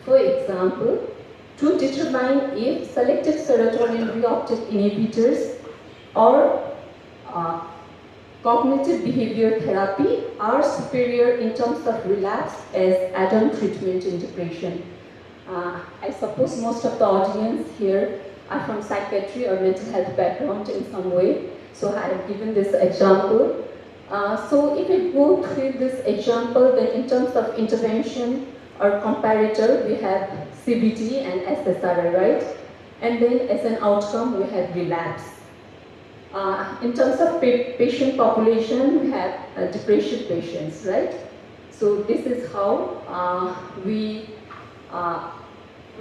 For example, to determine if selective serotonin reuptake inhibitors or cognitive behavior therapy are superior in terms of relapse as add-on treatment in depression. I suppose most of the audience here are from psychiatry or mental health background in some way, so I have given this example. So if we go through this example, then in terms of intervention or comparator, we have CBT and SSRI, right? And then as an outcome, we have relapse. In terms of patient population, we have depression patients, right? So this is how we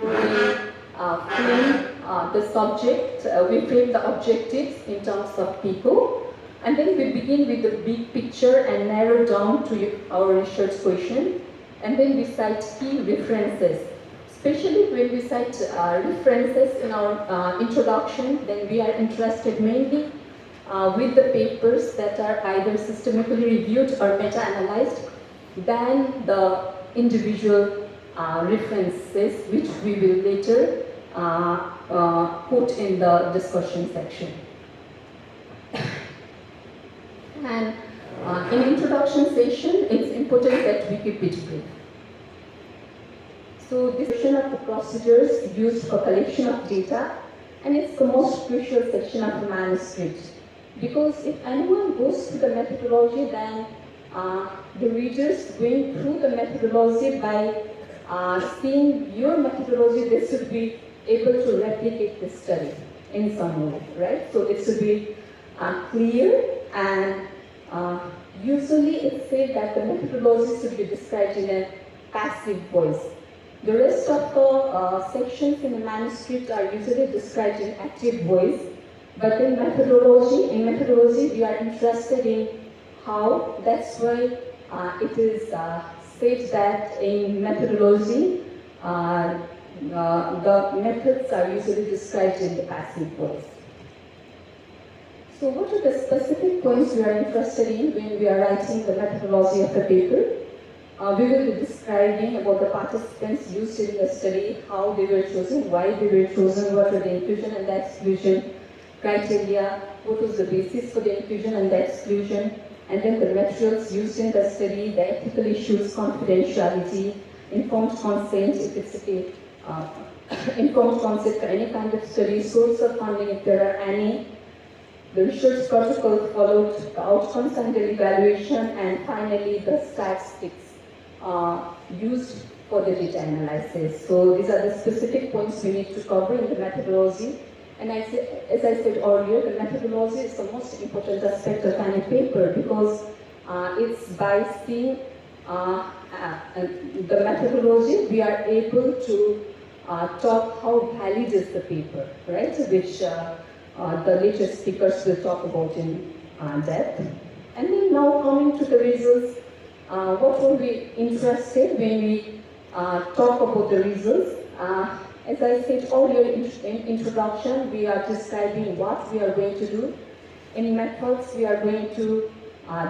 frame the subject, we frame the objectives in terms of people, and then we begin with the big picture and narrow down to our research question, and then we cite key references. Especially when we cite references in our introduction, then we are interested mainly with the papers that are either systemically reviewed or meta-analyzed than the individual references which we will later put in the discussion section. And in introduction session, it's important that we keep it brief. So this section of the procedures used for collection of data, and it's the most crucial section of the manuscript. Because if anyone goes through the methodology, then the readers going through the methodology by seeing your methodology, they should be able to replicate this study in some way, right? So it should be clear, and usually it's said that the methodology should be described in a passive voice. The rest of the sections in the manuscript are usually described in active voice, but in methodology we are interested in how. That's why it is said that in methodology the methods are usually described in the passive voice. So what are the specific points we are interested in when we are writing the methodology of the paper? We will be describing about the participants used in the study, how they were chosen, why they were chosen, what were the inclusion and the exclusion criteria, what was the basis for the inclusion and the exclusion, and then the materials used in the study, the ethical issues, confidentiality, informed consent, if it's informed consent for any kind of study, source of funding if there are any, the research protocol followed, the outcomes and the evaluation, and finally the statistics used for the data analysis. So these are the specific points we need to cover in the methodology. And as I said earlier, the methodology is the most important aspect of any paper, because it's by seeing the methodology we are able to talk how valid is the paper, right? Which the later speakers will talk about in depth. And then now coming to the results, what will be interested when we talk about the results? As I said earlier in introduction, we are describing what we are going to do. In methods, we are going to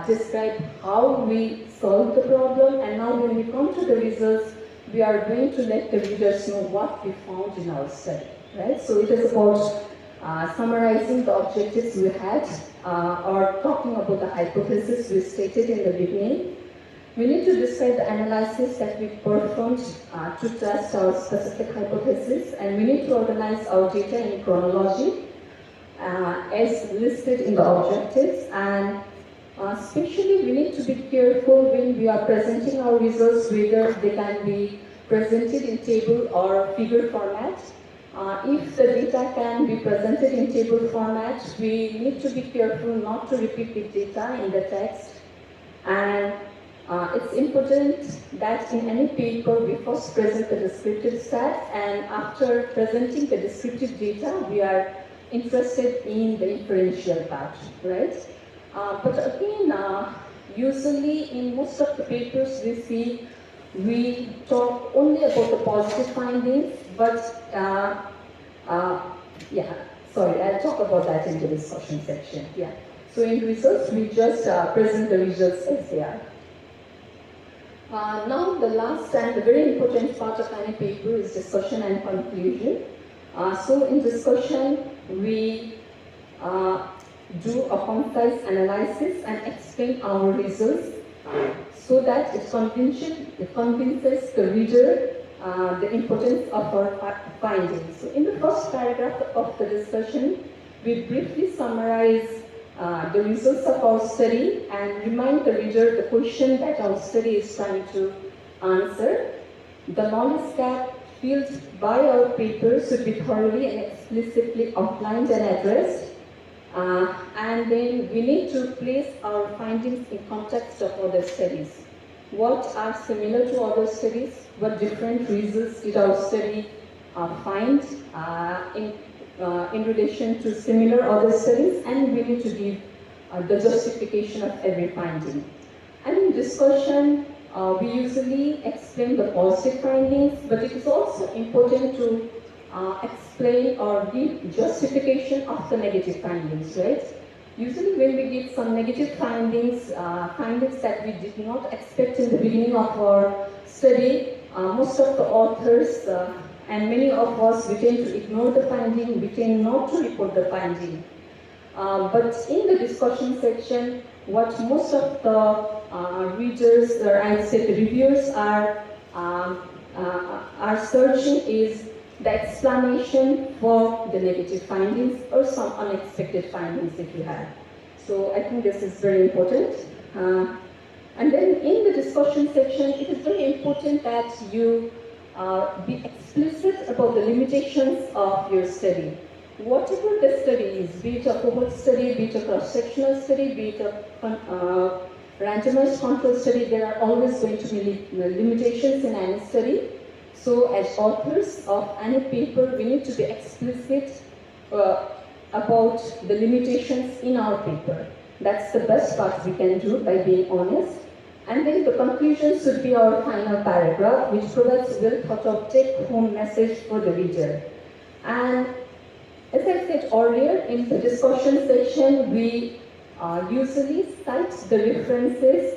describe how we solve the problem, and now when we come to the results, we are going to let the readers know what we found in our study, right? So it is about summarizing the objectives we had, or talking about the hypothesis we stated in the beginning. We need to describe the analysis that we performed to test our specific hypothesis, and we need to organize our data in chronology as listed in the objectives, and especially we need to be careful when we are presenting our results, whether they can be presented in table or figure format. If the data can be presented in table format, we need to be careful not to repeat the data in the text, and it's important that in any paper we first present the descriptive stats, and after presenting the descriptive data, we are interested in the inferential part, right? But again, usually in most of the papers we talk only about the positive findings, but yeah, sorry, I'll talk about that in the discussion section. Yeah. So in results, we just present the results as they are. Now the last and the very important part of any paper is discussion and conclusion. So in discussion, we do a concise analysis and explain our results so that it convinces the reader the importance of our findings. So in the first paragraph of the discussion, we briefly summarize the results of our study and remind the reader the question that our study is trying to answer. The knowledge gap filled by our paper should be thoroughly and explicitly outlined and addressed. And then we need to place our findings in context of other studies. What are similar to other studies? What different results did our study find in relation to similar other studies? And we need to give the justification of every finding. And in discussion, we usually explain the positive findings, but it is also important to explain or give justification of the negative findings, right? Usually when we give some negative findings, findings that we did not expect in the beginning of our study, most of the authors and many of us, we tend to ignore the finding, we tend not to report the finding. But in the discussion section, what most of the readers, or I would say the reviewers are searching is the explanation for the negative findings or some unexpected findings if you have. So I think this is very important. And then in the discussion section, it is very important that you be explicit about the limitations of your study. Whatever the study is, be it a cohort study, be it a cross-sectional study, be it a randomized control study, there are always going to be limitations in any study. So as authors of any paper, we need to be explicit about the limitations in our paper. That's the best part we can do by being honest. And then the conclusion should be our final paragraph, which provides a well thought of take-home message for the reader. And as I said earlier, in the discussion section, we usually cite the references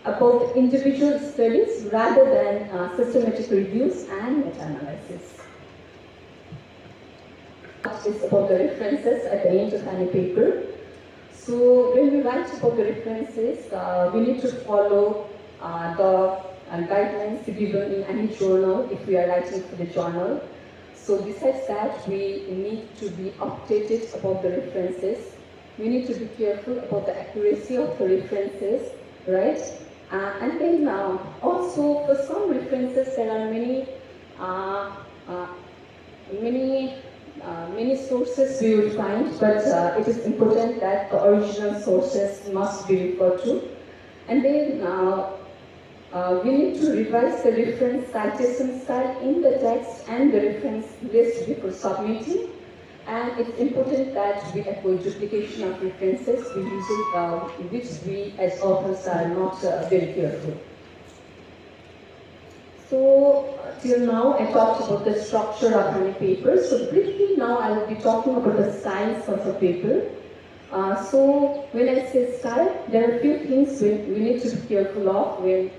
about individual studies rather than systematic reviews and meta-analysis. It's about the references at the end of any paper. So when we write about the references, we need to follow the guidelines given in any journal if we are writing for the journal. So besides that, we need to be updated about the references. We need to be careful about the accuracy of the references, right? And then also for some references, there are many sources we will find, but it is important that the original sources must be referred to. And then we need to revise the reference citation style in the text and the reference list before submitting. And it's important that we avoid duplication of references, which we as authors are not very careful. So till now I talked about the structure of any paper. So briefly now I will be talking about the styles of a paper. So when I say style, there are a few things we need to be careful of when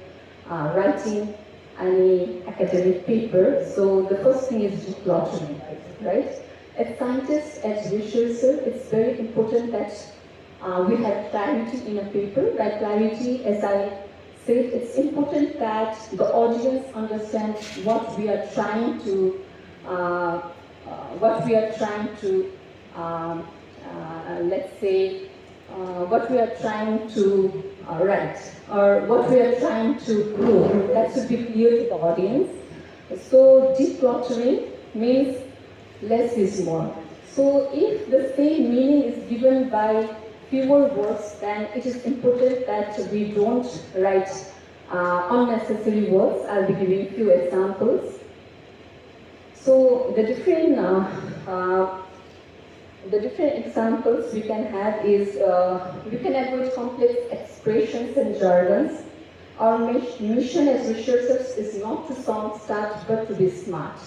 writing any academic paper. So the first thing is decluttering, right? As scientists, as researchers, it's very important that we have clarity in a paper. By clarity, as I said, it's important that the audience understands what we are trying to, let's say, what we are trying to write, or what we are trying to prove. That should be clear to the audience. So decluttering means less is more. So if the same meaning is given by fewer words, then it is important that we don't write unnecessary words. I'll be giving a few examples. So the different examples we can have is we can avoid complex expressions and jargons. Our mission as researchers is not to sound smart but to be smart.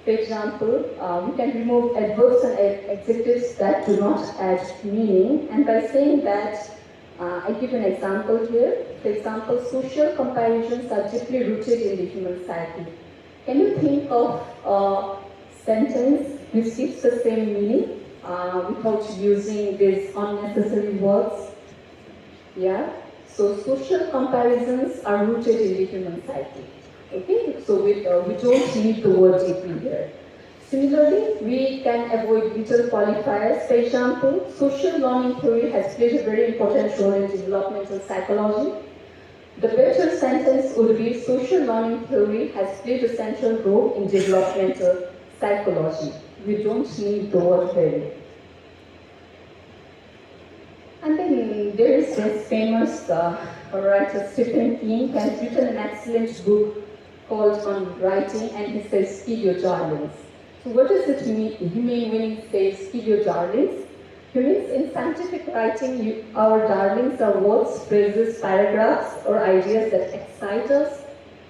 For example, we can remove adverbs and adjectives that do not add meaning. And by saying that, I give an example here. For example, social comparisons are deeply rooted in the human psyche. Can you think of a sentence which gives the same meaning? without using these unnecessary words. Yeah. So social comparisons are rooted in the human psyche. Okay. So we don't need the word deeply here. Similarly, we can avoid little qualifiers. For example, social learning theory has played a very important role in developmental psychology. The better sentence would be social learning theory has played a central role in developmental psychology. We don't need the word very. And then there is this famous writer Stephen King has written an excellent book called On Writing, and he says, "Kill your darlings." So what does it mean? He means when he says, "Kill your darlings," he means in scientific writing, our darlings are words, phrases, paragraphs, or ideas that excite us,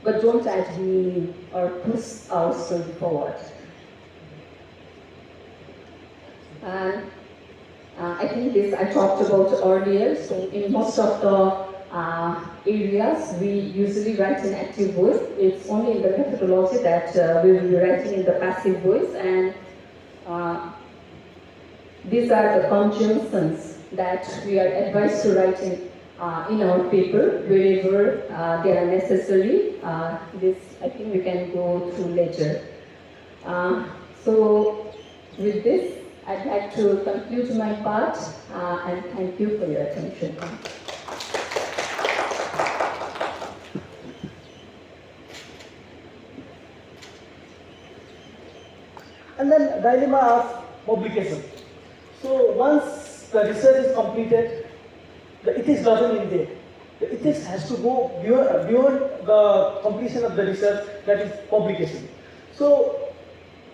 but don't add meaning or push our story forward. And I think this I talked about earlier. So in most of the areas, we usually write in active voice. It's only in the methodology that we will be writing in the passive voice, and these are the conjunctions that we are advised to write in our paper wherever they are necessary. This I think we can go through later. So with this, I'd like to conclude my part and thank you for your attention. And then dilemma of publication. So once the research is completed, the ethics doesn't end there. The ethics has to go beyond the completion of the research, that is publication. So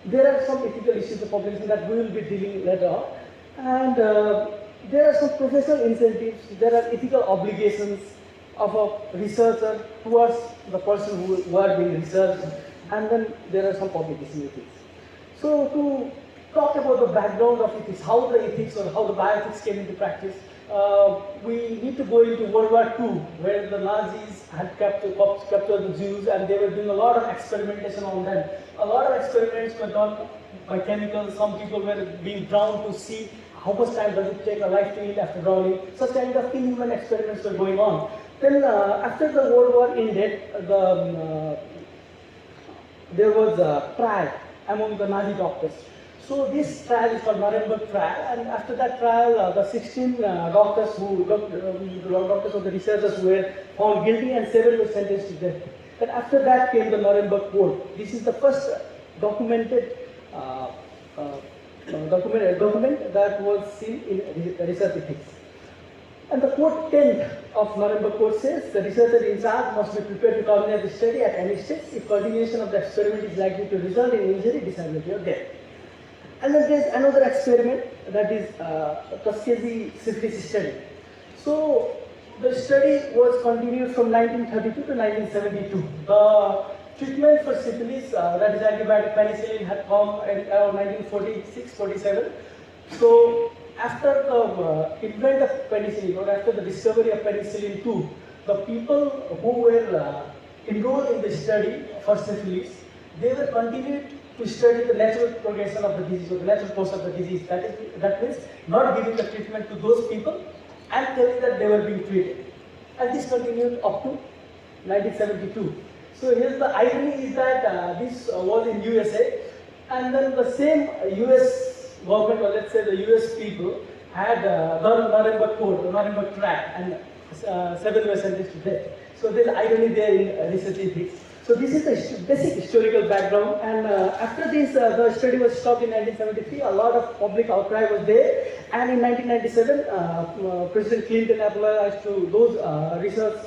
there are some ethical issues of publication that we will be dealing later on. And there are some professional incentives, there are ethical obligations of a researcher towards the person who are being researched, and then there are some publication ethics. So to talk about the background of ethics, how the ethics or how the bioethics came into practice, we need to go into World War II, where the Nazis had captured the Jews, and they were doing a lot of experimentation on them. A lot of experiments were done by chemicals. Some people were being drowned to see how much time does it take a life to live after drowning. Such kind of inhuman experiments were going on. Then after the World War ended, there was a trial among the Nazi doctors. So this trial is called Nuremberg trial, and after that trial, the 16 doctors or the researchers were found guilty, and 7 were sentenced to death. Then after that came the Nuremberg Code. This is the first documented document that was seen in research ethics. And the Code 10 of Nuremberg Code says the researcher in charge must be prepared to terminate the study at any stage if continuation of the experiment is likely to result in injury, disability, or death. And then there is another experiment, that is Tuskegee syphilis study. So the study was continued from 1932 to 1972. The treatment for syphilis, that is antibiotic penicillin, had come in around 1946-47. So after the invent of penicillin, or after the discovery of penicillin 2, the people who were enrolled in the study for syphilis, they were continued to study the natural progression of the disease, or the natural course of the disease. That means not giving the treatment to those people and telling that they were being treated. And this continued up to 1972. So here's the irony is that this was in USA, and then the same US government, or let's say the US people, had done Nuremberg Code, the Nuremberg trial, and 7 were sentenced to death. So there's irony there in research ethics. So this is the basic historical background, and after this, the study was stopped in 1973. A lot of public outcry was there, and in 1997, President Clinton apologized to those research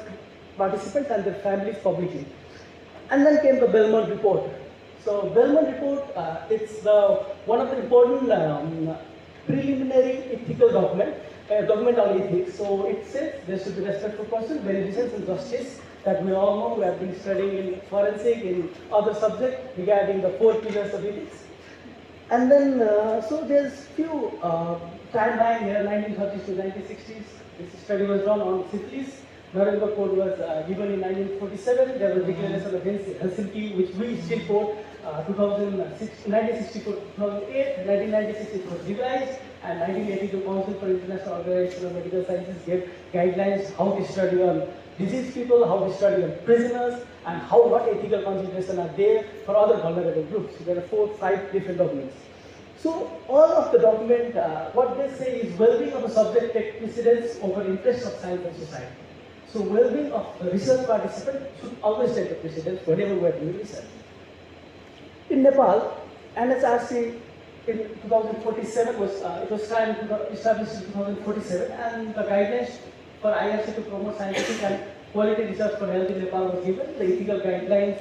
participants and their families publicly. And then came the Belmont Report. So Belmont Report, it's one of the important preliminary ethical document on ethics. So it says there should be respect for person, beneficence, and justice, that we all know. We have been studying in forensic, in other subjects regarding the 4 pillars of ethics. And then, so there's few timeline here, 1930s to 1960s. This study was done on syphilis. Nuremberg Code was given in 1947. There was declaration of Helsinki, which we still quote 1964, 2008, 1996 it was revised, and 1982 Council for International Organization of Medical Sciences gave guidelines how to study on diseased people, how to study on prisoners, and what ethical considerations are there for other vulnerable groups. So there are 4 or 5 different documents. So all of the document, what they say is well-being of the subject take precedence over interests of science and society. So well-being of the research participant should always take the precedence whenever we are doing research. In Nepal, NHRC in 2047 was established in 2047, and the guidelines for IRC to promote scientific and quality research for health in Nepal was given. The ethical guidelines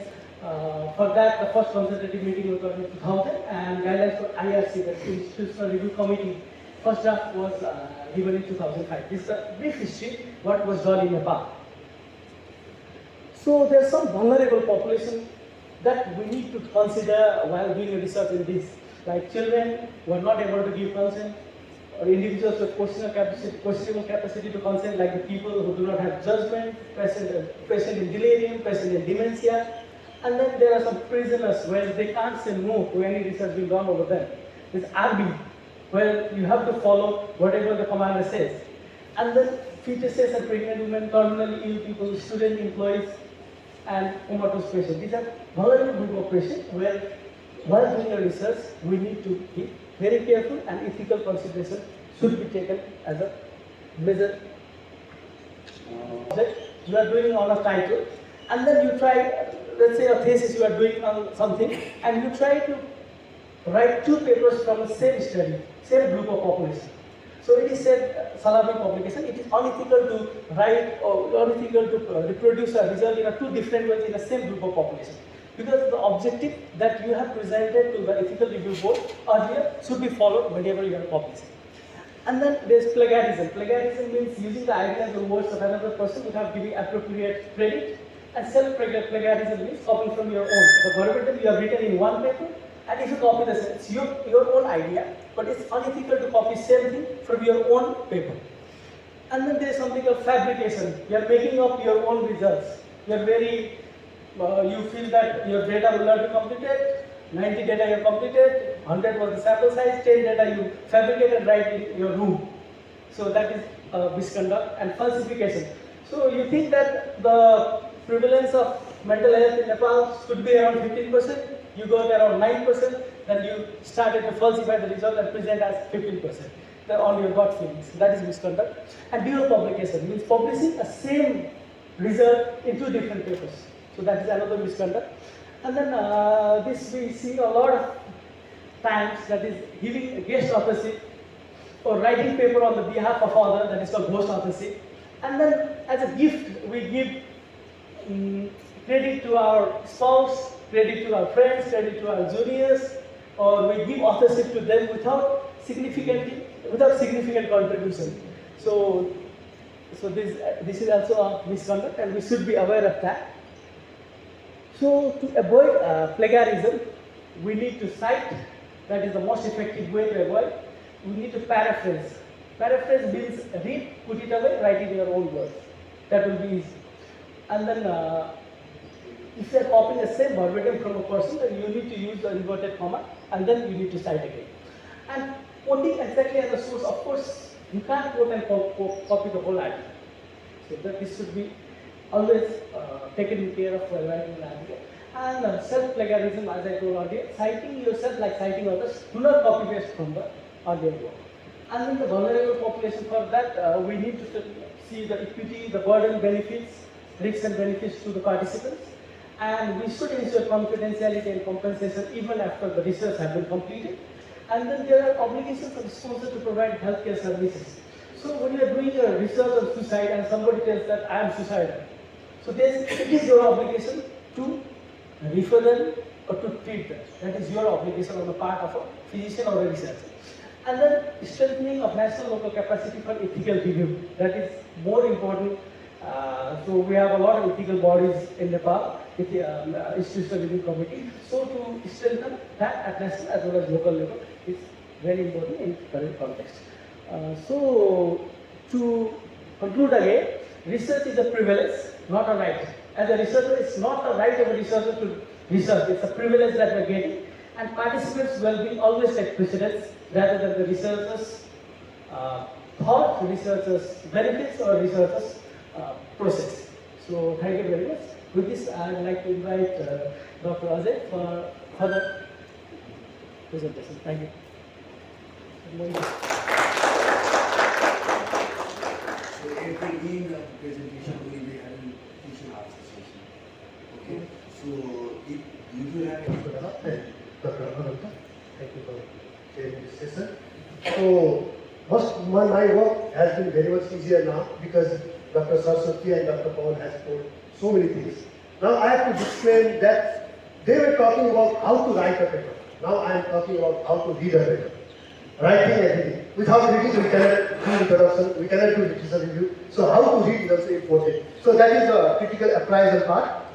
for that, the first consultative meeting was in 2000, and guidelines for IRC, the Institutional Review Committee, first draft was given in 2005. This is a brief history what was done in Nepal. So there are some vulnerable population that we need to consider while doing research in this, like children who are not able to give consent, or individuals with questionable capacity to consent, like the people who do not have judgment, patient in delirium, patient in dementia, and then there are some prisoners where they can't say no to any research being done over them. There's RB, where you have to follow whatever the commander says. And then fetuses and pregnant women, terminally ill people, student employees, and comatose patients. These are vulnerable group of patients where while doing a research, we need to be very careful, and ethical consideration should be taken as a major object. You are doing on a title, and then you try, let's say a thesis you are doing on something, and you try to write 2 papers from the same study, same group of population. So it is said, Salami publication, it is unethical to write or unethical to reproduce a result in 2 different ways in the same group of population. Because the objective that you have presented to the ethical review board earlier should be followed whenever you are publishing. And then there is plagiarism. Plagiarism means using the ideas or words of another person without giving appropriate credit. And self-plagiarism means copying from your own. The verbatim you have written in one paper, and if you copy the same, it's your own idea, but it's unethical to copy same thing from your own paper. And then there is something called fabrication. You are making up your own results. You are very, you feel that your data will not be completed, 90 data you have completed, 100 was the sample size, 10 data you fabricated right in your room. So that is misconduct and falsification. So you think that the prevalence of mental health in Nepal should be around 15%, you got around 9%, then you started to falsify the result and present as 15%. On your gut feelings. That is misconduct. And dual publication means publishing the same result in 2 different papers. So that is another misconduct. And then this we see a lot of times, that is giving a guest authorship or writing paper on the behalf of other, that is called ghost authorship. And then as a gift we give credit to our spouse, credit to our friends, credit to our juniors, or we give authorship to them without significant contribution. So this is also a misconduct, and we should be aware of that. So to avoid plagiarism, we need to cite. That is the most effective way to avoid. We need to paraphrase. Paraphrase means read, put it away, write it in your own words. That will be easy. And then if you are copying the same verbatim from a person, then you need to use the inverted comma, and then you need to cite again. And quoting exactly as a source, of course, you can't quote and copy the whole article. So that this should be always taken care of while writing an article. And self-plagiarism, as I told earlier, citing yourself like citing others, do not copy paste from the earlier work. And in the vulnerable population, for that we need to see the equity, the burden, benefits, risks and benefits to the participants. And we should ensure confidentiality and compensation even after the research has been completed. And then there are obligations of sponsors to provide healthcare services. So when you are doing a research on suicide and somebody tells that I am suicidal, so it is your obligation to refer them or to treat them. That is your obligation on the part of a physician or a researcher. And then strengthening of national local capacity for ethical review. That is more important. So we have a lot of ethical bodies in Nepal, with the Institutional Review Committee. So to strengthen that at national as well as local level is very important in current context. So to conclude again, research is a privilege, not a right. As a researcher, it's not a right of a researcher to research, it's a privilege that we're getting. And participants' well-being always take precedence rather than the researchers' thought, researchers' benefits, or researchers' process. So thank you very much. With this, I'd like to invite Dr. Ajay for further presentation. Thank you. So every being of presentation will be having issue answer session. Okay. So if you do have any Dr. Ananta, thank you for sharing this session. So my work has been very much easier now because Dr. Saraswati and Dr. Paul has told so many things. Now I have to explain that they were talking about how to write a paper. Now I am talking about how to read a paper. Writing everything. Without reading, we cannot do introduction, we cannot do literature review. So how to read is also important. So that is the critical appraisal part.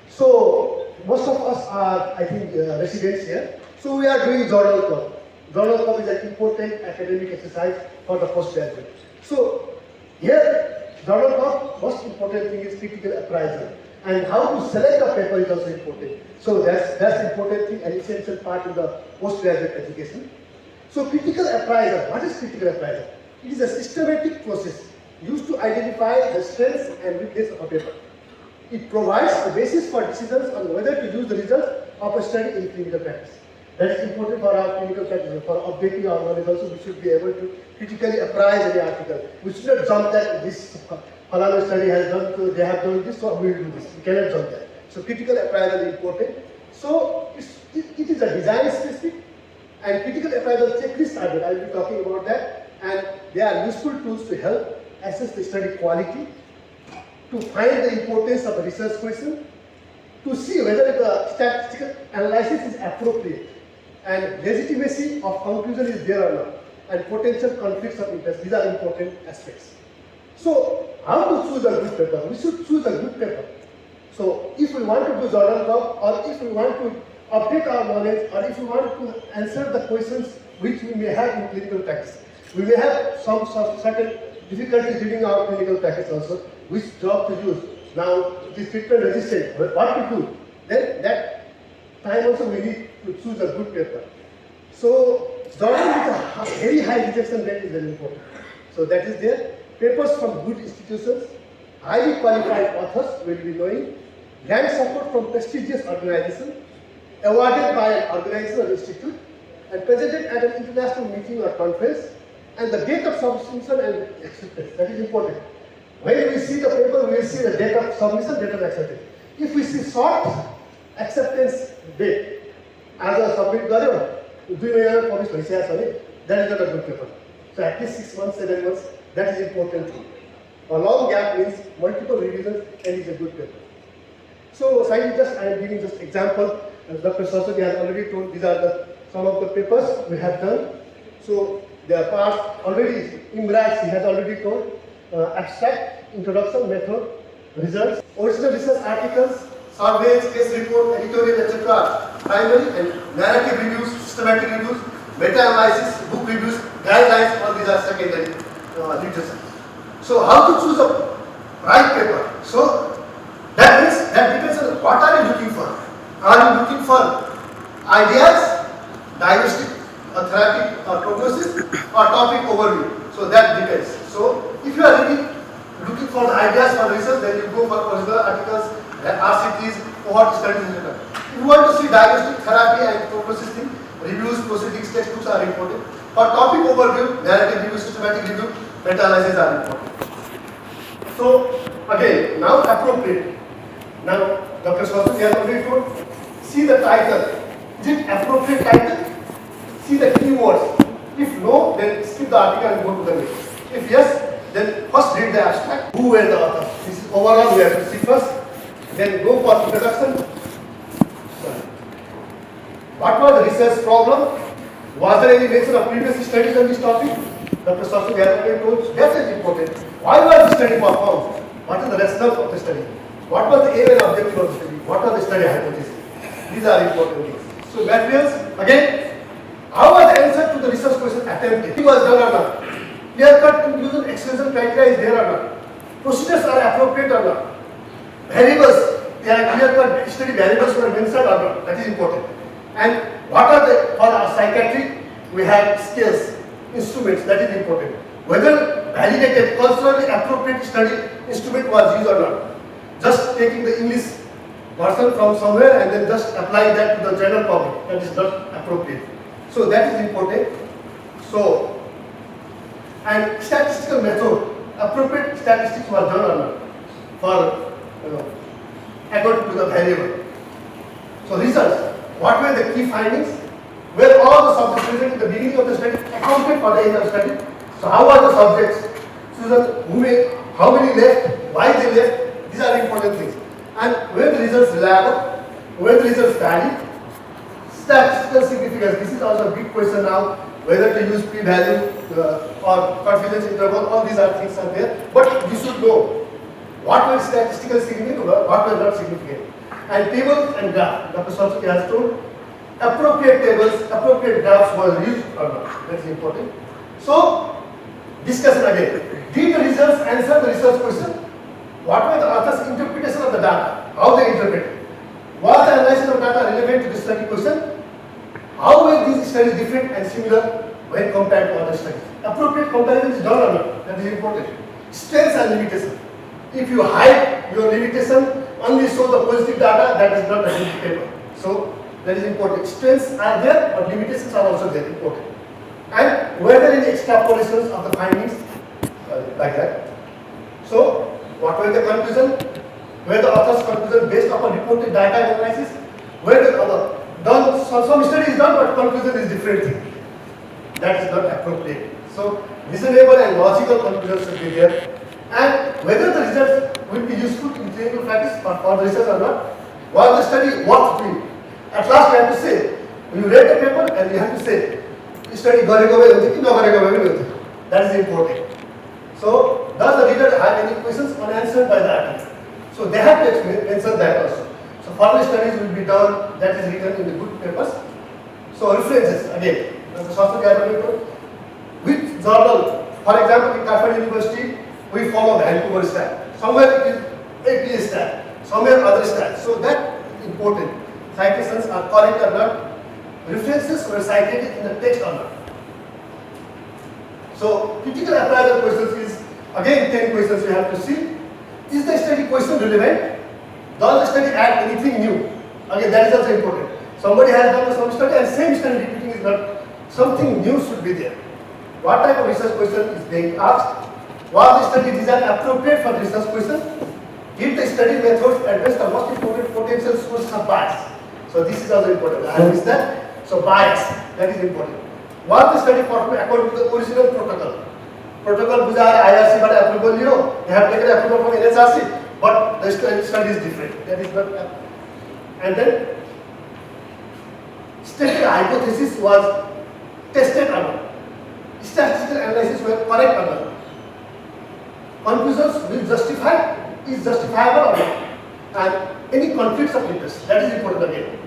So most of us are, I think, residents here. So we are doing journal club. Journal club is an important academic exercise for the postgraduate. So here, journal club, most important thing is critical appraisal. And how to select a paper is also important. So that's important thing, an essential part in the postgraduate education. So critical appraisal, what is critical appraisal? It is a systematic process used to identify the strengths and weaknesses of a paper. It provides a basis for decisions on whether to use the results of a study in clinical practice. That is important for our clinical practice. For updating our knowledge also, we should be able to critically appraise any article. We should not jump that this Falana study has done, so they have done this, so we will do this. We cannot jump that. So critical appraisal is important. So it is a design specific and critical appraisal checklist are there. I will be talking about that. And they are useful tools to help assess the study quality, to find the importance of a research question, to see whether the statistical analysis is appropriate, and legitimacy of conclusion is there or not, and potential conflicts of interest. These are important aspects. So, how to choose a good paper? We should choose a good paper. So, if we want to do journal club, or if we want to update our knowledge, or if we want to answer the questions which we may have in clinical practice, we may have some certain difficulties during our clinical practice also, which drug to use. Now, it is treatment resistant, but what to do? Then that time also we need to choose a good paper. So, journal with a very high rejection rate is very important. So that is there. Papers from good institutions, highly qualified authors will be knowing, grant support from prestigious organizations, awarded by an organization or institute, and presented at an international meeting or conference, and the date of submission and acceptance. That is important. When we see the paper, we will see the date of submission, date of acceptance. If we see short acceptance date, as a submit garyo, 2 महिना publish भइसकेको छ भने, that is not a good paper. So at least 6 months, 7 months, that is important thing. A long gap means multiple revisions and is a good paper. So I am giving just example. As Dr. Saraswati has already told, these are some of the papers we have done. So there are parts already, Imraj, he has already told, abstract, introduction, method, results, original research articles, surveys, case report, editorial, etc. Primary and narrative reviews, systematic reviews, meta-analysis, book reviews, guidelines, all these are secondary literature. So how to choose a right paper? So that means, that depends on what are you looking for. Are you looking for ideas, diagnostic, or therapy, or prognosis, or topic overview? So that depends. So if you are really looking for the ideas for research, then you go for original articles, RCTs, cohort studies, etc. If you want to see diagnostic, therapy, and prognosis thing, reviews, proceedings, textbooks are important. For topic overview, narrative review, systematic review, meta-analysis are important. So again, now appropriate. Now Dr. Saraswati has already told, see the title. Is it appropriate title? See the keywords. If no, then skip the article and go to the next. If yes, then first read the abstract. Who were the authors? This is overall we have to see first. Then go for introduction. What was the research problem? Was there any mention of previous studies on this topic? Dr. Saraswati has already told, that is important. Why was the study performed? What is the rationale of the study? What was the aim and objective of the study? What was the study hypothesis? These are important things. So materials, again, how was the answer to the research question attempted? It was done or not? Clear-cut inclusion exclusion criteria is there or not? Procedures are appropriate or not? variables, there are clear-cut study variables were mentioned or not, that is important. And what are the, for our psychiatry, we have scales, instruments, that is important. Whether validated, culturally appropriate study instrument was used or not. Just taking the English version from somewhere and then just apply that to the general public, that is not appropriate. So that is important. So, and statistical method, appropriate statistics was done or not for according to the variable. So results, what were the key findings? Were all the subjects present in the beginning of the study accounted for the end of the study? So how are the subjects chosen, how many left, why they left, these are important things. And were the results reliable, were the results valid, statistical significance, this is also a big question now, whether to use p-value or confidence interval, all these things are there. But you should know what were statistical significant, what were not significant. And tables and graphs, Dr. Saraswati has told, appropriate tables, appropriate graphs were used or not, that is important. So, discussion again. Did the results answer the research question? What were the author's interpretation of the data? How they interpreted? Was the analysis of data relevant to the study question? How were these studies different and similar when compared to other studies? Appropriate comparison is done or not? That is important. Strengths and limitations. If you hide your limitation, only show the positive data, that is not a good paper. So, that is important. Strengths are there, but limitations are also there, important. And were there any extrapolations of the findings like that? So, what were the conclusion? Were the author's conclusion based upon reported data analysis? Were the other done? Some study is done, but conclusion is different thing. That is not appropriate. So, reasonable and logical conclusions should be there. And whether the results will be useful in clinical practice for the research or not, was the study worth doing? At last, you have to say, you read the paper and you have to say, study gareko bhai huncha ki nagareko bhai pani huncha. That is important. So, does the reader have any questions unanswered by the article? So, they have to mention that also. So, further studies will be done, that is written in the good papers. So, references again. Dr. Saraswati, which journal? For example, in Kathmandu University, we follow Vancouver style. Somewhere it is APA style, somewhere other style. So, that is important. Citations are correct or not. References were cited in the text or not. So, critical appraisal questions is again 10 questions you have to see. Is the study question relevant? Does the study add anything new? Again, that is also important. Somebody has done some study and same study repeating is not, something new should be there. What type of research question is being asked? Was the study design appropriate for the research question? Did the study methods address the most important potential sources of bias? So this is also important. I missed that. So bias, that is important. Was the study performed according to the original protocol? Protocol bujara IRC but approval, they have taken approval from NHRC, but the study is different. That is not. And then stated hypothesis was tested or not. Statistical analysis were correct or not. Conclusions will justify, is justifiable or not. And any conflicts of interest, that is important again.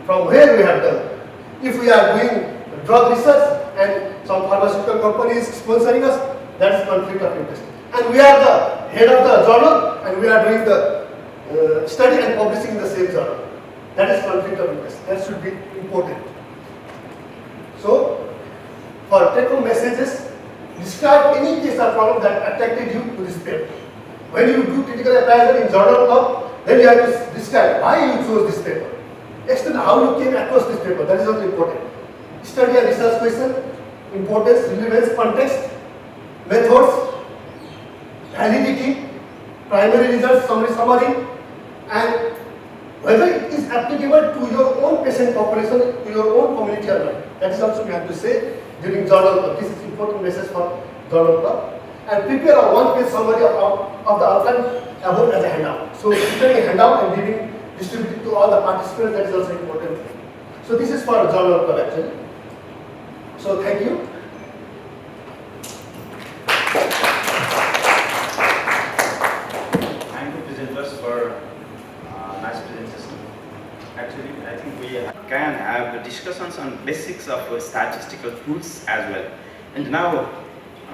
From where we have done. If we are doing drug research and some pharmaceutical company is sponsoring us, that is conflict of interest. And we are the head of the journal and we are doing the study and publishing in the same journal. That is conflict of interest. That should be important. So, for take-home messages, describe any case or problem that attracted you to this paper. When you do critical appraisal in journal club, then you have to describe why you chose this paper. Explain how you came across this paper. That is also important. Study and research question, importance, relevance, context, methods, validity, primary results, summary, and whether it is applicable to your own patient population, to your own community or not. That is also we have to say during journal club. This is important message for journal club. And prepare a one-page summary of the outline above as a handout. So preparing a handout and distributing to all the participants, that is also important. So this is for journal club actually. So thank you. Thank you presenters for nice presentation. Actually, I think we can have the discussions on basics of statistical tools as well. And now,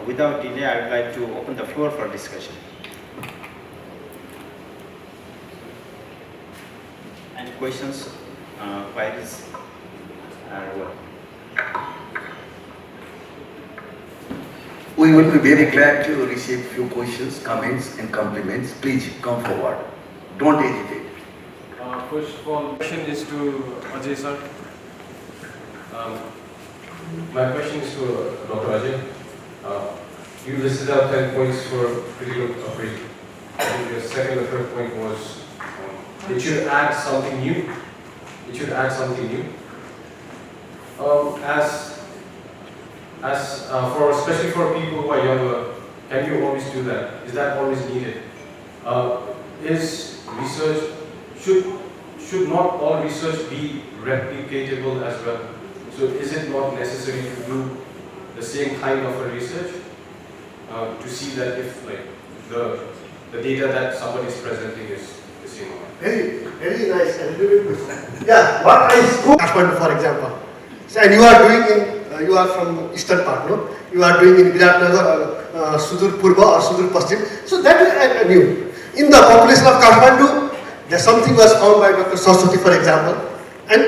without delay, I would like to open the floor for discussion. and questions, queries, what? We will be very glad to receive few questions, comments and compliments. Please come forward. Don't hesitate. First of all, question is to Ajay sir. My question is to Dr. Ajay. You listed out 10 points for critical appraisal. I think your second or third point was it should add something new. It should add something new. Especially for people who are younger, can you always do that? Is that always needed? Is research should not all research be replicatable as well? So is it not necessary to do the same kind of a research to see that if the data that somebody is presenting is the same? Very nice and little bit question. Yeah, what I spoke Kathmandu, for example. So, and you are doing in you are from eastern part, no? You are doing in Viratnagar, Sudur Purba or Sudur Paschim. So that is new. In the population of Kathmandu, there something was found by Dr. Saraswati, for example, and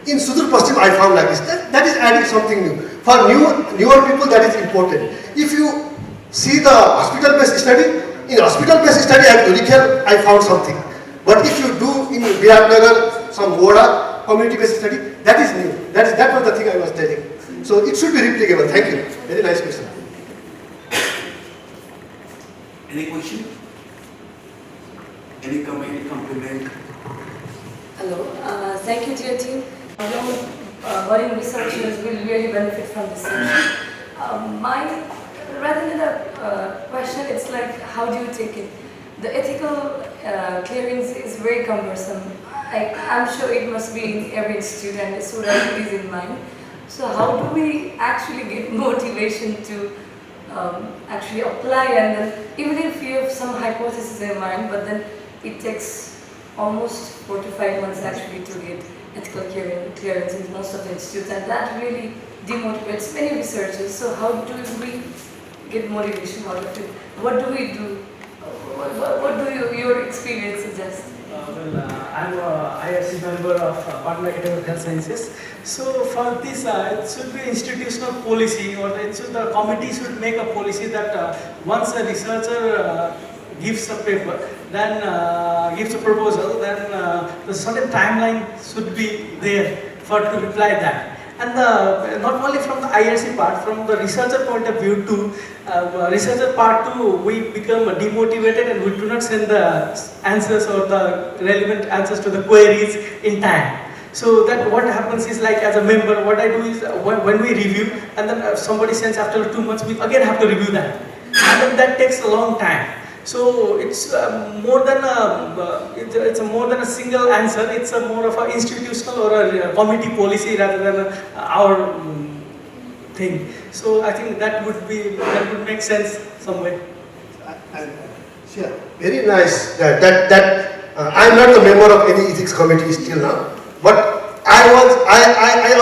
in Sudur Paschim I found like this. That is adding something new. For newer people, that is important. If you see the hospital-based study, in hospital-based study at Durikel, I found something. But if you do in Viratnagar, some Voda, community-based study, that is new. That was the thing I was telling. So it should be replicable. Thank you. Very nice question. Any question? Any comment, compliment? Hello. Thank you, dear team. Young budding researchers will really benefit from this session. Rather than a question, it's like, how do you take it? The ethical clearance is very cumbersome. I'm sure it must be in every institute and Sauraha is in mine. So how do we actually get motivation to actually apply, and then even if you have some hypothesis in mind, but then it takes almost 4 to 5 months actually to get ethical clearance in most of the institutes, and that really demotivates many researchers. So how do we get motivation out of it? What do we do? What do your experience suggest? I'm a IRC member of Department of Academic Health Sciences. So for this, it should be institutional policy, or the committee should make a policy that once a researcher gives a paper, then gives a proposal, then the certain timeline should be there for to reply that. And not only from the IRC part, from the researcher point of view too, researcher part too, we become demotivated and we do not send the answers or the relevant answers to the queries in time. So that what happens is, like as a member, what I do is when we review, and then somebody sends after 2 months, we again have to review that, and then that takes a long time. So it's more than a single answer. It's more of an institutional or a committee policy rather than our thing. So I think that would make sense somewhere. Sure. Very nice. I'm not a member of any ethics committee still now, but I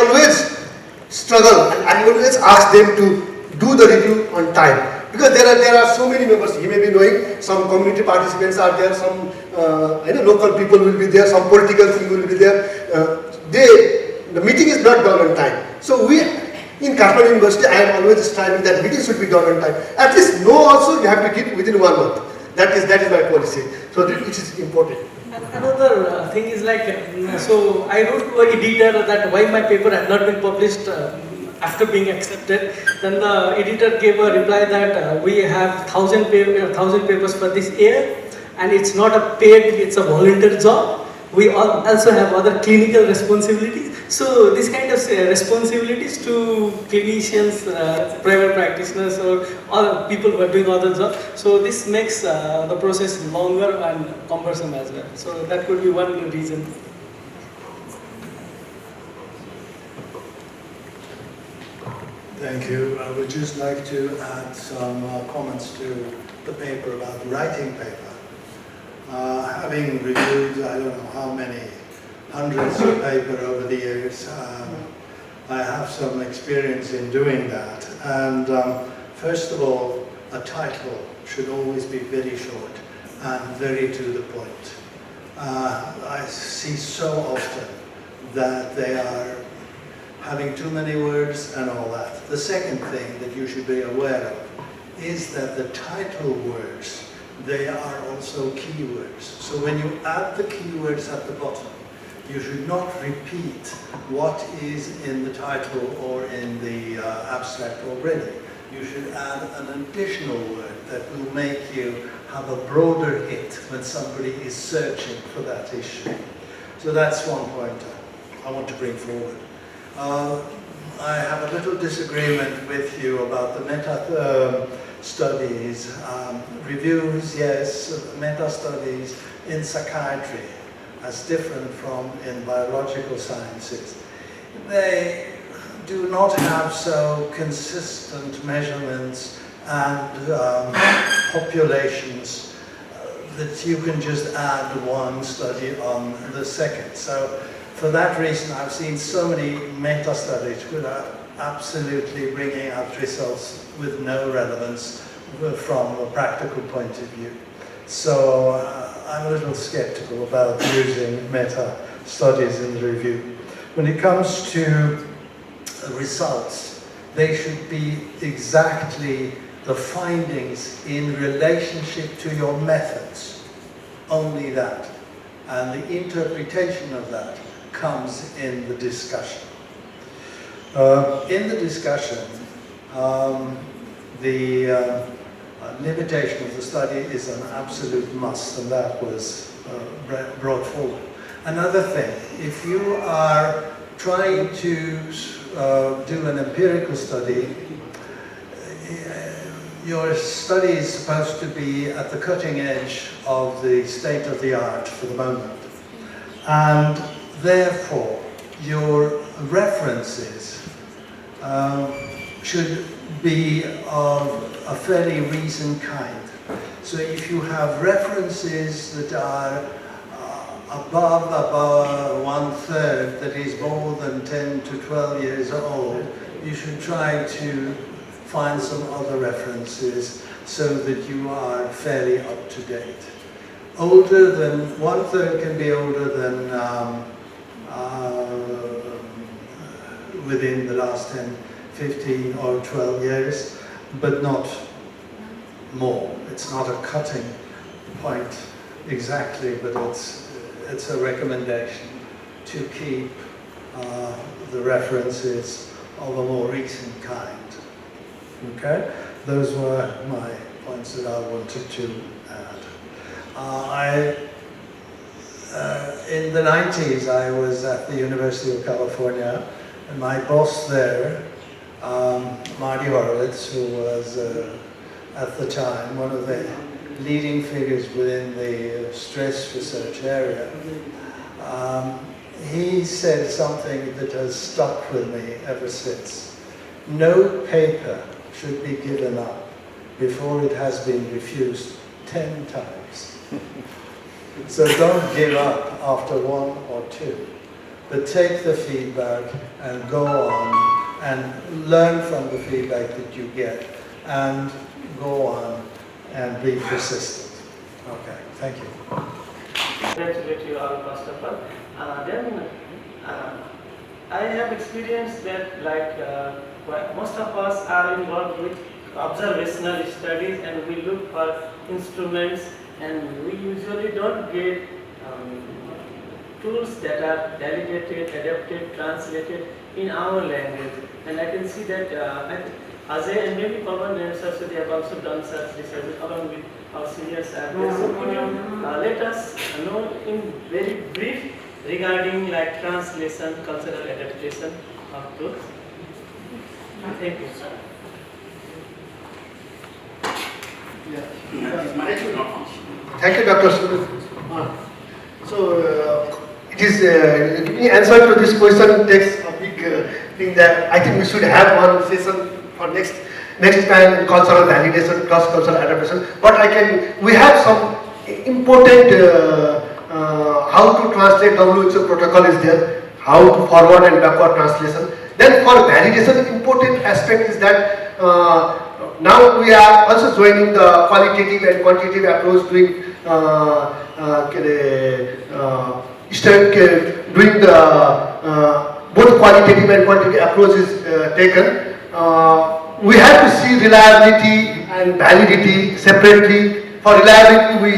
always struggle and I always ask them to do the review on time. Because there are so many members. You may be knowing some community participants are there, some local people will be there, some political thing will be there. The meeting is not done on time. So we in Kathmandu University, I am always striving that meeting should be done on time. At least also you have to give within 1 month. That is my policy. So it is important. Another thing is like, so I wrote to an editor that why my paper had not been published after being accepted. Then the editor gave a reply that we have 1,000 papers for this year, and it's not a paid, it's a volunteer job. We also have other clinical responsibilities. So this kind of responsibilities to clinicians, private practitioners, or other people who are doing other jobs. So this makes the process longer and cumbersome as well. So that could be one reason. Thank you. I would just like to add some comments to the paper about writing paper. Having reviewed, I don't know how many hundreds of paper over the years, I have some experience in doing that. And first of all, a title should always be very short and very to the point. I see so often that they are having too many words and all that. The second thing that you should be aware of is that the title words, they are also keywords. So when you add the keywords at the bottom, you should not repeat what is in the title or in the abstract already. You should add an additional word that will make you have a broader hit when somebody is searching for that issue. So that's one point I want to bring forward. I have a little disagreement with you about the meta studies. Reviews, yes, meta studies in psychiatry as different from in biological sciences. They do not have so consistent measurements and populations that you can just add one study on the second. So for that reason, I've seen so many meta-studies which are absolutely bringing out results with no relevance from a practical point of view. So I'm a little skeptical about using meta-studies in the review. When it comes to results, they should be exactly the findings in relationship to your methods, only that. And the interpretation of that comes in the discussion. In the discussion, the limitation of the study is an absolute must, and that was brought forward. Another thing, if you are trying to do an empirical study, your study is supposed to be at the cutting edge of the state of the art for the moment. And therefore, your references should be of a fairly recent kind. So if you have references that are above 1/3, that is more than 10 to 12 years old, you should try to find some other references so that you are fairly up to date. Older than 1/3 can be older than within the last 10, 15 or 12 years, but not more. It's not a cutting point exactly, but it's a recommendation to keep the references of a more recent kind. Okay? Those were my points that I wanted to add. In the 90s, I was at the University of California, and my boss there, Marty Horowitz, who was at the time one of the leading figures within the stress research area, he said something that has stuck with me ever since. No paper should be given up before it has been refused 10 times. So don't give up after 1 or 2, but take the feedback and go on and learn from the feedback that you get and go on and be persistent. Okay, thank you. Congratulate you all first of all. I have experienced that most of us are involved with observational studies and we look for instruments, and we usually don't get tools that are delegated, adapted, translated in our language. And I can see that Ajay and maybe Pawan and Saraswati have also done such research along with our senior scientists. So could you let us know in very brief regarding translation, cultural adaptation of truth? Thank you. Thank you, Dr. Suresh. So, it is the answer to this question takes a big thing that I think we should have one session for next time in cultural validation, cross-cultural adaptation. But we have some important how to translate WHO protocol is there, how to forward and backward translation. Then for validation, important aspect is that now we are also joining the qualitative and quantitative approach, doing doing the both qualitative and quantitative approach is taken. We have to see reliability and validity separately. For reliability, we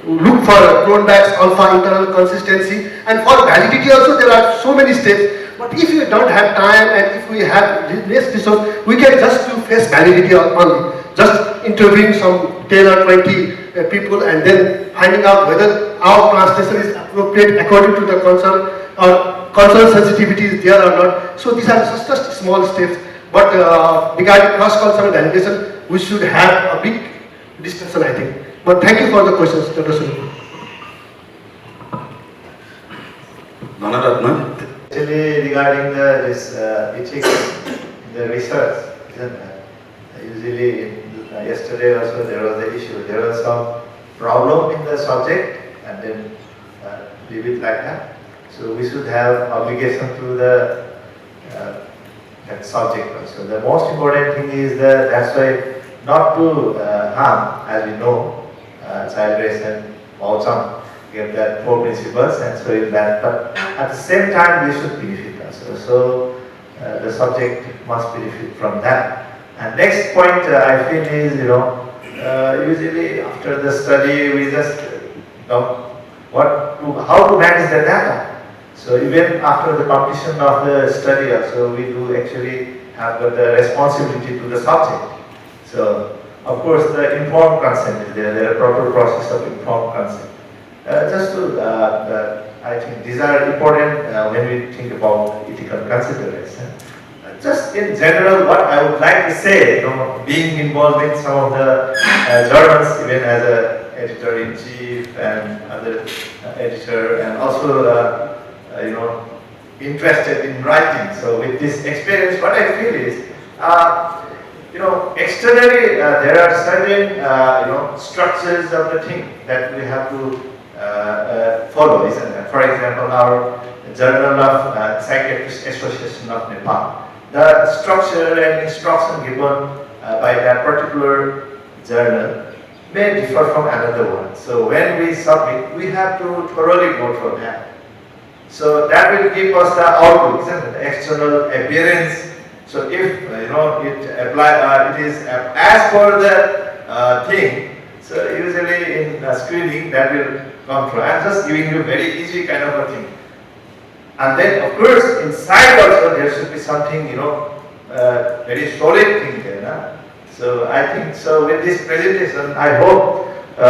look for Cronbach's alpha internal consistency, and for validity also there are so many steps. But if you don't have time and if we have less resource, we can just do face validity only. Just interviewing some 10 or 20 people and then finding out whether our translation is appropriate according to the concern or cultural sensitivity is there or not. So these are just small steps. But regarding cross-cultural validation, we should have a big discussion, I think. But thank you for the questions, Dr. Sunil. Actually, regarding this ethics, the research, isn't it? Usually, yesterday also there was the issue. There was some problem in the subject, and then leave it like that. So we should have obligation to the that subject also. The most important thing is that that's why not to harm, as we know, child race and Maochang give that 4 principles, and so in that. But at the same time, we should benefit also. So the subject must benefit from that. And next point I feel is, usually after the study we just how to manage the data. So even after the completion of the study also, we do actually have the responsibility to the subject. So of course the informed consent is there. There is a proper process of informed consent. Just to, I think these are important when we think about ethical consideration. Just in general, what I would like to say, being involved in some of the journals, even as an editor-in-chief and other editor, and also, interested in writing. So with this experience, what I feel is, externally there are certain, structures of the thing that we have to follow, isn't it? For example, our Journal of Psychiatrist Association of Nepal. The structure and instruction given by that particular journal may differ from another one. So when we submit, we have to thoroughly go through that. So that will give us the outlook, isn't it? The external appearance. So if it is as per the thing, so usually in screening that will come through. I'm just giving you very easy kind of a thing. And then, of course, inside also there should be something, very solid thing there. No? So I think so. With this presentation, I hope. I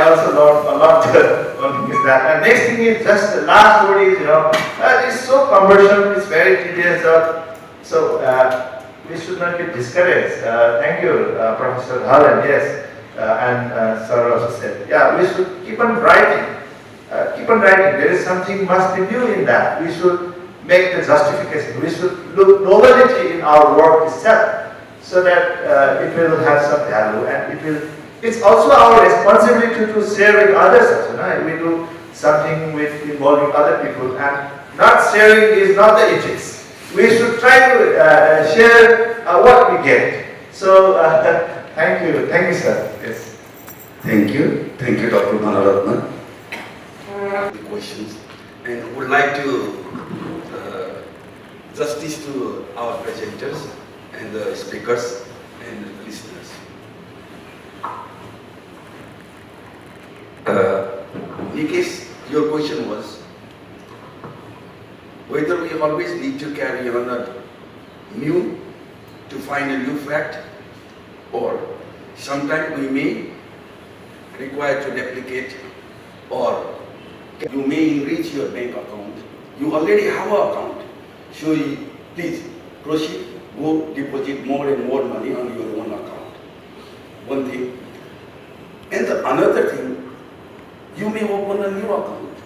also learned a lot. One thing is that. And next thing is just the last word is, it's so cumbersome. It's very tedious. So we should not be discouraged. Thank you, Professor Harlan. Yes, and Sauraha also said, yeah, we should keep on writing. Keep on writing. There is something must be new in that. We should make the justification. We should look novelty in our work itself, so that it will have some value, and it's also our responsibility to share with others. Also, we do something with involving other people, and not sharing is not the ethics. We should try to share what we get. So thank you, sir. Yes. Thank you, Dr. Manaratna. Questions, and would like to justice to our presenters and the speakers and the listeners. Nikesh, your question was whether we always need to carry on a new to find a new fact, or sometimes we may require to replicate, or you may enrich your bank account. You already have an account. So please proceed, go deposit more and more money on your own account. One thing. And another thing, you may open a new account.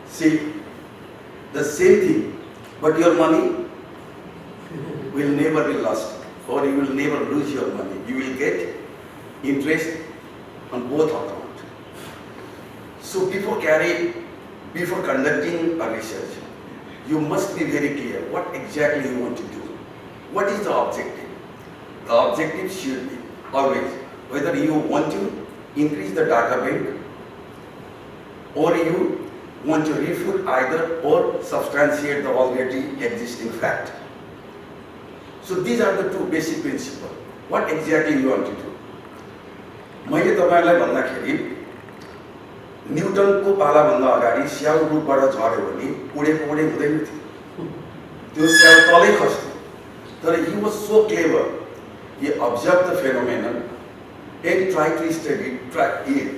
See, the same thing, but your money will never be lost, or you will never lose your money. You will get interest on both accounts. So before conducting a research, you must be very clear what exactly you want to do. What is the objective? The objective should be always whether you want to increase the data bank, or you want to refute either or substantiate the already existing fact. So these are the two basic principles. What exactly you want to do? मैले तपाईहरुलाई भन्दाखेरि न्युटनको पालाभन्दा अगाडि स्याल रुखबाट झर्यो भने उडेको हुँदैन थियो। त्यो स्याल तलै खस्थ्यो। तर he was so clever. He observed the phenomenon and tried to study it,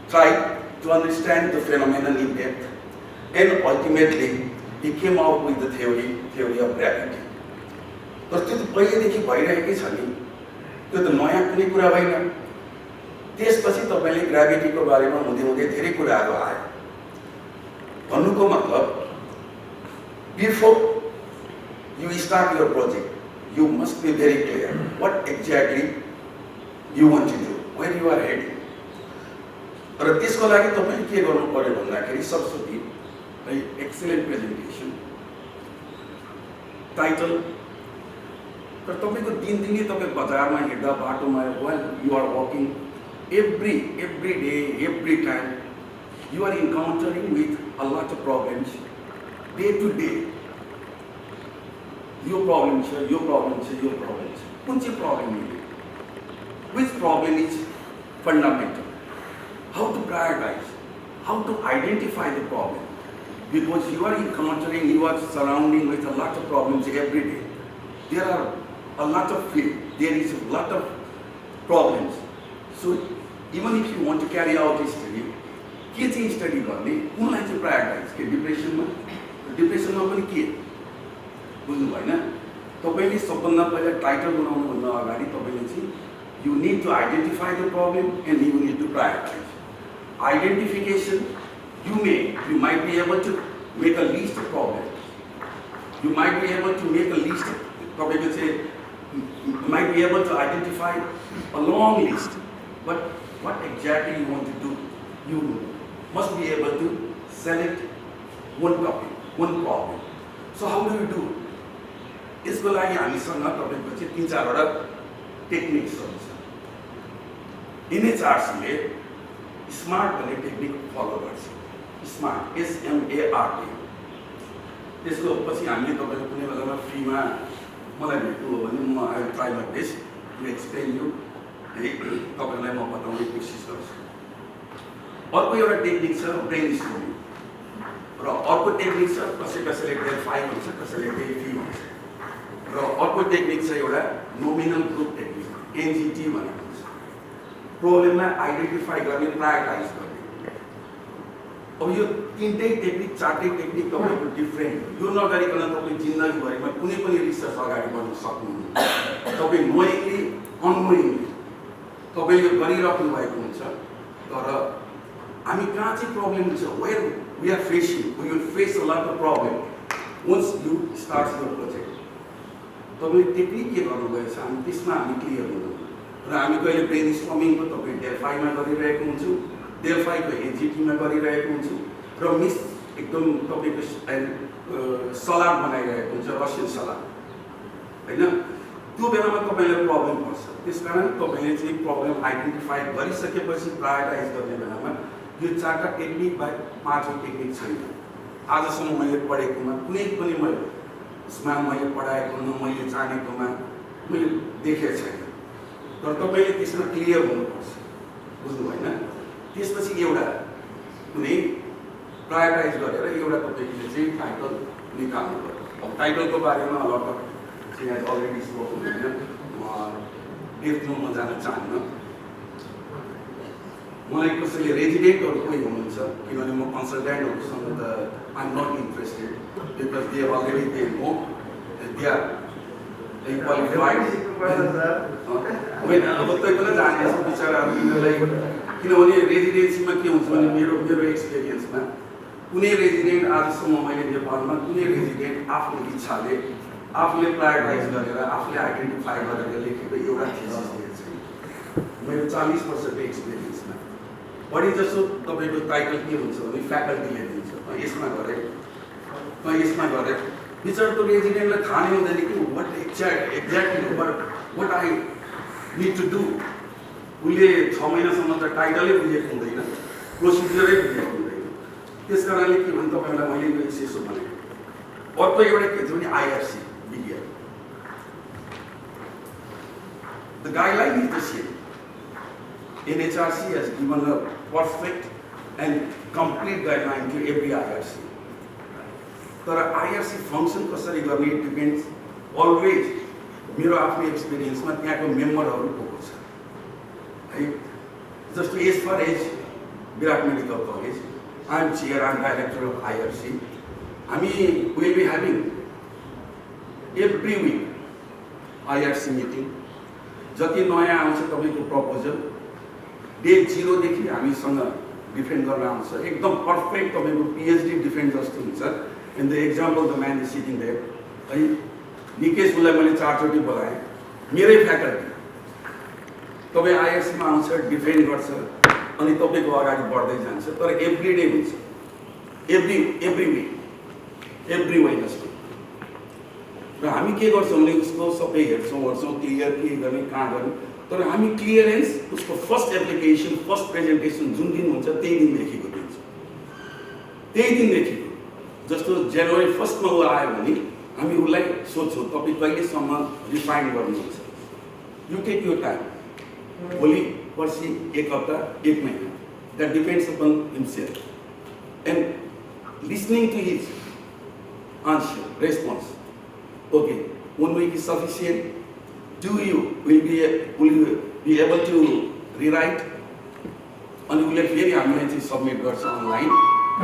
tried to understand the phenomenon in depth, and ultimately he came out with the theory of gravity. तर त्यो त पहिलेदेखि भइरहेकै छ नि, त्यो त नयाँ कुनै कुरा होइन। त्यसपछि तपाईले ग्राभिटीको बारेमा हुँदै धेरै कुराहरू आयो। भन्नुको मतलब before you start your project, you must be very clear what exactly you want to do, where you are heading. र त्यसको लागि तपाईले के गर्नु पर्यो भन्दाखेरि सबैभन्दा excellent presentation, title, तर तपाईको दिनदिनै तपाई बजारमा हिँड्दा बाटोमा while you are walking, every day, every time, you are encountering with a lot of problems, day to day. Your problem, sir, your problem, sir, your problem, sir. Which problem is it? Which problem is fundamental? How to prioritize? How to identify the problem? Because you are encountering, you are surrounding with a lot of problems every day. There are a lot of field, there is a lot of problems. So even if you want to carry out a study, के चाहिँ study गर्ने, कुनलाई चाहिँ prioritise के डिप्रेसनमा पनि के बुझ्नु भएन। तपाईले सबभन्दा पहिला टाइटल बनाउनु भन्दा अगाडि तपाईले चाहिँ you need to identify the problem and you need to prioritize. Identification, you might be able to make a list of problems. You might be able to make a list of, तपाईले चाहिँ you might be able to identify a long list, but what exactly you want to do, you must be able to select one topic, one problem. So how do you do? यसको लागि हामीसँग तपाईको चाहिँ 3-4 वटा टेक्निक्सहरु छ। एनएचआरसीले smart भन्ने technique फलो गर्छ। Smart, SMART। त्यसको पछि हामीले तपाईको कुनै बेलामा फ्रीमा मलाई भेट्नु हो भने म I will try my best to explain you, तपाईलाई म बताउने कोसिस गर्छु। अर्को एउटा टेक्निक छ ब्रेन स्टर्मिङ, र अर्को टेक्निक छ कसैले डेल्फाई भन्छ, कसैले डेल्फी भन्छ, र अर्को टेक्निक छ एउटा नोमिनल ग्रुप टेक्निक, NGT भनेको हुन्छ। प्रब्लमलाई आइडेन्टिफाई गर्ने, प्रायोरिटाइज गर्ने। अब यो तीनटै टेक्निक, चारटै टेक्निक तपाईको डिफरेन्ट, यो नगरिकन तपाई जिन्दगीभरिमा कुनै पनि रिसर्च अगाडि बढ्न सक्नुहुन्न। तपाई नोइङली अननोइङली तपाईले गरिराख्नु भएको हुन्छ। तर हामी कहाँ चाहिँ प्रब्लम छ, where we are facing, we will face a lot of problem once you start your project. तपाईले टेक्निक के गर्नुभएछ हामी त्यसमा हामी क्लियर हुनु, र हामी कहिले ब्रेन स्टर्मिङको तपाई डेल्फाईमा गरिरहेको हुन्छु, डेल्फाईको NGTमा गरिरहेको हुन्छु, र मिस एकदम तपाईको सलाद बनाइरहेको हुन्छ, रसियन सलाद हैन। त्यो बेलामा तपाईलाई प्रब्लम पर्छ। त्यसकारण तपाईले चाहिँ प्रब्लम आइडेन्टिफाई गरिसकेपछि प्रायोरिटाइज गर्ने बेलामा यो चारटा टेक्निक बाहेक 5औं टेक्निक छैन। आजसम्म मैले पढेकोमा कुनै पनि मैले पढाएकोमा, मैले जानेकोमा मैले देखेको छैन। तर तपाईले त्यसमा क्लियर हुनुपर्छ, बुझ्नु भएन। त्यसपछि एउटा कुनै प्रायोरिटाइज गरेर एउटा तपाईले चाहिँ टाइटल निकाल्नु पर्यो। अब टाइटलको बारेमा अलग चाहिँ अलरेडी स्पोकन हैन, डेप्थमा म जान चाहन्न। मलाई कसैले रेजिडेन्टहरु कोही हुनुहुन्छ, किनभने म कन्सल्टेन्टहरुसँग त I am not interested because they are already they know they are qualified. अब तपाईँ पनि जानेछ बिचराहरूलाई, किनभने रेजिडेन्सीमा के हुन्छ भने मेरो एक्सपिरियन्समा कुनै रेजिडेन्ट आजसम्म मैले नेपालमा कुनै रेजिडेन्ट आफ्नो इच्छाले आफूले प्रायोरिटाइज गरेर आफूले आइडेन्टिफाई गरेर लेखेको एउटा थिसिस दिएको छैन। मेरो 40 वर्षको एक्सपिरियन्समा बढी जसो तपाईको टाइटल के हुन्छ भने फ्याकल्टीले दिन्छ, यसमा गरे यसमा गरे, बिचराको रेजिडेन्टलाई थाहा नै हुँदैन कि what exactly what I need to do. उसले 6 महिनासम्म त टाइटलै बुझेको हुँदैन, प्रोसिडियरै बुझेको हुँदैन। त्यस कारणले के भने तपाईँलाई मैले यसो भनेको। अर्को एउटा के थियो भने IRC विज्ञान। The guideline is the same. NHRC has given a perfect and complete guideline to every IRC. तर IRC फङ्सन कसरी गर्ने डिपेन्ड्स अलवेज मेरो आफ्नो एक्सपिरियन्समा त्यहाँको मेम्बरहरू को छ है। जस्तो as far as Virat medical college, I am chair and director of IRC। हामी will be having every week IRC meeting. जति नयाँ आउँछ तपाईँको प्रपोजल डे 0 देखि हामीसँग डिफेन्ड गर्न आउँछ, एकदम पर्फेक्ट तपाईँको PhD डिफेन्ड जस्तो हुन्छ। And the example the man is sitting there है। निकेशलाई मैले 4 चोटि बोलाएँ, मेरै फ्याकल्टी। तपाईँ IRC मा आउँछ, डिफेन्ड गर्छ, अनि तपाईँको अगाडि बढ्दै जान्छ। तर एभ्री डे हुन्छ, एभ्री विक, एभ्री वेडनेसडे। र हामी के गर्छौँ भने उसको सबै हेर्छौँ क्लियर के गर्ने कहाँ गर्ने। तर हामी क्लियरेन्स उसको फर्स्ट एप्लिकेसन फर्स्ट प्रेजेन्टेसन जुन दिन हुन्छ त्यही दिनदेखिको दिन्छौँ, त्यही दिनदेखिको। जस्तो जनवरी 1 मा ऊ आयो भने हामी उसलाई सोध्छौँ तपाईँ कहिलेसम्म रिफाइन गर्नुहुन्छ, यु टेक योर टाइम, भोलि पर्सि 1 हप्ता 1 महिना, that depends upon himself and listening to his answer response. Okay, 1 week is sufficient. Do you will be able to rewrite? अनि उसले फेरि हामीलाई चाहिँ सबमिट गर्छ अनलाइन।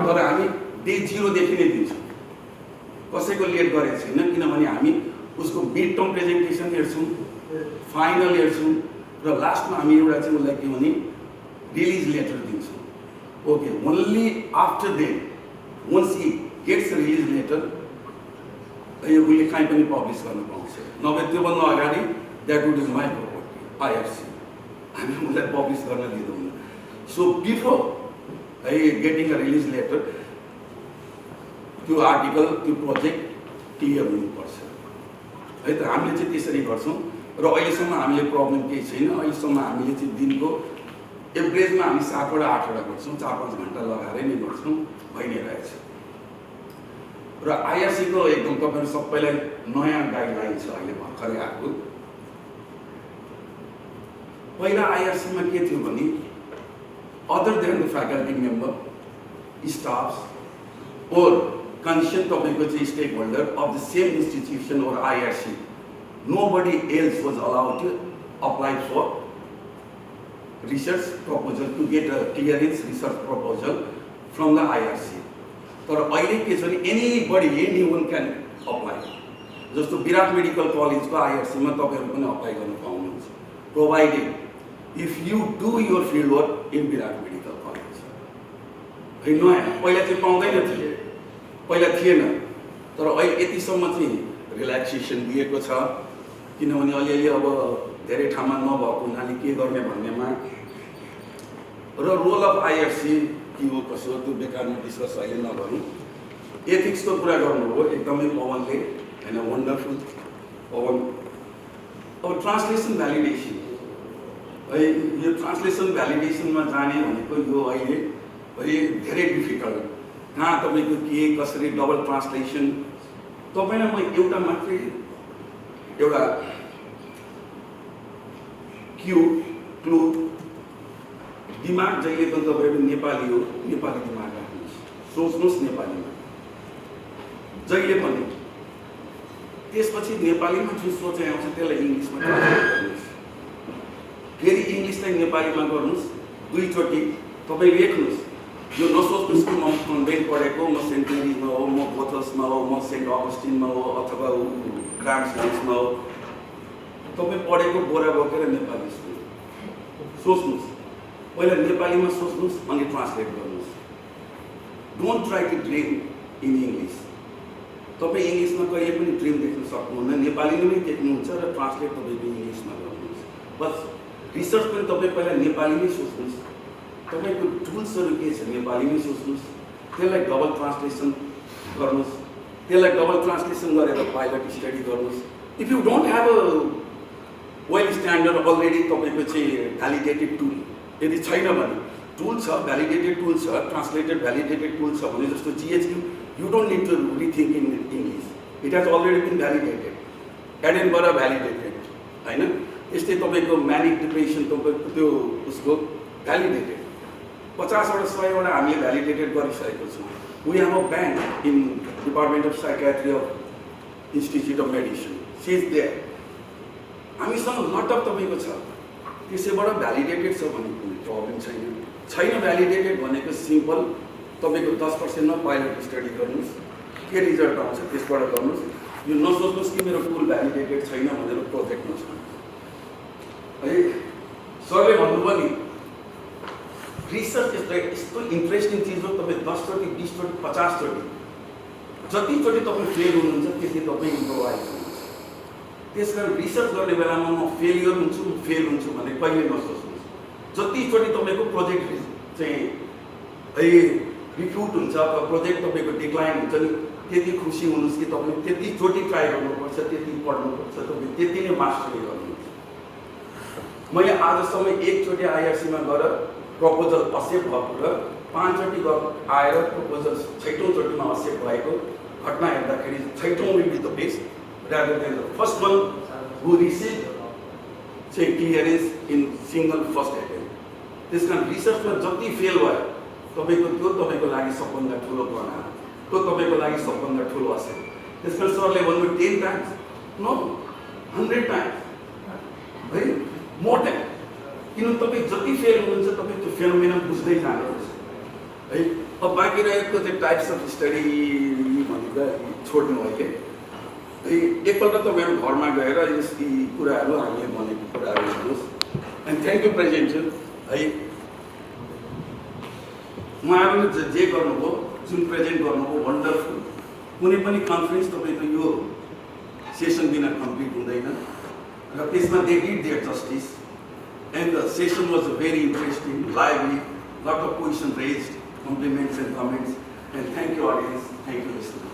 तर हामी डे 0 देखि नै दिन्छौँ, कसैको लेट गरेको छैन। किनभने हामी उसको मिड टर्म प्रेजेन्टेसन हेर्छौँ, फाइनल हेर्छौँ, र लास्टमा हामी एउटा चाहिँ उसलाई के भने रिलिज लेटर दिन्छौँ। Okay, only after then once he gets release letter उसले कहीँ पनि पब्लिस गर्न पाउँछ। नभए त्योभन्दा अगाडि that would is my property IRC, हामी उसलाई पब्लिस गर्न दिँदैनौँ। सो बिफोर है गेटिङ अ रिलिज लेटर त्यो आर्टिकल त्यो प्रोजेक्ट क्लियर हुनुपर्छ है त। हामीले चाहिँ त्यसरी गर्छौँ र अहिलेसम्म हामीले प्रब्लम केही छैन। अहिलेसम्म हामीले चाहिँ दिनको एभरेजमा हामी 7वटा 8वटा गर्छौँ, 4-5 घन्टा लगाएरै नै गर्छौँ, भइ नै रहेको छ। र IRC को एकदम तपाईहरु सबैलाई नयाँ गाइडलाइन छ अहिले भर्खरै आएको। पहिला IRC मा के थियो भने other than the faculty member, staffs or concern तपाईको चाहिँ stakeholder of the same institution or IRC, nobody else was allowed to apply for research proposal to get a clearance research proposal from the IRC. तर अहिले के छ भने anyone can apply। जस्तो Virat medical कलेजको IRC मा तपाईहरु पनि अप्लाई गर्न पाउनुहुन्छ, provided if you do your field work in Virat medical college. है नयाँ पहिला चाहिँ पाउँदैन थियो, पहिला थिएन। तर अहिले यतिसम्म चाहिँ रिल्याक्सेसन दिएको छ, किनभने अलिअलि अब धेरै ठाउँमा नभएको हुनाले के गर्ने भन्नेमा। र रोल अफ IRC के हो कसो हो त्यो बेकारमा डिस्कस अहिले नगरौँ। एथिक्सको कुरा गर्नु हो एकदमै पवनले हैन, वन्डरफुल पवन। अब ट्रान्सलेसन भ्यालिडेसन है, यो ट्रान्सलेसन भ्यालिडेसनमा जाने भनेको यो अहिले धेरै डिफिकल्ट। कहाँ तपाईँको के कसरी डबल ट्रान्सलेसन। तपाईँलाई म एउटा मात्रै एउटा क्लु दिमाग जहिले पनि तपाईको नेपाली हो, नेपाली दिमाग राख्नुहोस्, सोच्नुहोस् नेपालीमा जहिले पनि। त्यसपछि नेपालीमा जुन सोचाइ आउँछ त्यसलाई इङ्ग्लिसमा ट्रान्सलेट गर्नुहोस्, फेरि इङ्ग्लिसलाई नेपालीमा गर्नुहोस्, 2 चोटि तपाईँ लेख्नुहोस्। यो नसोच्नुहोस् कि म कन्भेन्ट पढेको, म सेन्ट मेरीमा हो, म बोथल्समा हो, म सेन्ट अगस्टिनमा हो, अथवा ग्राम्समा हो। तपाईँ पढेको बोरा बोकेर नेपाली सोच्नुहोस्, पहिला नेपालीमा सोच्नुहोस् अनि ट्रान्सलेट गर्नुहोस्। Don't try to dream in English. तपाईँ इङ्ग्लिसमा कहिले पनि ड्रिम देख्न सक्नुहुन्न, नेपालीमै देख्नुहुन्छ र ट्रान्सलेट तपाईँको इङ्ग्लिसमा गर्नुहोस्। बस रिसर्च पनि तपाईँ पहिला नेपालीमै सोच्नुहोस्, तपाईँको टुल्सहरू के छ नेपालीमै सोच्नुहोस्, त्यसलाई डबल ट्रान्सलेसन गर्नुहोस्, त्यसलाई डबल ट्रान्सलेसन गरेर पाइलट स्टडी गर्नुहोस्। If you don't have a well standard already तपाईँको चाहिँ भ्यालिडेटेड टुल यदि छैन भने टुल छ भ्यालिडेटेड टुल छ ट्रान्सलेटेड भ्यालिडेटेड टुल छ भने जस्तो GHQ you don't need to rethink in English it has already been validated एडेनबाट भ्यालिडेटेड होइन यस्तै तपाईँको म्यानिक डिप्रेसन तपाईँको त्यो उसको भ्यालिडेटेड 50वटा 100वटा हामीले भ्यालिडेटेड गरिसकेको छौँ we have a bank in department of psychiatry of institute of medicine says there हामीसँग लट अफ तपाईँको छ त्यसैबाट भ्यालिडेटेड छ भने कुनै प्रब्लम छैन भ्यालिडेटेड भनेको सिम्पल तपाईँको 10%मा पाइलट स्टडी गर्नुहोस् के रिजल्ट आउँछ त्यसबाट गर्नुहोस् यो नसोच्नुहोस् कि मेरो टुल भ्यालिडेटेड छैन भनेर प्रोजेक्ट नछोड्नु है सरले भन्नुभयो नि रिसर्च यस्तो इन्ट्रेस्टिङ चिज हो तपाईँ 10चोटि 20चोटि 50चोटि जतिचोटि तपाईँ फेल हुनुहुन्छ त्यति तपाईँ इम्प्रोभाइज हुनुहुन्छ त्यस कारण रिसर्च गर्ने बेलामा म फेलियर हुन्छु म फेल हुन्छु भने कहिले नसोच्नुहोस् जतिचोटि तपाईँको प्रोजेक्ट चाहिँ है रिफ्युट हुन्छ अथवा प्रोजेक्ट तपाईँको डिक्लाइन हुन्छ नि त्यति खुसी हुनुहोस् कि तपाईँ त्यतिचोटि ट्राई गर्नुपर्छ त्यति पढ्नुपर्छ तपाईँ त्यति नै मास्टरी गर्नुहुन्छ मैले आजसम्म एकचोटि आइआरसीमा गएर प्रपोजल एक्सेप्ट भएको र 5चोटि आएर प्रपोजल 6औँचोटिमा एक्सेप्ट भएको घटना हेर्दाखेरि 6औँ will be the best rather than the first one who received say clearance in single first attempt. त्यस कारण रिसर्चमा जति फेल भयो तपाईँको त्यो तपाईँको लागि सबभन्दा ठुलो गणना त्यो तपाईँको लागि सबभन्दा ठुलो असर त्यस कारण सरले भन्नु 10 times नो 100 times है मोर टाइम किन तपाईँ जति फेल हुनुहुन्छ तपाईँ त्यो फेनोमेना बुझ्दै जानुहुन्छ है अब बाँकी रहेको चाहिँ टाइप्स अफ स्टडी भनेर छोड्नु अहिले एकपल्ट तपाईँहरू घरमा गएर यी कुराहरू हामीले भनेको कुराहरू हेर्नुहोस् एन्ड थ्याङ्क यू प्रेजेन्ट है उहाँहरूले जे गर्नुभयो जुन प्रेजेन्ट गर्नुभयो वन्डरफुल कुनै पनि कन्फरेन्स तपाईँको यो सेसन बिना कम्प्लिट हुँदैन र त्यसमा they did their justice and the session was very interesting lively lot of question raised compliments and comments and thank you audience thank you listener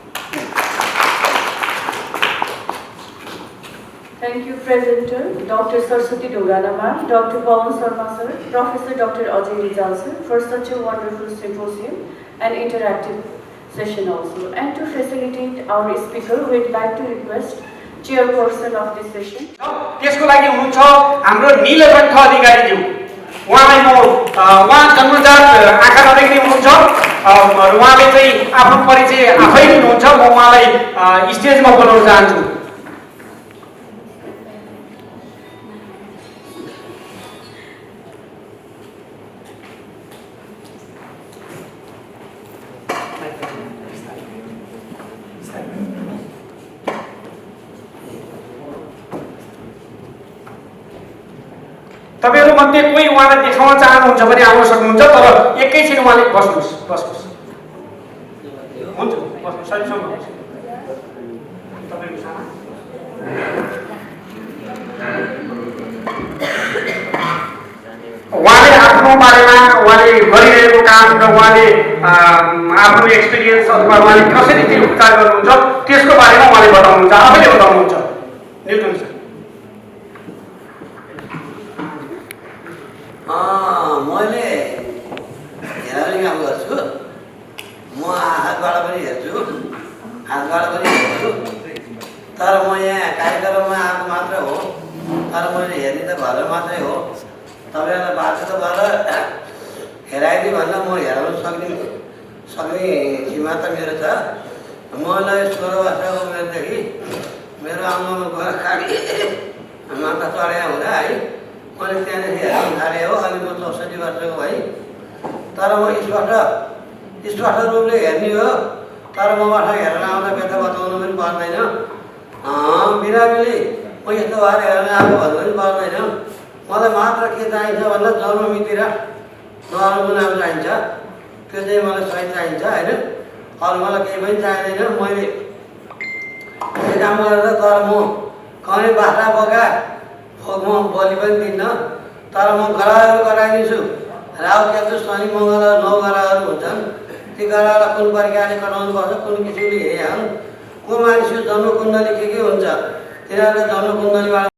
Thank you, Presenter Dr. Saraswati Dogana ma'am, Dr. Pawan Sharma sir, Professor Dr. Ajay Rizal sir for such a wonderful symposium and interactive session also. And to facilitate our speaker, we'd like to request chairperson of this session. त्यसको लागि हुनुहुन्छ हाम्रो नीलकण्ठ अधिकारीज्यू उहाँलाई म उहाँ जन्मजात आँखा नदेख्ने हुनुहुन्छ उहाँले चाहिँ आफ्नो परिचय आफै दिनुहुन्छ म उहाँलाई स्टेजमा बोलाउन चाहन्छु तपाईहरु मध्ये कोही उहाँलाई देखाउन चाहनुहुन्छ भने आउन सक्नुहुन्छ तर एकैछिन उहाँले बस्नुहोस् हुन्छ बस्नु सहीसँग तपाईको सामान उहाँले आफ्नो बारेमा उहाँले गरिरहेको काम र उहाँले आफ्नो एक्सपिरियन्स अथवा उहाँले कसरी त्यो उपचार गर्नुहुन्छ त्यसको बारेमा उहाँले बताउनुहुन्छ आफैले बताउनुहुन्छ न्युटन सर मैले हेराउने काम गर्छु म हातबाट पनि हेर्छु हातबाट पनि हेर्छु तर म यहाँ कार्यक्रममा आएको मात्र हो तर मैले हेर्ने त घर मात्रै हो तपाईँहरूलाई बाटो त भएर हेराइदियो भन्दा म हेराउन सक्ने क्षमता मेरो छ मलाई 16 वर्षको उमेरदेखि मेरो आमामा गएर खाली माता चढाया हुँदा है मैले त्यहाँदेखि हेर्न थालेँ हो अहिले म 64 वर्षको भएँ तर म स्पष्ट रूपले हेर्ने हो तर मबाट हेर्न आउँदा व्यथा बताउनु पनि पर्दैन बिरामीले म यस्तो भएर हेर्न आएको भन्नु पनि पर्दैन मलाई मात्र के चाहिन्छ भन्दा जन्म मिति र नर्मको नाम चाहिन्छ त्यो चाहिँ मलाई सही चाहिन्छ होइन अरू मलाई केही पनि चाहिँदैन मैले यो काम गर्दा तर म कहीँ बाख्रा बोका म बलि पनि दिन्न तर म गराहरू गराइदिन्छु राहु केतु शनि मङ्गल 9 गराहरू हुन्छन् ती गरालाई कुन प्रकारले गराउनु पर्छ कुन किसिमले हेरिहाल्नु को मानिसको जन्म कुण्डली के हुन्छ तिनीहरूले जन्म कुण्डलीबाट